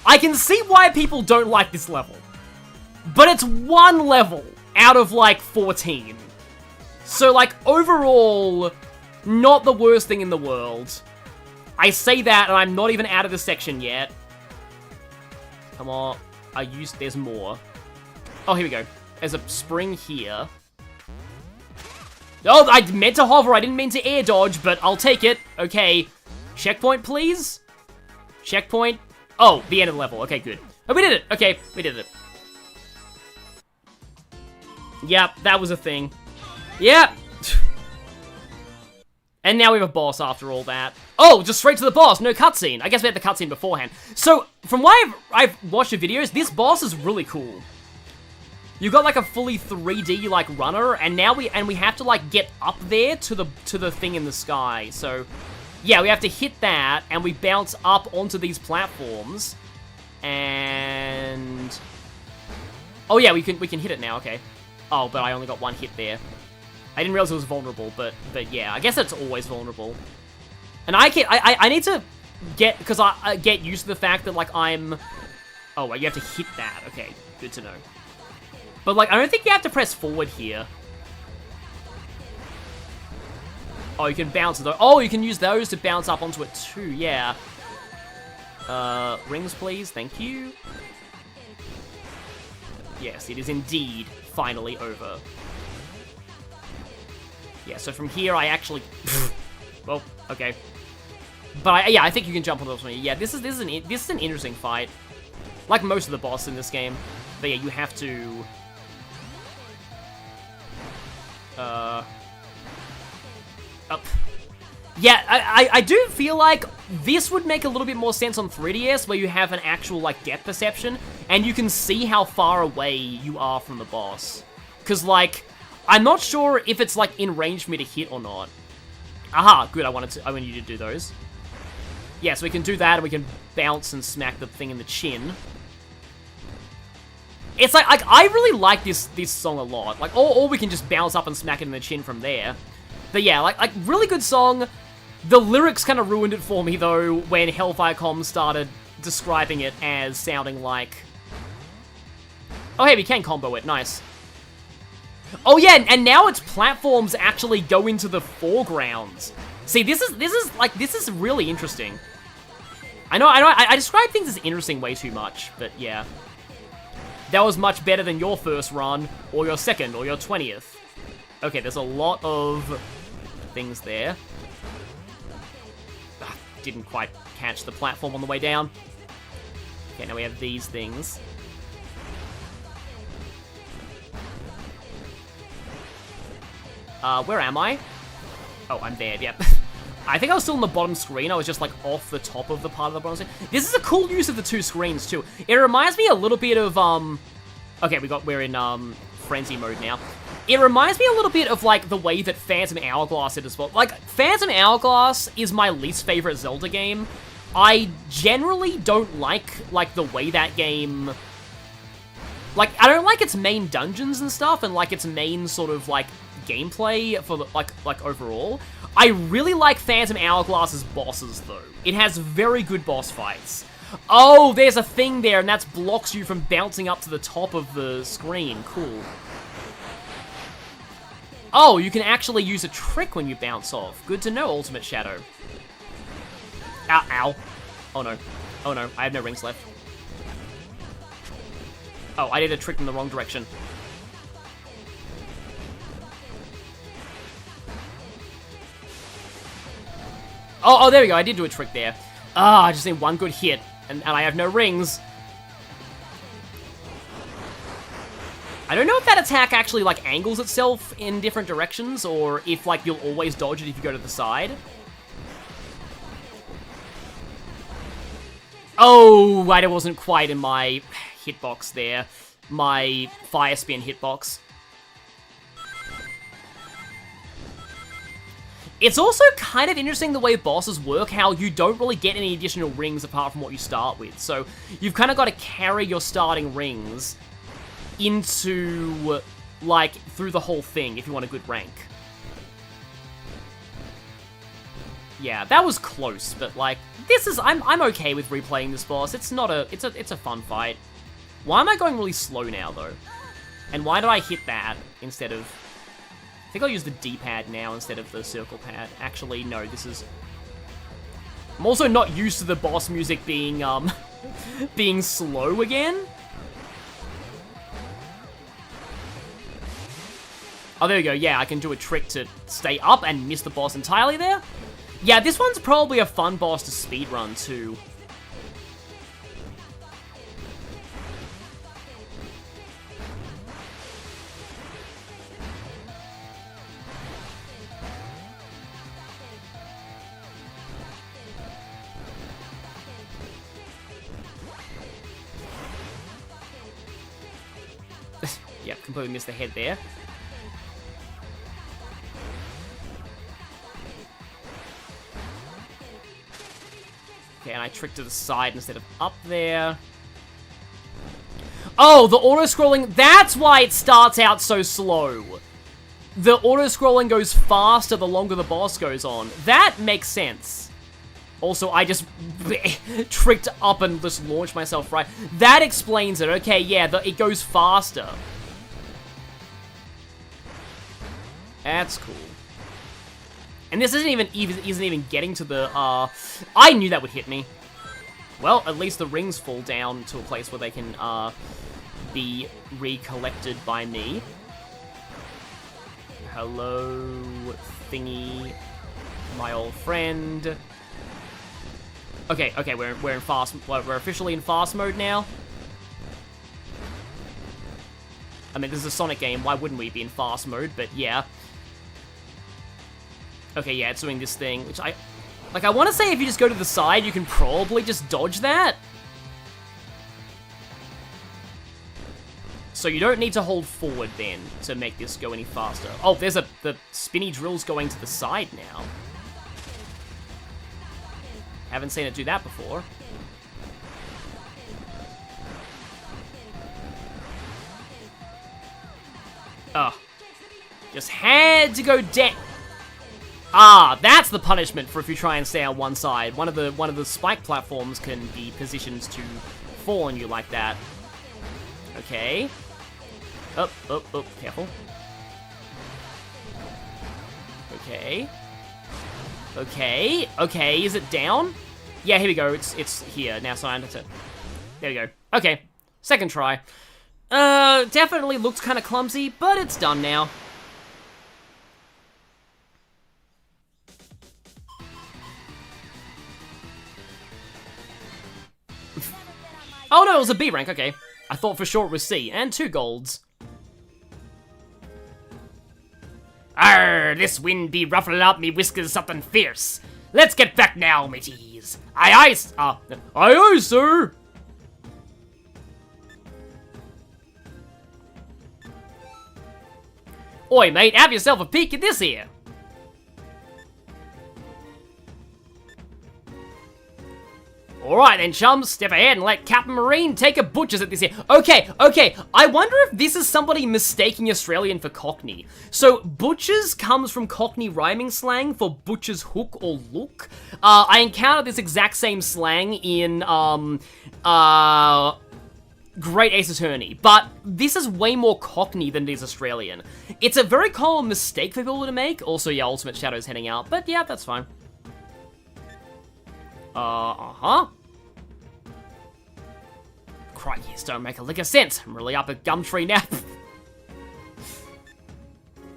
I can see why people don't like this level. But it's one level out of, like, 14. So, like, overall, not the worst thing in the world. I say that, and I'm not even out of the section yet. Come on. There's more. Oh, here we go. There's a spring here. Oh, I meant to hover. I didn't mean to air dodge, but I'll take it. Okay. Checkpoint, please? Checkpoint. Oh, the end of the level. Okay, good. Oh, we did it. Okay, we did it. Yep, that was a thing. Yep. And now we have a boss after all that. Oh, just straight to the boss. No cutscene. I guess we had the cutscene beforehand. So, from what I've watched the videos, this boss is really cool. You got like a fully 3D like runner, and now we have to like get up there to the thing in the sky. So, yeah, we have to hit that, and we bounce up onto these platforms, and oh yeah, we can hit it now. Okay. Oh, but I only got one hit there. I didn't realize it was vulnerable, but yeah, I guess it's always vulnerable. And I need to get, because I get used to the fact that, like, I'm... Oh, wait, you have to hit that. Okay, good to know. But, like, I don't think you have to press forward here. Oh, you can bounce those. Oh, you can use those to bounce up onto it too, yeah. Rings, please. Thank you. Yes, it is indeed finally over. Yeah, so from here I actually... well, okay. But yeah, I think you can jump on those. Yeah, this is an interesting fight. Like most of the boss in this game. But yeah, you have to... Up. Yeah, I do feel like this would make a little bit more sense on 3DS, where you have an actual, like, depth perception, and you can see how far away you are from the boss. Because, like, I'm not sure if it's, like, in range for me to hit or not. Aha, good, I wanted you to do those. Yeah, so we can do that, and we can bounce and smack the thing in the chin. It's like I really like this song a lot. Like, or we can just bounce up and smack it in the chin from there. But yeah, like really good song. The lyrics kind of ruined it for me, though, when Hellfire started describing it as sounding like... Oh, hey, we can combo it. Nice. Oh, yeah, and now its platforms actually go into the foregrounds. See, this is really interesting. I know, I describe things as interesting way too much, but yeah. That was much better than your first run, or your second, or your 20th. Okay, there's a lot of things there. Didn't quite catch the platform on the way down. Okay, now we have these things. Where am I? Oh, I'm there, yep. I think I was still on the bottom screen. I was just, like, off the top of the part of the bottom screen. This is a cool use of the two screens, too. It reminds me a little bit of, Okay, we're in, Frenzy mode now. It reminds me a little bit of, like, the way that Phantom Hourglass did as well. Like, Phantom Hourglass is my least favorite Zelda game. I generally don't like, the way that game... Like, I don't like its main dungeons and stuff, and, like, its main sort of, like, gameplay for, like overall. I really like Phantom Hourglass's bosses, though. It has very good boss fights. Oh, there's a thing there, and that blocks you from bouncing up to the top of the screen. Cool. Oh, you can actually use a trick when you bounce off. Good to know, Ultimate Shadow. Ow, ow. Oh no. Oh no, I have no rings left. Oh, I did a trick in the wrong direction. Oh, there we go, I did do a trick there. Ah, I just need one good hit, and I have no rings. I don't know if that attack actually, like, angles itself in different directions, or if, like, you'll always dodge it if you go to the side. Oh, right, it wasn't quite in my hitbox there. my Fire Spin hitbox. It's also kind of interesting the way bosses work, how you don't really get any additional rings apart from what you start with. So you've kind of got to carry your starting rings into, like, through the whole thing if you want a good rank. Yeah, that was close, but, like, this is, I'm okay with replaying this boss. It's not a, it's a fun fight. Why am I going really slow now, though? And why did I hit that instead of... I think I'll use the D-pad now instead of the circle pad. Actually, no, this is... I'm also not used to the boss music being, being slow again. Oh, there we go. Yeah, I can do a trick to stay up and miss the boss entirely there. Yeah, this one's probably a fun boss to speedrun, too. Yep, completely missed the head there. Okay, and I tricked to the side instead of up there. Oh, the auto-scrolling, that's why it starts out so slow. The auto-scrolling goes faster the longer the boss goes on. That makes sense. Also, I just tricked up and just launched myself right. That explains it. Okay, yeah, it goes faster. That's cool. And this isn't even getting to the, I knew that would hit me. Well, at least the rings fall down to a place where they can, be recollected by me. Hello, thingy, my old friend. Okay, we're in fast, we're officially in fast mode now. I mean, this is a Sonic game, why wouldn't we be in fast mode, but yeah. Okay, yeah, it's doing this thing, which I want to say if you just go to the side, you can probably just dodge that. So you don't need to hold forward, then, to make this go any faster. Oh, there's the spinny drill's going to the side now. Haven't seen it do that before. Ugh. Just had to go down. Ah, that's the punishment for if you try and stay on one side. One of the spike platforms can be positioned to fall on you like that. Okay. Up, careful. Okay. Okay, is it down? Yeah, here we go, it's here. Now, so I have to... There we go. Okay, second try. Definitely looks kind of clumsy, but it's done now. Oh no, it was a B rank, okay. I thought for sure it was C, and 2 golds. Arr, this wind be ruffling up me whiskers something fierce. Let's get back now, mateys. Aye, aye, sir. Oi, mate, have yourself a peek at this here. Alright then, chums, step ahead and let Captain Marine take a butcher's at this here. Okay, I wonder if this is somebody mistaking Australian for Cockney. So, butchers comes from Cockney rhyming slang for butcher's hook or look. I encountered this exact same slang in, Great Ace Attorney, but this is way more Cockney than it is Australian. It's a very common mistake for people to make. Also, yeah, Ultimate Shadow's heading out, but yeah, that's fine. Crikey, this don't make a lick of sense. I'm really up a Gumtree now.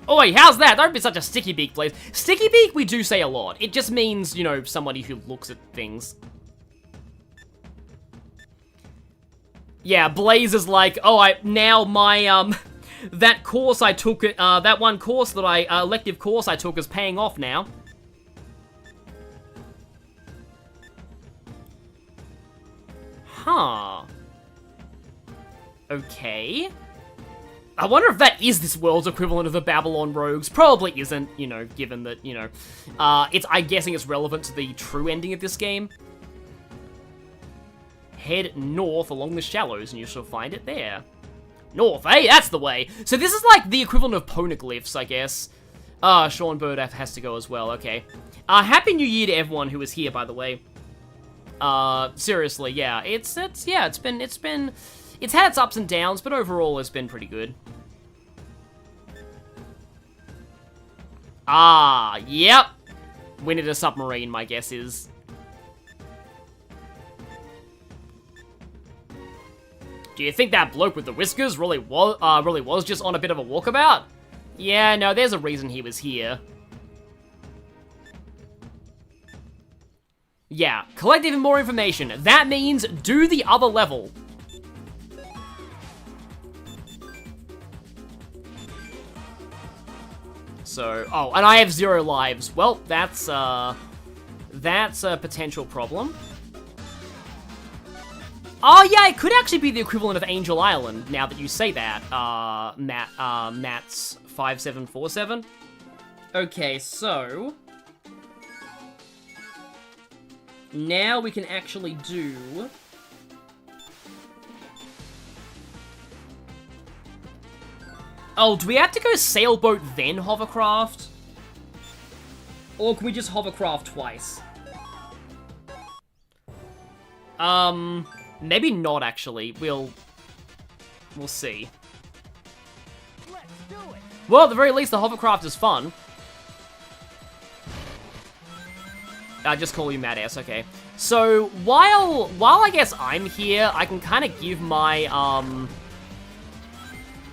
Oi, how's that? Don't be such a sticky beak, please. Sticky beak, we do say a lot. It just means, you know, somebody who looks at things. Yeah, Blaze is like, oh, now my, that course I took, that one course that elective course I took is paying off now. Huh. Okay. I wonder if that is this world's equivalent of the Babylon Rogues. Probably isn't, you know, given that, you know, I'm guessing it's relevant to the true ending of this game. Head north along the shallows and you shall find it there. North, hey, that's the way. So this is like the equivalent of poneglyphs, I guess. Sean Bird has to go as well, okay. Happy New Year to everyone who was here, by the way. Seriously, yeah, it's had its ups and downs, but overall it's been pretty good. Yep. We need a submarine, my guess is. Do you think that bloke with the whiskers really was just on a bit of a walkabout? Yeah, no, there's a reason he was here. Yeah, collect even more information. That means do the other level. So, oh, and I have 0 lives. Well, that's a potential problem. Oh, yeah, it could actually be the equivalent of Angel Island, now that you say that, Matt's 5747. Okay, so... now we can actually do... oh, do we have to go sailboat then hovercraft? Or can we just hovercraft twice? Maybe not, actually. We'll see. Let's do it. Well, at the very least, the hovercraft is fun. I just call you Mad Ass, okay. So, while I guess I'm here, I can kind of give my,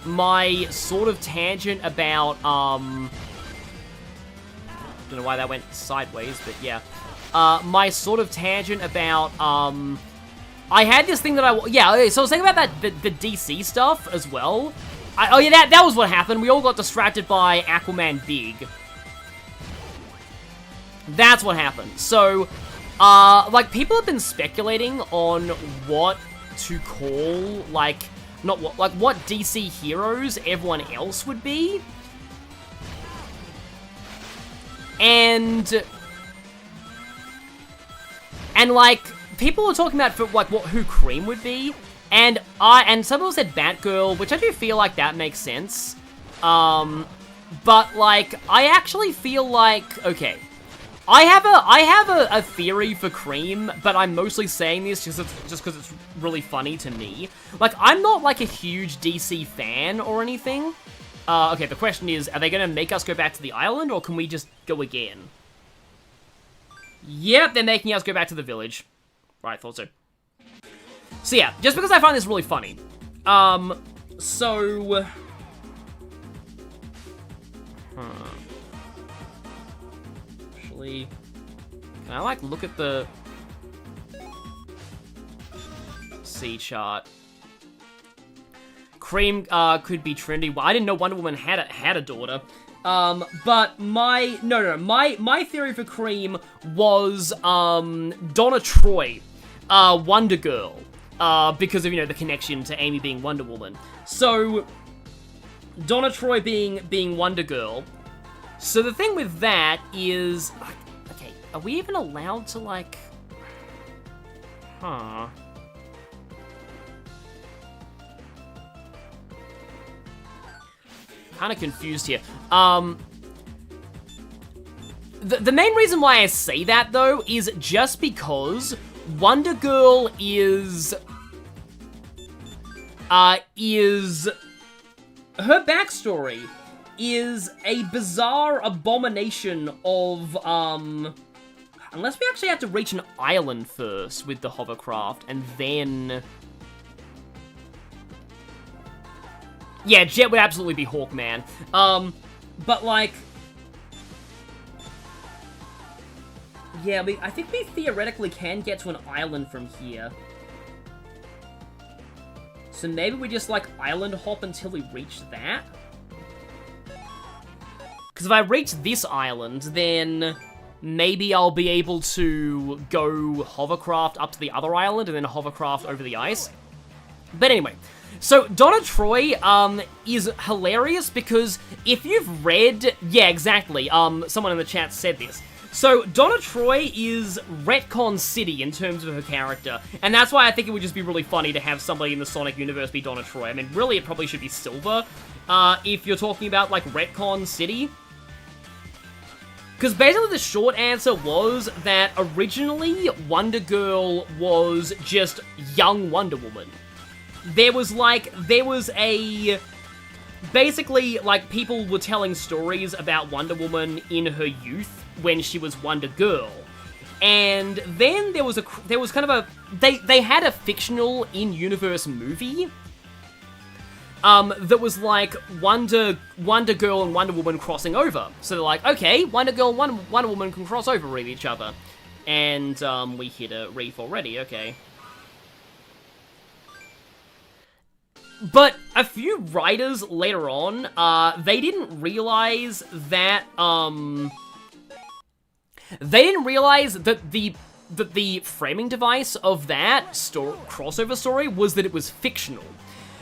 my sort of tangent about, don't know why that went sideways, but yeah. My sort of tangent about, I had this thing that okay, so I was thinking about that, the DC stuff as well. Oh yeah, that was what happened. We all got distracted by Aquaman Big. That's what happened. So, like, people have been speculating on what to call, like, what DC heroes everyone else would be. And like, people were talking about, who Cream would be. And some people said Batgirl, which I do feel like that makes sense. But, like, I actually feel like, okay, I have a theory for Cream, but I'm mostly saying this just because it's really funny to me. Like, I'm not, like, a huge DC fan or anything. Okay, the question is, are they gonna make us go back to the island, or can we just go again? Yep, they're making us go back to the village. Right, thought so. So yeah, just because I find this really funny. So... actually... can I, like, look at the... C chart? Cream, could be Trinity. Well, I didn't know Wonder Woman had a daughter. But my theory for Cream was, Donna Troy, Wonder Girl, because of, you know, the connection to Amy being Wonder Woman. So, Donna Troy being Wonder Girl. So the thing with that is, okay, are we even allowed to, like, huh. Kind of confused here. The main reason why I say that, though, is just because Wonder Girl is her backstory is a bizarre abomination of, unless we actually have to reach an island first with the hovercraft, and then... yeah, Jet would absolutely be Hawkman. But, like... yeah, I think we theoretically can get to an island from here. So maybe we just, like, island hop until we reach that? Because if I reach this island, then maybe I'll be able to go hovercraft up to the other island and then hovercraft over the ice. But anyway, So, Donna Troy, is hilarious because if you've read... Yeah, exactly. Someone in the chat said this. So, Donna Troy is Retcon City in terms of her character, and that's why I think it would just be really funny to have somebody in the Sonic universe be Donna Troy. I mean, really, it probably should be Silver, if you're talking about, like, Retcon City. Because basically the short answer was that originally Wonder Girl was just young Wonder Woman. Basically, like, people were telling stories about Wonder Woman in her youth when she was Wonder Girl. And then there was kind of a... They had a fictional in-universe movie that was like Wonder Girl and Wonder Woman crossing over. So they're like, okay, Wonder Girl and Wonder Woman can cross over with each other. And we hit a reef already, okay. But a few writers later on, they didn't realize that the framing device of that crossover story was that it was fictional.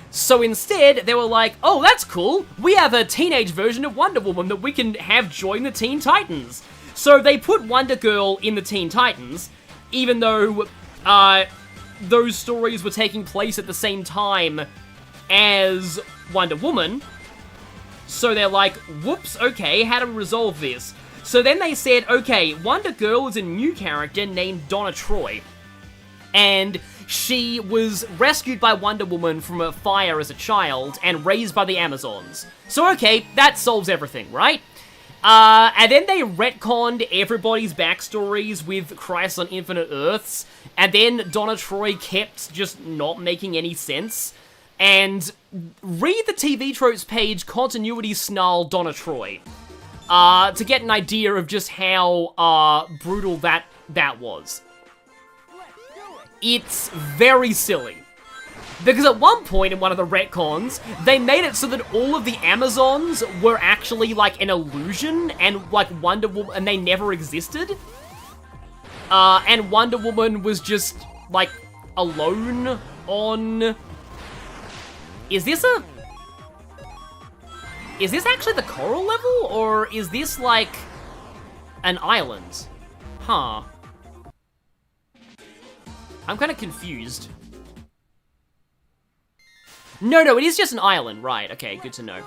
So instead, they were like, oh, that's cool, we have a teenage version of Wonder Woman that we can have join the Teen Titans. So they put Wonder Girl in the Teen Titans, even though those stories were taking place at the same time as Wonder Woman. So they're like, whoops, okay, how to resolve this? So then they said, okay, Wonder Girl is a new character named Donna Troy. And she was rescued by Wonder Woman from a fire as a child and raised by the Amazons. So okay, that solves everything, right? And then they retconned everybody's backstories with Crisis on Infinite Earths, and then Donna Troy kept just not making any sense. And read the TV Tropes page, Continuity Snarl Donna Troy, to get an idea of just how brutal that was. It's very silly. Because at one point in one of the retcons, they made it so that all of the Amazons were actually, like, an illusion, and, like, Wonder Woman, and they never existed. And Wonder Woman was just, like, alone on... Is this actually the coral level, or is this, like, an island? Huh. I'm kind of confused. No, it is just an island, right? Okay, good to know.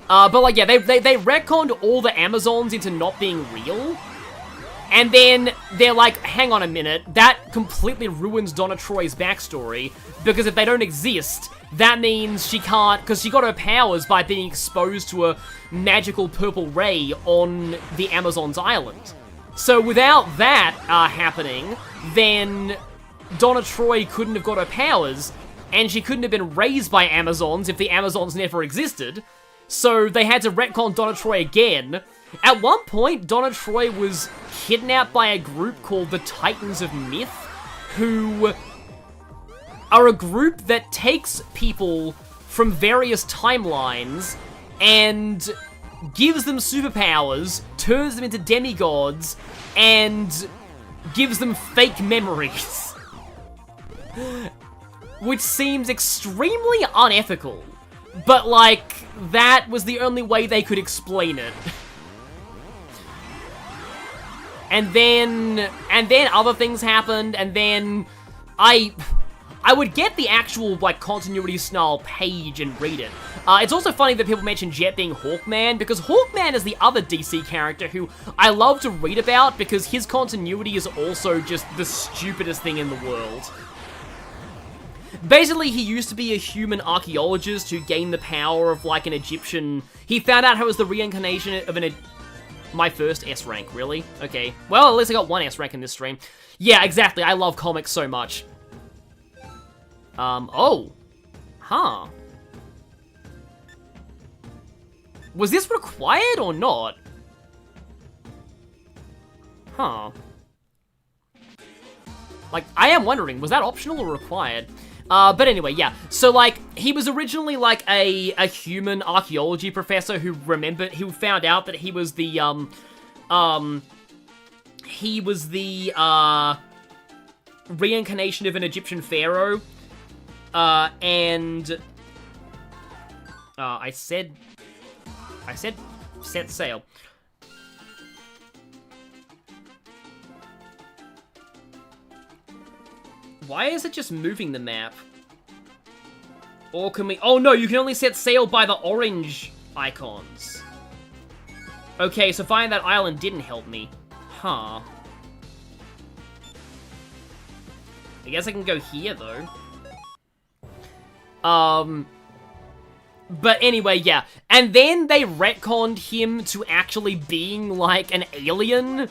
But like, yeah, they retconned all the Amazons into not being real, and then they're like, hang on a minute, that completely ruins Donna Troy's backstory, because if they don't exist, that means she can't, because she got her powers by being exposed to a magical purple ray on the Amazons island. So without that happening, then Donna Troy couldn't have got her powers, and she couldn't have been raised by Amazons if the Amazons never existed. So they had to retcon Donna Troy again. At one point, Donna Troy was kidnapped by a group called the Titans of Myth, who are a group that takes people from various timelines and gives them superpowers, turns them into demigods, and gives them fake memories. Which seems extremely unethical. But, like, that was the only way they could explain it. And then other things happened, and then I would get the actual, like, Continuity Snarl page and read it. It's also funny that people mention Jet being Hawkman, because Hawkman is the other DC character who I love to read about, because his continuity is also just the stupidest thing in the world. Basically, he used to be a human archaeologist who gained the power of, like, an Egyptian... He found out how it was the reincarnation of my first S rank, really? Okay. Well, at least I got one S rank in this stream. Yeah, exactly, I love comics so much. Oh. Huh. Was this required or not? Huh. Like, I am wondering, was that optional or required? But anyway, yeah. So, like, he was originally, like, a human archaeology professor who found out that he was the, reincarnation of an Egyptian pharaoh. And I said set sail. Why is it just moving the map? Or can we... Oh no, you can only set sail by the orange icons. Okay, so finding that island didn't help me. Huh. I guess I can go here, though. But anyway, yeah. And then they retconned him to actually being, like, an alien.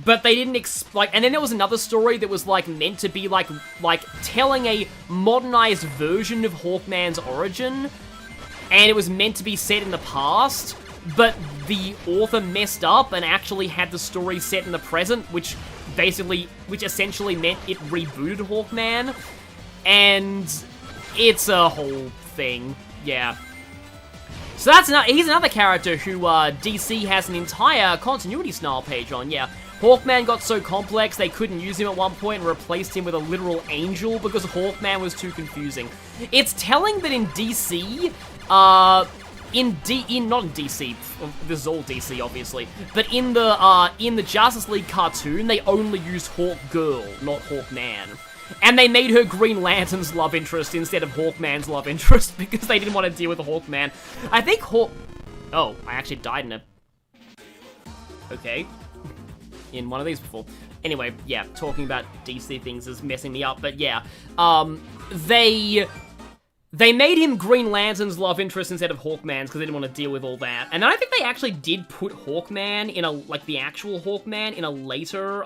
But they didn't and then there was another story that was, like, meant to be, like telling a modernized version of Hawkman's origin. And it was meant to be set in the past, but the author messed up and actually had the story set in the present, which essentially meant it rebooted Hawkman. And it's a whole thing, yeah. So he's another character who, DC has an entire continuity snarl page on, yeah. Hawkman got so complex they couldn't use him at one point and replaced him with a literal angel because Hawkman was too confusing. It's telling that in DC, not in DC, this is all DC obviously, but in the Justice League cartoon, they only used Hawk Girl, not Hawkman. And they made her Green Lantern's love interest instead of Hawkman's love interest because they didn't want to deal with Hawkman. I think Oh, I actually died in a... Okay. In one of these before. Anyway, yeah, talking about DC things is messing me up, but yeah. They made him Green Lantern's love interest instead of Hawkman's because they didn't want to deal with all that. And then I think they actually did put Hawkman in the actual Hawkman in a later,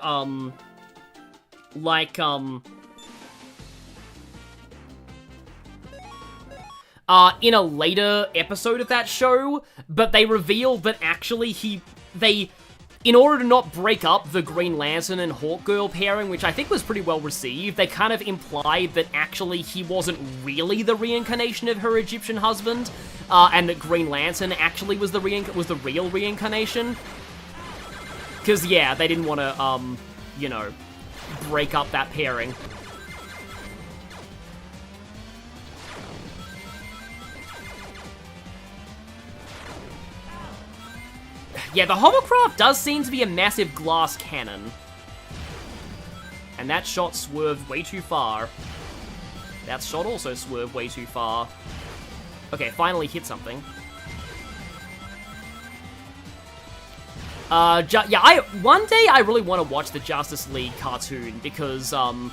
in a later episode of that show, but they revealed that actually in order to not break up the Green Lantern and Hawkgirl pairing, which I think was pretty well received, they kind of implied that actually he wasn't really the reincarnation of her Egyptian husband, and that Green Lantern actually was the real reincarnation. Because, yeah, they didn't want to, you know, break up that pairing. Yeah, the hovercraft does seem to be a massive glass cannon. And that shot swerved way too far. That shot also swerved way too far. Okay, finally hit something. One day I really want to watch the Justice League cartoon because Overly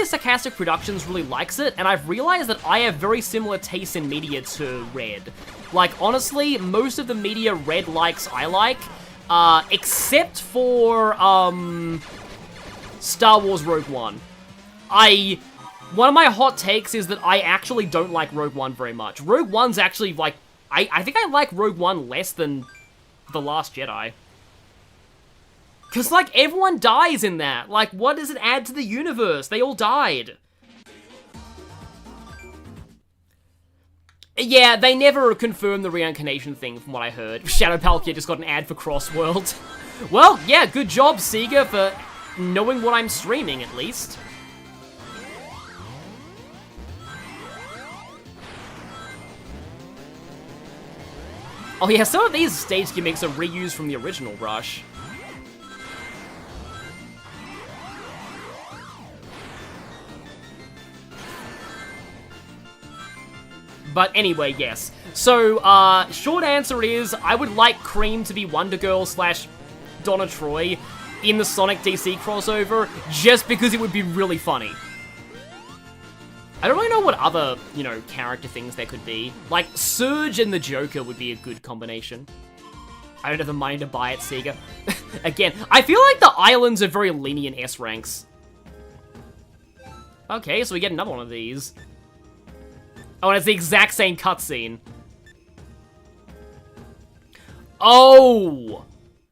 Sarcastic Productions really likes it, and I've realized that I have very similar tastes in media to Red. Like, honestly, most of the media Red likes, I like, except for, Star Wars Rogue One. One of my hot takes is that I actually don't like Rogue One very much. Rogue One's actually, like, I think I like Rogue One less than The Last Jedi. Because, like, everyone dies in that. Like, what does it add to the universe? They all died. Yeah, they never confirmed the reincarnation thing, from what I heard. Shadow Palkia just got an ad for Crossworld. Well, yeah, good job, Sega, for knowing what I'm streaming, at least. Oh yeah, some of these stage gimmicks are reused from the original Rush. But anyway, yes. So, short answer is, I would like Cream to be Wonder Girl / Donna Troy in the Sonic DC crossover, just because it would be really funny. I don't really know what other, you know, character things there could be. Like, Surge and the Joker would be a good combination. I don't have the money to buy it, Sega. Again, I feel like the islands are very lenient S ranks. Okay, so we get another one of these. Oh, and it's the exact same cutscene. Oh!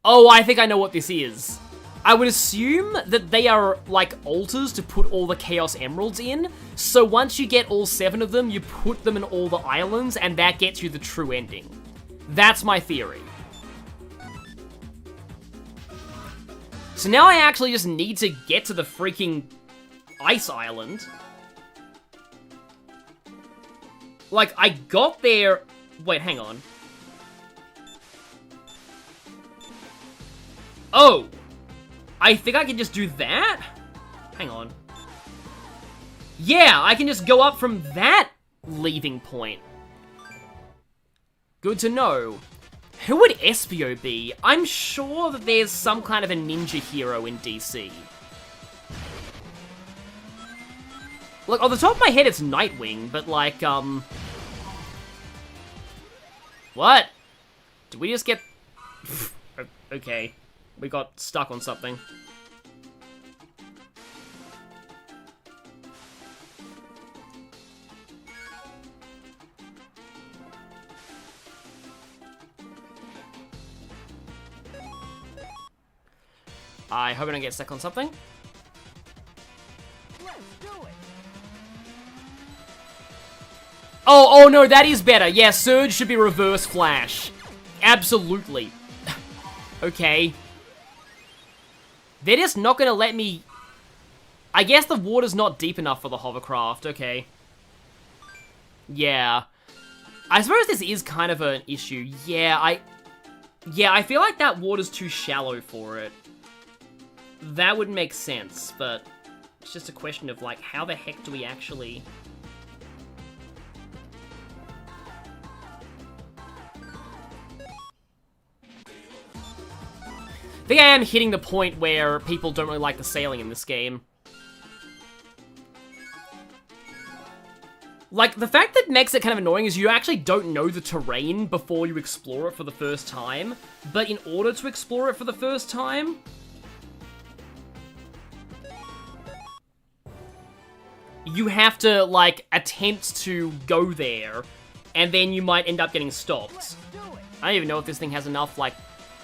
Oh, I think I know what this is. I would assume that they are, like, altars to put all the Chaos Emeralds in. So once you get all 7 of them, you put them in all the islands, and that gets you the true ending. That's my theory. So now I actually just need to get to the freaking Ice Island. Like, I got there... Wait, hang on. Oh! I think I can just do that? Hang on. Yeah, I can just go up from that leaving point. Good to know. Who would Espio be? I'm sure that there's some kind of a ninja hero in DC. Look, on the top of my head, it's Nightwing, but like, What? Did we just get... Okay. We got stuck on something. I hope I don't get stuck on something. Let's do it. Oh no, that is better. Yeah, Surge should be Reverse Flash. Absolutely. Okay. They're just not gonna let me... I guess the water's not deep enough for the hovercraft. Okay. Yeah. I suppose this is kind of an issue. Yeah, I feel like that water's too shallow for it. That would make sense, but it's just a question of, like, how the heck do we actually... I think I am hitting the point where people don't really like the sailing in this game. Like, the fact that makes it kind of annoying is you actually don't know the terrain before you explore it for the first time, but in order to explore it for the first time... you have to, like, attempt to go there, and then you might end up getting stopped. I don't even know if this thing has enough, like,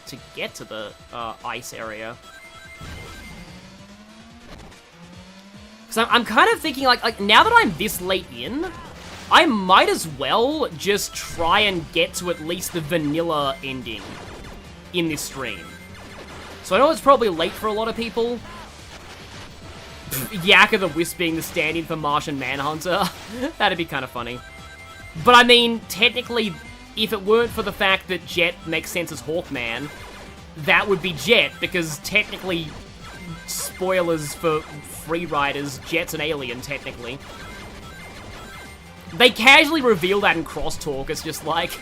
to get to the ice area. So I'm kind of thinking, like, now that I'm this late in, I might as well just try and get to at least the vanilla ending in this stream. So I know it's probably late for a lot of people. Yakka the Wisp being the stand-in for Martian Manhunter. That'd be kind of funny. But I mean, technically, if it weren't for the fact that Jet makes sense as Hawkman, that would be Jet, because technically, spoilers for Free Riders, Jet's an alien, technically. They casually reveal that in Crosstalk. It's just like,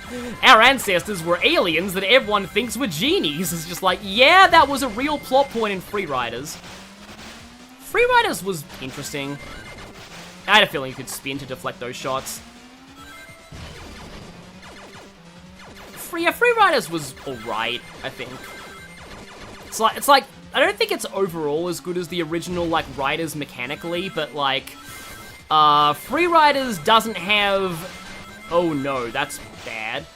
our ancestors were aliens that everyone thinks were genies. It's just like, yeah, that was a real plot point in Free Riders. Free Riders was interesting. I had a feeling you could spin to deflect those shots. Free Riders was alright, I think. It's like, I don't think it's overall as good as the original, like, Riders mechanically, but, like, Free Riders doesn't have... Oh no, that's bad.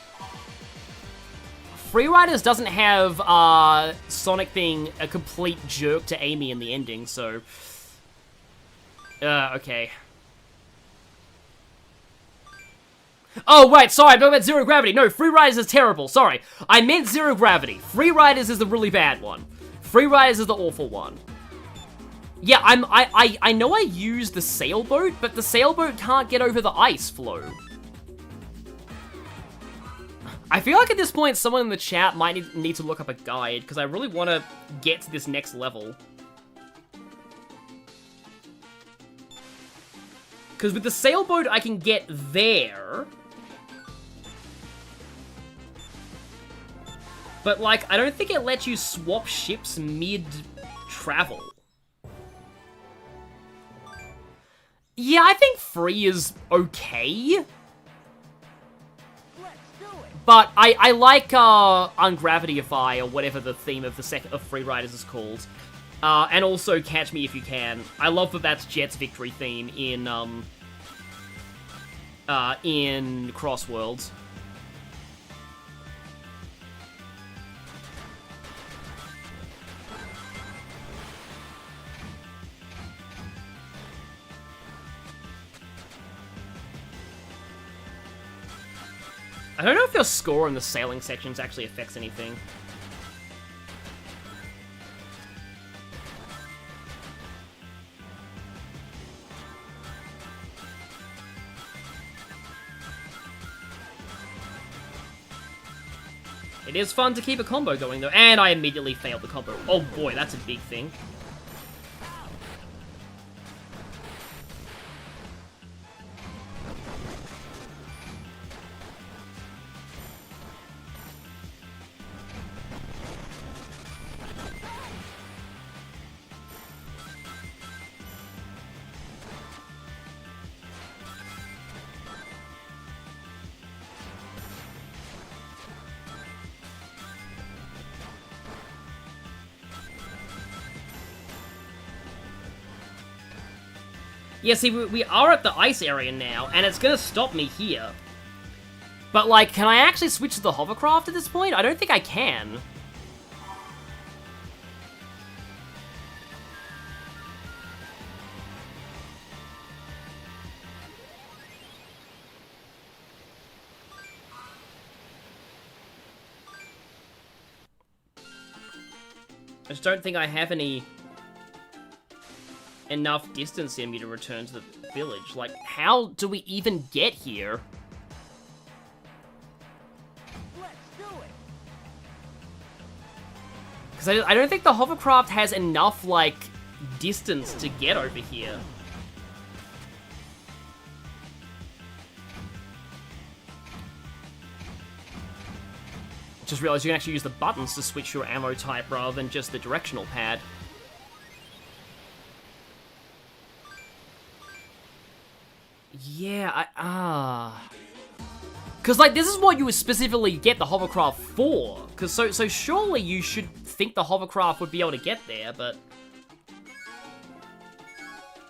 Free Riders doesn't have, Sonic being a complete jerk to Amy in the ending, so... okay. Oh, wait, sorry, I'm talking about Zero Gravity. No, Free Riders is terrible, sorry. I meant Zero Gravity. Free Riders is the really bad one. Free Riders is the awful one. Yeah, I know I use the sailboat, but the sailboat can't get over the ice flow. I feel like at this point, someone in the chat might need to look up a guide, because I really want to get to this next level. Because with the sailboat, I can get there. But, like, I don't think it lets you swap ships mid-travel. Yeah, I think free is okay. But I like Ungravityify, or whatever the theme of of Free Riders is called. And also Catch Me If You Can. I love that that's Jet's victory theme in Crossworlds. I don't know if your score in the sailing sections actually affects anything. It is fun to keep a combo going, though. And I immediately failed the combo. Oh, boy, that's a big thing. Yeah, see, we are at the ice area now, and it's gonna stop me here. But, like, can I actually switch to the hovercraft at this point? I don't think I can. I just don't think I have enough distance in me to return to the village. Like, How do we even get here? Let's do it. Because I don't think the hovercraft has enough, like, distance to get over here. Just realized you can actually use the buttons to switch your ammo type rather than just the directional pad. Yeah, Because, like, this is what you would specifically get the hovercraft for. Because, so surely you should think the hovercraft would be able to get there, but...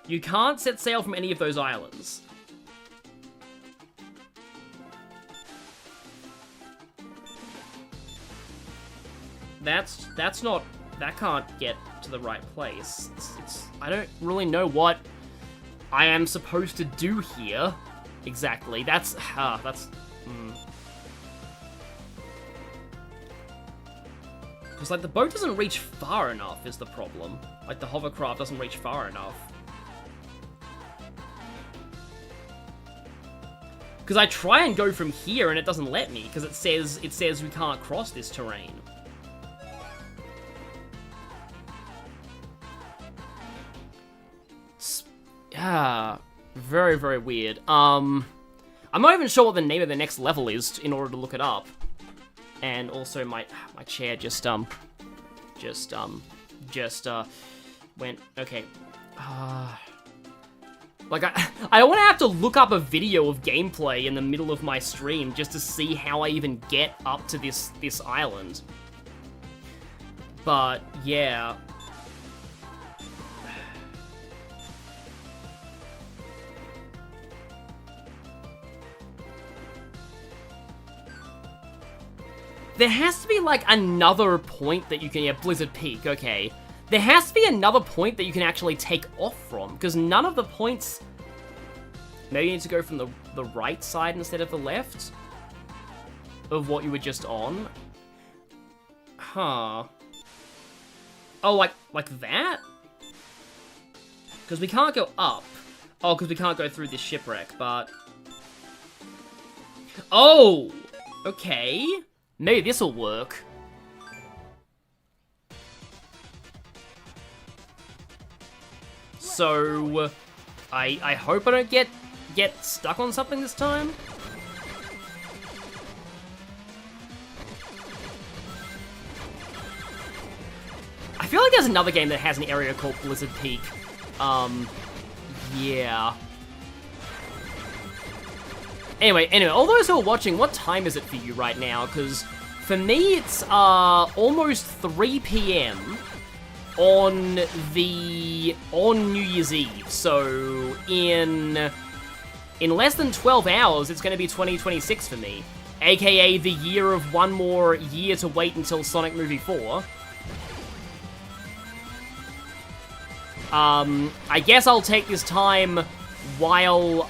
You can't set sail from any of those islands. That's not... That can't get to the right place. I don't really know what I am supposed to do here. Exactly. That's... Because, like, the boat doesn't reach far enough is the problem. Like, the hovercraft doesn't reach far enough. Because I try and go from here and it doesn't let me, because it says we can't cross this terrain. Very, very weird. I'm not even sure what the name of the next level is in order to look it up. And also my chair just went, okay. Like, I don't want to have to look up a video of gameplay in the middle of my stream just to see how I even get up to this island. But, yeah. There has to be, like, another point that you can... Yeah, Blizzard Peak, okay. There has to be another point that you can actually take off from, because none of the points... Maybe you need to go from the right side instead of the left of what you were just on. Huh. Oh, like that? Because we can't go up. Oh, because we can't go through this shipwreck, but... Oh! Okay. Maybe this'll work. So, I hope I don't get stuck on something this time. I feel like there's another game that has an area called Blizzard Peak. Yeah. Anyway, all those who are watching, what time is it for you right now? Because for me, it's almost 3 p.m. on New Year's Eve. So in less than 12 hours, it's going to be 2026 for me, aka the year of one more year to wait until Sonic Movie 4. I guess I'll take this time while,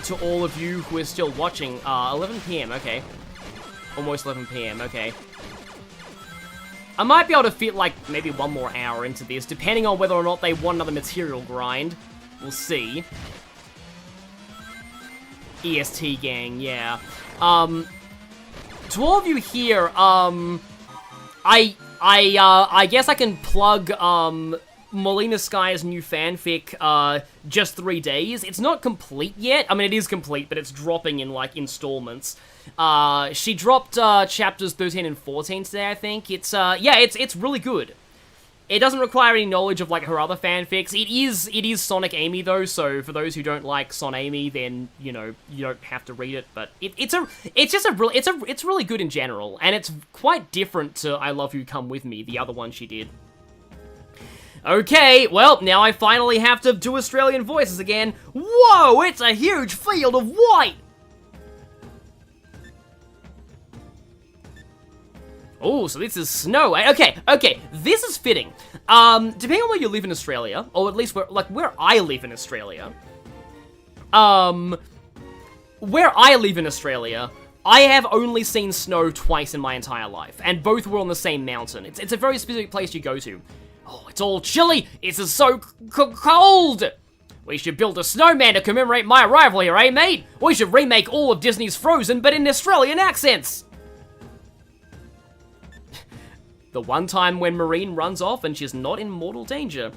to all of you who are still watching, 11 p.m., okay. Almost 11 p.m., okay. I might be able to fit, like, maybe one more hour into this, depending on whether or not they want another material grind. We'll see. EST gang, yeah. to all of you here, I guess I can plug, Molina Sky's new fanfic, Just 3 Days. It's not complete yet. I mean, it is complete, but it's dropping in, like, installments. She dropped, chapters 13 and 14 today, I think. It's, yeah, it's really good. It doesn't require any knowledge of, like, her other fanfics. It is Sonic Amy, though, so for those who don't like Son Amy, then, you know, you don't have to read it, but it's really good in general, and it's quite different to I Love You, Come With Me, the other one she did. Okay, well, now I finally have to do Australian voices again. Whoa, it's a huge field of white! Oh, so this is snow. Okay, this is fitting. Depending on where you live in Australia, or at least where I live in Australia, I have only seen snow twice in my entire life, and both were on the same mountain. It's a very specific place you go to. Oh, it's all chilly. It's so cold. We should build a snowman to commemorate my arrival here, eh, mate? We should remake all of Disney's Frozen, but in Australian accents. The one time when Marine runs off and she's not in mortal danger.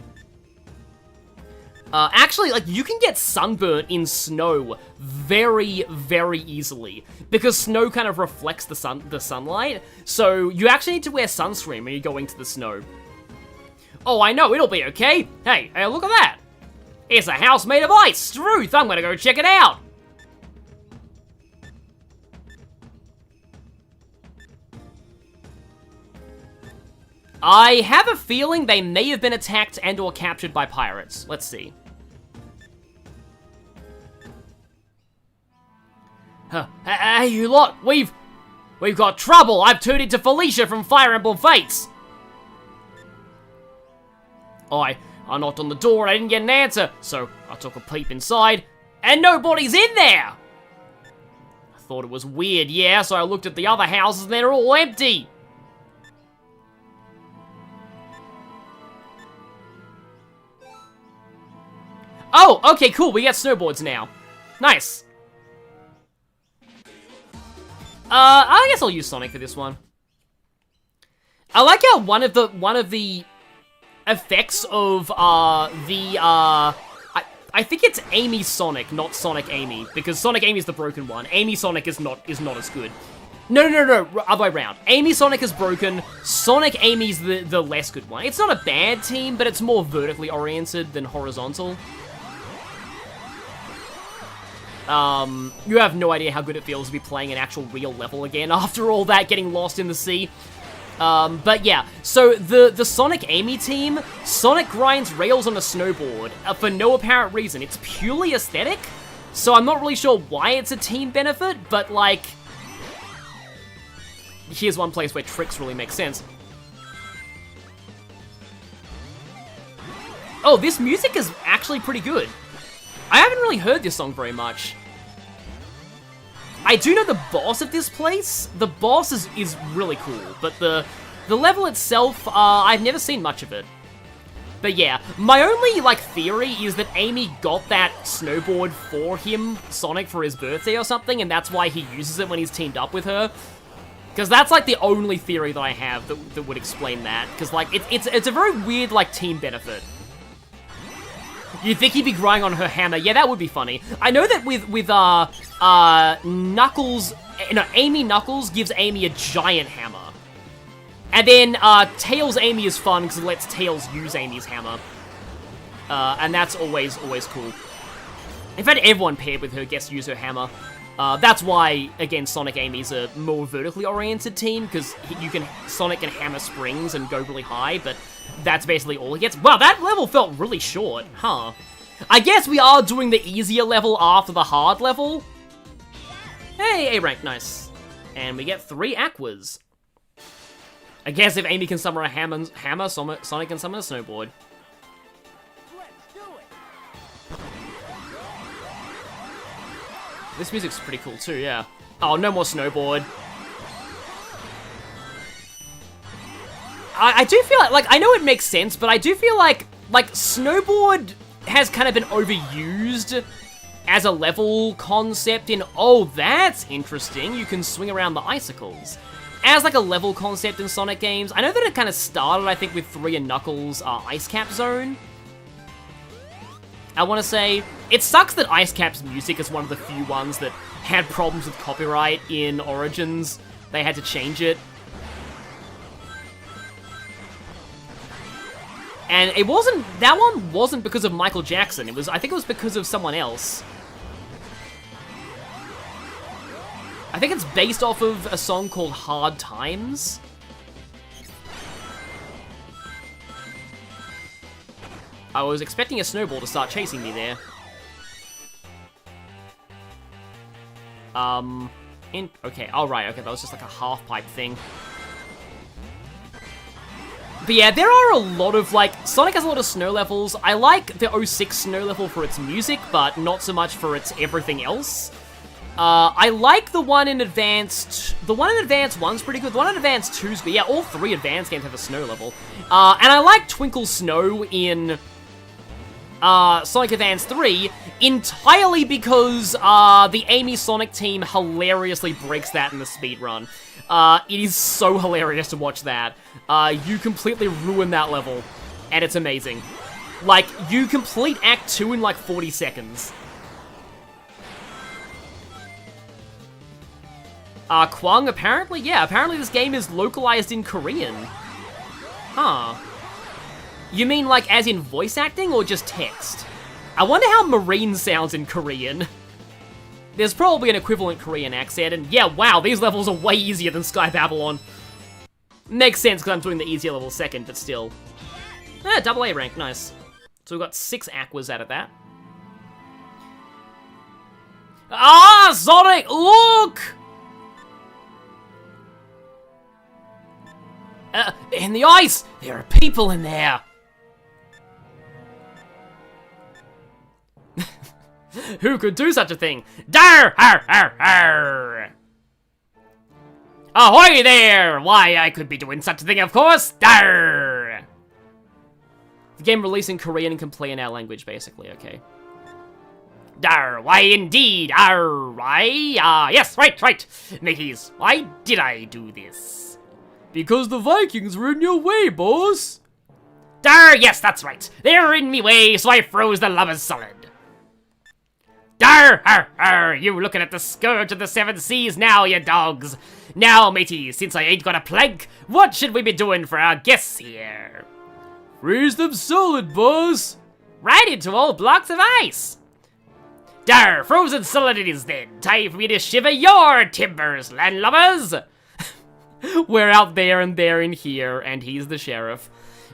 Actually, like, you can get sunburnt in snow very, very easily, because snow kind of reflects the sunlight, so you actually need to wear sunscreen when you're going to the snow. Oh, I know, it'll be okay. Hey, look at that. It's a house made of ice. Struth, I'm gonna go check it out. I have a feeling they may have been attacked and or captured by pirates. Let's see. Hey, you lot, we've got trouble. I've turned into Felicia from Fire Emblem Fates. I knocked on the door and I didn't get an answer, so I took a peep inside, and nobody's in there. I thought it was weird, yeah, so I looked at the other houses and they're all empty. Oh, okay, cool, we get snowboards now. Nice. I guess I'll use Sonic for this one. I like how one of the effects of, I think it's Amy Sonic, not Sonic Amy, because Sonic Amy is the broken one. Amy Sonic is not as good. No, other way around. Amy Sonic is broken, Sonic Amy's the less good one. It's not a bad team, but it's more vertically oriented than horizontal. You have no idea how good it feels to be playing an actual real level again after all that getting lost in the sea. But yeah, so the Sonic Amy team, Sonic grinds rails on a snowboard for no apparent reason. It's purely aesthetic, so I'm not really sure why it's a team benefit, but like, here's one place where tricks really make sense. Oh, this music is actually pretty good. I haven't really heard this song very much. I do know the boss of this place. The boss is really cool, but the level itself, I've never seen much of it. But yeah, my only, like, theory is that Amy got that snowboard for him, Sonic, for his birthday or something, and that's why he uses it when he's teamed up with her. Because that's, like, the only theory that I have that would explain that. Because, like, it's a very weird, like, team benefit. You'd think he'd be grinding on her hammer. Yeah, that would be funny. I know that with Knuckles... No, Amy Knuckles gives Amy a giant hammer. And then, Tails Amy is fun because it lets Tails use Amy's hammer. And that's always cool. In fact, everyone paired with her gets to use her hammer. That's why, again, Sonic Amy's a more vertically oriented team, because Sonic can hammer springs and go really high, but that's basically all he gets. Wow, that level felt really short, huh? I guess we are doing the easier level after the hard level. Hey, A rank, nice. And we get 3 Aquas. I guess if Amy can summon a hammer, Sonic can summon a snowboard. Let's do it. This music's pretty cool too, yeah. Oh, no more snowboard. I do feel like, I know it makes sense, but I do feel like snowboard has kind of been overused as a level concept in... Oh, that's interesting. You can swing around the icicles. As like a level concept in Sonic games, I know that it kind of started, I think, with 3 and Knuckles' Ice Cap Zone. I want to say, it sucks that Ice Cap's music is one of the few ones that had problems with copyright in Origins. They had to change it. And it wasn't, that one wasn't because of Michael Jackson. It was, I think it was because of someone else. I think it's based off of a song called Hard Times. I was expecting a snowball to start chasing me there. Okay, alright, okay, that was just like a half-pipe thing. But yeah, there are a lot of, like, Sonic has a lot of snow levels. I like the 06 snow level for its music, but not so much for its everything else. I like the one in Advanced... The one in Advanced 1's pretty good. The one in Advanced 2's good. Yeah, all 3 Advanced games have a snow level. And I like Twinkle Snow in Sonic Advance 3 entirely because the Amy Sonic team hilariously breaks that in the speedrun. It is so hilarious to watch that. You completely ruin that level, and it's amazing. Like, you complete Act 2 in like 40 seconds. Kwang, apparently? Yeah, apparently this game is localized in Korean. Huh. You mean, like, as in voice acting, or just text? I wonder how Marine sounds in Korean. There's probably an equivalent Korean accent, and yeah, wow, these levels are way easier than Sky Babylon. Makes sense, because I'm doing the easier level second, but still. Double A rank, nice. So we've got 6 Aquas out of that. Ah, Sonic, look! In the ice! There are people in there! Who could do such a thing? Dar! Har! Har! Har! Ahoy there! Why, I could be doing such a thing, of course! Dar! The game released in Korean and can play in our language, basically, okay. Dar! Why, indeed! Ar! Why? Yes, right! Mateys, why did I do this? Because the Vikings were in your way, boss! Dar! Yes, that's right. They were in me way, so I froze the lovers solid. Dar! Har! Har! You looking at the scourge of the 7 seas now, you dogs! Now, mateys, since I ain't got a plank, what should we be doing for our guests here? Freeze them solid, boss! Right into old blocks of ice! Dar! Frozen solid it is then! Time for me to shiver your timbers, landlubbers! We're out there and they're in here, and he's the sheriff.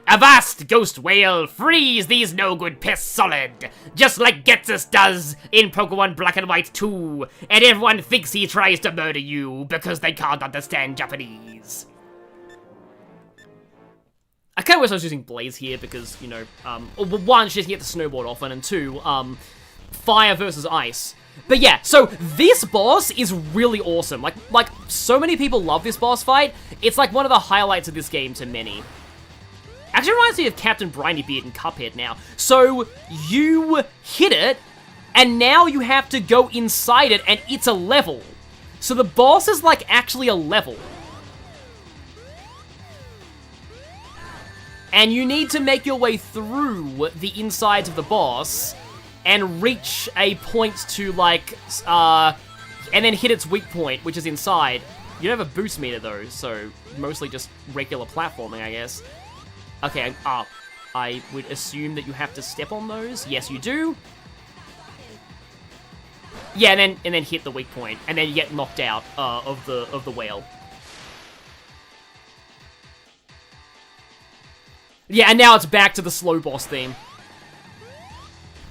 Avast, ghost whale, freeze these no-good pests solid! Just like Getsus does in Pokemon Black and White 2, and everyone thinks he tries to murder you because they can't understand Japanese. I kinda wish I was using Blaze here because, you know, one, she doesn't get the snowboard often, and 2, fire versus ice. But yeah, so this boss is really awesome. Like so many people love this boss fight. It's like one of the highlights of this game to many. Actually reminds me of Captain Briny Beard in Cuphead now. So you hit it, and now you have to go inside it, and it's a level. So the boss is like actually a level. And you need to make your way through the insides of the boss and reach a point to, like, and then hit its weak point, which is inside. You don't have a boost meter, though, so mostly just regular platforming, I guess. Okay, I would assume that you have to step on those. Yes, you do. Yeah, and then hit the weak point, and then you get knocked out of the whale. Yeah, and now it's back to the slow boss theme.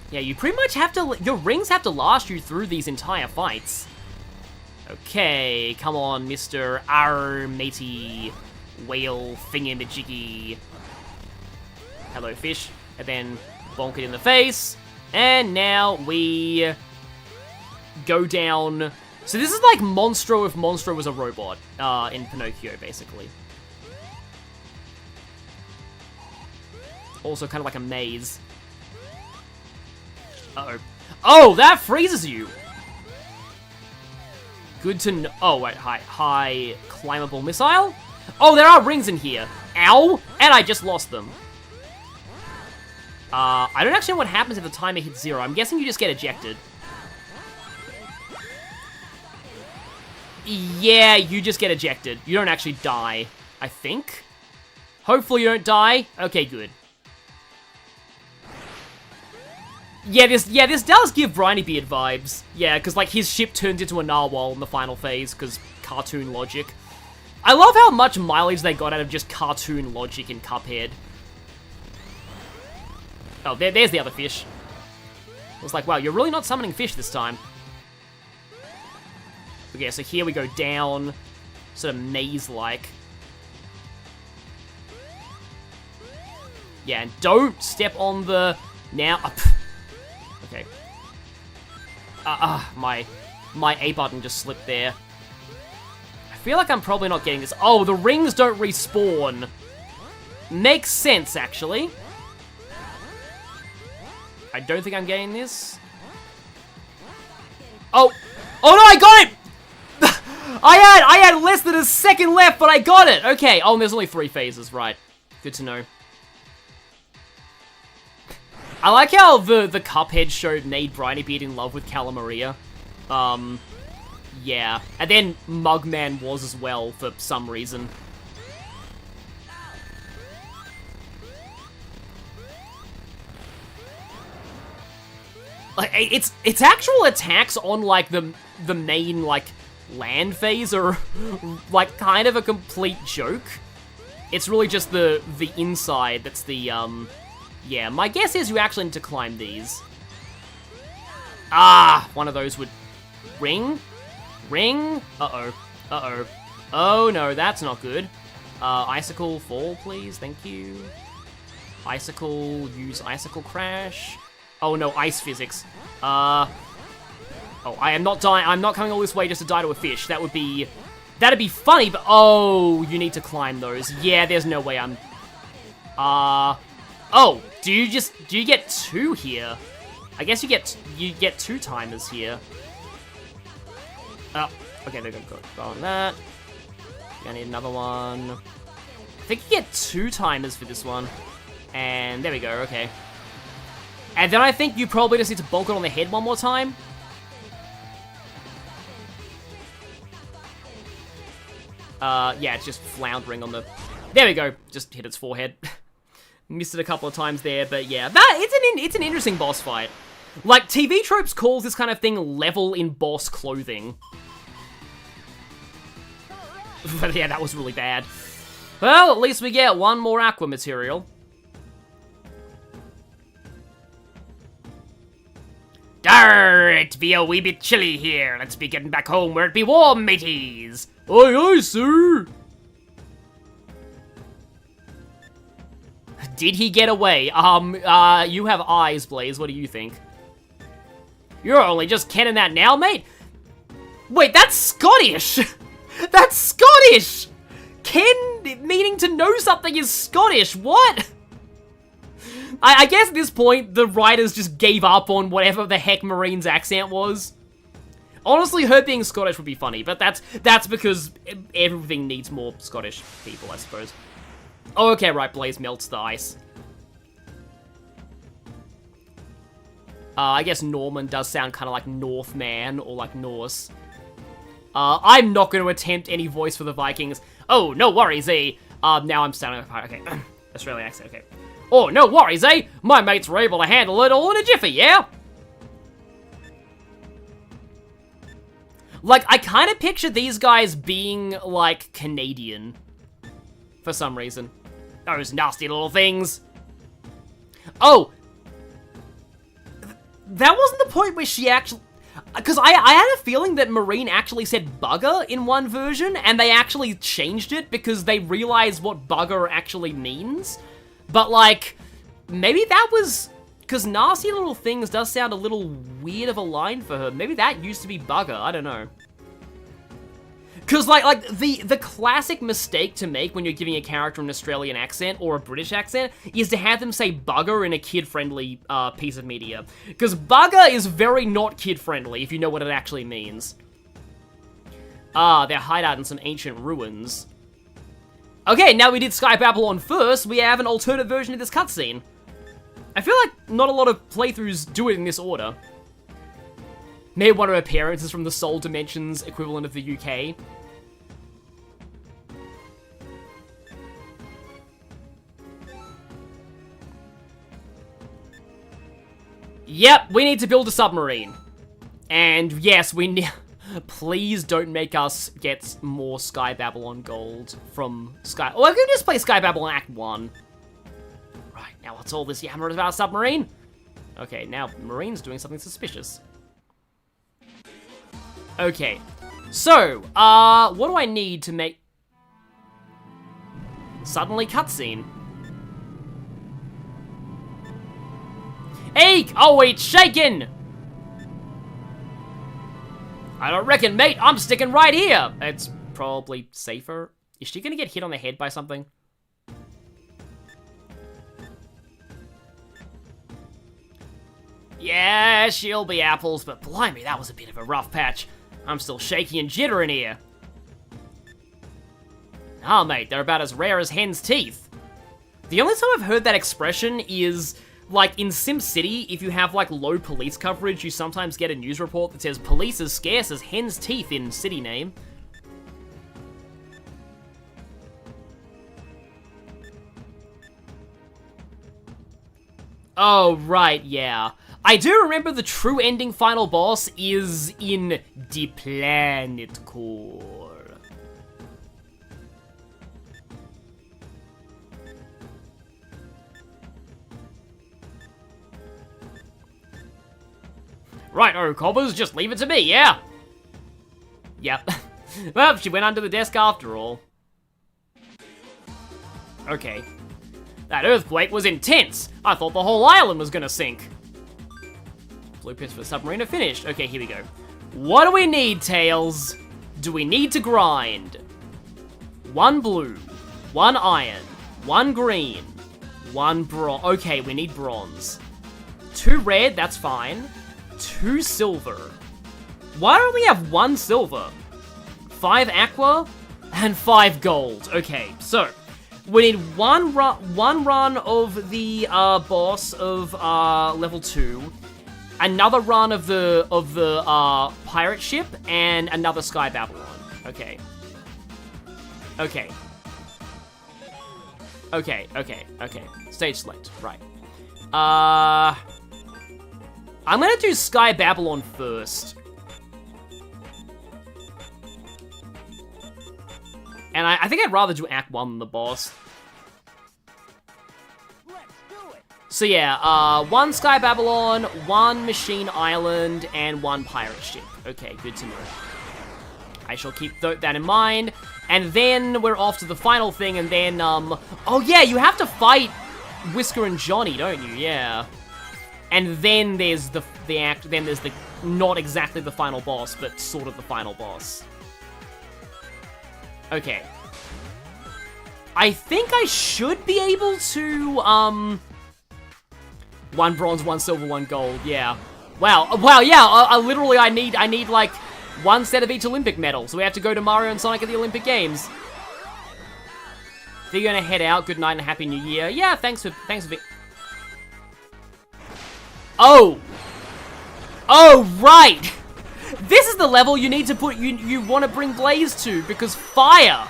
Yeah, you pretty much have to... Your rings have to last you through these entire fights. Okay, come on, Mr. Matey Whale Thingamajiggy. Hello, fish. And then bonk it in the face. And now we go down... So this is like Monstro if Monstro was a robot in Pinocchio, basically. Also kind of like a maze. Uh-oh. Oh, that freezes you. Good to know. Oh, wait, high climbable missile? Oh, there are rings in here. Ow! And I just lost them. I don't actually know what happens if the timer hits 0. I'm guessing you just get ejected. Yeah, you just get ejected. You don't actually die, I think. Hopefully you don't die. Okay, good. Yeah, this does give Brineybeard vibes. Yeah, because, like, his ship turns into a narwhal in the final phase, because cartoon logic. I love how much mileage they got out of just cartoon logic in Cuphead. Oh, there's the other fish. I was like, wow, you're really not summoning fish this time. Okay, so here we go down, sort of maze-like. Yeah, and don't step on the... Now... Okay. My A button just slipped there. I feel like I'm probably not getting this. Oh, the rings don't respawn. Makes sense, actually. I don't think I'm getting this. Oh! Oh no, I got it! I had less than a second left, but I got it! Okay, oh, and there's only 3 phases, right. Good to know. I like how the Cuphead show made Brineybeard in love with Calamaria. Yeah. And then Mugman was as well, for some reason. Like, its actual attacks on, like, the main, like, land phase are, like, kind of a complete joke. It's really just the inside that's the, yeah, my guess is you actually need to climb these. Ah, one of those would... Ring? Ring? Uh-oh. Uh-oh. Oh, no, that's not good. Icicle fall, please. Thank you. Icicle, use Icicle Crash. Oh, no, ice physics. Oh, I am not dying. I'm not coming all this way just to die to a fish. That would be... That'd be funny, but... Oh, you need to climb those. Yeah, there's no way I'm... Oh, do you get 2 here? I guess you get 2 timers here. Oh, okay, they're gonna go on that. Gonna need another one. I think you get 2 timers for this one. And there we go, okay. And then I think you probably just need to bonk it on the head one more time. Yeah, it's just floundering on the... There we go, just hit its forehead. Missed it a couple of times there, but yeah. It's an interesting boss fight. Like, TV Tropes calls this kind of thing level in boss clothing. But yeah, that was really bad. Well, at least we get 1 more aqua material. Darr, it be a wee bit chilly here. Let's be getting back home where it be warm, mateys. Aye, aye, sir. Did he get away? You have eyes, Blaze. What do you think? You're only just kenning that now, mate? Wait, that's Scottish! That's Scottish! Ken meaning to know something is Scottish, what? I guess at this point, the writers just gave up on whatever the heck Marine's accent was. Honestly, her being Scottish would be funny, but that's because everything needs more Scottish people, I suppose. Oh, okay, right, Blaze melts the ice. I guess Norman does sound kind of like Northman or like Norse. I'm not going to attempt any voice for the Vikings. Oh, no worries, eh? Now I'm sounding like... Okay, Australian accent, okay. Oh, no worries, eh? My mates were able to handle it all in a jiffy, yeah? Like, I kind of picture these guys being, like, Canadian. For some reason. Those nasty little things. Oh! That wasn't the point where she actually... Because I had a feeling that Marine actually said bugger in one version, and they actually changed it because they realized what bugger actually means. But, like, maybe that was... Because nasty little things does sound a little weird of a line for her. Maybe that used to be bugger, I don't know. Because, like the classic mistake to make when you're giving a character an Australian accent or a British accent is to have them say bugger in a kid-friendly piece of media. Because bugger is very not kid-friendly, if you know what it actually means. Ah, their hideout in some ancient ruins. Okay, now we did Sky Babylon first, we have an alternate version of this cutscene. I feel like not a lot of playthroughs do it in this order. Maybe one of her parents is from the Soul Dimensions equivalent of the UK. Yep, we need to build a submarine. And yes, we need... Please don't make us get more Sky Babylon gold from Sky... Oh, I can just play Sky Babylon Act 1. Right, now what's all this yammer about a submarine? Okay, now Marine's doing something suspicious. Okay, so, what do I need to make... Suddenly cutscene. Eek! Oh, it's shaking! I don't reckon, mate. I'm sticking right here. It's probably safer. Is she gonna get hit on the head by something? Yeah, she'll be apples, but blimey, that was a bit of a rough patch. I'm still shaky and jittering here. Ah, mate, they're about as rare as hen's teeth. The only time I've heard that expression is... Like, in SimCity, if you have, like, low police coverage, you sometimes get a news report that says, police as scarce as hen's teeth in city name. Oh, right, yeah. I do remember the true ending final boss is in the Planet Core. Right, oh, cobbers, just leave it to me, yeah? Yep. Well, she went under the desk after all. Okay. That earthquake was intense. I thought the whole island was gonna sink. Blueprints for the submarine are finished. Okay, here we go. What do we need, Tails? Do we need to grind? 1 blue, 1 iron, 1 green, 1 bronze. Okay, we need bronze. 2 red, that's fine. 2 silver. Why don't we have 1 silver? 5 aqua and 5 gold. Okay, so we need one run of the boss of level 2, another run of the pirate ship, and another Sky Babylon. Okay. Okay. Okay. Stage select. Right. I'm gonna do Sky Babylon first. And I think I'd rather do Act 1 than the boss. Let's do it. So yeah, 1 Sky Babylon, 1 Machine Island, and 1 pirate ship. Okay, good to know. I shall keep that in mind. And then we're off to the final thing, and then, oh yeah, you have to fight Whisker and Johnny, don't you? Yeah. And then there's then there's the, not exactly the final boss, but sort of the final boss. Okay. I think I should be able to, 1 bronze, 1 silver, 1 gold, yeah. Wow, yeah, I need like 1 set of each Olympic medal, so we have to go to Mario and Sonic at the Olympic Games. If you're gonna head out, good night and Happy New Year. Yeah, thanks for Oh! Oh, right! This is the level you need to put, you want to bring Blaze to, because fire!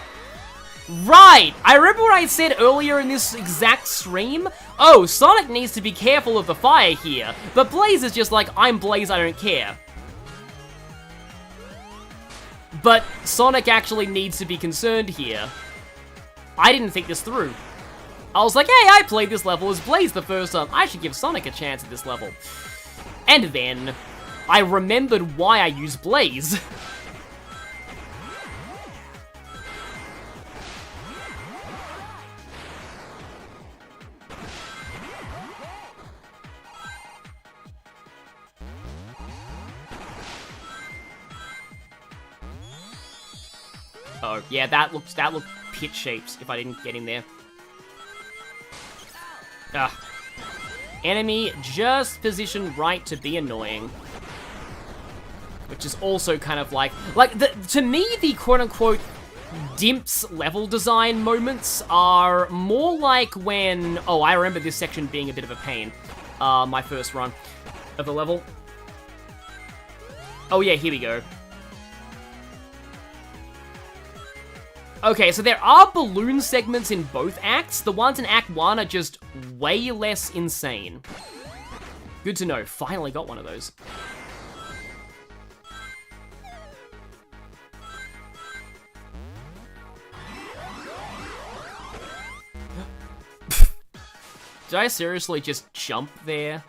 Right! I remember what I said earlier in this exact stream. Oh, Sonic needs to be careful of the fire here, but Blaze is just like, I'm Blaze, I don't care. But Sonic actually needs to be concerned here. I didn't think this through. I was like, hey, I played this level as Blaze the first time. I should give Sonic a chance at this level. And then, I remembered why I use Blaze. Oh, yeah, that looked pit-shaped if I didn't get in there. Ugh. Enemy just positioned right to be annoying. Which is also kind of like to me, the quote-unquote Dimps level design moments are more like when, oh, I remember this section being a bit of a pain. My first run of the level. Oh yeah, here we go. Okay, so there are balloon segments in both acts. The ones in Act 1 are just way less insane. Good to know. Finally got one of those. Did I seriously just jump there?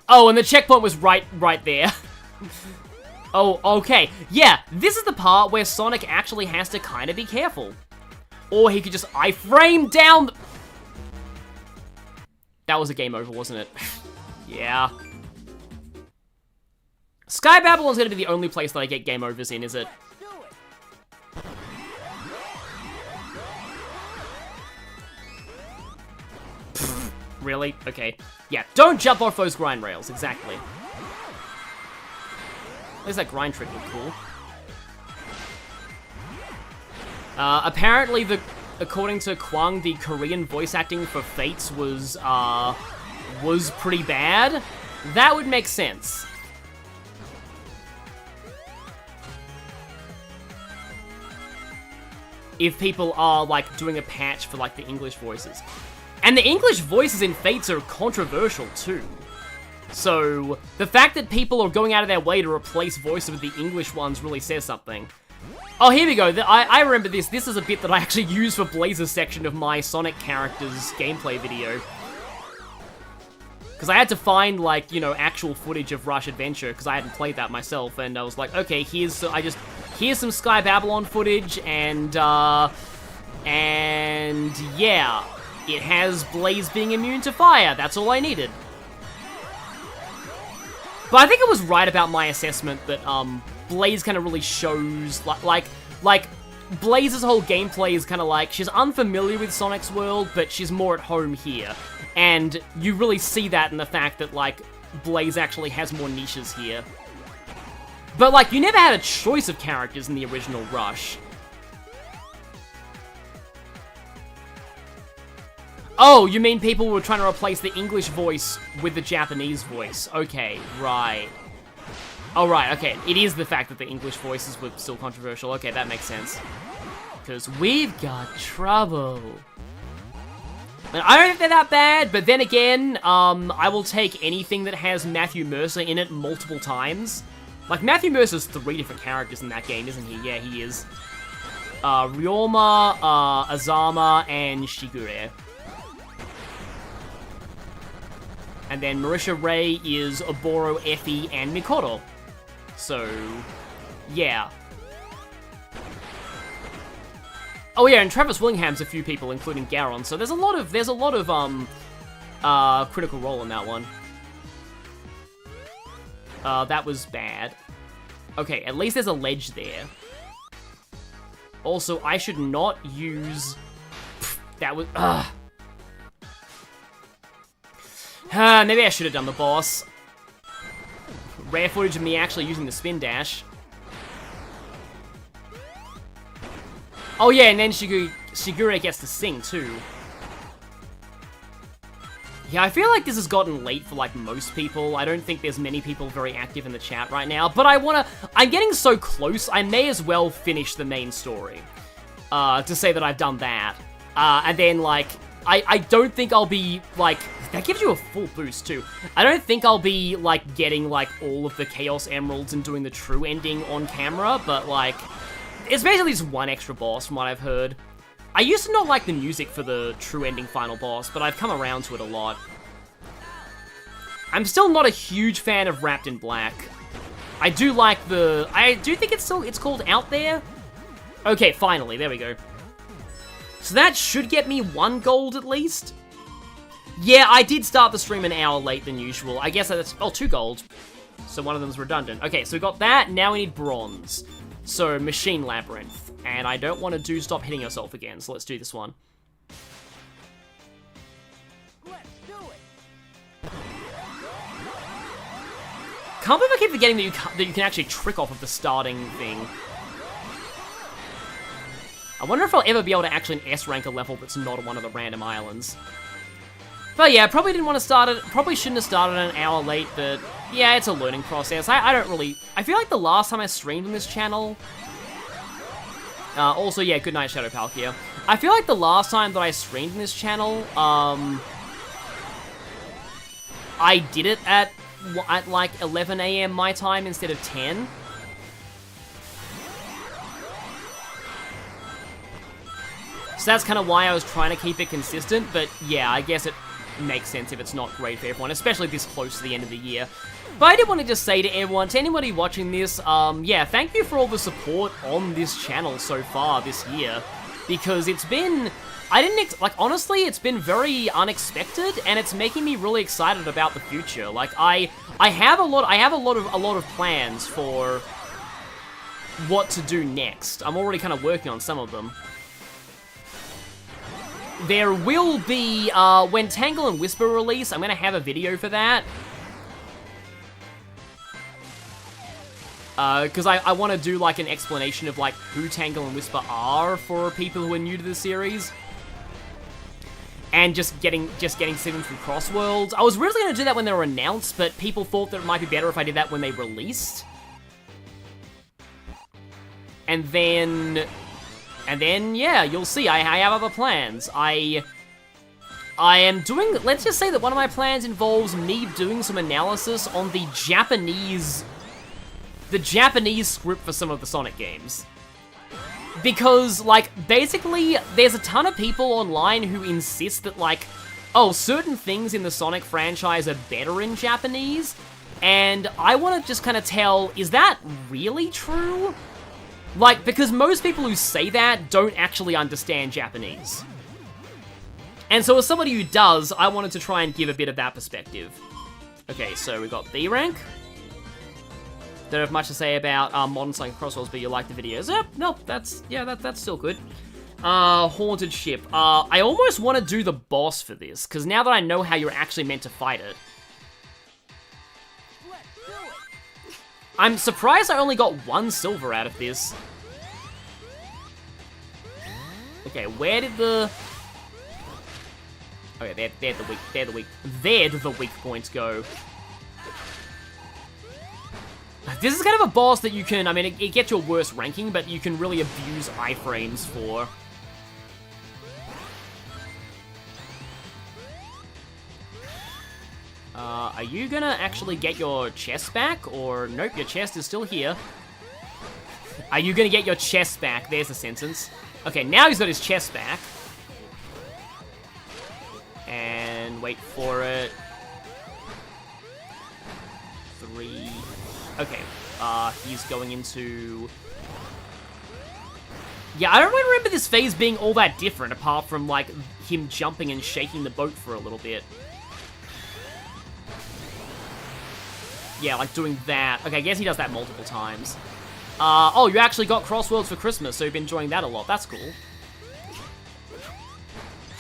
Oh, and the checkpoint was right there. Oh, okay. Yeah, this is the part where Sonic actually has to kind of be careful. Or he could just iframe down the... That was a game over, wasn't it? Yeah. Sky Babylon's gonna be the only place that I get game overs in, is it? Really? Okay. Yeah, don't jump off those grind rails, exactly. At least that grind trick looked cool. Apparently, according to Kwang, the Korean voice acting for Fates was pretty bad. That would make sense. If people are, like, doing a patch for, like, the English voices. And the English voices in Fates are controversial, too. So, the fact that people are going out of their way to replace voices with the English ones really says something. Oh, here we go. I remember this. This is a bit that I actually used for Blazer's section of my Sonic characters gameplay video. Because I had to find, like, you know, actual footage of Rush Adventure, because I hadn't played that myself, and I was like, okay, here's some Sky Babylon footage, and yeah, it has Blaze being immune to fire. That's all I needed. But I think it was right about my assessment that, Blaze kind of really shows, like, Blaze's whole gameplay is kind of like, she's unfamiliar with Sonic's world, but she's more at home here. And you really see that in the fact that, like, Blaze actually has more niches here. But, like, you never had a choice of characters in the original Rush. Oh, you mean people were trying to replace the English voice with the Japanese voice. Okay, right. Oh, right, okay. It is the fact that the English voices were still controversial. Okay, that makes sense. Because we've got trouble. And I don't think they're that bad, but then again, I will take anything that has Matthew Mercer in it multiple times. Like, Matthew Mercer's 3 different characters in that game, isn't he? Yeah, he is. Ryoma, Azama, and Shigure. And then Marisha Ray is Oboro, Effie, and Mikoto. So, yeah. Oh yeah, and Travis Willingham's a few people, including Garon. So there's a lot of Critical Role in that one. That was bad. Okay, at least there's a ledge there. Also, I should not use... That was... maybe I should have done the boss. Rare footage of me actually using the spin dash. Oh yeah, and then Shigure gets to sing too. Yeah, I feel like this has gotten late for, like, most people. I don't think there's many people very active in the chat right now, but I'm getting so close, I may as well finish the main story. To say that I've done that. And then, like, I don't think I'll be, like... That gives you a full boost, too. I don't think I'll be, like, getting, like, all of the Chaos Emeralds and doing the true ending on camera, but, like... It's basically just one extra boss, from what I've heard. I used to not like the music for the true ending final boss, but I've come around to it a lot. I'm still not a huge fan of Wrapped in Black. I do like the... I do think it's called Out There? Okay, finally, there we go. So that should get me 1 gold, at least? Yeah, I did start the stream an hour late than usual. I guess that's... Oh, 2 gold. So one of them's redundant. Okay, so we got that. Now we need bronze. So, Machine Labyrinth. And I don't want to do Stop Hitting Yourself again, so let's do this one. Let's do it. Can't believe I keep forgetting that you can actually trick off of the starting thing. I wonder if I'll ever be able to actually S-rank a level that's not on one of the random islands. But yeah, probably didn't want to start it. Probably shouldn't have started an hour late, but yeah, it's a learning process. I don't really... I feel like the last time I streamed on this channel... also, yeah, good night, Shadow Palkia. I feel like the last time that I streamed on this channel, I did it at like 11 AM my time instead of 10. So that's kind of why I was trying to keep it consistent, but yeah, I guess it makes sense if it's not great for everyone, especially this close to the end of the year. But I did want to just say to everyone, to anybody watching this, yeah, thank you for all the support on this channel so far this year, because it's been, honestly, it's been very unexpected, and it's making me really excited about the future. Like, I have a lot of plans for what to do next. I'm already kind of working on some of them. There will be, when Tangle and Whisper release, I'm going to have a video for that. Because I want to do, like, an explanation of, like, who Tangle and Whisper are for people who are new to the series. And just getting them through Crossworlds. I was really going to do that when they were announced, but people thought that it might be better if I did that when they released. And then, yeah, you'll see, I have other plans. I am doing, let's just say that one of my plans involves me doing some analysis on the Japanese script for some of the Sonic games. Because, like, basically, there's a ton of people online who insist that, like, oh, certain things in the Sonic franchise are better in Japanese, and I want to just kind of tell, is that really true? Like, because most people who say that don't actually understand Japanese. And so as somebody who does, I wanted to try and give a bit of that perspective. Okay, so we got B rank. Don't have much to say about Modern Sonic Crossworlds, but you like the videos. Yep, nope, that's still good. Haunted Ship. I almost want to do the boss for this, because now that I know how you're actually meant to fight it. I'm surprised I only got 1 silver out of this. Okay, where did the... Okay, there'd the weak points go. This is kind of a boss that you can, I mean, it gets your worst ranking, but you can really abuse iframes for. Are you gonna actually get your chest back? Or, nope, your chest is still here. Are you gonna get your chest back? There's the sentence. Okay, now he's got his chest back. And wait for it. 3. Okay, he's going into... Yeah, I don't really remember this phase being all that different, apart from, like, him jumping and shaking the boat for a little bit. Yeah, like, doing that. Okay, I guess he does that multiple times. Oh, you actually got Crossworlds for Christmas, so you've been enjoying that a lot. That's cool.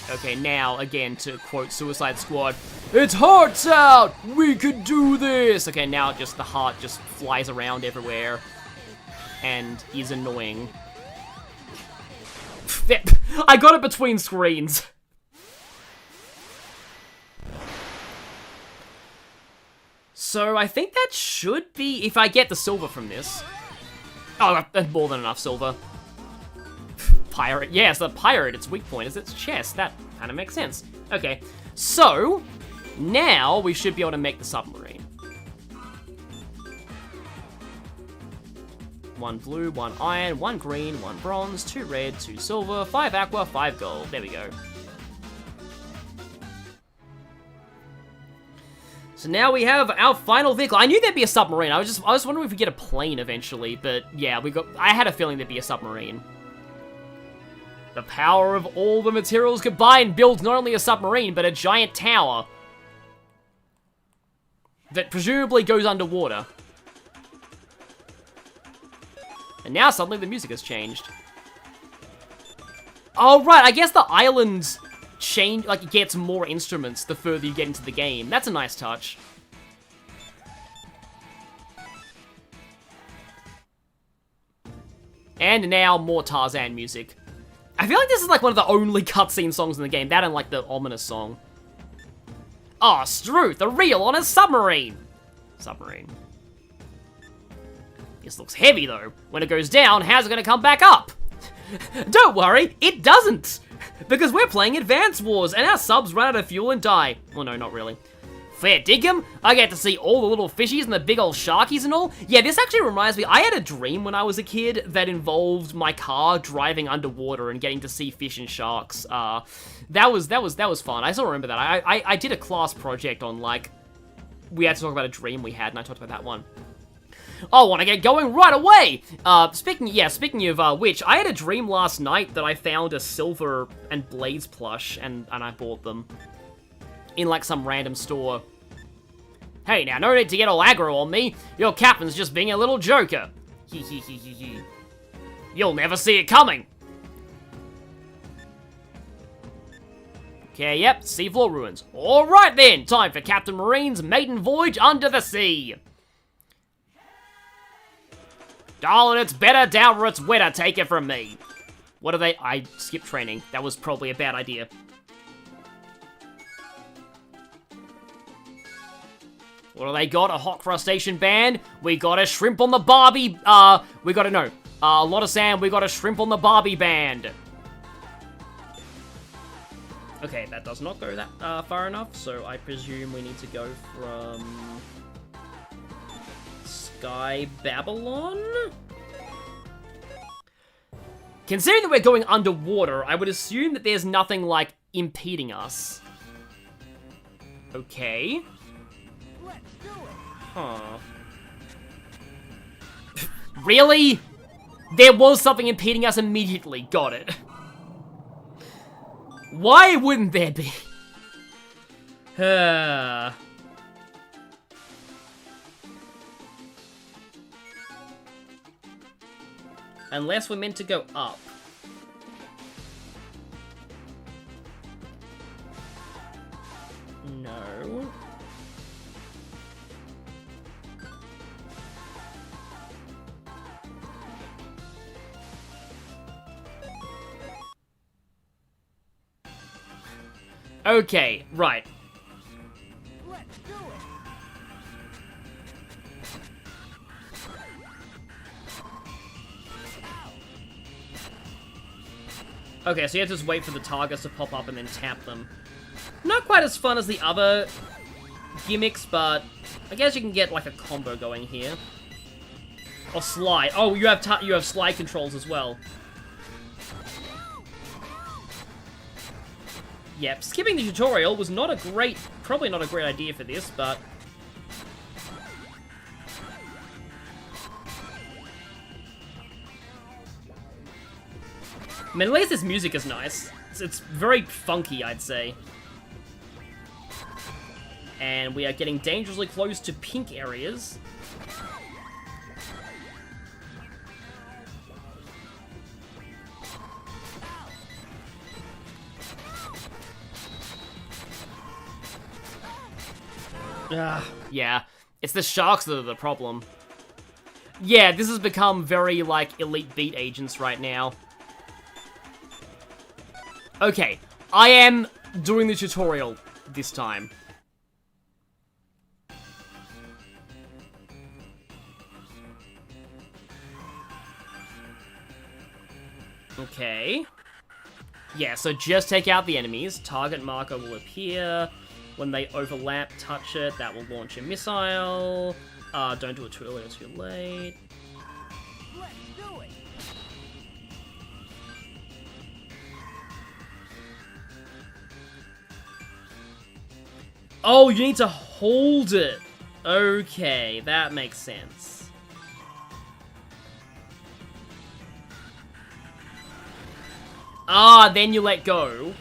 Okay, now, again, to quote Suicide Squad, "It's hearts out! We could do this!" Okay, now just the heart just flies around everywhere and is annoying. I got it between screens. So I think that should be, if I get the silver from this. Oh, that's more than enough silver. Pirate. Yes, the pirate, its weak point is its chest. That kind of makes sense. Okay, so now we should be able to make the submarine. 1 blue, 1 iron, 1 green, 1 bronze, 2 red, 2 silver, 5 aqua, 5 gold. There we go. So now we have our final vehicle. I knew there'd be a submarine. I was wondering if we get a plane eventually, but yeah, I had a feeling there'd be a submarine. The power of all the materials combined builds not only a submarine, but a giant tower that presumably goes underwater. And now suddenly the music has changed. Oh, right, I guess the islands change, like, it gets more instruments the further you get into the game. That's a nice touch. And now more Tarzan music. I feel like this is like one of the only cutscene songs in the game. That and like the ominous song. Oh, Struth, a reel on a submarine. Submarine. This looks heavy though. When it goes down, how's it gonna come back up? Don't worry, it doesn't. Because we're playing Advance Wars and our subs run out of fuel and die. Well, no, not really. Fair dinkum, I get to see all the little fishies and the big old sharkies and all. Yeah, this actually reminds me, I had a dream when I was a kid that involved my car driving underwater and getting to see fish and sharks. That was fun. I still remember that. I did a class project on, like, we had to talk about a dream we had, and I talked about that one. I want to get going right away! Speaking of which, I had a dream last night that I found a Silver and Blades plush, and I bought them. In, like, some random store. Hey, now, no need to get all aggro on me. Your captain's just being a little joker. Hee hee hee hee hee. You'll never see it coming. Okay, yep, seafloor ruins. Alright then, time for Captain Marine's maiden voyage under the sea. Darling, it's better down where it's wetter, take it from me. What are they? I skipped training. That was probably a bad idea. What do they got? A hot crustacean band? We got a shrimp on the Barbie, we got a lot of sand, we got a shrimp on the Barbie band. Okay, that does not go that far enough, so I presume we need to go from Sky Babylon? Considering that we're going underwater, I would assume that there's nothing, like, impeding us. Okay. Let's do it. Huh. Really? There was something impeding us immediately. Got it. Why wouldn't there be? Unless we're meant to go up. No. Okay, right. Let's do it. Okay, so you have to just wait for the targets to pop up and then tap them. Not quite as fun as the other gimmicks, but I guess you can get like a combo going here. Or slide. Oh, you have slide controls as well. Yep, skipping the tutorial was probably not a great idea for this, but... I mean, at least this music is nice. It's very funky, I'd say. And we are getting dangerously close to pink areas. Yeah, it's the sharks that are the problem. Yeah, this has become very, like, elite beat agents right now. Okay, I am doing the tutorial this time. Okay. Yeah, so just take out the enemies. Target marker will appear. When they overlap, touch it. That will launch a missile. Don't do it too early or too late. Let's do it. Oh, you need to hold it. Okay, that makes sense. Then you let go.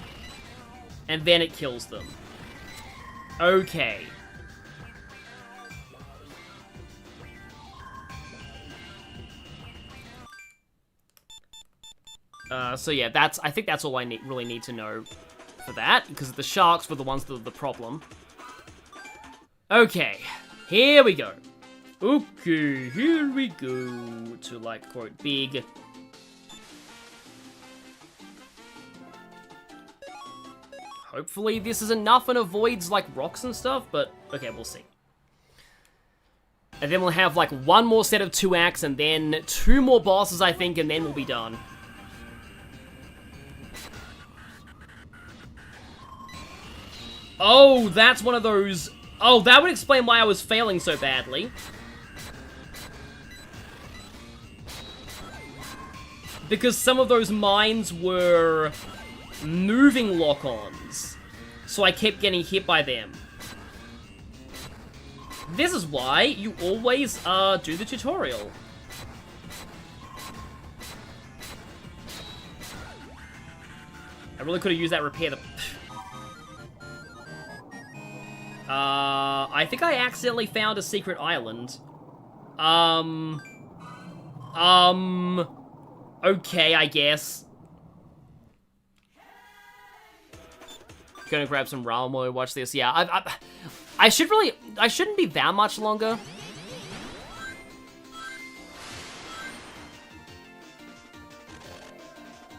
And then it kills them. Okay. So yeah, I think that's all I really need to know for that, because the sharks were the ones that were the problem. Okay, here we go. Okay, here we go to, like, quote, big. Hopefully this is enough and avoids, like, rocks and stuff, but okay, we'll see. And then we'll have, like, one more set of 2 acts, and then 2 more bosses, I think, and then we'll be done. Oh, that's one of those... Oh, that would explain why I was failing so badly. Because some of those mines were moving lock-ons. So I kept getting hit by them. This is why you always do the tutorial. I really could have used that repair the... I think I accidentally found a secret island. Okay, I guess. Gonna grab some ramen while we watch this. Yeah, I shouldn't be that much longer.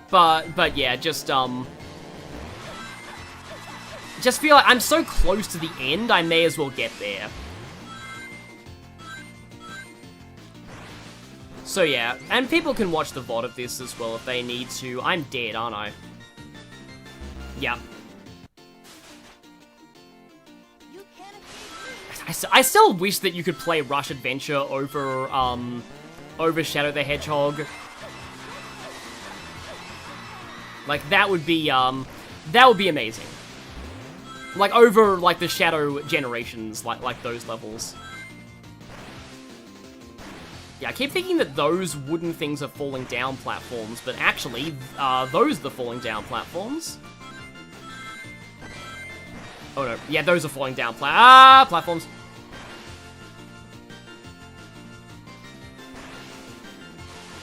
But yeah, just feel like I'm so close to the end, I may as well get there. So yeah, and people can watch the VOD of this as well if they need to. I'm dead, aren't I? Yeah. I still wish that you could play Rush Adventure over, over Shadow the Hedgehog. Like, that would be amazing. Like, over, like, the Shadow Generations, like those levels. Yeah, I keep thinking that those wooden things are falling down platforms, but actually, those are the falling down platforms. Oh no, yeah, those are falling down platforms.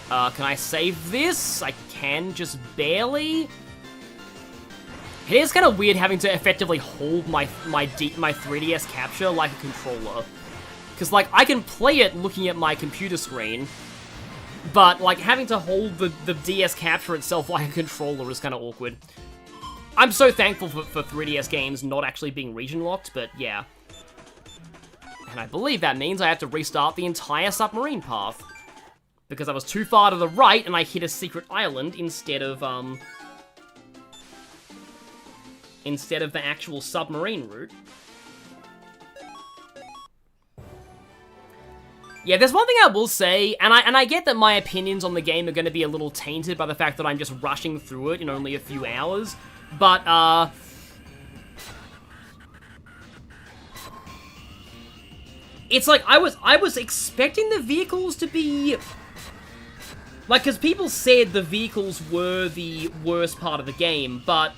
Can I save this? I can, just barely. It is kind of weird having to effectively hold my 3DS capture like a controller. Because, like, I can play it looking at my computer screen, but, like, having to hold the DS capture itself like a controller is kind of awkward. I'm so thankful for 3DS games not actually being region-locked, but yeah. And I believe that means I have to restart the entire submarine path. Because I was too far to the right and I hit a secret island instead of the actual submarine route. Yeah, there's one thing I will say, and I get that my opinions on the game are going to be a little tainted by the fact that I'm just rushing through it in only a few hours, but, it's like, I was expecting the vehicles to be... Like, because people said the vehicles were the worst part of the game, but...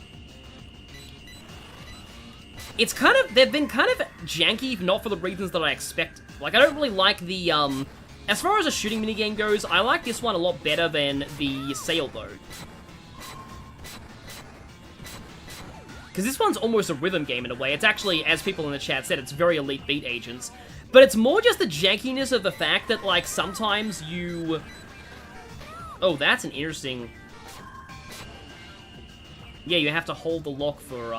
It's kind of... They've been kind of janky, not for the reasons that I expected. Like, I don't really like the, as far as a shooting minigame goes, I like this one a lot better than the sailboat. Because this one's almost a rhythm game in a way. It's actually, as people in the chat said, it's very Elite Beat Agents. But it's more just the jankiness of the fact that, like, sometimes you... Oh, that's an interesting... Yeah, you have to hold the lock for,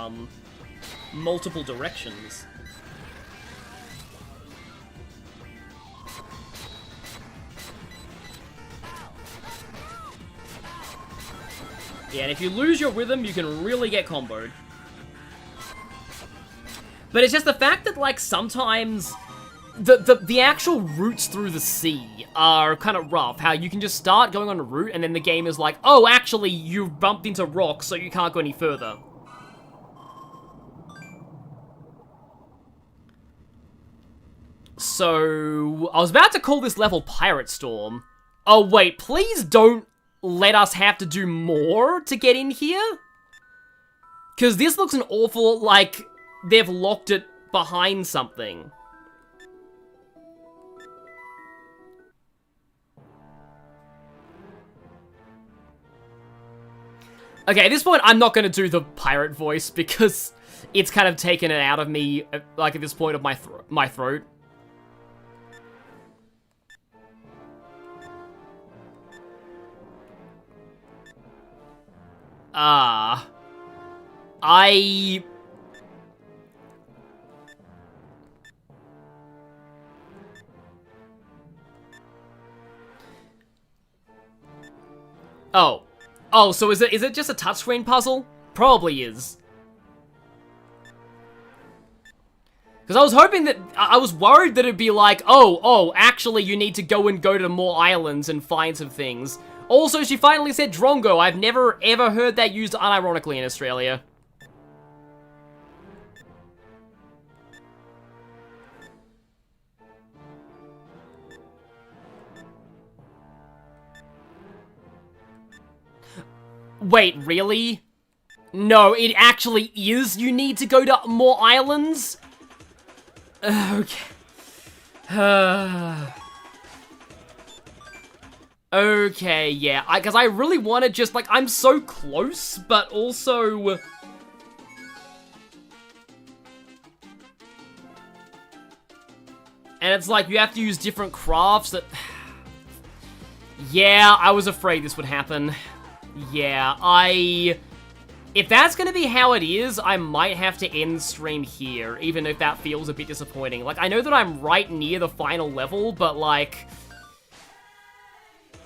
multiple directions. Yeah, and if you lose your rhythm, you can really get comboed. But it's just the fact that, like, sometimes the actual routes through the sea are kind of rough. How you can just start going on a route, and then the game is like, oh, actually, you've bumped into rocks, so you can't go any further. So, I was about to call this level Pirate Storm. Oh, wait, please don't let us have to do more to get in here? Because this looks an awful, like, they've locked it behind something. Okay, at this point, I'm not gonna do the pirate voice because it's kind of taken it out of me, like, at this point of my throat. Oh, so is it just a touchscreen puzzle? Probably is. Because I was hoping that, I was worried that it'd be like, oh, actually you need to go to more islands and find some things. Also, she finally said Drongo. I've never ever heard that used unironically in Australia. Wait, really? No, it actually is. You need to go to more islands? Okay. Okay, yeah. Because I really want to just, like, I'm so close, but also... And it's like, you have to use different crafts that... Yeah, I was afraid this would happen. Yeah, if that's gonna be how it is, I might have to end stream here, even if that feels a bit disappointing. Like, I know that I'm right near the final level, but, like...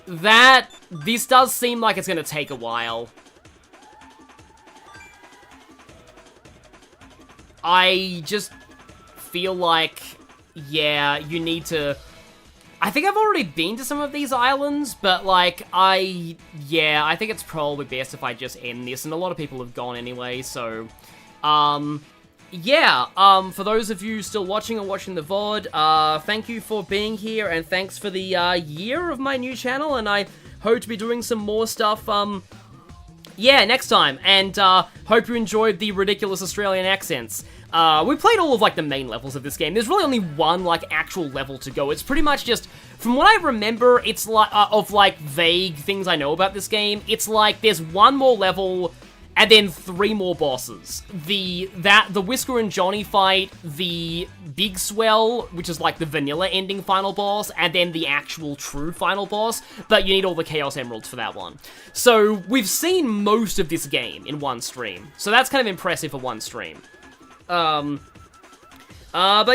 This does seem like it's gonna take a while. I just feel like, yeah, you need to... I think I've already been to some of these islands, but, like, I think it's probably best if I just end this, and a lot of people have gone anyway, so, yeah, for those of you still watching or watching the VOD, thank you for being here, and thanks for the, year of my new channel, and I hope to be doing some more stuff, yeah, next time, and, hope you enjoyed the ridiculous Australian accents. We played all of, like, the main levels of this game. There's really only one, like, actual level to go. It's pretty much just, from what I remember, it's like, of, like, vague things I know about this game, it's like, there's one more level, and then 3 more bosses. The Whisker and Johnny fight, the Big Swell, which is, like, the vanilla ending final boss, and then the actual true final boss, but you need all the Chaos Emeralds for that one. So, we've seen most of this game in one stream. So that's kind of impressive for one stream. But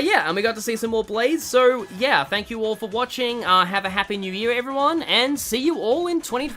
yeah, and we got to see some more Blades, so yeah, thank you all for watching, have a happy new year everyone, and see you all in 2020.